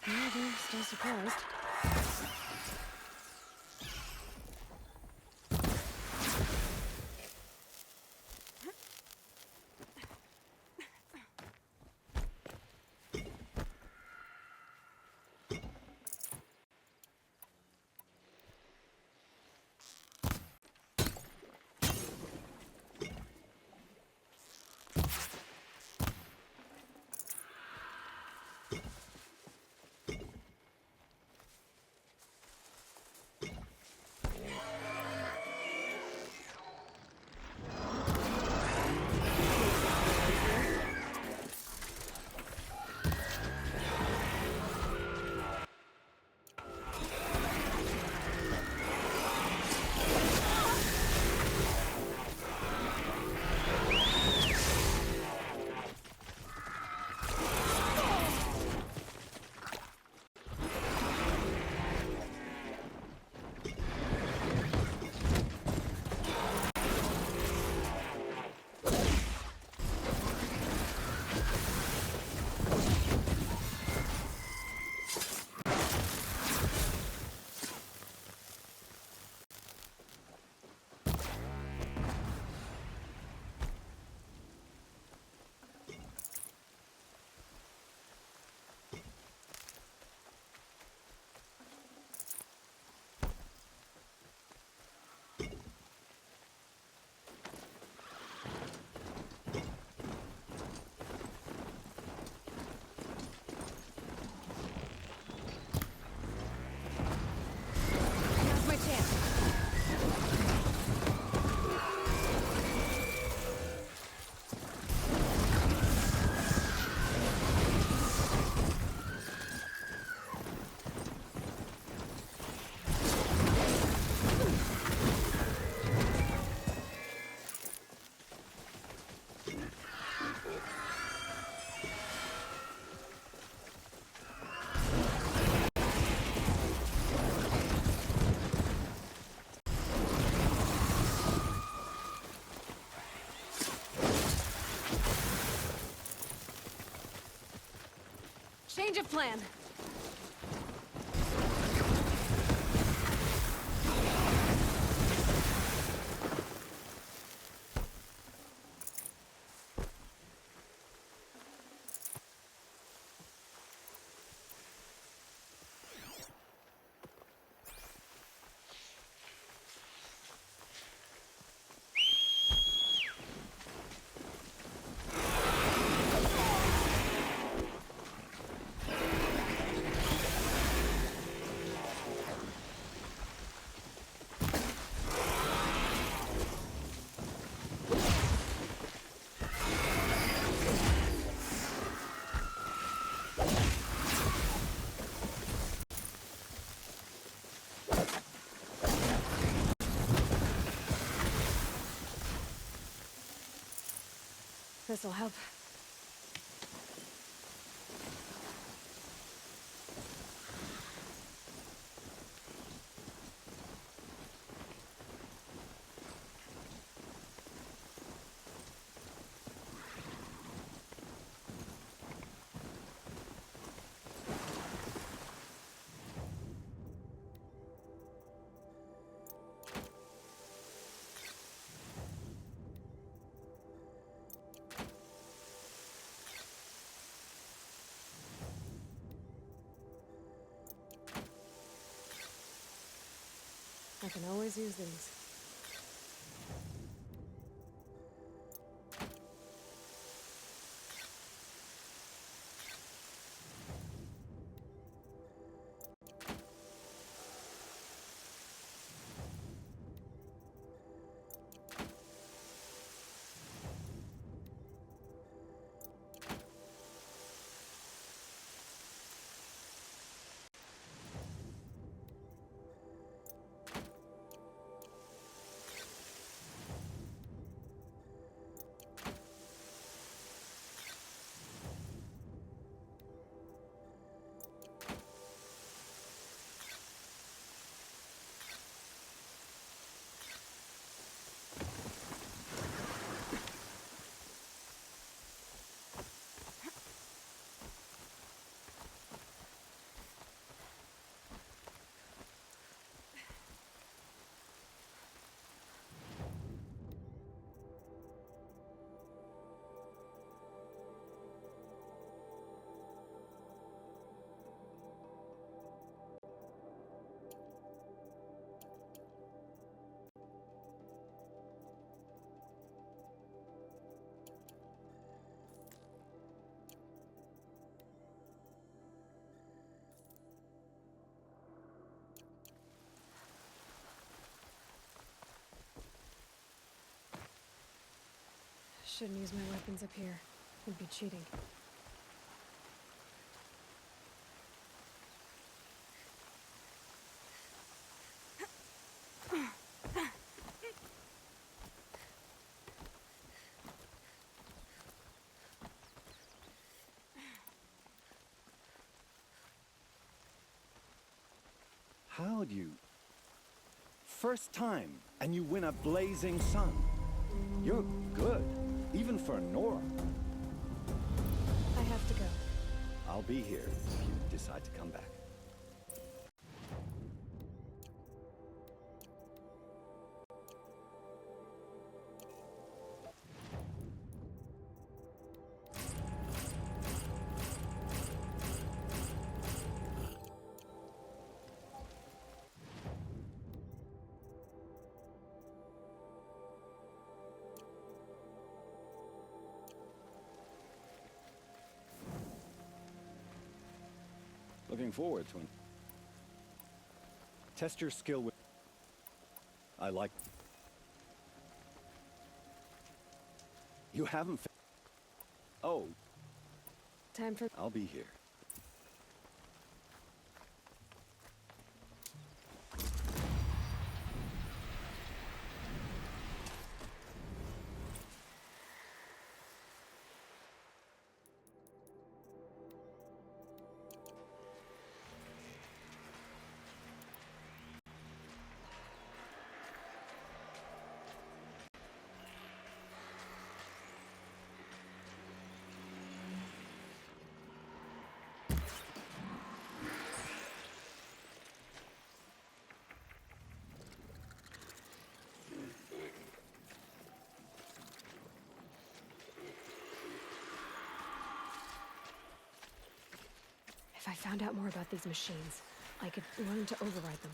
Well, they're still surprised. Now's my chance. Change of plan. This'll help. I can always use these. Shouldn't use my weapons up here. Would be cheating. How'd you... First time, and you win a blazing sun. You're good, even for Nora. I have to go. I'll be here if you decide to come back. Looking forward to it. Test your skill with... I like... You haven't... Oh. Time for... I'll be here. If I found out more about these machines, I could learn to override them.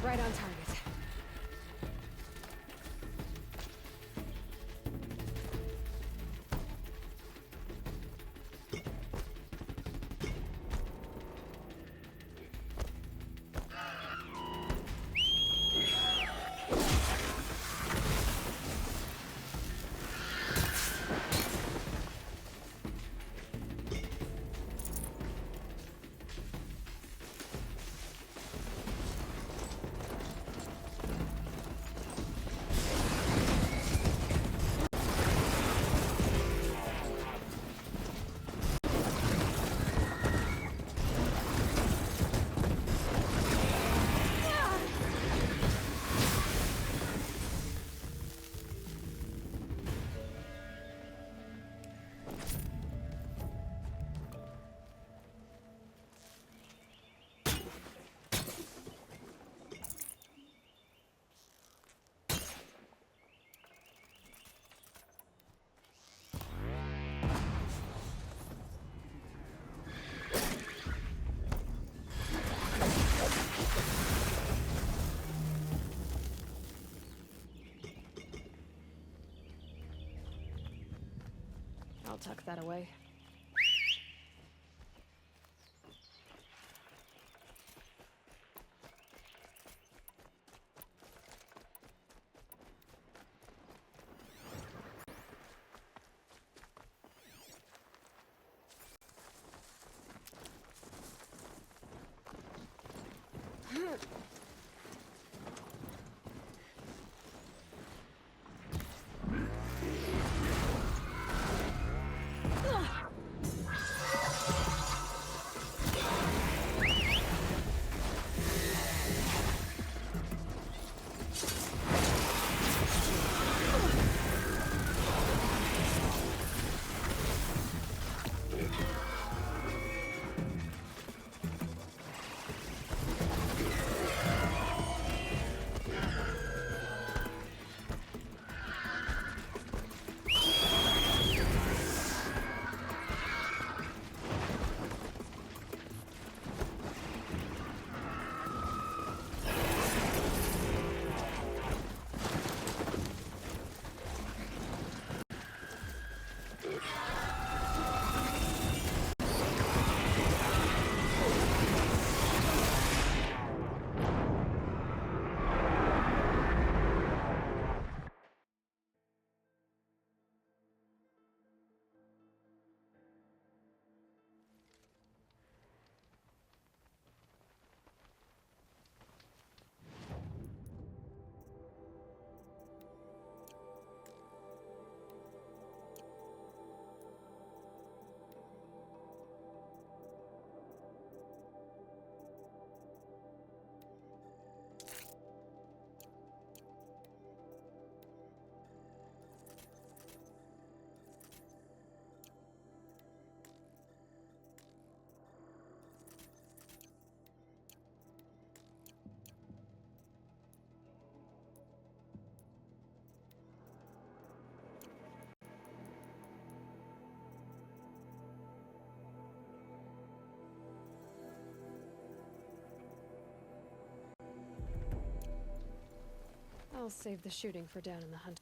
Right on target. I'll tuck that away. I'll save the shooting for down in the hunt.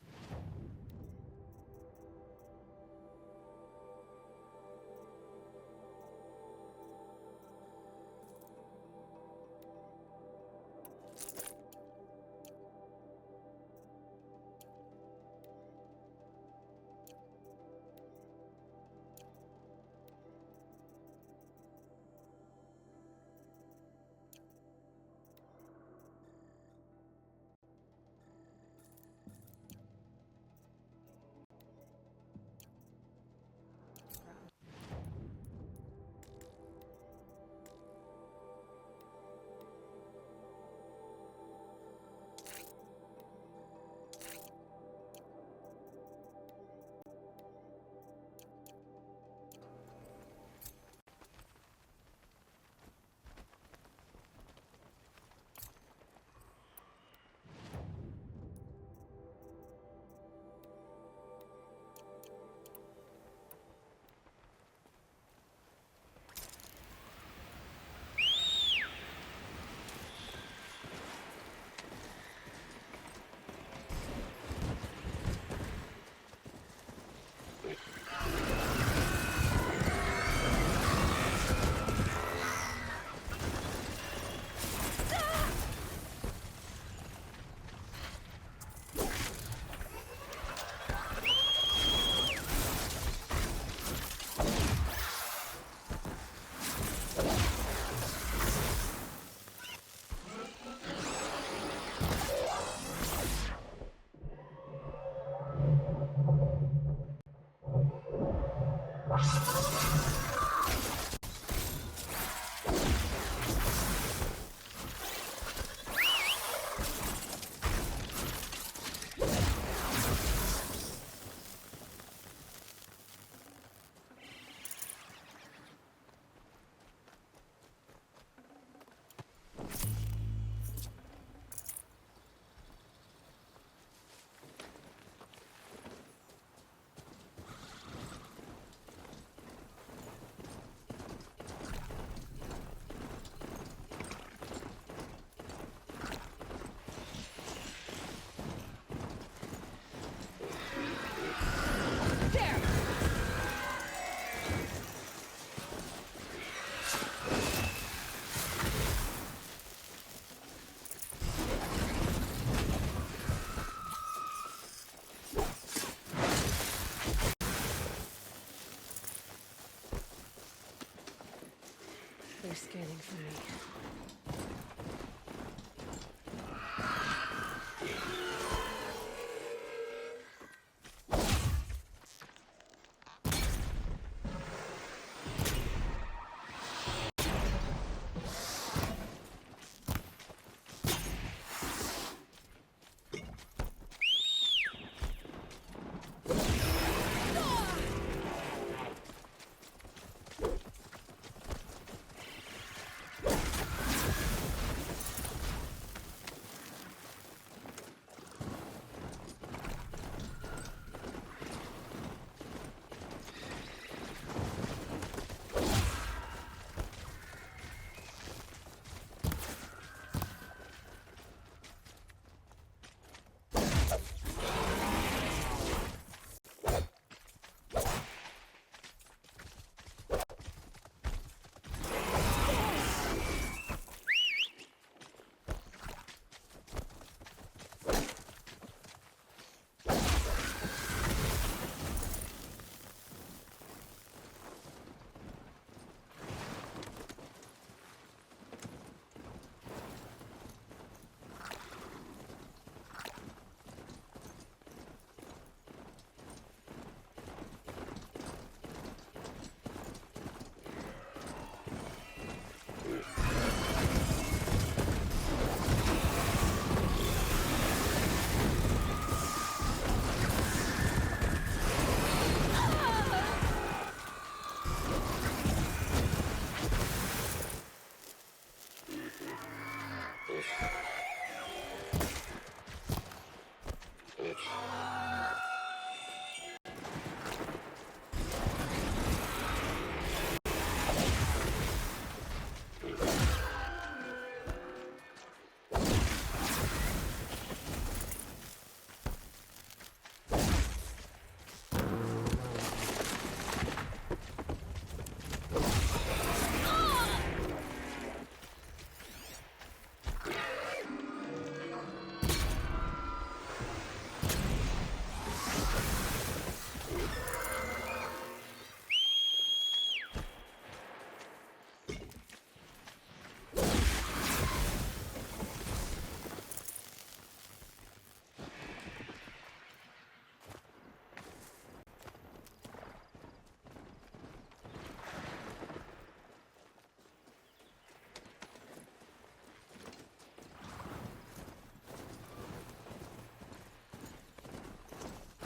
They're scanning for me.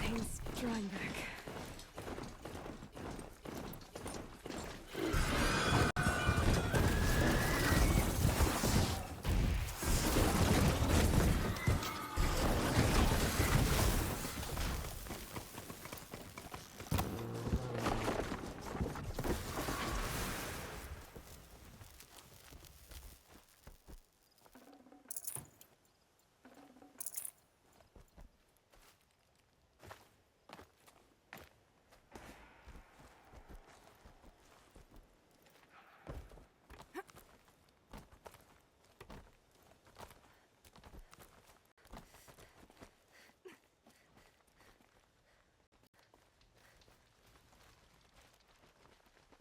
Pain's drawing back.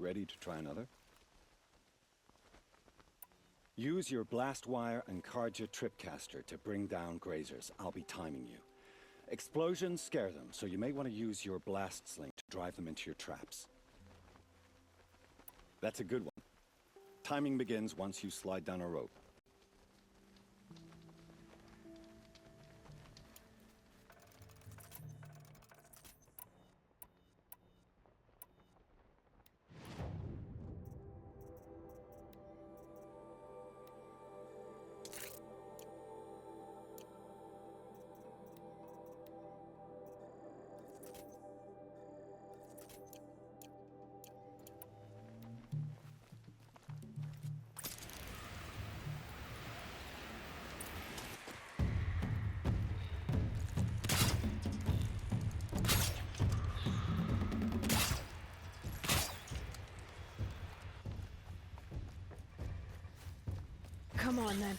Ready to try another? Use your blast wire and Karja tripcaster to bring down grazers. I'll be timing you. Explosions scare them, so you may want to use your blast sling to drive them into your traps. That's a good one. Timing begins once you slide down a rope. Come on, then.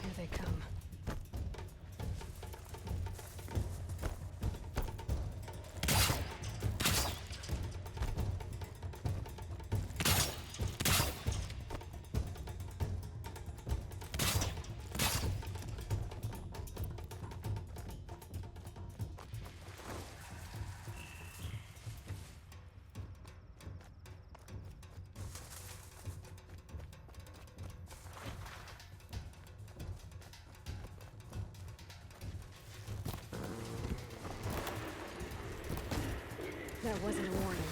Here they come. That wasn't a warning.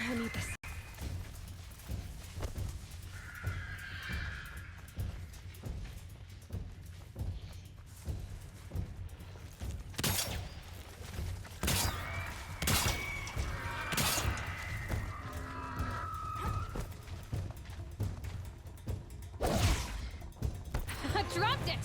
I need this. I dropped it!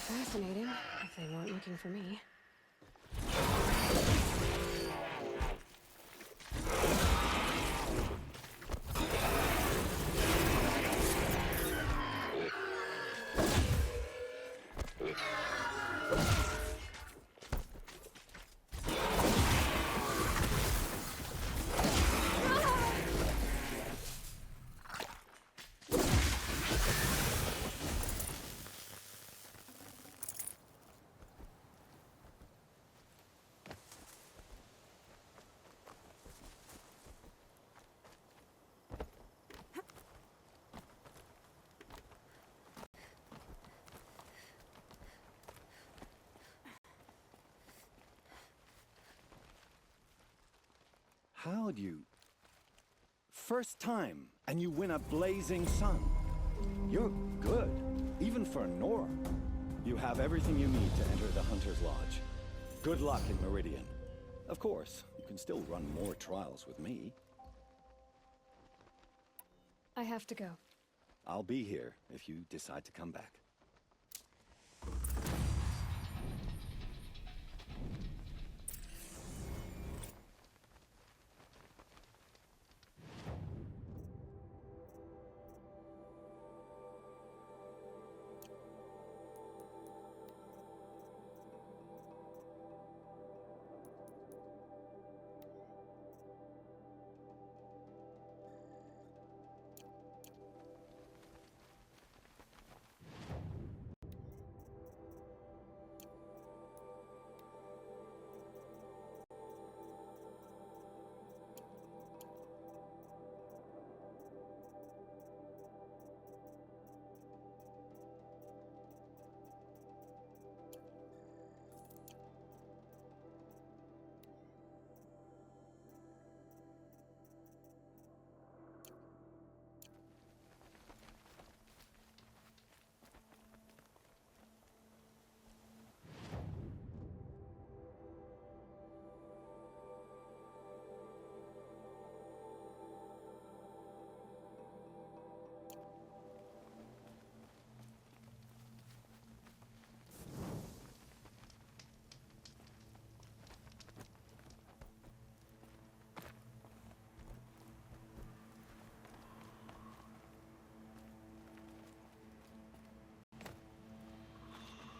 Fascinating, if they weren't looking for me. told you. First time, and you win a blazing sun. You're good, even for Nora. You have everything you need to enter the Hunter's Lodge. Good luck in Meridian. Of course, you can still run more trials with me. I have to go. I'll be here if you decide to come back.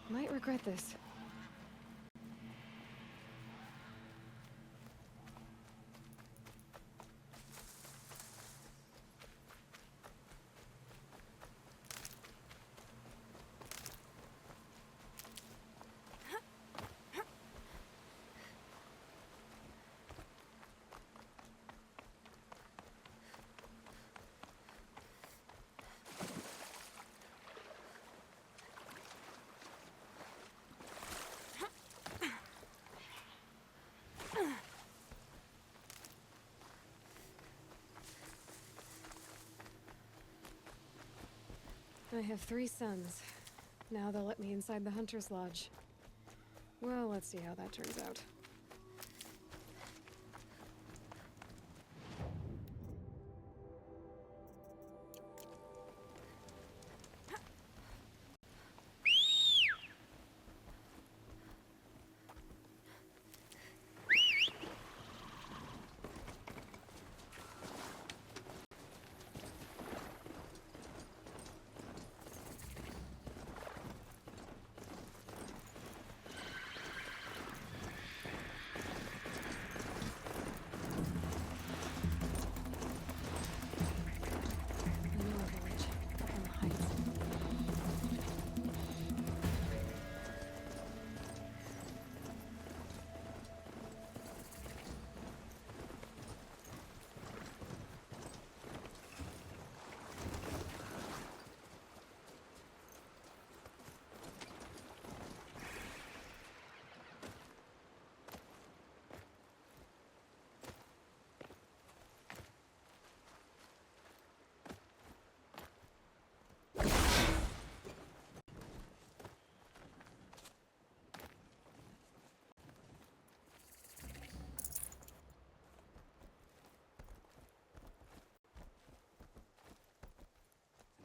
Might regret this. I have 3 sons. Now they'll let me inside the Hunter's Lodge. Well, let's see how that turns out.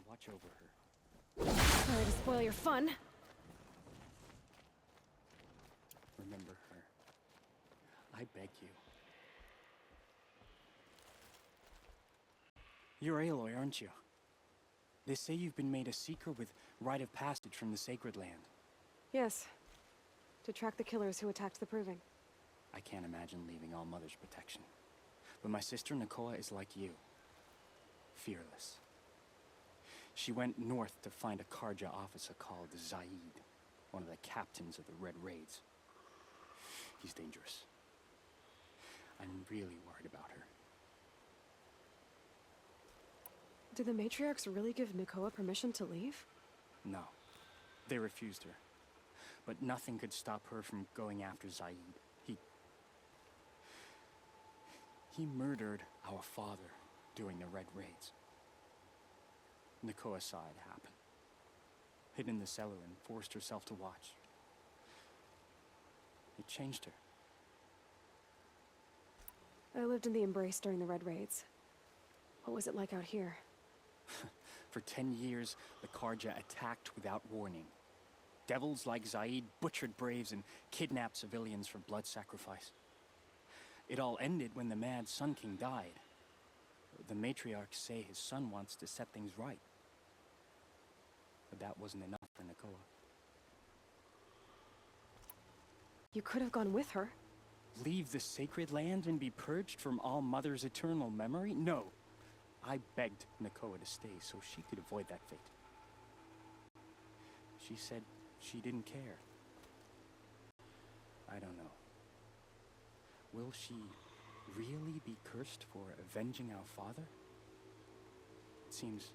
Watch over her. Sorry to spoil your fun. Remember her. I beg you. You're Aloy, aren't you? They say you've been made a seeker with rite of passage from the Sacred Land. Yes. To track the killers who attacked the Proving. I can't imagine leaving All Mother's protection. But my sister Nakoa is like you. Fearless. She went north to find a Karja officer called Zaid, one of the captains of the Red Raids. He's dangerous. I'm really worried about her. Did the matriarchs really give Nakoa permission to leave? No. They refused her. But nothing could stop her from going after Zaid. He He murdered our father during the Red Raids. Nakoa saw it happen. Hid in the cellar and forced herself to watch. It changed her. I lived in the Embrace during the Red Raids. What was it like out here? For 10 years, the Karja attacked without warning. Devils like Zaid butchered braves and kidnapped civilians for blood sacrifice. It all ended when the Mad Sun King died. The matriarchs say his son wants to set things right. But that wasn't enough for Nakoa. You could have gone with her. Leave the sacred land and be purged from All Mother's eternal memory? No. I begged Nakoa to stay so she could avoid that fate. She said she didn't care. I don't know. Will she really be cursed for avenging our father? It seems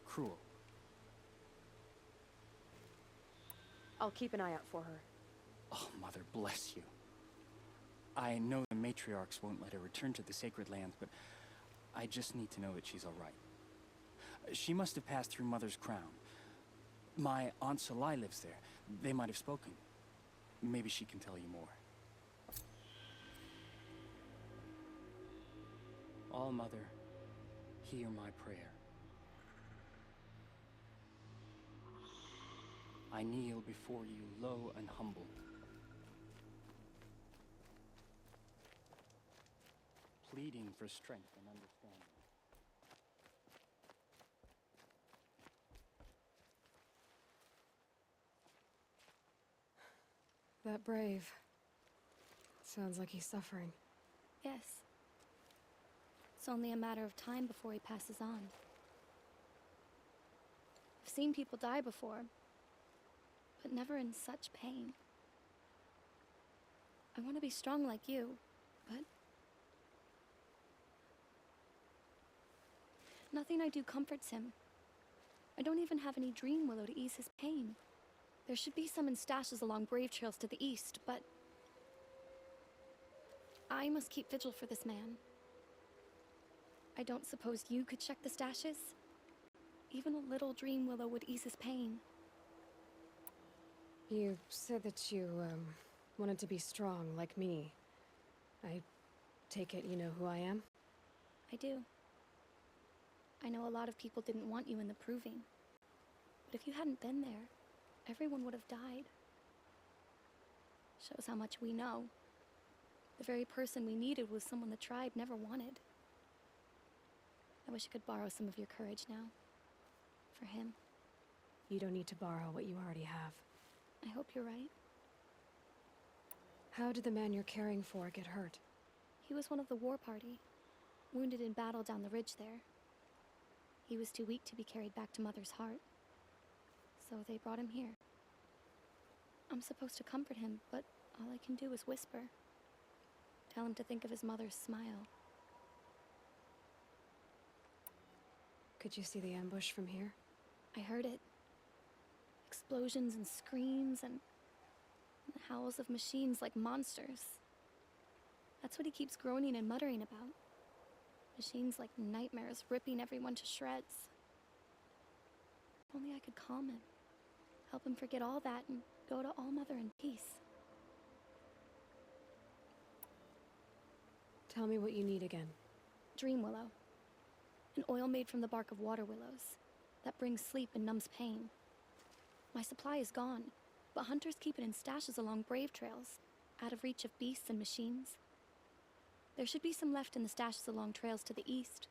cruel. I'll keep an eye out for her. Oh, Mother, bless you. I know the matriarchs won't let her return to the sacred lands, but I just need to know that she's all right. She must have passed through Mother's crown. My Aunt Salai lives there. They might have spoken. Maybe she can tell you more. All Mother, hear my prayer. I kneel before you low and humble. Pleading for strength and understanding. That brave. Sounds like he's suffering. Yes. It's only a matter of time before he passes on. I've seen people die before, but never in such pain. I want to be strong like you, but nothing I do comforts him. I don't even have any dream willow to ease his pain. There should be some in stashes along brave trails to the east, but I must keep vigil for this man. I don't suppose you could check the stashes? Even a little dream willow would ease his pain. You said that you, wanted to be strong, like me. I take it you know who I am? I do. I know a lot of people didn't want you in the Proving. But if you hadn't been there, everyone would have died. Shows how much we know. The very person we needed was someone the tribe never wanted. I wish I could borrow some of your courage now. For him. You don't need to borrow what you already have. I hope you're right. How did the man you're caring for get hurt? He was one of the war party. Wounded in battle down the ridge there. He was too weak to be carried back to Mother's heart. So they brought him here. I'm supposed to comfort him, but all I can do is whisper. Tell him to think of his mother's smile. Could you see the ambush from here? I heard it. Explosions and screams and howls of machines like monsters. That's what he keeps groaning and muttering about. Machines like nightmares ripping everyone to shreds. If only I could calm him. Help him forget all that and go to All Mother in peace. Tell me what you need again. Dream willow. An oil made from the bark of water willows that brings sleep and numbs pain. My supply is gone, but hunters keep it in stashes along brave trails, out of reach of beasts and machines. There should be some left in the stashes along trails to the east.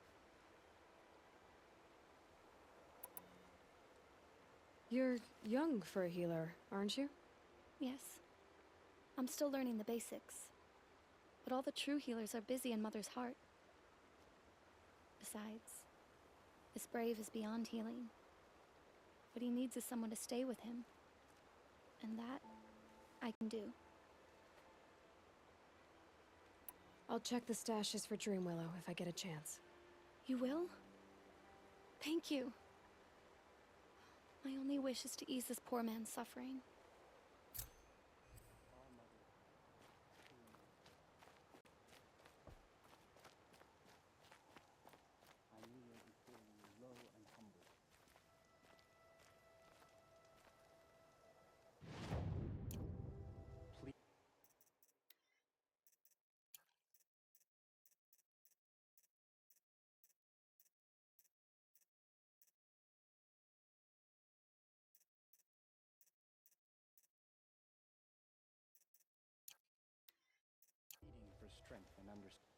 You're young for a healer, aren't you? Yes. I'm still learning the basics. But all the true healers are busy in Mother's heart. Besides, this brave is beyond healing. What he needs is someone to stay with him. And that, I can do. I'll check the stashes for Dream Willow if I get a chance. You will? Thank you. My only wish is to ease this poor man's suffering. strength and understanding.